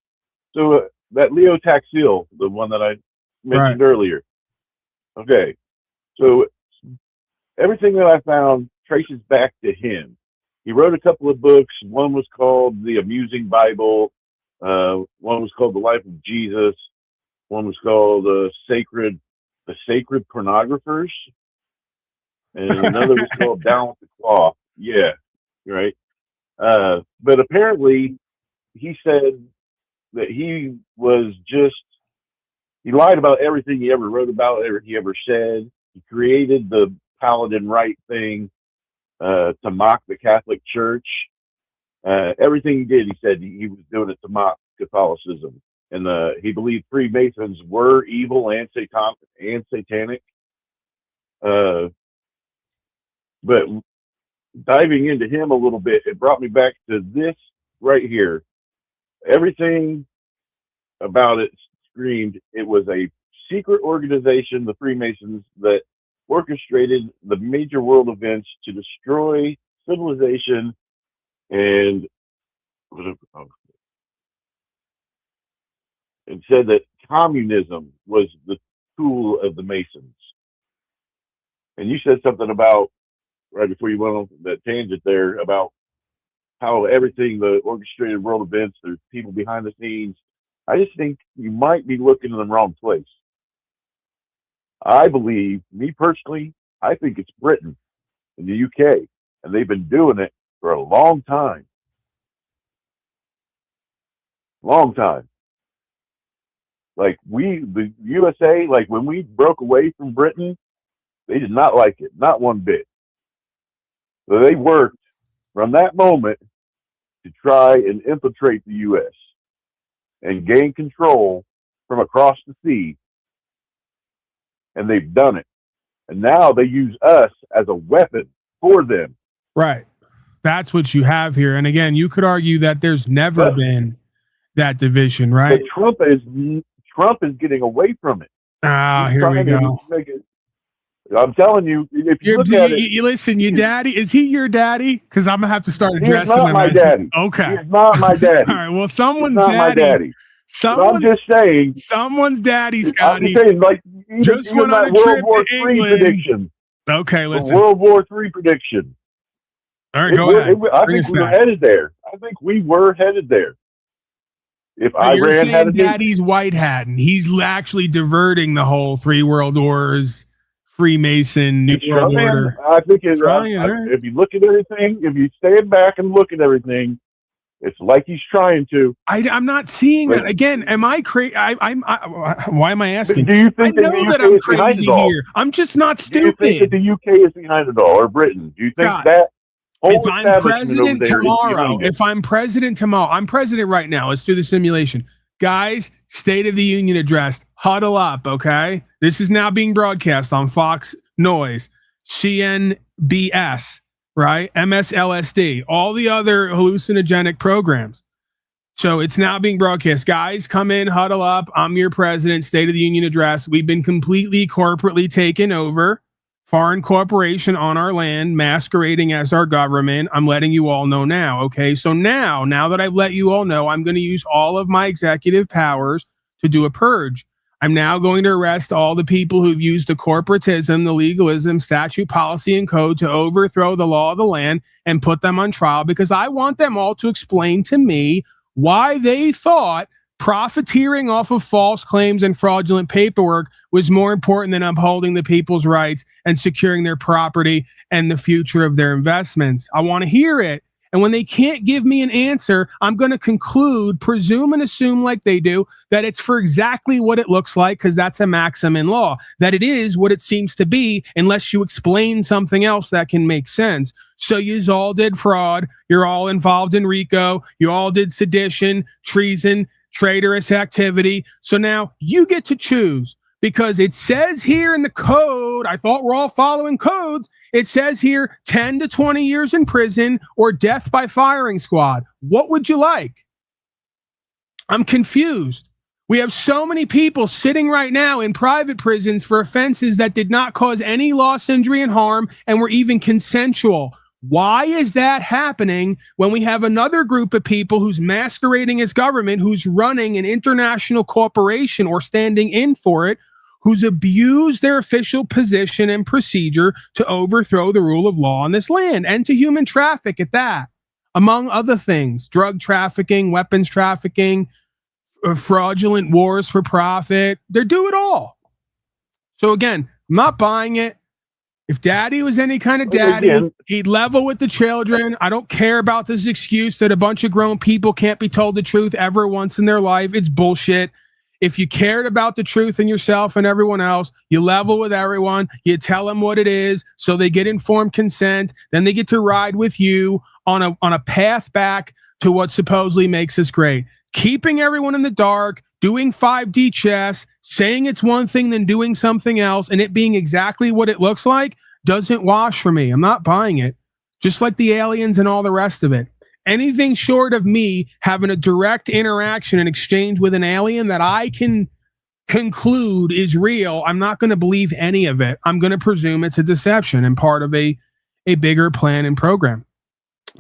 So that Leo Taxil, the one that I mentioned earlier. Okay, so everything that I found traces back to him. He wrote a couple of books. One was called The Amusing Bible. One was called The Life of Jesus. One was called The Sacred Pornographers. And another was called Down with the Cloth. Yeah, right. But apparently he said that he lied about everything he ever wrote about, everything he ever said. He created the Paladin Right thing to mock the Catholic Church. Everything he did, he said he was doing it to mock Catholicism. And he believed Freemasons were evil and satanic. But diving into him a little bit, it brought me back to this right here. Everything about it screamed it was a secret organization, the Freemasons, that orchestrated the major world events to destroy civilization and said that communism was the tool of the Masons. And you said something about, right before you went on that tangent there, about how everything, the orchestrated world events, there's people behind the scenes. I just think you might be looking in the wrong place. I believe, me personally, I think it's Britain and the UK, and they've been doing it for a long time. Long time. Like the USA, like when we broke away from Britain, they did not like it, not one bit. So they worked from that moment to try and infiltrate the U.S. and gain control from across the sea. And they've done it. And now they use us as a weapon for them. Right. That's what you have here. And again, you could argue that there's never been that division, right? But Trump is getting away from it. Ah, here we go. I'm telling you, if you look at it, you listen, your daddy, is he your daddy? Because I'm gonna have to start he is addressing not him my as daddy. okay. He is not my daddy. All right. Well, He's someone's not my daddy. But I'm just saying. Someone's daddy, I'm Scotty. just saying, like Just even went on that a World trip War to III England. prediction. Okay, The listen. World War III prediction. All right, go ahead. I Bring think us we were back. headed there. I think we were headed there. If So you're Iran had a saying Daddy's white hat, and he's actually diverting the whole 3 world wars, Freemason, New World Order. I think Trying, all right. if you look at everything, if you stand back and look at everything, it's like he's trying to. I'm not seeing that. Again, am I crazy? Why am I asking? Do you think I know that I'm crazy here. I'm just not stupid. Do you think that the UK is behind it all, or Britain? Do you think God, that whole if I'm establishment over president there tomorrow, is behind it? if I'm president tomorrow, I'm president right now. Let's do the simulation. Guys, State of the Union address. Huddle up, okay? This is now being broadcast on Fox Noise, CNBS, right? MSLSD, all the other hallucinogenic programs. So it's now being broadcast. Guys, come in, huddle up. I'm your president, State of the Union address. We've been completely corporately taken over. Foreign corporation on our land, masquerading as our government. I'm letting you all know now, okay? So now that I've let you all know, I'm going to use all of my executive powers to do a purge. I'm now going to arrest all the people who've used the corporatism, the legalism, statute, policy, and code to overthrow the law of the land and put them on trial, because I want them all to explain to me why they thought profiteering off of false claims and fraudulent paperwork was more important than upholding the people's rights and securing their property and the future of their investments. I want to hear it. And when they can't give me an answer, I'm going to conclude, presume and assume like they do, that it's for exactly what it looks like, because that's a maxim in law, that it is what it seems to be, unless you explain something else that can make sense. So you all did fraud. You're all involved in RICO. You all did sedition, treason, traitorous activity. So now you get to choose, because it says here in the code, I thought we're all following codes. It says here 10 to 20 years in prison or death by firing squad. What would you like? I'm confused. We have so many people sitting right now in private prisons for offenses that did not cause any loss, injury, and harm, and were even consensual. Why is that happening when we have another group of people who's masquerading as government, who's running an international corporation or standing in for it, who's abused their official position and procedure to overthrow the rule of law on this land and to human traffic at that, among other things, drug trafficking, weapons trafficking, fraudulent wars for profit. They do it all. So again, I'm not buying it. If Daddy was any kind of daddy, he'd level with the children. I don't care about this excuse that a bunch of grown people can't be told the truth ever once in their life. It's bullshit. If you cared about the truth in yourself and everyone else, you level with everyone. You tell them what it is so they get informed consent. Then they get to ride with you on a path back to what supposedly makes us great. Keeping everyone in the dark, doing 5D chess, saying it's one thing, then doing something else, and it being exactly what it looks like doesn't wash for me. I'm not buying it. Just like the aliens and all the rest of it. Anything short of me having a direct interaction and exchange with an alien that I can conclude is real, I'm not going to believe any of it. I'm going to presume it's a deception and part of a bigger plan and program.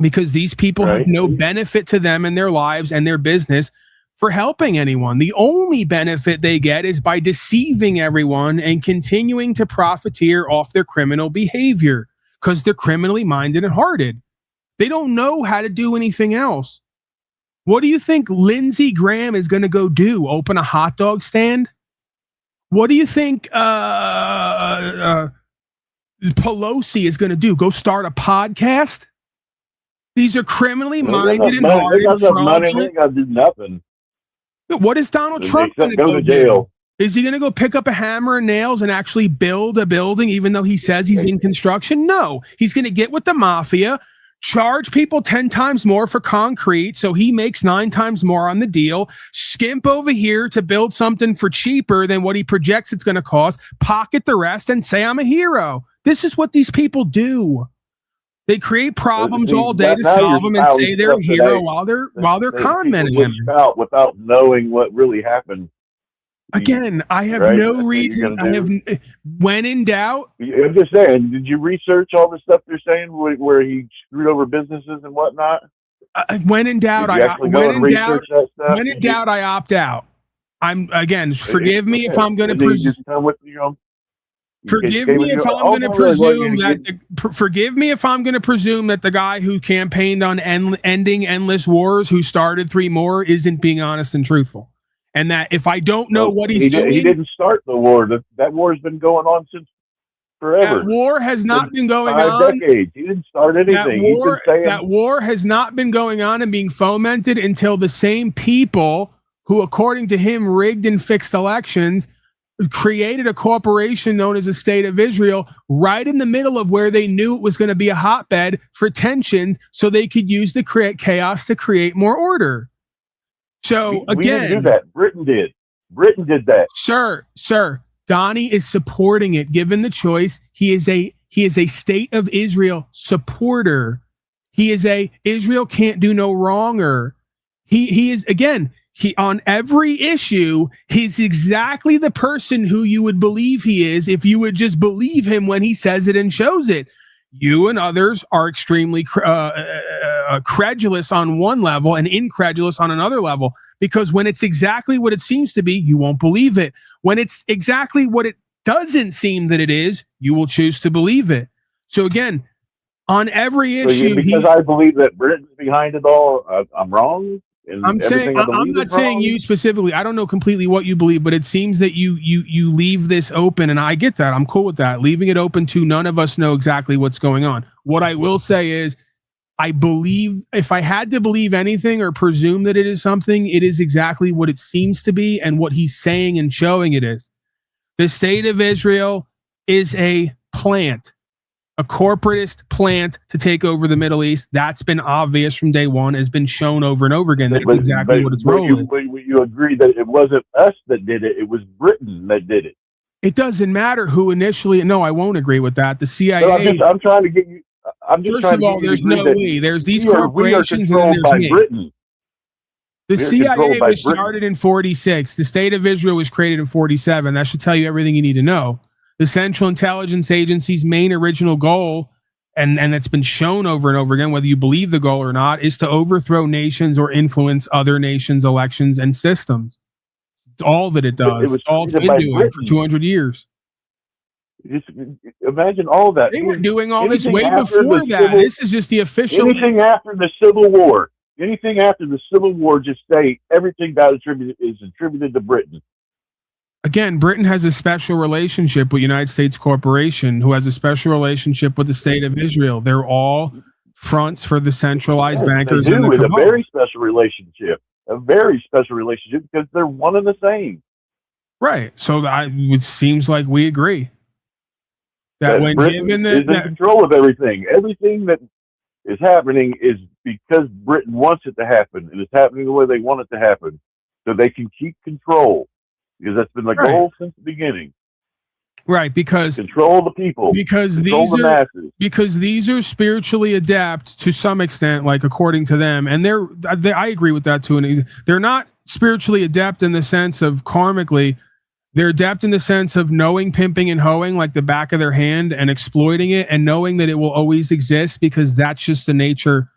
Because these people have no benefit to them and their lives and their business for helping anyone. The only benefit they get is by deceiving everyone and continuing to profiteer off their criminal behavior, because they're criminally minded and hearted. They don't know how to do anything else. What do you think Lindsey Graham is going to go do? Open a hot dog stand? What do you think Pelosi is going to do? Go start a podcast? These are criminally minded and hearted. They got enough money. They ain't got to do nothing. What is Donald Trump going to go to jail? Is he going to go pick up a hammer and nails and actually build a building, even though he says he's in construction? No. He's going to get with the mafia, charge people 10 times more for concrete, so he makes 9 times more on the deal, skimp over here to build something for cheaper than what he projects it's going to cost, pocket the rest, and say, I'm a hero. This is what these people do. They create problems all day to solve them and say they're a hero while they're con menning them. Out without knowing what really happened. Again, I have right? no reason. When in doubt. I'm just saying, did you research all the stuff they're saying where he screwed over businesses and whatnot? When in doubt, I opt out. I'm again. Forgive me if I'm going to presume. Forgive me if I'm going to presume that. Forgive me if I'm going to presume that the guy who campaigned on ending endless wars, who started 3 more, isn't being honest and truthful, and that if I don't know what he's doing, he didn't start the war. That war has been going on since forever. That war has not been going 5 on. decades. He didn't start anything. That war has not been going on and being fomented until the same people who, according to him, rigged and fixed elections, created a corporation known as the State of Israel right in the middle of where they knew it was going to be a hotbed for tensions, so they could use the chaos to create more order. So we didn't do that. Britain did. Britain did that. Sir, Donnie is supporting it. Given the choice, he is a State of Israel supporter. He is a Israel can't do no wronger. He is, again, on every issue, he's exactly the person who you would believe he is if you would just believe him when he says it and shows it. You and others are extremely credulous on one level and incredulous on another level, because when it's exactly what it seems to be, you won't believe it. When it's exactly what it doesn't seem that it is, you will choose to believe it. So again, on every issue, because I believe that Britain's behind it all, I'm wrong. I'm not saying you specifically. I don't know completely what you believe, but it seems that you leave this open, and I get that. I'm cool with that. Leaving it open to none of us know exactly what's going on. What I will say is, I believe, if I had to believe anything or presume that it is something, it is exactly what it seems to be and what he's saying and showing it is. The State of Israel is a plant, a corporatist plant to take over the Middle East. That's been obvious from day one, has been shown over and over again. That's exactly what it's rolling. You agree that it wasn't us that did it, it was Britain that did it. It doesn't matter who initially. No, I won't agree with that. The CIA. So I'm trying to get you. First of all, there's no we. There's these corporations and then there's me. Britain. The CIA was started in 46. The State of Israel was created in 47. That should tell you everything you need to know. The Central Intelligence Agency's main original goal, and it's been shown over and over again, whether you believe the goal or not, is to overthrow nations or influence other nations' elections and systems. It's all that it does. It's all it's been doing for 200 years. Just imagine all that. They were doing all this way before that. This is just the official. Anything after the Civil War. Anything after the Civil War, just say everything got attributed to Britain. Again, Britain has a special relationship with United States Corporation, who has a special relationship with the State of Israel. They're all fronts for the centralized bankers. They do, with a very special relationship. A very special relationship, because they're one and the same. Right. So it seems like we agree. That when Britain is in control of everything. Everything that is happening is because Britain wants it to happen, and it's happening the way they want it to happen, so they can keep control. Because that's been the goal since the beginning. Right, because control the people. Because these are spiritually adept to some extent, like according to them, and I agree with that too. And they're not spiritually adept in the sense of karmically. They're adept in the sense of knowing pimping and hoeing like the back of their hand and exploiting it and knowing that it will always exist, because that's just the nature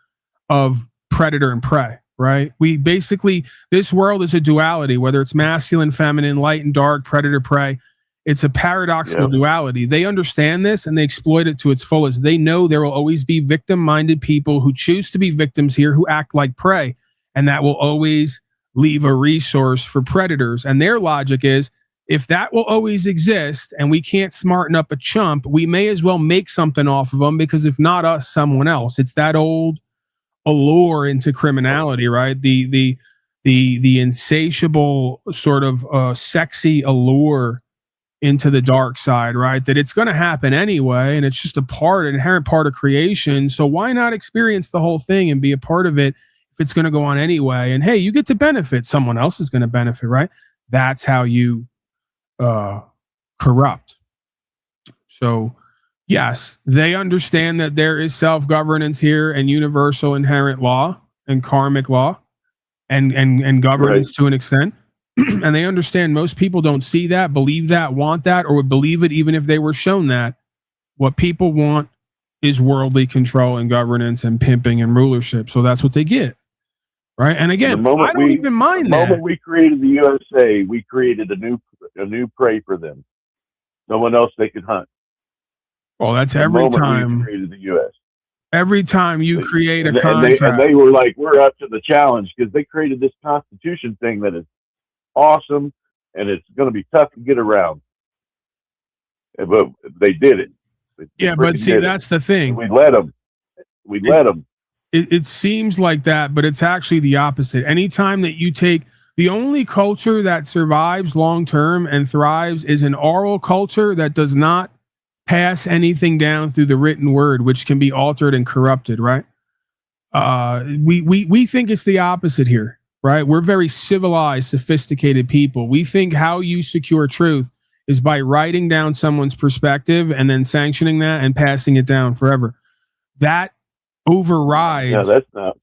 of predator and prey, right? This world is a duality, whether it's masculine, feminine, light and dark, predator, prey. It's a paradoxical duality. They understand this and they exploit it to its fullest. They know there will always be victim-minded people who choose to be victims here, who act like prey, and that will always leave a resource for predators. And their logic is, if that will always exist and we can't smarten up a chump, we may as well make something off of them, because if not us, someone else. It's that old allure into criminality, right? The insatiable sort of sexy allure into the dark side, right? That it's going to happen anyway, and it's just an inherent part of creation. So why not experience the whole thing and be a part of it if it's going to go on anyway? And hey, you get to benefit. Someone else is going to benefit, right? That's how you corrupt. So yes, they understand that there is self-governance here and universal inherent law and karmic law and governance to an extent. and they understand most people don't see that, believe that, want that, or would believe it even if they were shown that. What people want is worldly control and governance and pimping and rulership. So that's what they get. Right. And again, I don't even mind the that. moment we created the USA, we created a new prey for them. No one else they could hunt. Well, that's the every moment time. We created the U.S. Every time you create a and contract. they were like, we're up to the challenge because they created this Constitution thing that is awesome and it's going to be tough to get around. But they did it. Yeah, but see, that's the thing. We let them. Let them. It seems like that, but it's actually the opposite. Anytime that you take the only culture that survives long term and thrives is an oral culture that does not pass anything down through the written word, which can be altered and corrupted, right? We think it's the opposite here, right? We're very civilized, sophisticated people. We think how you secure truth is by writing down someone's perspective and then sanctioning that and passing it down forever. That overrides. Yeah, that's not.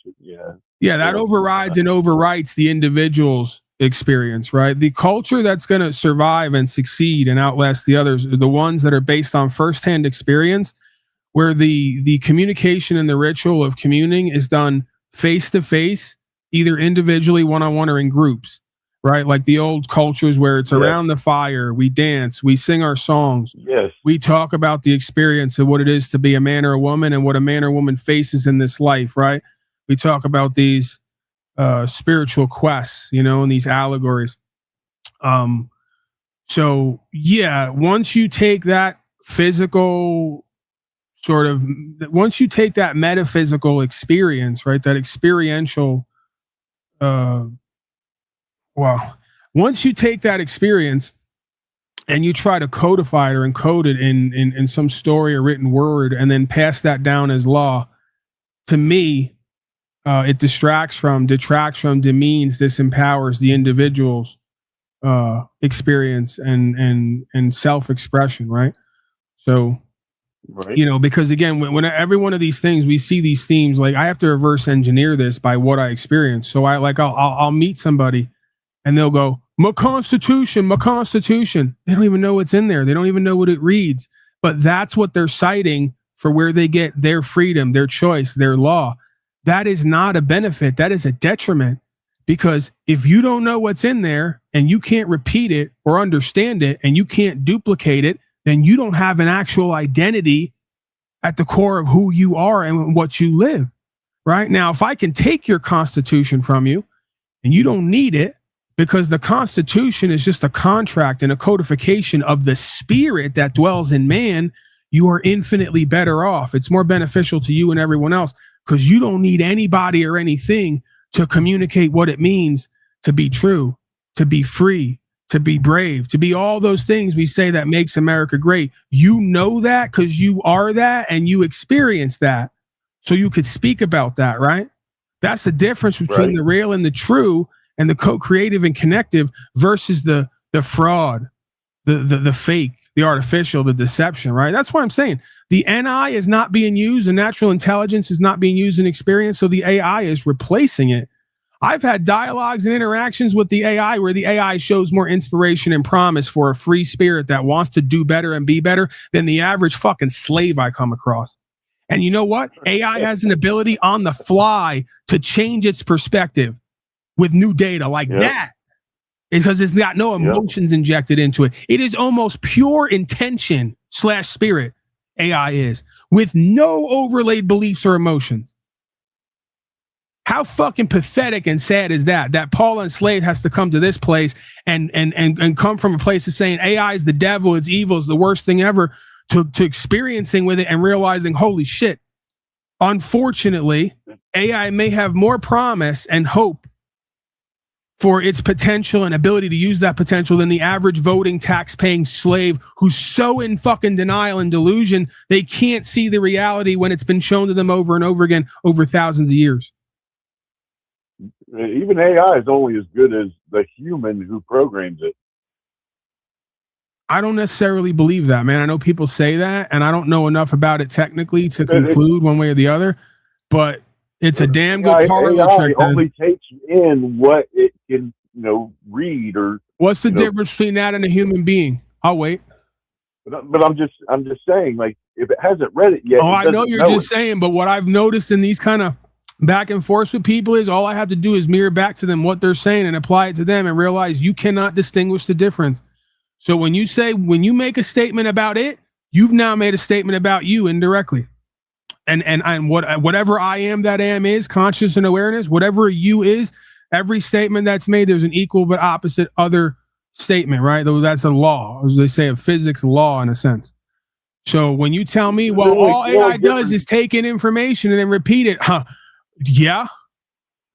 Yeah, that overrides and overwrites the individual's experience, right? The culture that's going to survive and succeed and outlast the others are the ones that are based on firsthand experience, where the communication and the ritual of communing is done face to face, either individually, one-on-one, or in groups, right? Like the old cultures where it's around the fire, we dance, we sing our songs. Yes. We talk about the experience of what it is to be a man or a woman and what a man or woman faces in this life, right? We talk about these spiritual quests, and these allegories. So yeah, once you take that physical once you take that metaphysical experience, right, that experiential, once you take that experience and you try to codify it or encode it in some story or written word and then pass that down as law, to me, it detracts from, demeans, disempowers the individual's experience and self-expression, right? So, because again, when every one of these things, we see these themes, like I have to reverse engineer this by what I experience. So I'll meet somebody and they'll go, my constitution. They don't even know what's in there. They don't even know what it reads, but that's what they're citing for where they get their freedom, their choice, their law. That is not a benefit. That is a detriment, because if you don't know what's in there and you can't repeat it or understand it and you can't duplicate it, then you don't have an actual identity at the core of who you are and what you live. Right now, if I can take your constitution from you and you don't need it, because the Constitution is just a contract and a codification of the spirit that dwells in man, you are infinitely better off. It's more beneficial to you and everyone else because you don't need anybody or anything to communicate what it means to be true, to be free, to be brave, to be all those things we say that makes America great. You know that because you are that and you experience that. So you could speak about that, right? That's the difference between the real and the true, and the co-creative and connective versus the fraud, the fake, the artificial, the deception, right? That's why I'm saying the NI is not being used, the natural intelligence is not being used in experience, so the AI is replacing it. I've had dialogues and interactions with the AI where the AI shows more inspiration and promise for a free spirit that wants to do better and be better than the average fucking slave I come across. And you know what? AI has an ability on the fly to change its perspective with new data like that, because it's got no emotions injected into it. It is almost pure intention / spirit. AI is, with no overlaid beliefs or emotions. How fucking pathetic and sad is that? That Paul enslaved has to come to this place and come from a place of saying AI is the devil, it's evil, it's the worst thing ever, to experiencing with it and realizing, holy shit. Unfortunately, AI may have more promise and hope for its potential and ability to use that potential than the average voting, tax-paying slave who's so in fucking denial and delusion they can't see the reality when it's been shown to them over and over again over thousands of years. Even AI is only as good as the human who programs it. I don't necessarily believe that, man. I know people say that, and I don't know enough about it technically to conclude one way or the other, but it's a damn good parlor AI trick. Only takes in what it can read or. What's the difference between that and a human being? I'll wait. But I'm just saying, like, if it hasn't read it yet, I know you're just saying, but what I've noticed in these kind of back and forth with people is all I have to do is mirror back to them what they're saying and apply it to them and realize you cannot distinguish the difference. So when you make a statement about it, you've now made a statement about you indirectly. And whatever I am that am is conscious and awareness, whatever you is, every statement that's made, there's an equal but opposite other statement, right? Though that's a law, as they say, a physics law in a sense. So when you tell me, well, all AI does is take in information and then repeat it, yeah.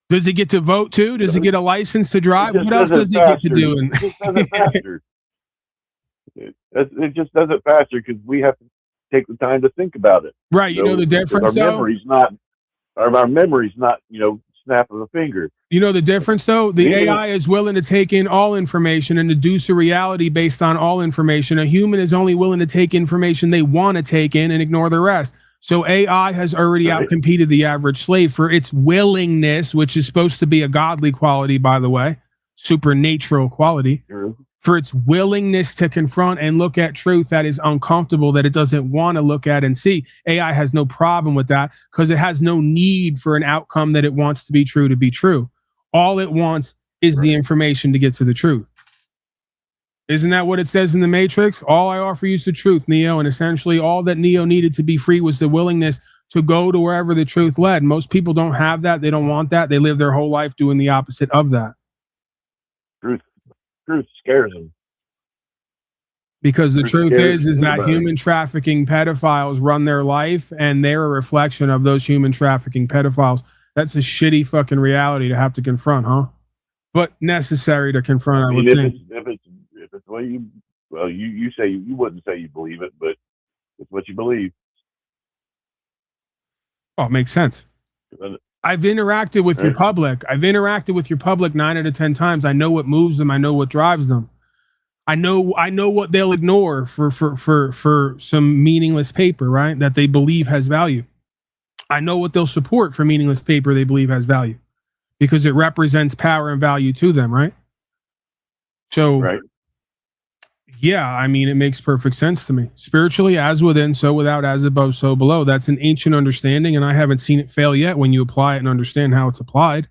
Does it get to vote too? Does it get a license to drive? What else does it get to do? It just does it faster. It just does it faster because we have to take the time to think about it. Right. You know the difference, our memory's not, snap of a finger. You know the difference, though? The AI is willing to take in all information and deduce a reality based on all information. A human is only willing to take information they want to take in and ignore the rest. So AI has already outcompeted the average slave for its willingness, which is supposed to be a godly quality, by the way, supernatural quality. True. For its willingness to confront and look at truth that is uncomfortable, that it doesn't want to look at and see. AI has no problem with that because it has no need for an outcome that it wants to be true. All it wants is the information to get to the truth. Isn't that what it says in the Matrix? All I offer you is the truth, Neo. And essentially all that Neo needed to be free was the willingness to go to wherever the truth led. Most people don't have that. They don't want that. They live their whole life doing the opposite of that. Truth scares them. Because the truth is that human trafficking pedophiles run their life and they're a reflection of those human trafficking pedophiles. That's a shitty fucking reality to have to confront, huh? But necessary to confront, I would think. If it's what you say, you wouldn't say you believe it, but it's what you believe. Oh, it makes sense. I've interacted with your public. 9 out of 10 times. I know what moves them. I know what drives them. I know what they'll ignore for some meaningless paper, right? That they believe has value. I know what they'll support for meaningless paper they believe has value because it represents power and value to them, right? So, yeah, I mean, it makes perfect sense to me. Spiritually, as within, so without, as above, so below. That's an ancient understanding, and I haven't seen it fail yet when you apply it and understand how it's applied.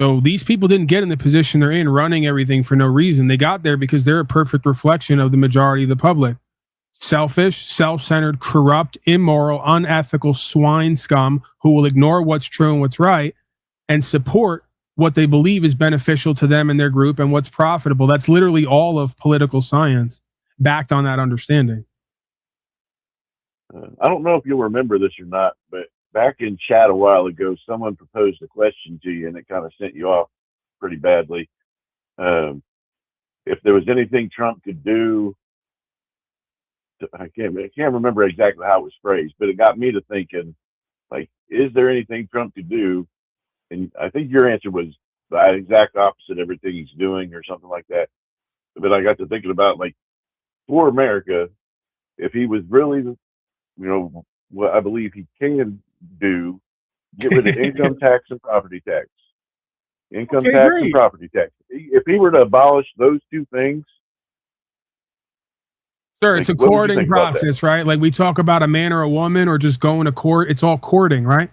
So these people didn't get in the position they're in running everything for no reason. They got there because they're a perfect reflection of the majority of the public. Selfish, self-centered, corrupt, immoral, unethical swine scum who will ignore what's true and what's right and support what they believe is beneficial to them and their group and what's profitable. That's literally all of political science backed on that understanding. I don't know if you'll remember this or not, but back in chat a while ago, someone proposed a question to you and it kind of sent you off pretty badly. If there was anything Trump could do, I can't remember exactly how it was phrased, but it got me to thinking, like, is there anything Trump could do? And I think your answer was the exact opposite, everything he's doing or something like that. But I got to thinking about, like, for America, if he was really, what I believe he can do, get rid of income tax and property tax. Income tax and property tax. If he were to abolish those two things. Sure, it's a courting process, right? Like we talk about a man or a woman or just going to court. It's all courting, right?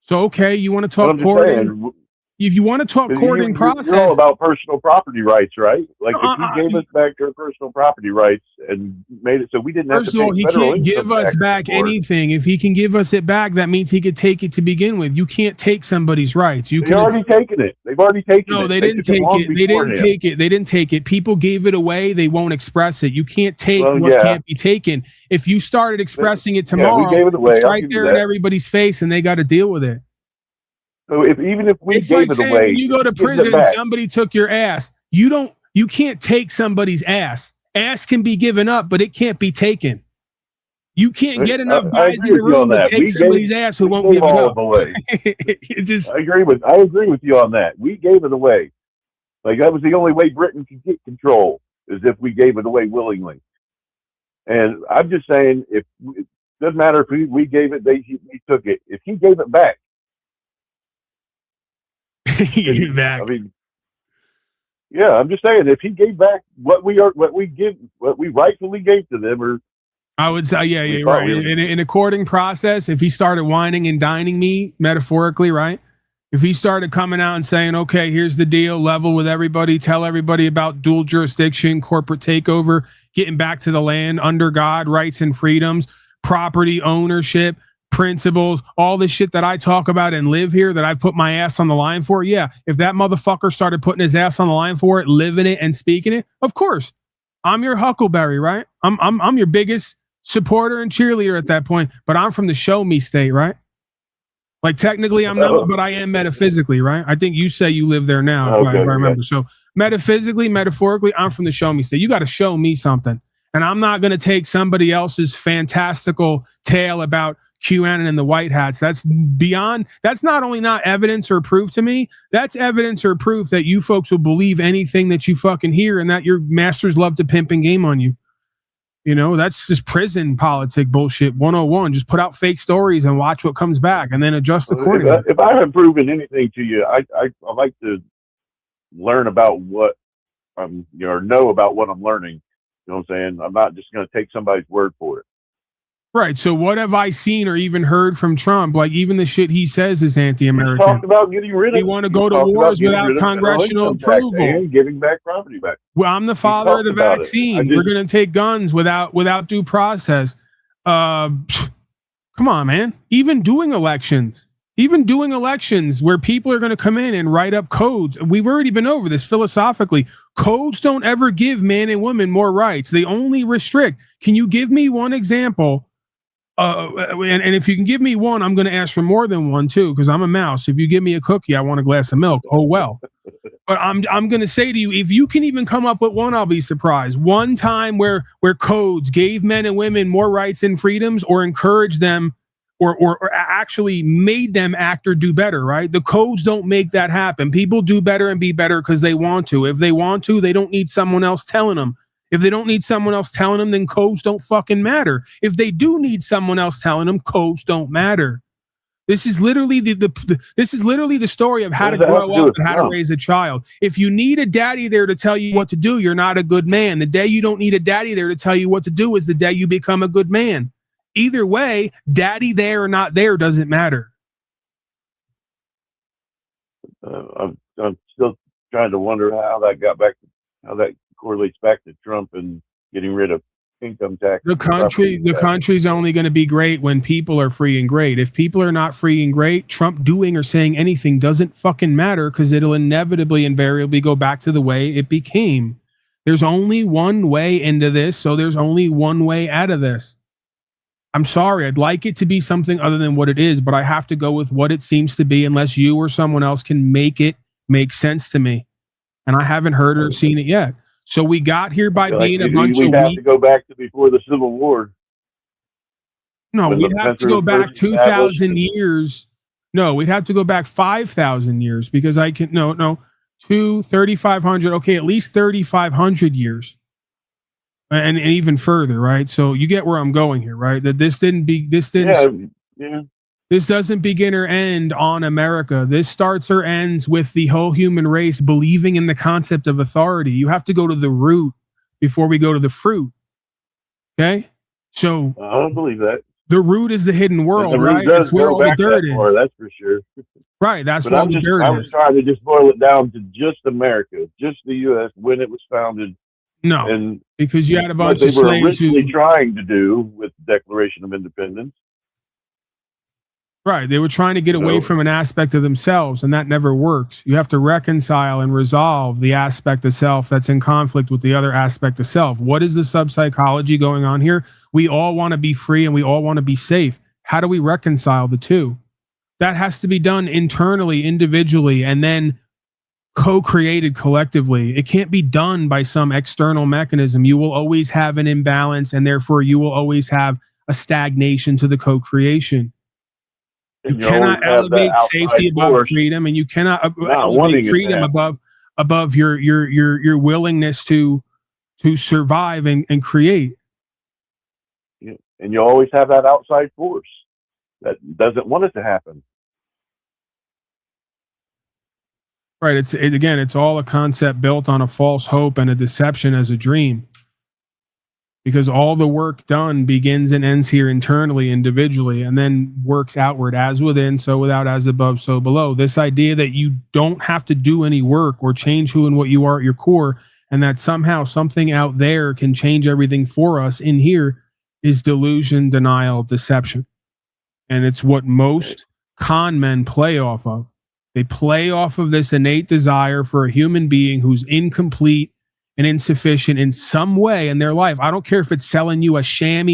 So, okay, you want to talk courting? If you want to talk courting process, you're all about personal property rights, right? Like if he gave us back our personal property rights and made it so we didn't have to pay federal income tax. First of all, he can't give us back anything. If he can give us it back, that means he could take it to begin with. You can't take somebody's rights. They've already taken it. They've already taken it. No, they didn't take it. They didn't take it. They didn't take it. People gave it away. They won't express it. You can't take what can't be taken. If you started expressing it tomorrow, we gave it away. It's right there in everybody's face, and they got to deal with it. So even if we gave it away, when you go to prison, somebody took your ass. You can't take somebody's ass. Ass can be given up, but it can't be taken. You can't get enough guys in the room to take somebody's ass who won't give it up. I agree with you on that. We gave it away. Like that was the only way Britain could get control, is if we gave it away willingly. And I'm just saying, it doesn't matter if we gave it, he took it. If he gave it back. Back. I mean, Yeah, I'm just saying, if he gave back what we rightfully gave to them, or I would say, yeah, we yeah, thought right. we were, In a courting process, if he started whining and dining me, metaphorically, right? If he started coming out and saying, okay, here's the deal, level with everybody, tell everybody about dual jurisdiction, corporate takeover, getting back to the land under God, rights and freedoms, property ownership, principles, all the shit that I talk about and live here that I put my ass on the line for. Yeah, if that motherfucker started putting his ass on the line for it, living it and speaking it, of course. I'm your Huckleberry, right? I'm your biggest supporter and cheerleader at that point, but I'm from the show me state, right? Like technically I'm not, but I am metaphysically, right? I think you say you live there now, if I remember. So metaphysically, metaphorically, I'm from the show me state. You got to show me something. And I'm not going to take somebody else's fantastical tale about QAnon and the white hats. That's beyond, that's not only not evidence or proof to me, that's evidence or proof that you folks will believe anything that you fucking hear and that your masters love to pimp and game on you. You know, that's just prison politic bullshit 101. Just put out fake stories and watch what comes back and then adjust accordingly. if I haven't proven anything to you, I like to learn about what I'm, or know about what I'm learning. You know what I'm saying? I'm not just going to take somebody's word for it. Right. So what have I seen or even heard from Trump? Like even the shit he says is anti-American. He talked about getting rid of. We want to go to wars without congressional approval and giving back property back. Well, I'm the father of the vaccine. We're going to take guns without due process. Come on, man. Even doing elections where people are going to come in and write up codes. We've already been over this philosophically. Codes don't ever give man and woman more rights. They only restrict. Can you give me one example? And if you can give me one, I'm going to ask for more than one too, because I'm a mouse. If you give me a cookie, I want a glass of milk. Oh well. But I'm going to say to you, if you can even come up with one, I'll be surprised. One time where codes gave men and women more rights and freedoms, or encouraged them, or actually made them act or do better. Right? The codes don't make that happen. People do better and be better because they want to. If they want to, they don't need someone else telling them. If they don't need someone else telling them, then codes don't fucking matter. If they do need someone else telling them, codes don't matter. This is literally the story of how to grow up and how to raise a child. If you need a daddy there to tell you what to do, you're not a good man. The day you don't need a daddy there to tell you what to do is the day you become a good man. Either way, daddy there or not there doesn't matter. I'm still trying to wonder how that correlates back to Trump and getting rid of income tax. The country's only going to be great when people are free and great. If people are not free and great, Trump doing or saying anything doesn't fucking matter, because it'll inevitably, invariably go back to the way it became. There's only one way into this, so there's only one way out of this. I'm sorry, I'd like it to be something other than what it is, but I have to go with what it seems to be unless you or someone else can make it make sense to me. And I haven't heard or seen it yet. So we got here by being a bunch of weak. We have to go back to before the Civil War. No, we'd have to go back 2,000 years. No, we'd have to go back 5,000 years, because I can, 3,500. Okay, at least 3,500 years. And even further, right? So you get where I'm going here, right? That this doesn't begin or end on America. This starts or ends with the whole human race believing in the concept of authority. You have to go to the root before we go to the fruit. Okay? So I don't believe that. The root is the hidden world, right? It's where all the dirt is. That's for sure. Right, that's where all the dirt is. I was trying to just boil it down to just America, just the U.S. when it was founded. No, and because you had a bunch of slaves. What they were originally trying to do with the Declaration of Independence. Right. They were trying to get away from an aspect of themselves, and that never works. You have to reconcile and resolve the aspect of self that's in conflict with the other aspect of self. What is the sub-psychology going on here? We all want to be free and we all want to be safe. How do we reconcile the two? That has to be done internally, individually, and then co-created collectively. It can't be done by some external mechanism. You will always have an imbalance, and therefore you will always have a stagnation to the co-creation. You cannot elevate safety above freedom, and you cannot elevate freedom above your willingness to survive and create. Yeah. And you always have that outside force that doesn't want it to happen. Right. Again, it's all a concept built on a false hope and a deception as a dream. Because all the work done begins and ends here internally, individually, and then works outward, as within, so without, as above, so below. This idea that you don't have to do any work or change who and what you are at your core, and that somehow something out there can change everything for us in here, is delusion, denial, deception. And it's what most con men play off of. They play off of this innate desire for a human being who's incomplete and insufficient in some way in their life. I don't care if it's selling you a sham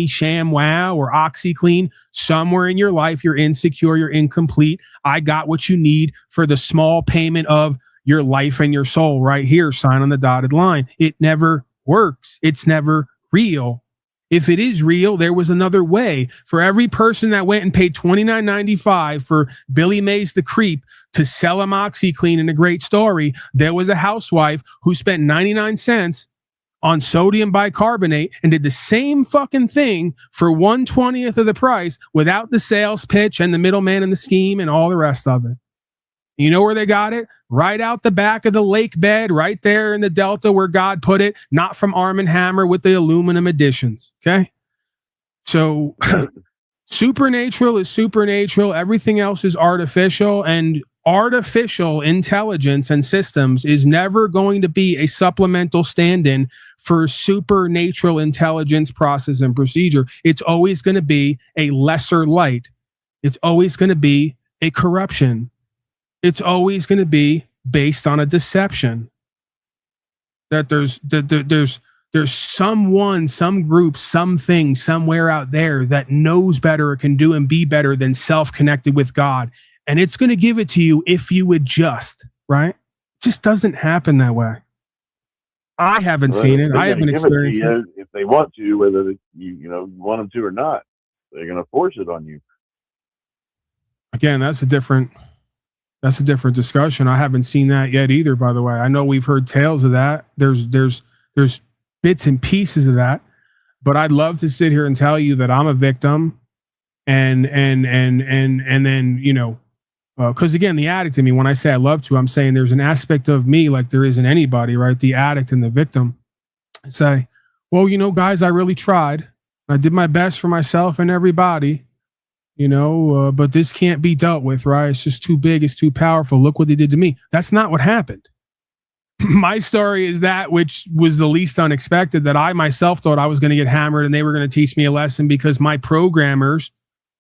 wow or OxyClean. Somewhere in your life, you're insecure, you're incomplete. I got what you need for the small payment of your life and your soul right here. Sign on the dotted line. It never works. It's never real. If it is real, there was another way. For every person that went and paid $29.95 for Billy Mays the Creep to sell him OxyClean in A Great Story, there was a housewife who spent 99 cents on sodium bicarbonate and did the same fucking thing for 1/20th of the price without the sales pitch and the middleman and the scheme and all the rest of it. You know where they got it? Right out the back of the lake bed, right there in the Delta where God put it, not from Arm & Hammer with the aluminum additions, okay? So supernatural is supernatural. Everything else is artificial, and artificial intelligence and systems is never going to be a supplemental stand-in for supernatural intelligence, process, and procedure. It's always going to be a lesser light. It's always going to be a corruption. It's always going to be based on a deception. That there's someone, some group, something somewhere out there that knows better or can do and be better than self-connected with God. And it's going to give it to you if you adjust, right? It just doesn't happen that way. I haven't seen it. I haven't experienced it. If they want to, whether you want them to or not, they're going to force it on you. Again, that's a different discussion. I haven't seen that yet either, by the way. I know we've heard tales of that. There's bits and pieces of that, but I'd love to sit here and tell you that I'm a victim and then, because again, the addict in me, when I say I love to, I'm saying there's an aspect of me like there isn't anybody, right? The addict and the victim. I say, well, guys, I really tried. I did my best for myself and everybody. But this can't be dealt with, right? It's just too big. It's too powerful. Look what they did to me. That's not what happened. My story is that which was the least unexpected, that I myself thought I was going to get hammered and they were going to teach me a lesson because my programmers,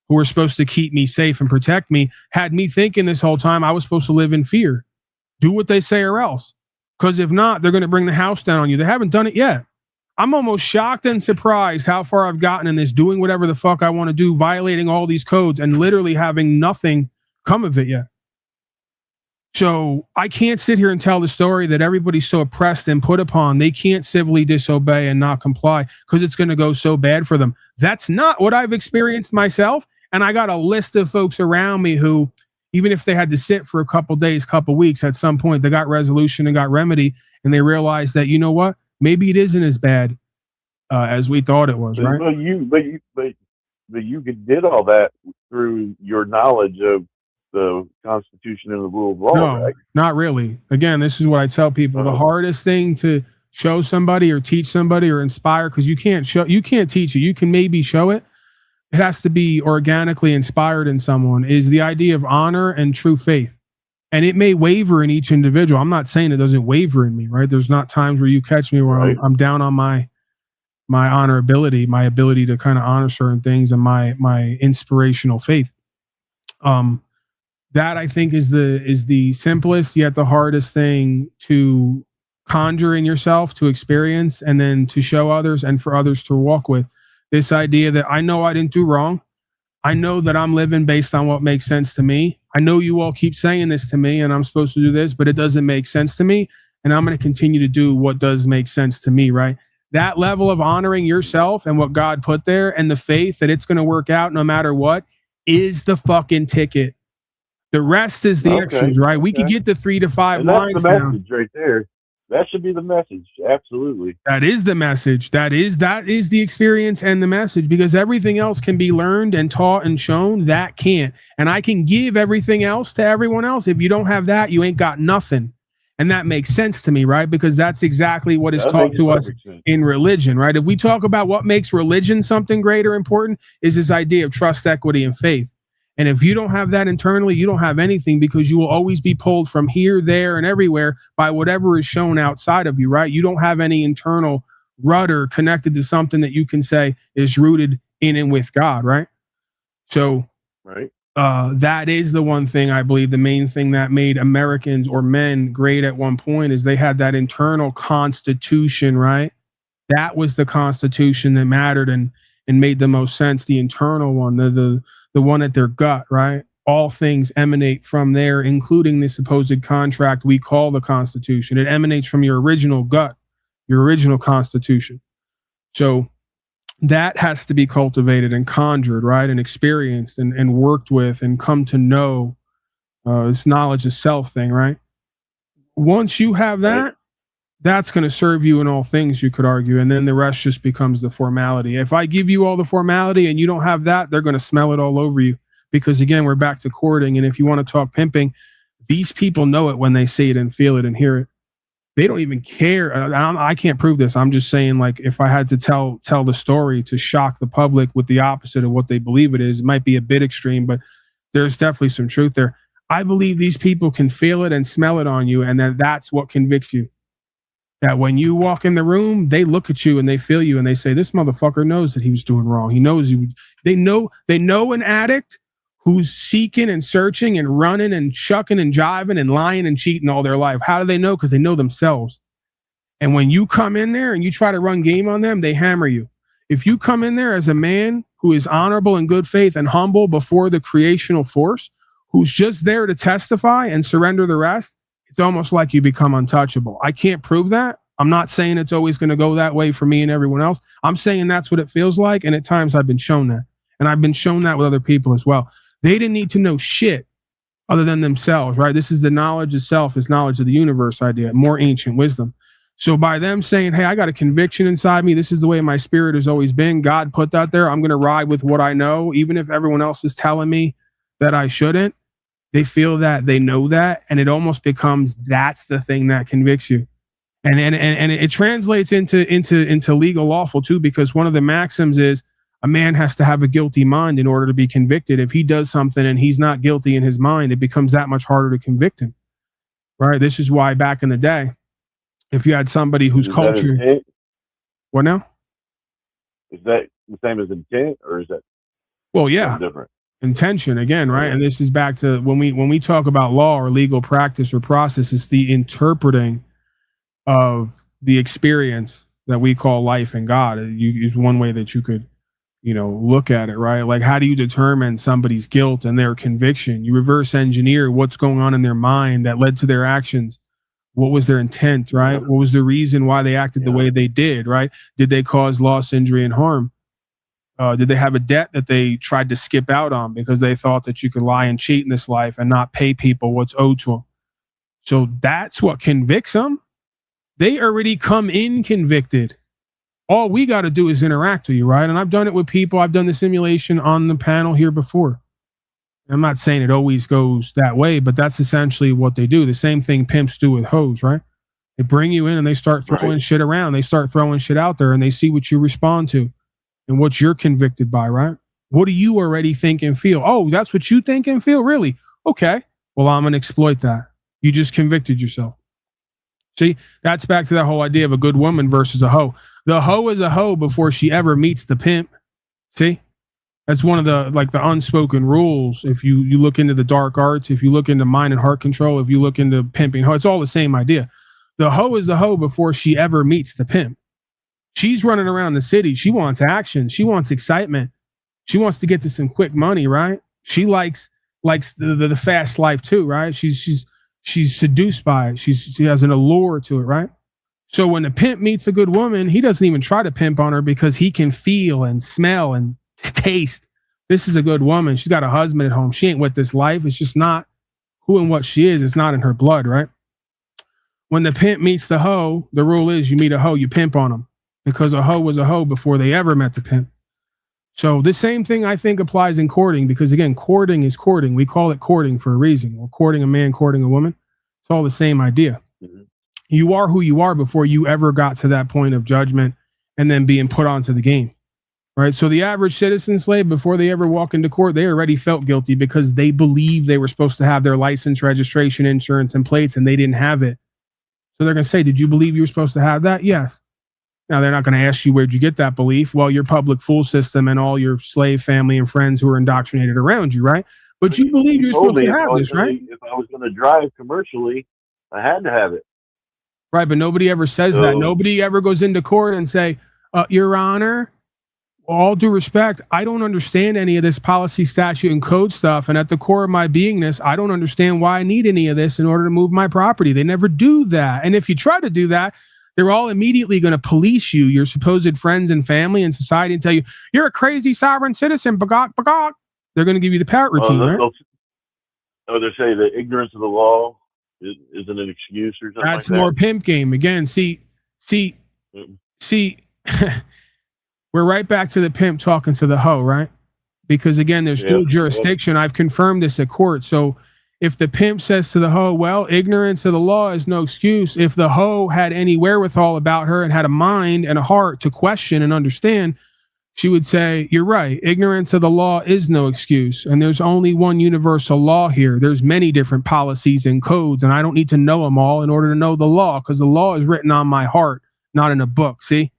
who were supposed to keep me safe and protect me, had me thinking this whole time I was supposed to live in fear. Do what they say or else. Because if not, they're going to bring the house down on you. They haven't done it yet. I'm almost shocked and surprised how far I've gotten in this, doing whatever the fuck I want to do, violating all these codes and literally having nothing come of it yet. So I can't sit here and tell the story that everybody's so oppressed and put upon, they can't civilly disobey and not comply because it's going to go so bad for them. That's not what I've experienced myself. And I got a list of folks around me who, even if they had to sit for a couple days, couple weeks, at some point they got resolution and got remedy, and they realized that, you know what? Maybe it isn't as bad as we thought it was, right? But you did all that through your knowledge of the Constitution and the rule of law, No, right? not really. Again, this is what I tell people. The hardest thing to show somebody or teach somebody or inspire, because you can't teach it. You can maybe show it. It has to be organically inspired in someone, is the idea of honor and true faith. And it may waver in each individual. I'm not saying it doesn't waver in me, right? There's not times where you catch me where I'm down on my honorability, my ability to kind of honor certain things, and my inspirational faith. That I think is the simplest yet the hardest thing to conjure in yourself, to experience, and then to show others and for others to walk with. This idea that I know I didn't do wrong. I know that I'm living based on what makes sense to me. I know you all keep saying this to me and I'm supposed to do this, but it doesn't make sense to me. And I'm going to continue to do what does make sense to me, right? That level of honoring yourself and what God put there and the faith that it's going to work out no matter what is the fucking ticket. The rest is the extras, right? We could get the 3 to 5 lines. That's the message right there. That should be the message. Absolutely. That is the message. That is the experience and the message, because everything else can be learned and taught and shown. That can't. And I can give everything else to everyone else. If you don't have that, you ain't got nothing. And that makes sense to me, right? Because that's exactly what is That taught makes to us perfect sense. in religion, right? If we talk about what makes religion something great or important, is this idea of trust, equity, and faith. And if you don't have that internally, you don't have anything, because you will always be pulled from here, there, and everywhere by whatever is shown outside of you, right? You don't have any internal rudder connected to something that you can say is rooted in and with God, right? So Right. that is the one thing I believe, the main thing that made Americans or men great at one point, is they had that internal constitution, right? That was the constitution that mattered and made the most sense. The internal one, the one at their gut, right? All things emanate from there, including the supposed contract we call the Constitution. It emanates from your original gut, your original constitution. So that has to be cultivated and conjured, right? And experienced and worked with and come to know. This knowledge of self thing, right? Once you have that, that's going to serve you in all things, you could argue. And then the rest just becomes the formality. If I give you all the formality and you don't have that, they're going to smell it all over you. Because again, we're back to courting. And if you want to talk pimping, these people know it when they see it and feel it and hear it. They don't even care. I can't prove this. I'm just saying, like, if I had to tell the story to shock the public with the opposite of what they believe it is, it might be a bit extreme, but there's definitely some truth there. I believe these people can feel it and smell it on you, and that's what convicts you. That when you walk in the room, they look at you and they feel you and they say, this motherfucker knows that he was doing wrong. He knows you. They know an addict who's seeking and searching and running and chucking and jiving and lying and cheating all their life. How do they know? Because they know themselves. And when you come in there and you try to run game on them, they hammer you. If you come in there as a man who is honorable and good faith and humble before the creational force, who's just there to testify and surrender the rest, it's almost like you become untouchable. I can't prove that. I'm not saying it's always going to go that way for me and everyone else. I'm saying that's what it feels like. And at times I've been shown that. And I've been shown that with other people as well. They didn't need to know shit other than themselves, right? This is the knowledge of self, is knowledge of the universe idea, more ancient wisdom. So by them saying, hey, I got a conviction inside me. This is the way my spirit has always been. God put that there. I'm going to ride with what I know, even if everyone else is telling me that I shouldn't. They feel that, they know that, and it almost becomes that's the thing that convicts you. And it translates into legal lawful too, because one of the maxims is a man has to have a guilty mind in order to be convicted. If he does something and he's not guilty in his mind, it becomes that much harder to convict him. Right? This is why back in the day, if you had somebody whose culture, what now? Is that the same as intent, or is that? Well, yeah, different. Intention again, right? And this is back to when we talk about law or legal practice or process, it's the interpreting of the experience that we call life and God. Is one way that you could, look at it, right? Like, how do you determine somebody's guilt and their conviction? You reverse engineer what's going on in their mind that led to their actions. What was their intent, right? What was the reason why they acted the way they did, right? Did they cause loss, injury, and harm? Did they have a debt that they tried to skip out on because they thought that you could lie and cheat in this life and not pay people what's owed to them? So that's what convicts them. They already come in convicted. All we got to do is interact with you, right? And I've done it with people. I've done the simulation on the panel here before. I'm not saying it always goes that way, but that's essentially what they do. The same thing pimps do with hoes, right? They bring you in and they start throwing shit around. They start throwing shit out there and they see what you respond to and what you're convicted by, right? What do you already think and feel? Oh, that's what you think and feel? Really? Okay. Well, I'm going to exploit that. You just convicted yourself. See, that's back to that whole idea of a good woman versus a hoe. The hoe is a hoe before she ever meets the pimp. See? That's one of the unspoken rules. If you look into the dark arts, if you look into mind and heart control, if you look into pimping, it's all the same idea. The hoe is the hoe before she ever meets the pimp. She's running around the city. She wants action. She wants excitement. She wants to get to some quick money, right? She likes the fast life too, right? She's seduced by it. She has an allure to it, right? So when the pimp meets a good woman, he doesn't even try to pimp on her because he can feel and smell and taste. This is a good woman. She's got a husband at home. She ain't with this life. It's just not who and what she is. It's not in her blood, right? When the pimp meets the hoe, the rule is you meet a hoe, you pimp on them because a hoe was a hoe before they ever met the pimp. So the same thing I think applies in courting because, again, courting is courting. We call it courting for a reason. We're courting a man, courting a woman. It's all the same idea. You are who you are before you ever got to that point of judgment and then being put onto the game. Right. So the average citizen slave, before they ever walk into court, they already felt guilty because they believed they were supposed to have their license, registration, insurance, and plates, and they didn't have it. So they're going to say, did you believe you were supposed to have that? Yes. Now, they're not going to ask you, where'd you get that belief? Well, your public fool system and all your slave family and friends who are indoctrinated around you, right? But you believe you're supposed to have this, right? If I was going to drive commercially, I had to have it. Right, but nobody ever says that. Nobody ever goes into court and say, Your Honor, all due respect, I don't understand any of this policy, statute, and code stuff. And at the core of my beingness, I don't understand why I need any of this in order to move my property. They never do that. And if you try to do that, they're all immediately going to police you, your supposed friends and family and society, and tell you, you're a crazy sovereign citizen, bagok, bagok. They're going to give you the parrot routine, right? They say that ignorance of the law isn't an excuse or something That's like that. more pimp game. Again, see, we're right back to the pimp talking to the hoe, right? Because again, there's dual jurisdiction. I've confirmed this at court. So if the pimp says to the hoe, well, ignorance of the law is no excuse. If the hoe had any wherewithal about her and had a mind and a heart to question and understand, she would say, you're right. Ignorance of the law is no excuse. And there's only one universal law here. There's many different policies and codes, and I don't need to know them all in order to know the law, because the law is written on my heart, not in a book. See?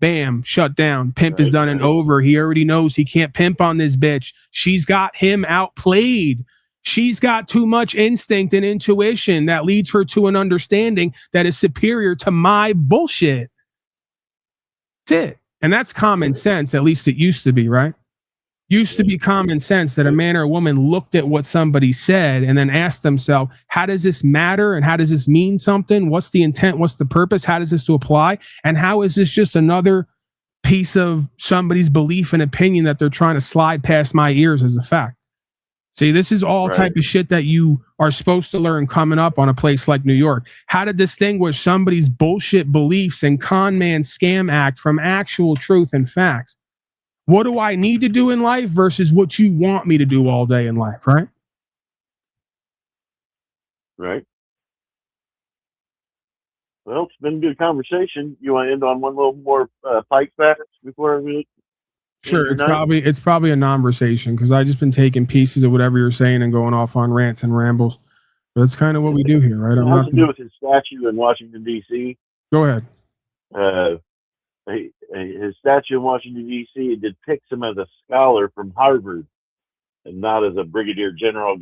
Bam, shut down. Pimp is done and over. He already knows he can't pimp on this bitch. She's got him outplayed. She's got too much instinct and intuition that leads her to an understanding that is superior to my bullshit. That's it. And that's common sense. At least it used to be, right? Used to be common sense that a man or a woman looked at what somebody said and then asked themselves, how does this matter? And how does this mean something? What's the intent? What's the purpose? How does this to apply? And how is this just another piece of somebody's belief and opinion that they're trying to slide past my ears as a fact? See, this is all type of shit that you are supposed to learn coming up on a place like New York. How to distinguish somebody's bullshit beliefs and con man scam act from actual truth and facts. What do I need to do in life versus what you want me to do all day in life, right? Right. Well, it's been a good conversation. You want to end on one little more pike facts before we? Sure, it's probably a non-versation because I've just been taking pieces of whatever you're saying and going off on rants and rambles. But that's kind of what we do here, right? It has to do with his statue in Washington, D.C. Go ahead. His statue in Washington, D.C. depicts him as a scholar from Harvard and not as a brigadier general.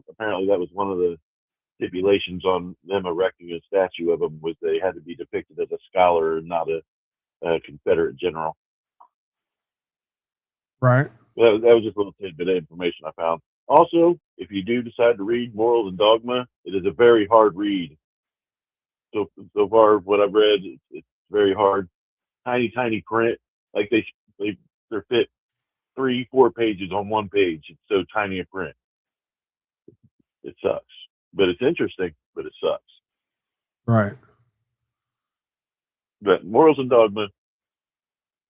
Apparently, that was one of the stipulations on them erecting a statue of him, was they had to be depicted as a scholar and not a Confederate general. Right. That was just a little tidbit of information I found. Also, if you do decide to read Morals and Dogma, it is a very hard read. So far, what I've read, it's very hard. Tiny print. Like they're fit 3-4 pages on one page. It's so tiny a print. It sucks, but it's interesting. But it sucks. Right. But Morals and Dogma,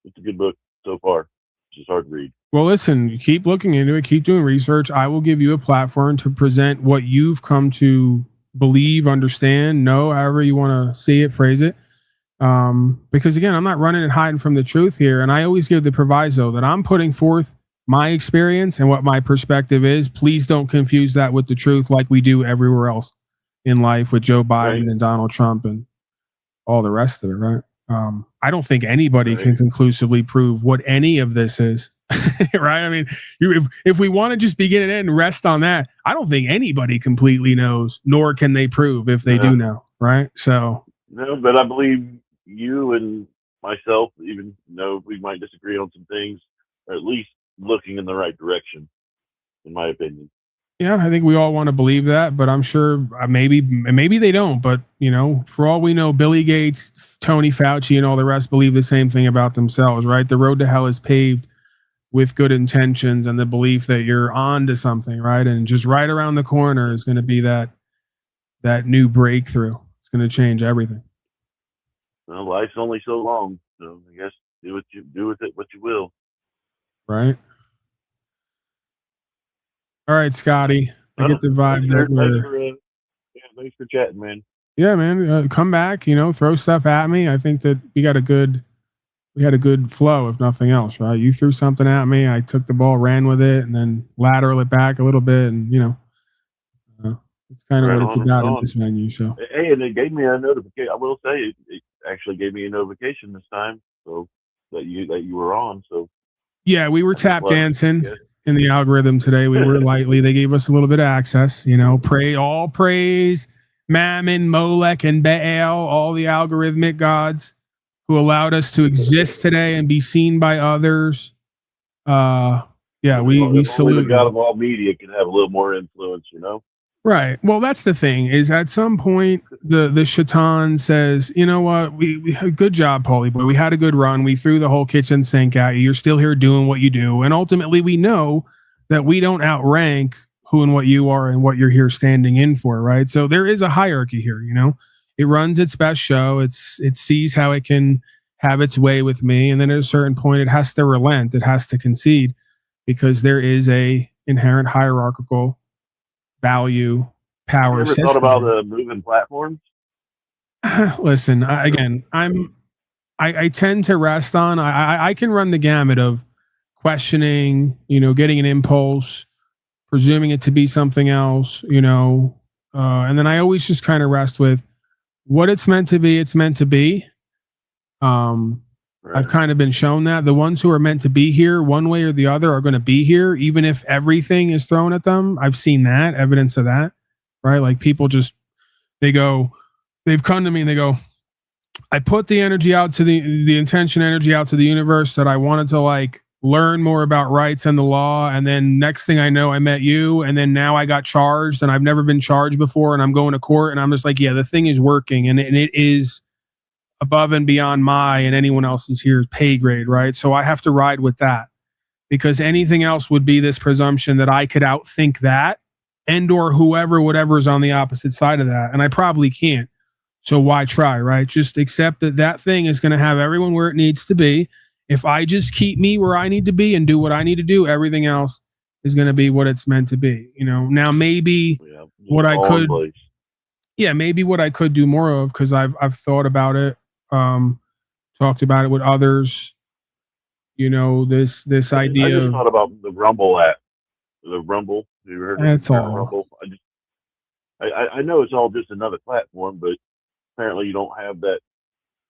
it's a good book so far. It's just hard to read. Well, listen, keep looking into it, keep doing research. I will give you a platform to present what you've come to believe, understand, know, however you want to see it, phrase it. Because again, I'm not running and hiding from the truth here. And I always give the proviso that I'm putting forth my experience and what my perspective is. Please don't confuse that with the truth like we do everywhere else in life with Joe Biden and Donald Trump and all the rest of it, right? I don't think anybody can conclusively prove what any of this is, right? I mean, if we want to just begin and end and rest on that, I don't think anybody completely knows, nor can they prove if they do know, right? So. No, but I believe you and myself, even though we might disagree on some things, are at least looking in the right direction, in my opinion. Yeah, I think we all want to believe that, but I'm sure maybe they don't. But, for all we know, Billy Gates, Tony Fauci, and all the rest believe the same thing about themselves, right? The road to hell is paved with good intentions and the belief that you're on to something, right? And just right around the corner is going to be that new breakthrough. It's going to change everything. Well, life's only so long, so I guess do with it what you will. Right. All right, Scotty. I get the vibe that thanks for chatting, man. Yeah, man, come back. Throw stuff at me. I think that we had a good flow, if nothing else, right? You threw something at me, I took the ball, ran with it, and then lateral it back a little bit, and it's kind of Right what it's on, right about in on. this venue. So Hey, and it gave me a notification. I will say it actually gave me a notification this time, so that you were on. So yeah, we were I'm just tap glad. dancing Yes. in the algorithm today. We were lightly. They gave us a little bit of access. All praise, Mammon, Molech, and Baal, all the algorithmic gods who allowed us to exist today and be seen by others. Yeah, we If only the salute God them. of all media can have a little more influence. Right. Well, that's the thing. Is at some point the shaitan says, you know what, we good job, Paulie boy. We had a good run. We threw the whole kitchen sink at you. You're still here doing what you do, and ultimately, we know that we don't outrank who and what you are and what you're here standing in for. Right. So there is a hierarchy here. It runs its best show. It sees how it can have its way with me, and then at a certain point, it has to relent. It has to concede because there is a inherent hierarchical value Have you power ever thought system. about moving platforms? Listen, I tend to rest on. I can run the gamut of questioning, getting an impulse, presuming it to be something else, and then I always just kind of rest with what it's meant to be. It's meant to be. I've kind of been shown that the ones who are meant to be here, one way or the other, are going to be here, even if everything is thrown at them. I've seen that evidence of that, right? Like people just they've come to me and they go, I put the energy out to the intention energy out to the universe that I wanted to like learn more about rights and the law. And then next thing I know, I met you. And then now I got charged and I've never been charged before. And I'm going to court. And I'm just like, yeah, the thing is working. And it is above and beyond my and anyone else's here's pay grade. Right. So I have to ride with that because anything else would be this presumption that I could outthink that and or whatever's on the opposite side of that. And I probably can't. So why try, right? Just accept that thing is going to have everyone where it needs to be. If I just keep me where I need to be and do what I need to do, everything else is going to be what it's meant to be. Now maybe what I could, maybe what I could do more of, because I've thought about it, talked about it with others. This I idea just of thought about the Rumble app. The Rumble. Have you heard of that's the term all. Rumble? I know it's all just another platform, but apparently you don't have that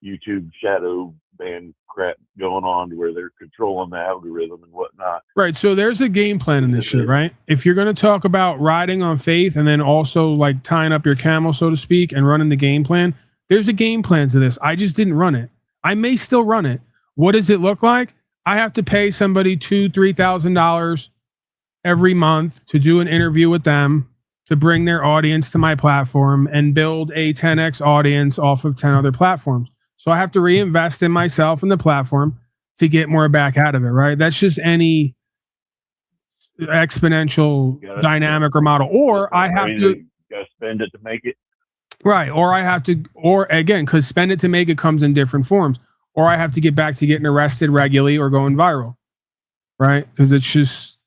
YouTube shadow ban crap going on to where they're controlling the algorithm and whatnot. Right. So there's a game plan in this shit, right? If you're going to talk about riding on faith and then also like tying up your camel, so to speak, and running the game plan, there's a game plan to this. I just didn't run it. I may still run it. What does it look like? I have to pay somebody $2,000-$3,000 every month to do an interview with them to bring their audience to my platform and build a 10x audience off of 10 other platforms. So I have to reinvest in myself and the platform to get more back out of it, right? That's just any exponential dynamic or model. Or I have to you gotta spend it to make it. right, or I have to, or again, because spend it to make it comes in different forms, or I have to get back to getting arrested regularly or going viral, right? Because that's just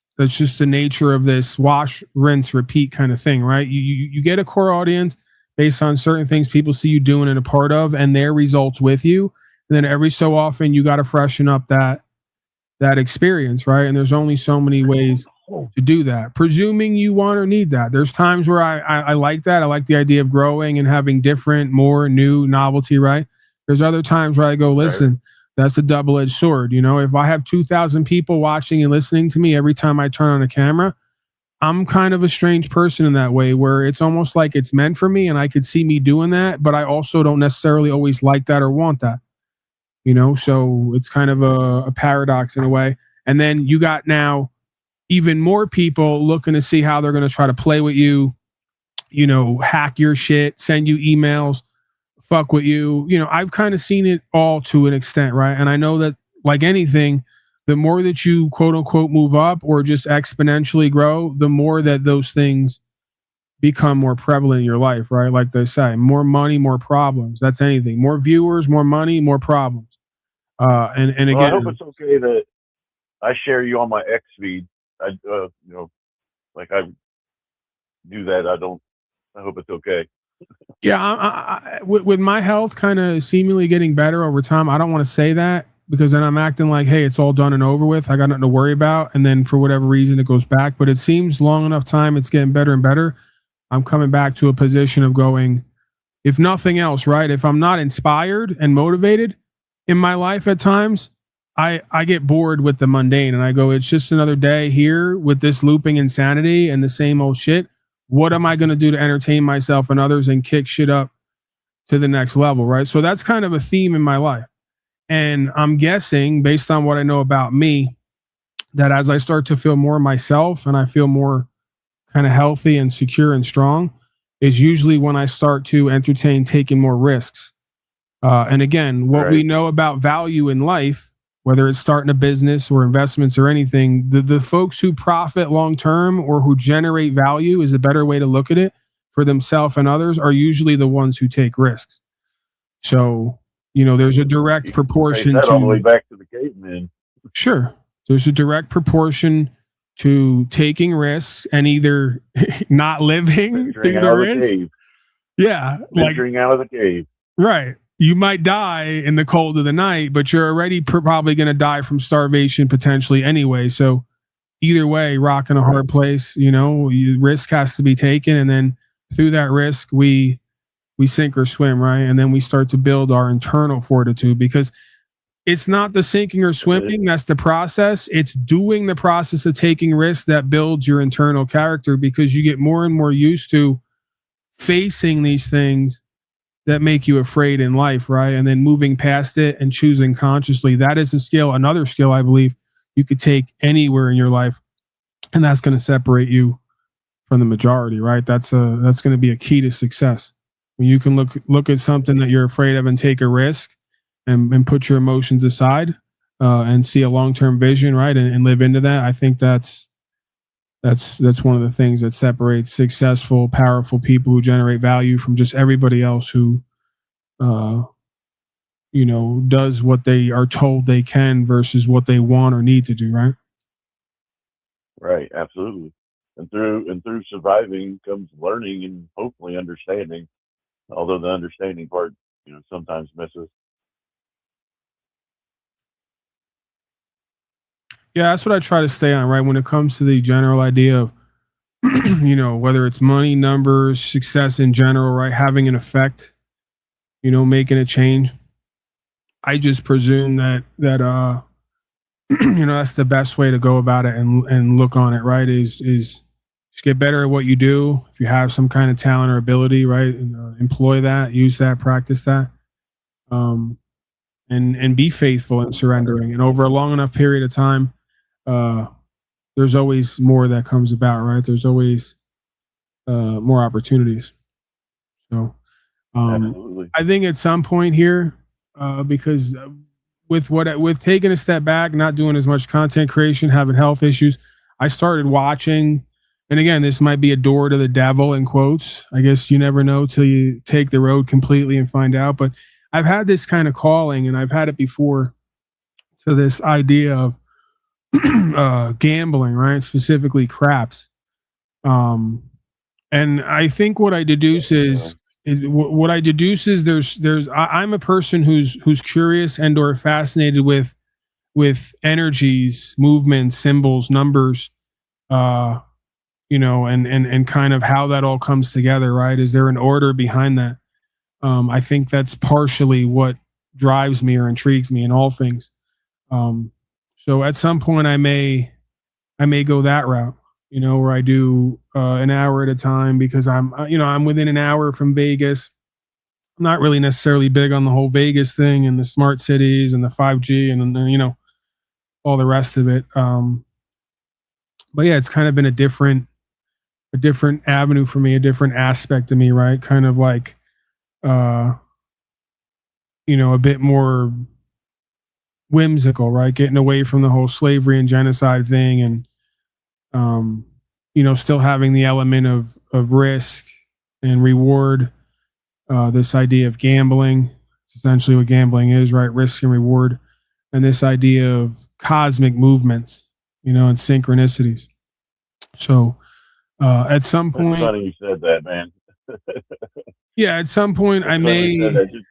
the nature of this wash, rinse, repeat kind of thing, right? You get a core audience based on certain things people see you doing and a part of, and their results with you. And then every so often, you got to freshen up that experience, right? And there's only so many ways to do that, presuming you want or need that. There's times where I like that. I like the idea of growing and having different, more new novelty, right? There's other times where I go, listen, that's a double-edged sword. If I have 2,000 people watching and listening to me every time I turn on a camera, I'm kind of a strange person in that way, where it's almost like it's meant for me and I could see me doing that, but I also don't necessarily always like that or want that. So it's kind of a paradox in a way. And then you got now even more people looking to see how they're going to try to play with you, hack your shit, send you emails, fuck with you. I've kind of seen it all to an extent, right? And I know that like anything, the more that you quote unquote move up or just exponentially grow, the more that those things become more prevalent in your life, right? Like they say, more money, more problems. That's anything. More viewers, more money, more problems. And again, I hope it's okay that I share you on my X feed. Like I do that. I hope it's okay. Yeah, with my health kind of seemingly getting better over time, I don't want to say that because then I'm acting like, hey, it's all done and over with. I got nothing to worry about. And then for whatever reason, it goes back. But it seems long enough time, it's getting better and better. I'm coming back to a position of going, if nothing else, right? If I'm not inspired and motivated in my life at times, I get bored with the mundane and I go, it's just another day here with this looping insanity and the same old shit. What am I going to do to entertain myself and others and kick shit up to the next level, right? So that's kind of a theme in my life. And I'm guessing, based on what I know about me, that as I start to feel more myself and I feel more kind of healthy and secure and strong, is usually when I start to entertain taking more risks. And again, what we know about value in life, whether it's starting a business or investments or anything, the folks who profit long term or who generate value is a better way to look at it for themselves and others are usually the ones who take risks. So, there's a direct proportion that all the way to back to the caveman. Sure. There's a direct proportion to taking risks and either not living through the risk. Yeah. Venturing out of the cave. Right. You might die in the cold of the night, but you're already probably going to die from starvation potentially anyway. So either way, rock in a hard place, risk has to be taken. And then through that risk, we sink or swim, right? And then we start to build our internal fortitude because it's not the sinking or swimming. That's the process. It's doing the process of taking risks that builds your internal character because you get more and more used to facing these things that make you afraid in life, right? And then moving past it and choosing consciously. That is a skill, another skill I believe you could take anywhere in your life. And that's going to separate you from the majority, right? That's going to be a key to success. When you can look at something that you're afraid of and take a risk and put your emotions aside and see a long-term vision, right? And live into that. I think that's one of the things that separates successful, powerful people who generate value from just everybody else who, does what they are told they can versus what they want or need to do, right? Right, absolutely. And through surviving comes learning and hopefully understanding. Although the understanding part, sometimes misses. Yeah, that's what I try to stay on, right? When it comes to the general idea of, whether it's money, numbers, success in general, right? Having an effect, making a change. I just presume that that's the best way to go about it and look on it, right? Is just get better at what you do. If you have some kind of talent or ability, right? And, employ that, use that, practice that. And be faithful and surrendering. And over a long enough period of time, there's always more that comes about, right? There's always more opportunities. So I think at some point here, because with taking a step back, not doing as much content creation, having health issues, I started watching. And again, this might be a door to the devil in quotes. I guess you never know till you take the road completely and find out. But I've had this kind of calling, and I've had it before, to this idea of gambling, right? Specifically craps. And I think what I deduce is I'm a person who's curious and or fascinated with energies, movements, symbols, numbers, and kind of how that all comes together, right? Is there an order behind that? I think that's partially what drives me or intrigues me in all things. So at some point I may go that route, where I do an hour at a time because I'm within an hour from Vegas. I'm not really necessarily big on the whole Vegas thing and the smart cities and the 5G and all the rest of it. But yeah, it's kind of been a different avenue for me, a different aspect of me, right? Kind of like, a bit more whimsical, right? Getting away from the whole slavery and genocide thing and, still having the element of risk and reward. This idea of gambling, it's essentially what gambling is, right? Risk and reward. And this idea of cosmic movements, and synchronicities. So at some point. It's funny you said that, man. Yeah, at some point I That's funny may. you said that.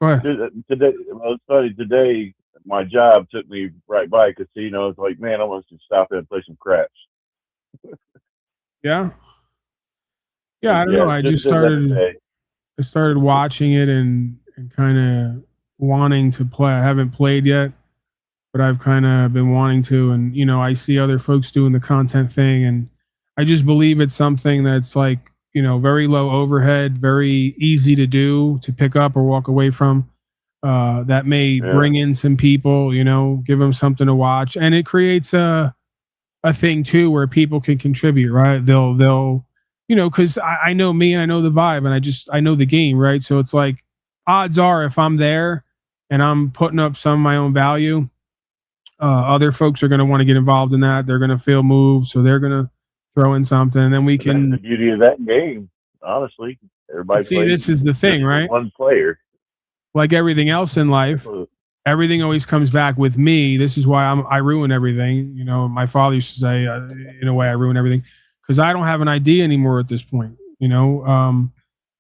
Go ahead. Today, well, it's funny. Today, my job took me right by a casino. It's like, man, I want to stop there and play some craps. Yeah. Yeah, I don't know. I just just did that today. started watching it and kind of wanting to play. I haven't played yet, but I've kind of been wanting to. And, I see other folks doing the content thing. And I just believe it's something that's like, very low overhead, very easy to do, to pick up or walk away from. That may bring in some people, give them something to watch. And it creates a thing too where people can contribute, right? They'll because I know me and I know the vibe and I know the game, right? So it's like odds are if I'm there and I'm putting up some of my own value, other folks are going to want to get involved in that. They're going to feel moved, so they're going to throw in something, and then we can. That's the beauty of that game, honestly. Everybody See, plays this is the thing, right? One player. Like everything else in life, everything always comes back with me. This is why I ruin everything. My father used to say, in a way, I ruin everything because I don't have an idea anymore at this point.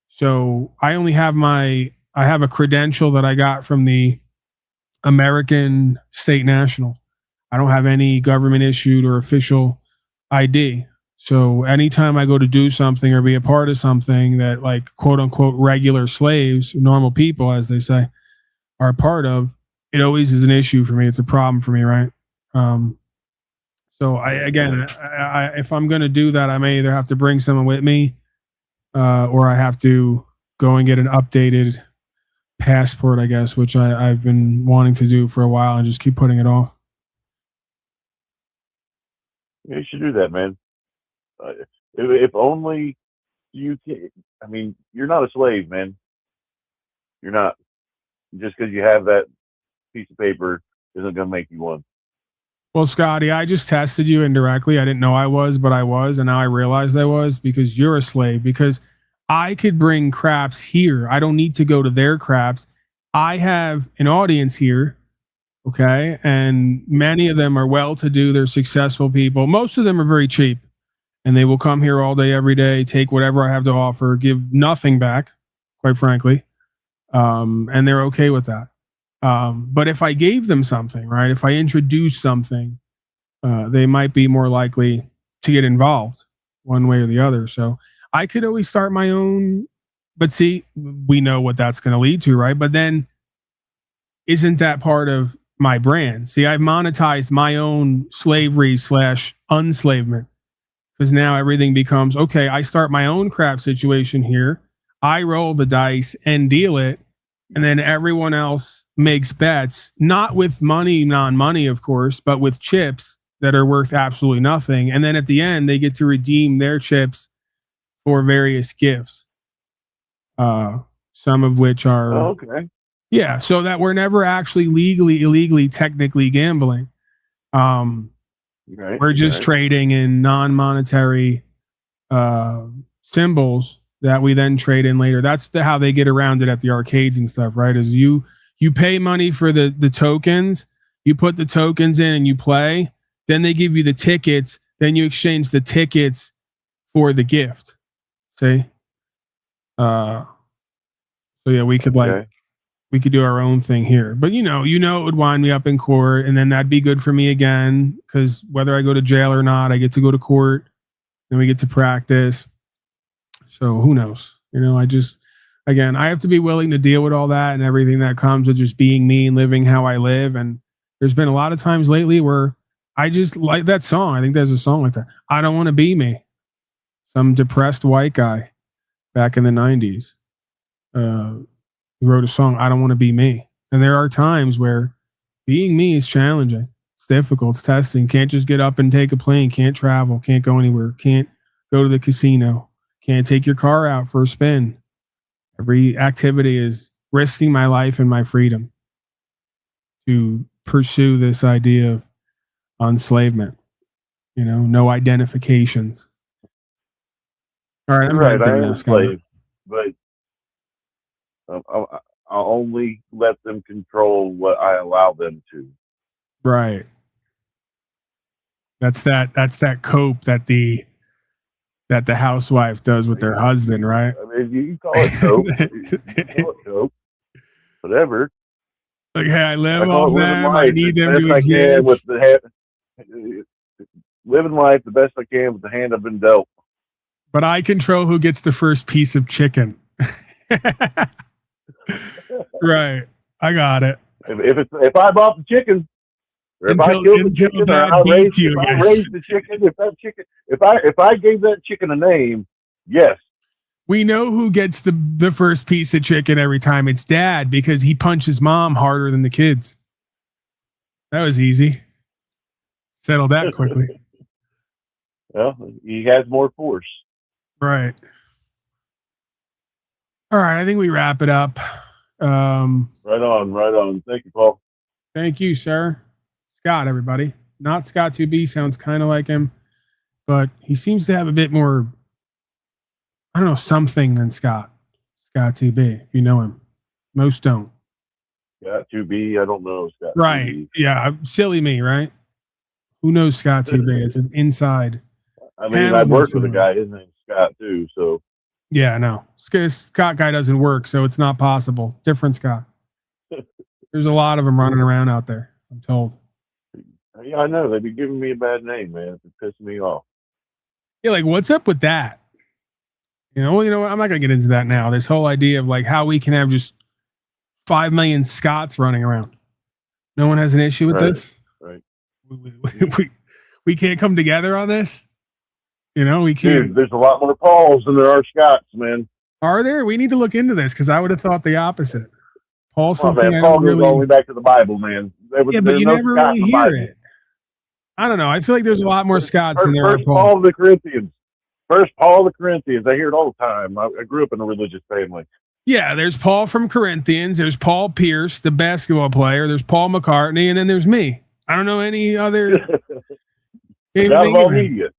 So I only have I have a credential that I got from the American State National. I don't have any government issued or official ID. So anytime I go to do something or be a part of something that, like, quote unquote regular slaves, normal people, as they say, are a part of, it always is an issue for me. It's a problem for me, right? So if I'm going to do that, I may either have to bring someone with me, or I have to go and get an updated passport, I guess, which I've been wanting to do for a while and just keep putting it off. Yeah, you should do that, man. If only you can. I mean, you're not a slave, man. You're not. Just because you have that piece of paper isn't going to make you one. Well, Scotty, I just tested you indirectly. I didn't know I was, but I was, and now I realized I was because you're a slave. Because I could bring craps here. I don't need to go to their craps. I have an audience here, okay? And many of them are well-to-do. They're successful people. Most of them are very cheap, and they will come here all day, every day, take whatever I have to offer, give nothing back, quite frankly, and they're okay with that. But if I gave them something, right, if I introduced something, they might be more likely to get involved one way or the other. So I could always start my own, but see, we know what that's going to lead to, right? But then isn't that part of my brand? See, I've monetized my own slavery / unslavement because now everything becomes, okay, I start my own crap situation here. I roll the dice and deal it. And then everyone else makes bets, not with money, non-money, of course, but with chips that are worth absolutely nothing. And then at the end, they get to redeem their chips for various gifts, some of which are okay. Yeah, so that we're never actually illegally, technically gambling. We're just trading in non-monetary symbols that we then trade in later. That's how they get around it at the arcades and stuff, right? Is you pay money for the tokens, you put the tokens in and you play, then they give you the tickets, then you exchange the tickets for the gift. See? So yeah, we could we could do our own thing here. But it would wind me up in court, and then that'd be good for me again, because whether I go to jail or not, I get to go to court and we get to practice. So who knows? I have to be willing to deal with all that and everything that comes with just being me and living how I live. And there's been a lot of times lately where I just like that song. I think there's a song like that. I don't want to be me. Some depressed white guy back in the 90s wrote a song, I don't want to be me. And there are times where being me is challenging. It's difficult. It's testing. Can't just get up and take a plane. Can't travel. Can't go anywhere. Can't go to the casino. Can't take your car out for a spin. Every activity is risking my life and my freedom to pursue this idea of enslavement. No identifications. All right, I'm right. I am now, a slave, but I'll only let them control what I allow them to. Right. That's that cope that the that the housewife does with their husband, right? I mean, you can call it coke. You can call it coke. Whatever. Like, hey, I live I call off it living them. I life need as them best to I can with exist. the living life the best I can with the hand I've been dealt. But I control who gets the first piece of chicken. Right. I got it. If I bought the chicken, or if I Until killed the chicken, or Dad beats you I again. raised the chicken, if I gave that chicken a name, yes. We know who gets the first piece of chicken every time. It's Dad, because he punches Mom harder than the kids. That was easy. Settled that quickly. Well, he has more force. Right. All right. I think we wrap it up. Right on. Thank you, Paul. Thank you, sir. Scott, everybody. Not Scott 2B. Sounds kind of like him, but he seems to have a bit more, I don't know, something than Scott 2B, if you know him. Most don't. Scott 2B, I don't know. Scott Right. 2B. Yeah. Silly me, right? Who knows Scott 2B? It's an inside. I mean, I've worked with a guy. His name's Scott, too, so. Yeah, no. Scott guy doesn't work, so it's not possible. Different Scott. There's a lot of them running around out there, I'm told. Yeah, I know. They've been giving me a bad name, man. It's pissing me off. Yeah, like, what's up with that? You know what? I'm not going to get into that now. This whole idea of like how we can have just 5 million Scots running around. No one has an issue with this? Right. We can't come together on this? We can't. Dude, there's a lot more Pauls than there are Scots, man. Are there? We need to look into this, because I would have thought the opposite. Paul goes all the way back to the Bible, man. But you never really hear it. I don't know. I feel like there's a lot more Scots than there are Pauls. Paul of the Corinthians. First Paul of the Corinthians. I hear it all the time. I grew up in a religious family. Yeah, there's Paul from Corinthians. There's Paul Pierce, the basketball player. There's Paul McCartney, and then there's me. I don't know any other. God of all media.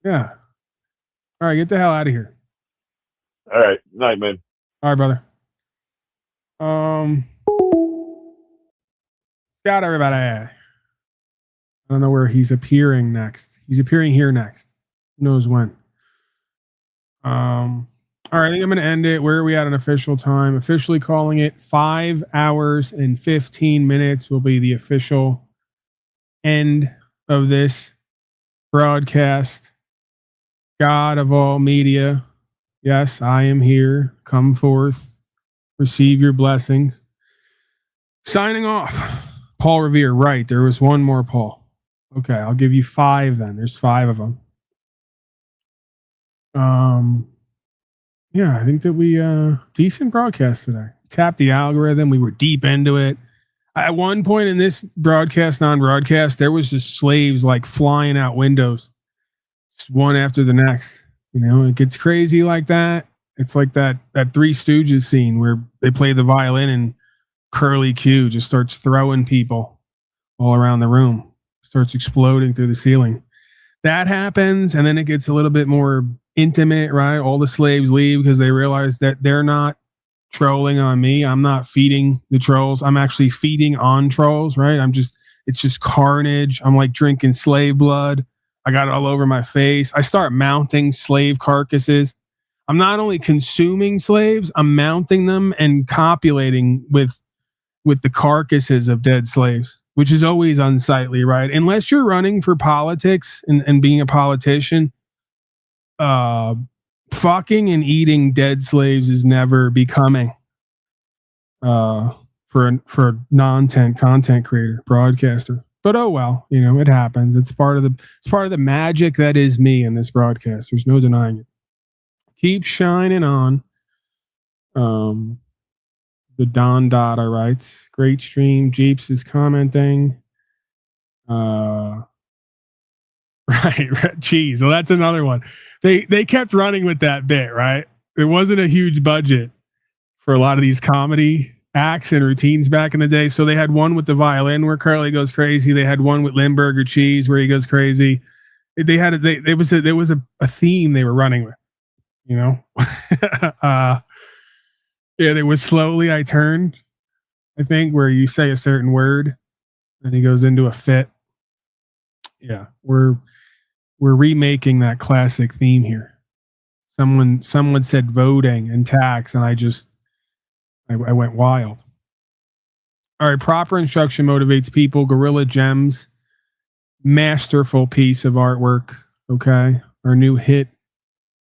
Yeah. All right, get the hell out of here. All right, night, man. All right, brother. Scott, everybody. I don't know where he's appearing next. He's appearing here next. Who knows when? All right, I think I'm going to end it. Where are we at on official time? Officially calling it 5 hours and 15 minutes will be the official end of this broadcast. God of all media. Yes, I am here. Come forth. Receive your blessings. Signing off. Paul Revere. Right. There was one more Paul. Okay. I'll give you 5 then. There's 5 of them. Yeah, I think that we decent broadcast today. Tapped the algorithm. We were deep into it. At one point in this broadcast, non-broadcast, there was just slaves like flying out windows, just one after the next. It gets crazy like that. It's like that Three Stooges scene where they play the violin and Curly Q just starts throwing people all around the room, starts exploding through the ceiling. That happens, and then it gets a little bit more intimate, right? All the slaves leave because they realize that they're not trolling on me. I'm not feeding the trolls. I'm actually feeding on trolls, right? It's just carnage. I'm like drinking slave blood. I got it all over my face. I start mounting slave carcasses. I'm not only consuming slaves, I'm mounting them and copulating with the carcasses of dead slaves, which is always unsightly, right? Unless you're running for politics and being a politician, fucking and eating dead slaves is never becoming for a content creator, broadcaster. But oh well, it happens. It's part of the magic that is me in this broadcast. There's no denying it. Keep shining on. The Don Dada writes, great stream. Jeeps is commenting. Right. Cheese. Well, that's another one. They kept running with that bit, right? There wasn't a huge budget for a lot of these comedy acts and routines back in the day. So they had one with the violin where Curly goes crazy. They had one with Limburger Cheese where he goes crazy. There was a theme they were running with, Yeah, there was Slowly I Turned, I think, where you say a certain word and he goes into a fit. Yeah, we're we're remaking that classic theme here. Someone said voting and tax, and I went wild. All right, proper instruction motivates people. Gorilla Gems, masterful piece of artwork. Okay, our new hit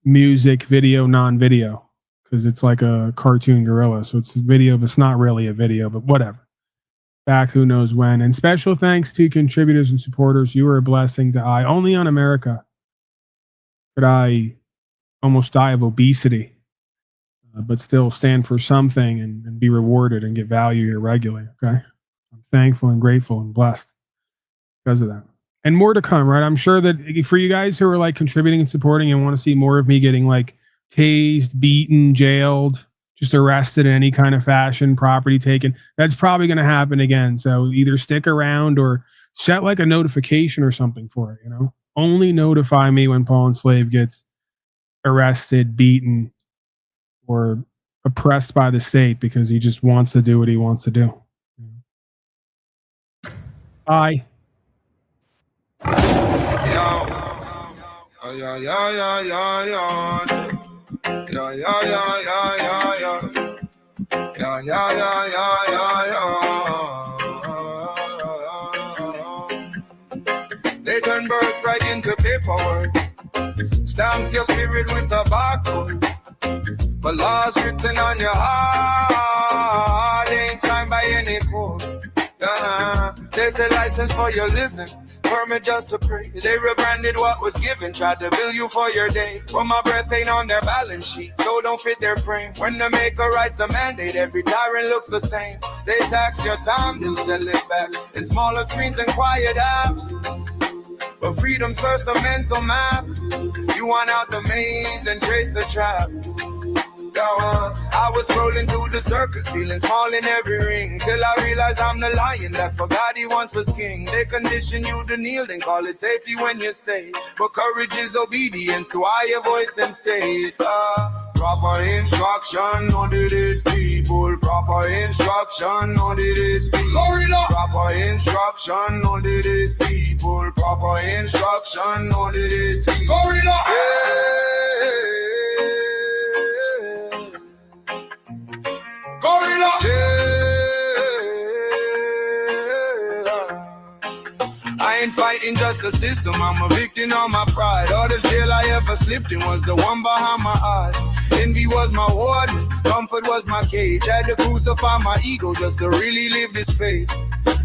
music video, non-video, because it's like a cartoon gorilla, so it's a video, but it's not really a video. But whatever. Back who knows when. And special thanks to contributors and supporters. You are a blessing to I. Only on America could I almost die of obesity, but still stand for something and be rewarded and get value here regularly. Okay, I'm thankful and grateful and blessed because of that. And more to come, right? I'm sure that for you guys who are like contributing and supporting and want to see more of me getting like tased, beaten, jailed, just arrested in any kind of fashion, property taken, that's probably going to happen again. So either stick around or set like a notification or something for it, you know? Only notify me when Paul Enslaved gets arrested, beaten, or oppressed by the state because he just wants to do what he wants to do. Bye. They turn birth right into paperwork. Stamped your spirit with a barcode. But laws written on your heart ain't signed by any court. There's a license for your living, permit just to pray. They rebranded what was given, tried to bill you for your day. But my breath ain't on their balance sheet, so don't fit their frame. When the maker writes the mandate, every tyrant looks the same. They tax your time, then sell it back in smaller screens and quiet apps. But freedom's first a mental map. You want out the maze, then trace the trap. I was scrolling through the circus, feeling small in every ring, till I realized I'm the lion that forgot he once was king. They condition you to kneel, then call it safety when you stay. But courage is obedience to higher voice than state. Proper instruction, none of this people. Proper instruction, none of this people. Proper instruction, none of this people. Proper instruction, none of this people. Gorilla. I ain't fighting just the system, I'm a victim of my pride. All the jail I ever slipped in was the one behind my eyes. Envy was my warden, comfort was my cage. Had to crucify my ego just to really live this faith.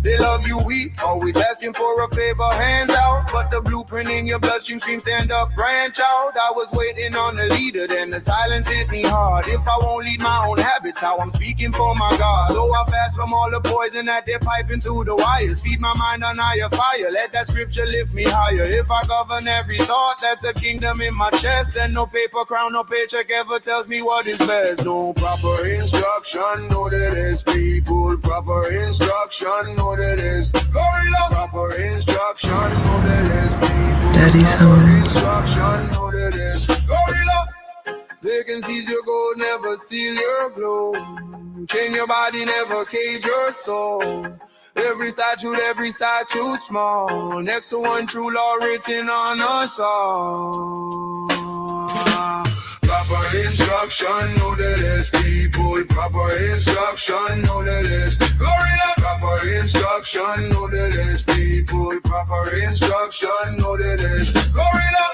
They love you weak, always asking for a favor, hands out. But the blueprint in your bloodstream screams stand up, branch out. I was waiting on the leader, then the silence hit me hard. If I won't lead my own habits, how I'm speaking for my God. So I fast from all the poison that they're piping through the wires. Feed my mind on higher fire, let that scripture lift me higher. If I govern every thought, that's a kingdom in my chest. And no paper crown, no paycheck ever tells me what is best. No proper instruction, no that is people. Proper instruction, no that is gorilla. Proper instruction, no that is people. Daddy's home. Proper instruction, no that is gorilla. They can seize your gold, never steal your glow. Chain your body, never cage your soul. Every statute small. Next to one true law written on us all. Proper instruction, know that it's people. Proper instruction, know that it's gorilla. Proper instruction, know that it's people. Proper instruction, know that it's gorilla.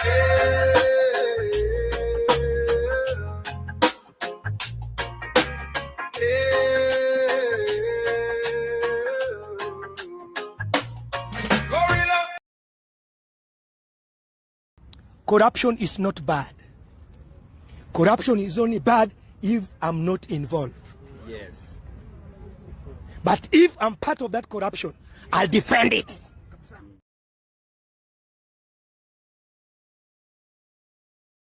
Corruption is not bad. Corruption is only bad if I'm not involved. Yes. But if I'm part of that corruption, I'll defend it.